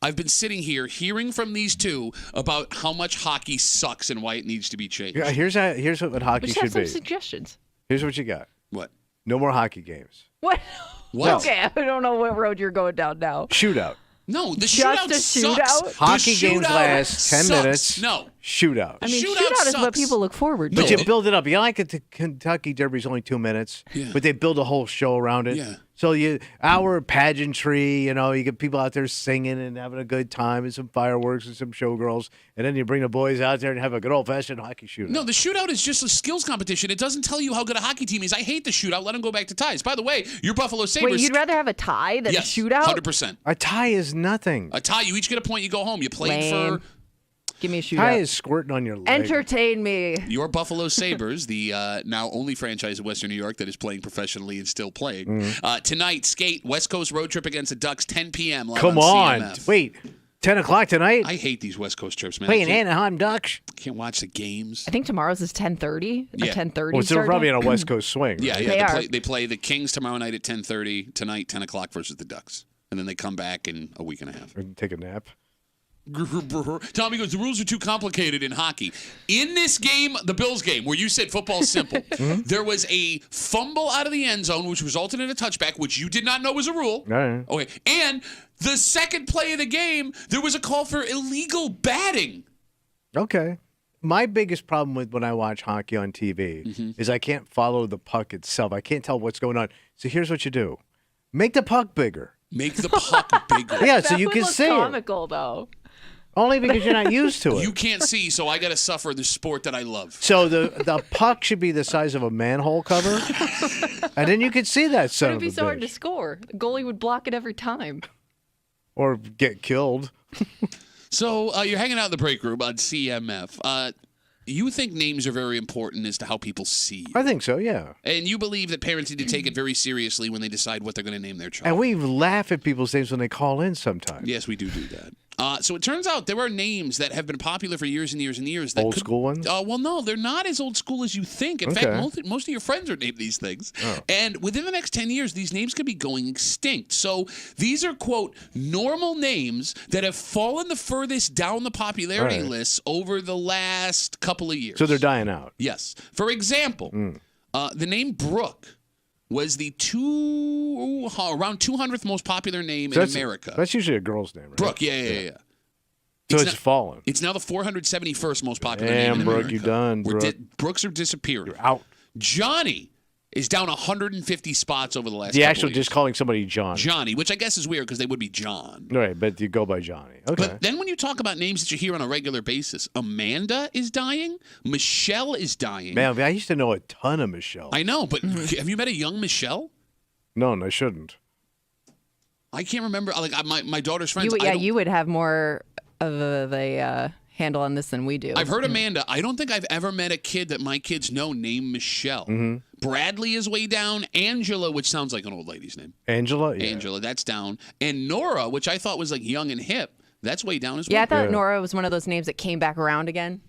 Speaker 1: I've been sitting here hearing from these two about how much hockey sucks and why it needs to be changed.
Speaker 2: Yeah, here's what hockey
Speaker 3: We
Speaker 2: should
Speaker 3: have some
Speaker 2: be.
Speaker 3: suggestions.
Speaker 2: Here's what you got.
Speaker 1: What?
Speaker 2: No more hockey games.
Speaker 3: What?
Speaker 1: What?
Speaker 3: Okay, I don't know what road you're going down now.
Speaker 2: Shootout.
Speaker 1: No, the
Speaker 3: Just
Speaker 1: shootout
Speaker 3: a
Speaker 1: sucks.
Speaker 3: shootout?
Speaker 2: Hockey
Speaker 1: The
Speaker 2: games
Speaker 1: shootout
Speaker 2: last 10
Speaker 1: sucks.
Speaker 2: minutes.
Speaker 1: No.
Speaker 2: Shootout.
Speaker 3: I mean,
Speaker 1: Shootout
Speaker 3: shootout is what
Speaker 1: sucks.
Speaker 3: people look forward to.
Speaker 2: But you build it up. You know, like at the Kentucky Derby's only 2 minutes, but they build a whole show around it.
Speaker 1: Yeah.
Speaker 2: So hour pageantry, you get people out there singing and having a good time and some fireworks and some showgirls. And then you bring the boys out there and have a good old-fashioned hockey shootout.
Speaker 1: No, the shootout is just a skills competition. It doesn't tell you how good a hockey team is. I hate the shootout. Let them go back to ties. By the way, your Buffalo Sabres.
Speaker 3: Wait, you'd rather have a tie than
Speaker 1: yes,
Speaker 3: a shootout?
Speaker 1: 100%.
Speaker 2: A tie is nothing.
Speaker 1: A tie, you each get a point, you go home. You played
Speaker 3: Lame.
Speaker 1: for
Speaker 3: Give me a shootout.
Speaker 2: Tie is squirting on your leg.
Speaker 3: Entertain me.
Speaker 1: your Buffalo Sabres, the now only franchise in Western New York that is playing professionally and still playing.
Speaker 2: Mm-hmm.
Speaker 1: Tonight, skate West Coast road trip against the Ducks, 10 p.m. live
Speaker 2: Come
Speaker 1: on
Speaker 2: on.
Speaker 1: CMF.
Speaker 2: Wait, 10 o'clock tonight?
Speaker 1: I hate these West Coast trips, man.
Speaker 2: Playing Anaheim Ducks?
Speaker 1: Can't watch the games.
Speaker 3: I think tomorrow's is 10:30 or
Speaker 1: Yeah.
Speaker 3: 10:30.
Speaker 2: Well, so we're probably on a West Coast swing.
Speaker 1: Yeah,
Speaker 2: right?
Speaker 1: yeah.
Speaker 3: They
Speaker 1: They play the Kings tomorrow night at 10:30. Tonight, 10 o'clock versus the Ducks. And then they come back in a week and a half.
Speaker 2: Take a nap.
Speaker 1: Tommy goes, the rules are too complicated in hockey. In this game, the Bills game, where you said football's simple, there was a fumble out of the end zone, which resulted in a touchback, which you did not know was a rule.
Speaker 2: All right.
Speaker 1: Okay. And the second play of the game, there was a call for illegal batting.
Speaker 2: Okay. My biggest problem with when I watch hockey on TV is I can't follow the puck itself. I can't tell what's going on. So here's what you do. Make the puck bigger.
Speaker 1: Make the puck bigger.
Speaker 2: Yeah, so
Speaker 3: That
Speaker 2: you
Speaker 3: would
Speaker 2: can
Speaker 3: look
Speaker 2: see it.
Speaker 3: comical, though.
Speaker 2: Only because you're not used to it.
Speaker 1: You can't see, so I got to suffer the sport that I love.
Speaker 2: So the puck should be the size of a manhole cover, and then you can see that son
Speaker 3: It'd
Speaker 2: of
Speaker 3: be
Speaker 2: a
Speaker 3: so hard to
Speaker 2: bitch.
Speaker 3: score. The goalie would block it every time.
Speaker 2: Or get killed.
Speaker 1: So you're hanging out in the break room on CMF. You think names are very important as to how people see you.
Speaker 2: I think so, yeah.
Speaker 1: And you believe that parents need to take it very seriously when they decide what they're going to name their child.
Speaker 2: And we laugh at people's names when they call in sometimes.
Speaker 1: Yes, we do that. So it turns out there are names that have been popular for years and years and years. That
Speaker 2: Old school ones?
Speaker 1: Well, no, they're not as old school as you think. In fact, most of your friends are named these things.
Speaker 2: Oh.
Speaker 1: And within the next 10 years, these names could be going extinct. So these are, quote, normal names that have fallen the furthest down the popularity
Speaker 2: Right.
Speaker 1: lists over the last couple of years.
Speaker 2: So they're dying out.
Speaker 1: Yes. For example, the name Brooke was the around 200th most popular name in America.
Speaker 2: That's usually a girl's name, right?
Speaker 1: Brooke, yeah.
Speaker 2: So it's fallen.
Speaker 1: It's now the 471st most popular
Speaker 2: Damn,
Speaker 1: name in
Speaker 2: Brooke,
Speaker 1: America.
Speaker 2: you done,
Speaker 1: Brooks are disappearing.
Speaker 2: You're out.
Speaker 1: Johnny is down 150 spots over the last
Speaker 2: The
Speaker 1: couple
Speaker 2: actual
Speaker 1: of years.
Speaker 2: just calling somebody John.
Speaker 1: Johnny, which I guess is weird because they would be John.
Speaker 2: Right, but you go by Johnny. Okay.
Speaker 1: But then when you talk about names that you hear on a regular basis, Amanda is dying. Michelle is dying.
Speaker 2: Man, I used to know a ton of Michelle.
Speaker 1: I know, but have you met a young Michelle?
Speaker 2: No, I shouldn't.
Speaker 1: I can't remember. Like my daughter's friends.
Speaker 3: You would have more of a handle on this than we do.
Speaker 1: I've heard Amanda. I don't think I've ever met a kid that my kids know named Michelle. Bradley is way down. Angela, which sounds like an old lady's name.
Speaker 2: Angela? Yeah.
Speaker 1: Angela, that's down. And Nora, which I thought was like young and hip, that's way down as well.
Speaker 3: Yeah, I thought Nora was one of those names that came back around again,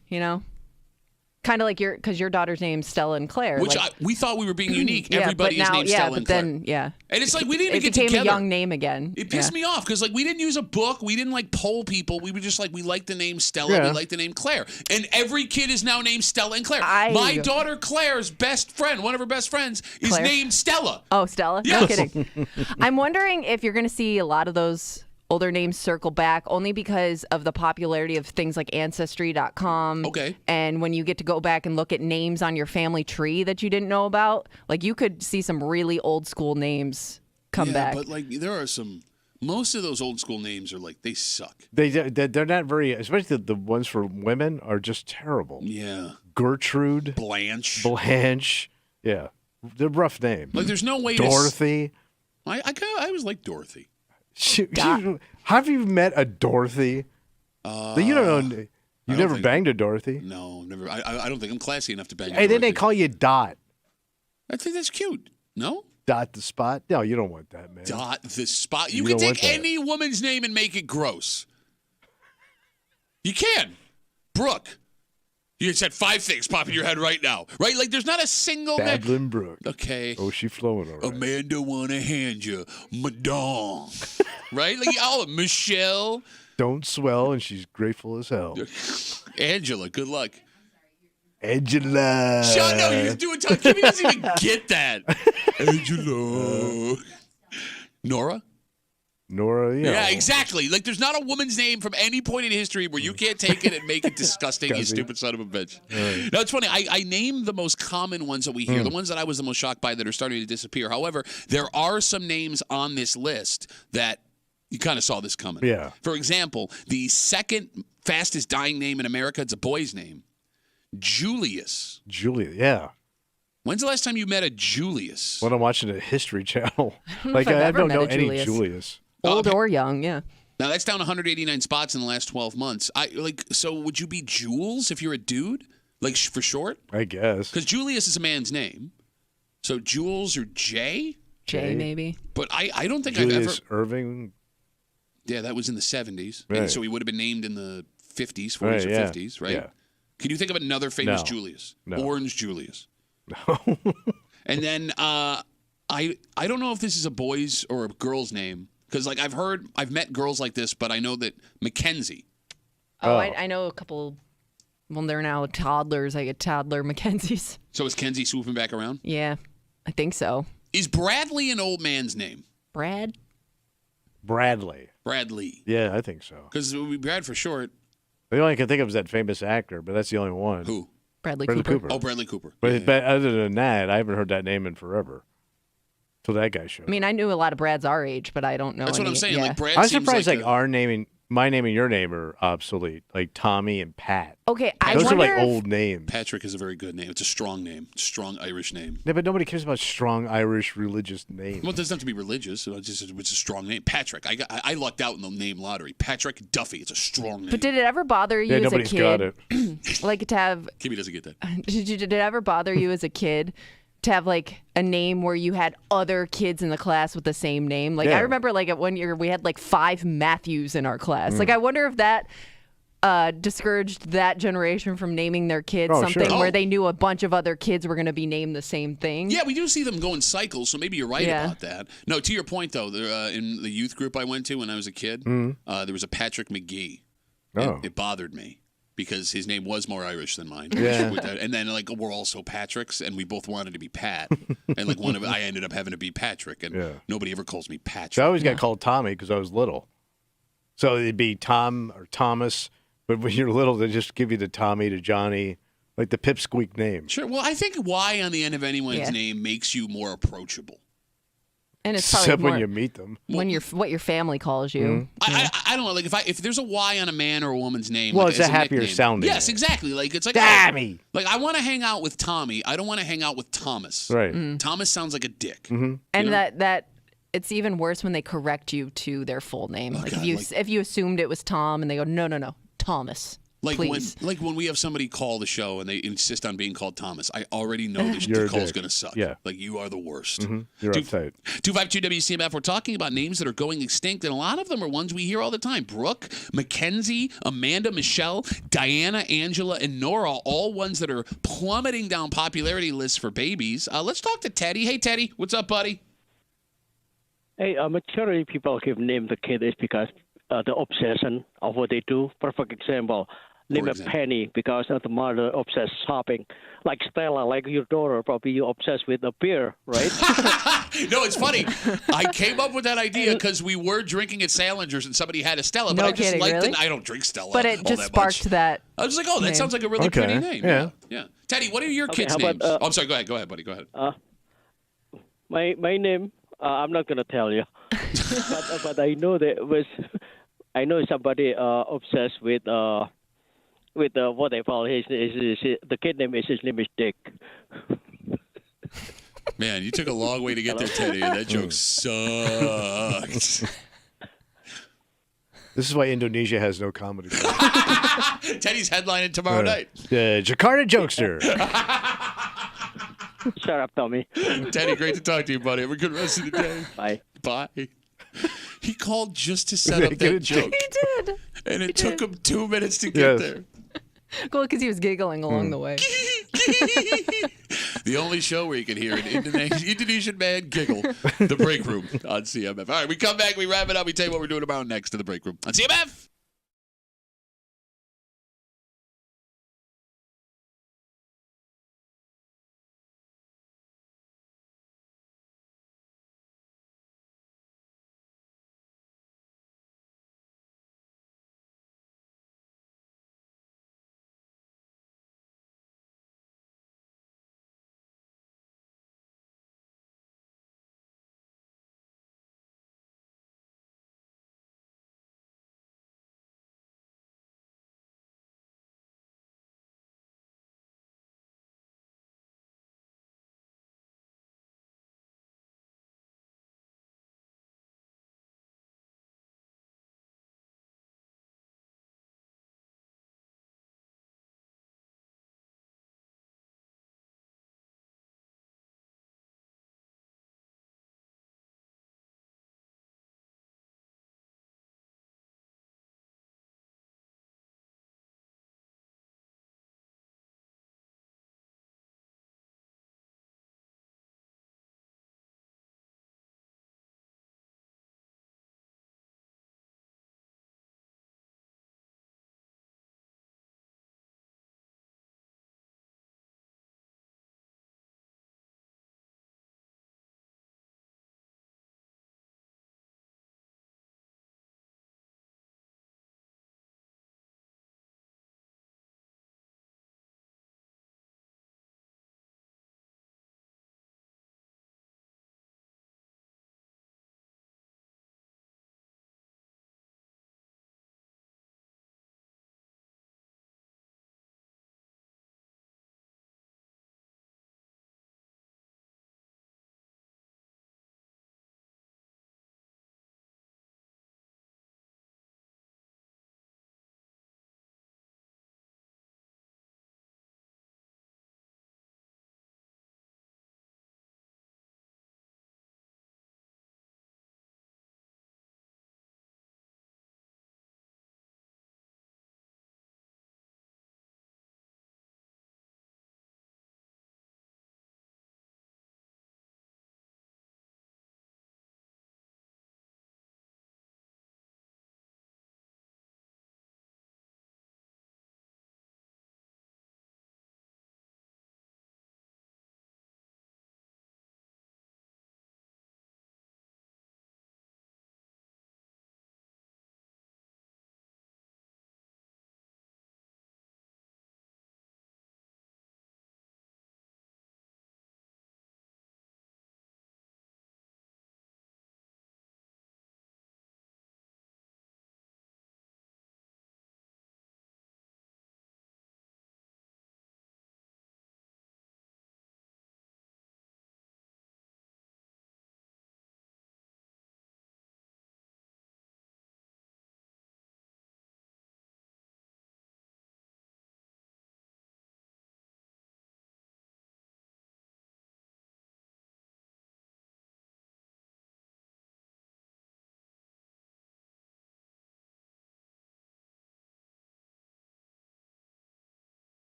Speaker 3: Kind of like because your daughter's name's Stella and Claire.
Speaker 1: Which
Speaker 3: like,
Speaker 1: we thought we were being unique.
Speaker 3: yeah,
Speaker 1: Everybody
Speaker 3: but
Speaker 1: is
Speaker 3: now,
Speaker 1: named
Speaker 3: yeah,
Speaker 1: Stella
Speaker 3: but
Speaker 1: and Claire.
Speaker 3: then, yeah.
Speaker 1: And it's like we didn't even
Speaker 3: it
Speaker 1: get
Speaker 3: became
Speaker 1: together.
Speaker 3: a young name again.
Speaker 1: It pissed me off because we didn't use a book. We didn't poll people. We were just like, we like the name Stella.
Speaker 2: Yeah.
Speaker 1: We like the name Claire. And every kid is now named Stella and Claire.
Speaker 3: I-
Speaker 1: My daughter Claire's best friend, one of her best friends, is
Speaker 3: Claire?
Speaker 1: named Stella.
Speaker 3: Oh, Stella?
Speaker 1: Yes.
Speaker 3: No kidding. I'm wondering if you're going to see a lot of those older names circle back only because of the popularity of things like Ancestry.com.
Speaker 1: Okay.
Speaker 3: And when you get to go back and look at names on your family tree that you didn't know about, like you could see some really old school names come back.
Speaker 1: But like there are some. Most of those old school names are like they suck.
Speaker 2: They're not very, especially the ones for women are just terrible.
Speaker 1: Yeah.
Speaker 2: Gertrude.
Speaker 1: Blanche.
Speaker 2: Yeah. They're rough names.
Speaker 1: Like there's no way
Speaker 2: Dorothy.
Speaker 1: I always like Dorothy.
Speaker 2: Have you met a Dorothy? You don't know. You've never banged a Dorothy?
Speaker 1: No, never. I don't think I'm classy enough to bang.
Speaker 2: Hey, then they call you Dot.
Speaker 1: I think that's cute. No?
Speaker 2: Dot the Spot? No, you don't want that, man.
Speaker 1: Dot the Spot. You
Speaker 2: You
Speaker 1: can
Speaker 2: don't want
Speaker 1: take
Speaker 2: that.
Speaker 1: any woman's name and make it gross. You can. Brooke. You just had 5 things pop in your head right now, right? Like there's not a single
Speaker 2: Badland Brook.
Speaker 1: Okay.
Speaker 2: Oh, she flowing all right.
Speaker 1: Amanda wanna hand you my dong. Right? Like Michelle.
Speaker 2: Don't swell, and she's grateful as hell.
Speaker 1: Angela, good luck.
Speaker 2: Angela.
Speaker 1: Shut up, you're doing time. Kimmy doesn't even get that. Angela. Nora?
Speaker 2: Nora,
Speaker 1: Yeah, exactly. Like, there's not a woman's name from any point in history where you can't take it and make it disgusting, you stupid son of a bitch.
Speaker 2: Right.
Speaker 1: No, it's funny. I named the most common ones that we hear, the ones that I was the most shocked by that are starting to disappear. However, there are some names on this list that you kind of saw this coming.
Speaker 2: Yeah.
Speaker 1: For example, the second fastest dying name in America, it's a boy's name, Julius.
Speaker 2: Julia, yeah.
Speaker 1: When's the last time you met a Julius?
Speaker 2: When I'm watching a History Channel.
Speaker 3: if I've ever
Speaker 2: don't
Speaker 3: met
Speaker 2: know
Speaker 3: a
Speaker 2: any
Speaker 3: Julius.
Speaker 2: Julius.
Speaker 3: Old or young, yeah.
Speaker 1: Now that's down 189 spots in the last 12 months. So would you be Jules if you're a dude? Like for short?
Speaker 2: I guess.
Speaker 1: Because Julius is a man's name. So Jules or Jay?
Speaker 3: Jay, maybe.
Speaker 1: But I don't think
Speaker 2: Julius
Speaker 1: I've ever.
Speaker 2: Irving.
Speaker 1: Yeah, that was in the 70s.
Speaker 2: Right.
Speaker 1: And so he would have been named in the 50s, 40s,
Speaker 2: Right,
Speaker 1: or
Speaker 2: yeah.
Speaker 1: 50s, right?
Speaker 2: Yeah.
Speaker 1: Can you think of another famous
Speaker 2: No.
Speaker 1: Julius?
Speaker 2: No.
Speaker 1: Orange Julius. No. And then I don't know if this is a boy's or a girl's name. Because like I've met girls like this, but I know that Mackenzie.
Speaker 3: Oh, I know a couple. Well, they're now toddlers. I get toddler Mackenzies.
Speaker 1: So is Kenzie swooping back around?
Speaker 3: Yeah, I think so.
Speaker 1: Is Bradley an old man's name?
Speaker 3: Brad?
Speaker 2: Bradley.
Speaker 1: Bradley.
Speaker 2: Yeah, I think so.
Speaker 1: Because it would be Brad for short.
Speaker 2: The only I can think of is that famous actor, but that's the only one.
Speaker 1: Who?
Speaker 3: Bradley Cooper.
Speaker 1: Oh, Bradley Cooper.
Speaker 2: But other than that, I haven't heard that name in forever. Till that guy showed.
Speaker 3: I mean, I knew a lot of Brads our age, but I don't know.
Speaker 1: That's what I'm saying.
Speaker 3: Yeah.
Speaker 1: Like Brad
Speaker 2: I'm
Speaker 1: seems
Speaker 2: surprised
Speaker 1: like
Speaker 2: our naming, my name and your name are obsolete. Like Tommy and Pat.
Speaker 3: Okay,
Speaker 2: Those are like
Speaker 3: wonder if-
Speaker 2: old names.
Speaker 1: Patrick is a very good name. It's a strong name. Strong Irish name.
Speaker 2: Yeah, but nobody cares about strong Irish religious names.
Speaker 1: Well, it doesn't have to be religious. It's a strong name. Patrick. I lucked out in the name lottery. Patrick Duffy. It's a strong name.
Speaker 3: But did it ever bother you
Speaker 2: Yeah,
Speaker 3: as a
Speaker 2: nobody's
Speaker 3: kid?
Speaker 2: got it.
Speaker 3: Like to have?
Speaker 1: Kimmy doesn't get that.
Speaker 3: Did it ever bother you as a kid to have like a name where you had other kids in the class with the same name? Like
Speaker 2: Yeah.
Speaker 3: I remember, like at 1 year we had like 5 Matthews in our class. Like I wonder if that discouraged that generation from naming their kids
Speaker 2: Oh,
Speaker 3: something
Speaker 2: sure.
Speaker 3: where they knew a bunch of other kids were going to be named the same thing.
Speaker 1: Yeah, we do see them go in cycles, so maybe you're right
Speaker 3: Yeah.
Speaker 1: about that. No, to your point, though, in the youth group I went to when I was a kid, there was a Patrick McGee.
Speaker 2: Oh.
Speaker 1: It bothered me because his name was more Irish than mine.
Speaker 2: Yeah.
Speaker 1: And then, like, we're also Patricks, and we both wanted to be Pat. And, like, I ended up having to be Patrick, and
Speaker 2: Yeah.
Speaker 1: nobody ever calls me Patrick.
Speaker 2: So I always got called Tommy because I was little. So it'd be Tom or Thomas, but when you're little, they just give you the Tommy to Johnny, like the pipsqueak name.
Speaker 1: Sure. Well, I think Y on the end of anyone's
Speaker 3: Yeah.
Speaker 1: name makes you more approachable.
Speaker 3: And it's probably
Speaker 2: Except
Speaker 3: more
Speaker 2: when you meet them.
Speaker 3: when what your family calls you.
Speaker 1: I don't know. Like if there's a Y on a man or a woman's name,
Speaker 2: Well,
Speaker 1: like,
Speaker 2: it's
Speaker 1: as
Speaker 2: a happier
Speaker 1: nickname-
Speaker 2: sounding
Speaker 1: Yes,
Speaker 2: name.
Speaker 1: exactly. Like it's like
Speaker 2: Tommy.
Speaker 1: Like I want to hang out with Tommy. I don't want to hang out with Thomas.
Speaker 2: Right.
Speaker 1: Thomas sounds like a dick.
Speaker 3: And that it's even worse when they correct you to their full name. Like
Speaker 1: God,
Speaker 3: if you assumed it was Tom and they go, no, Thomas.
Speaker 1: Like
Speaker 3: please.
Speaker 1: when we have somebody call the show and they insist on being called Thomas, I already know this
Speaker 2: You're a
Speaker 1: call's
Speaker 2: dick.
Speaker 1: going to suck.
Speaker 2: Yeah.
Speaker 1: Like you are the worst.
Speaker 2: You're uptight.
Speaker 1: 252 WCMF. We're talking about names that are going extinct, and a lot of them are ones we hear all the time. Brooke, Mackenzie, Amanda, Michelle, Diana, Angela, and Nora, all ones that are plummeting down popularity lists for babies. Let's talk to Teddy. Hey, Teddy. What's up, buddy?
Speaker 18: Hey, majority people give name the kid is because the obsession of what they do. Perfect example. Name a Penny because of the mother obsessed shopping. Like Stella, like your daughter, probably you obsessed with a beer, right?
Speaker 1: No, it's funny. I came up with that idea because we were drinking at Salinger's and somebody had a Stella, but
Speaker 3: No
Speaker 1: I just
Speaker 3: kidding,
Speaker 1: liked
Speaker 3: really?
Speaker 1: it. I don't drink Stella.
Speaker 3: But it
Speaker 1: all
Speaker 3: just
Speaker 1: that
Speaker 3: sparked
Speaker 1: much.
Speaker 3: that.
Speaker 1: I was like, oh, that
Speaker 3: name.
Speaker 1: sounds like a really pretty name.
Speaker 2: Yeah.
Speaker 1: Yeah. Teddy, what are your
Speaker 18: Okay,
Speaker 1: kids'
Speaker 18: how
Speaker 1: names?
Speaker 18: about,
Speaker 1: Oh, I'm sorry. Go ahead, buddy. Go ahead.
Speaker 18: My name, I'm not gonna tell you, but I know I know somebody obsessed with what they call the kid name is his name is Dick.
Speaker 1: Man, you took a long way to get there, Teddy, and that joke sucked.
Speaker 2: This is why Indonesia has no comedy.
Speaker 1: Teddy's headlining tomorrow night.
Speaker 2: The Jakarta Jokester.
Speaker 18: Shut up, Tommy.
Speaker 1: Teddy, great to talk to you, buddy. Have a good rest of the day.
Speaker 18: Bye.
Speaker 1: Bye. He called just to set up that joke.
Speaker 3: He did.
Speaker 1: And it took him 2 minutes to get
Speaker 2: Yes.
Speaker 1: there.
Speaker 3: Cool, because he was giggling along the way.
Speaker 1: The only show where you can hear an Indonesian man giggle. The Break Room on CMF. All right, we come back, we wrap it up, we tell you what we're doing tomorrow next to The Break Room on CMF.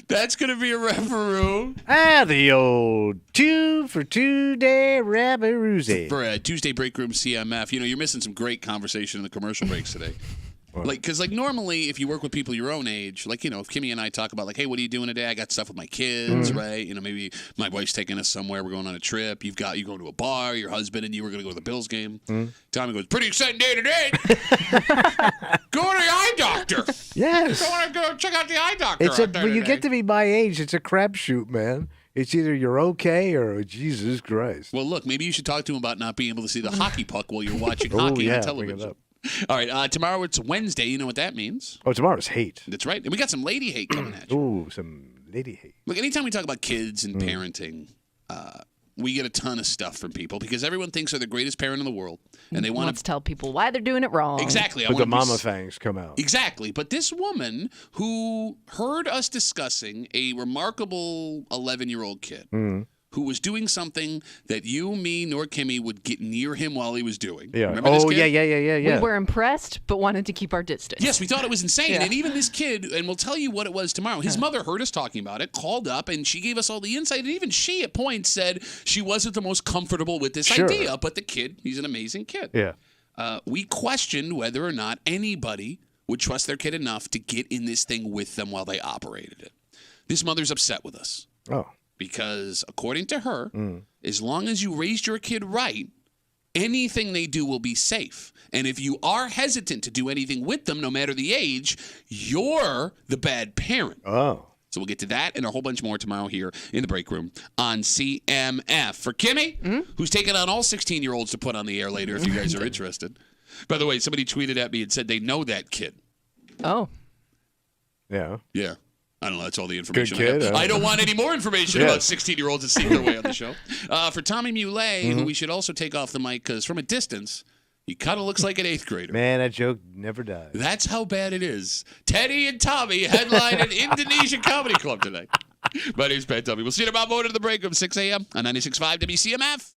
Speaker 1: That's going to be a referoo.
Speaker 2: The old 2 for 2 day Rabaroozy.
Speaker 1: For Tuesday Break Room CMF. You know, you're missing some great conversation in the commercial breaks today. Because normally, if you work with people your own age, if Kimmy and I talk about, hey, what are you doing today? I got stuff with my kids, right? Maybe my wife's taking us somewhere. We're going on a trip. You go to a bar. Your husband and you are going to go to the Bills game. Tommy goes, pretty exciting day today. Go to the eye doctor.
Speaker 2: Yes.
Speaker 1: Go check out the eye doctor.
Speaker 2: When you get to be my age, it's a crapshoot, man. It's either you're okay or Jesus Christ.
Speaker 1: Well, look, maybe you should talk to him about not being able to see the hockey puck while you're watching hockey on television. All right, tomorrow it's Wednesday. You know what that means?
Speaker 2: Oh, tomorrow's hate.
Speaker 1: That's right. And we got some lady hate coming at you.
Speaker 2: Ooh, some lady hate.
Speaker 1: Look, anytime we talk about kids and parenting, we get a ton of stuff from people because everyone thinks they're the greatest parent in the world. And they want to
Speaker 3: tell people why they're doing it wrong.
Speaker 1: Exactly.
Speaker 2: But the mama fangs come out.
Speaker 1: Exactly. But this woman who heard us discussing a remarkable 11-year-old kid who was doing something that you, me, nor Kimmy would get near him while he was doing.
Speaker 2: Yeah.
Speaker 1: Remember this kid?
Speaker 2: Yeah.
Speaker 3: We were impressed, but wanted to keep our distance.
Speaker 1: Yes, we thought it was insane.
Speaker 3: Yeah.
Speaker 1: And even this kid, and we'll tell you what it was tomorrow, his mother heard us talking about it, called up, and she gave us all the insight. And even she, at points, said she wasn't the most comfortable with this idea. But the kid, he's an amazing kid.
Speaker 2: Yeah.
Speaker 1: We questioned whether or not anybody would trust their kid enough to get in this thing with them while they operated it. This mother's upset with us.
Speaker 2: Oh.
Speaker 1: Because according to her, as long as you raised your kid right, anything they do will be safe. And if you are hesitant to do anything with them, no matter the age, you're the bad parent.
Speaker 2: Oh.
Speaker 1: So we'll get to that and a whole bunch more tomorrow here in the break room on CMF. For Kimmy, who's taking on all 16-year-olds to put on the air later if you guys are interested. By the way, somebody tweeted at me and said they know that kid.
Speaker 3: Oh.
Speaker 2: Yeah.
Speaker 1: Yeah. I don't know. That's all the information
Speaker 2: Good kid,
Speaker 1: I have. I don't want any more information
Speaker 2: Yes.
Speaker 1: about 16-year-olds that see their way on the show. For Tommy Muley, who we should also take off the mic because from a distance, he kind of looks like an 8th grader.
Speaker 2: Man, that joke never dies.
Speaker 1: That's how bad it is. Teddy and Tommy headline at Indonesia Comedy Club tonight. My name's Pat Tommy. We'll see you tomorrow morning at the break room, 6 a.m. on 96.5 WCMF.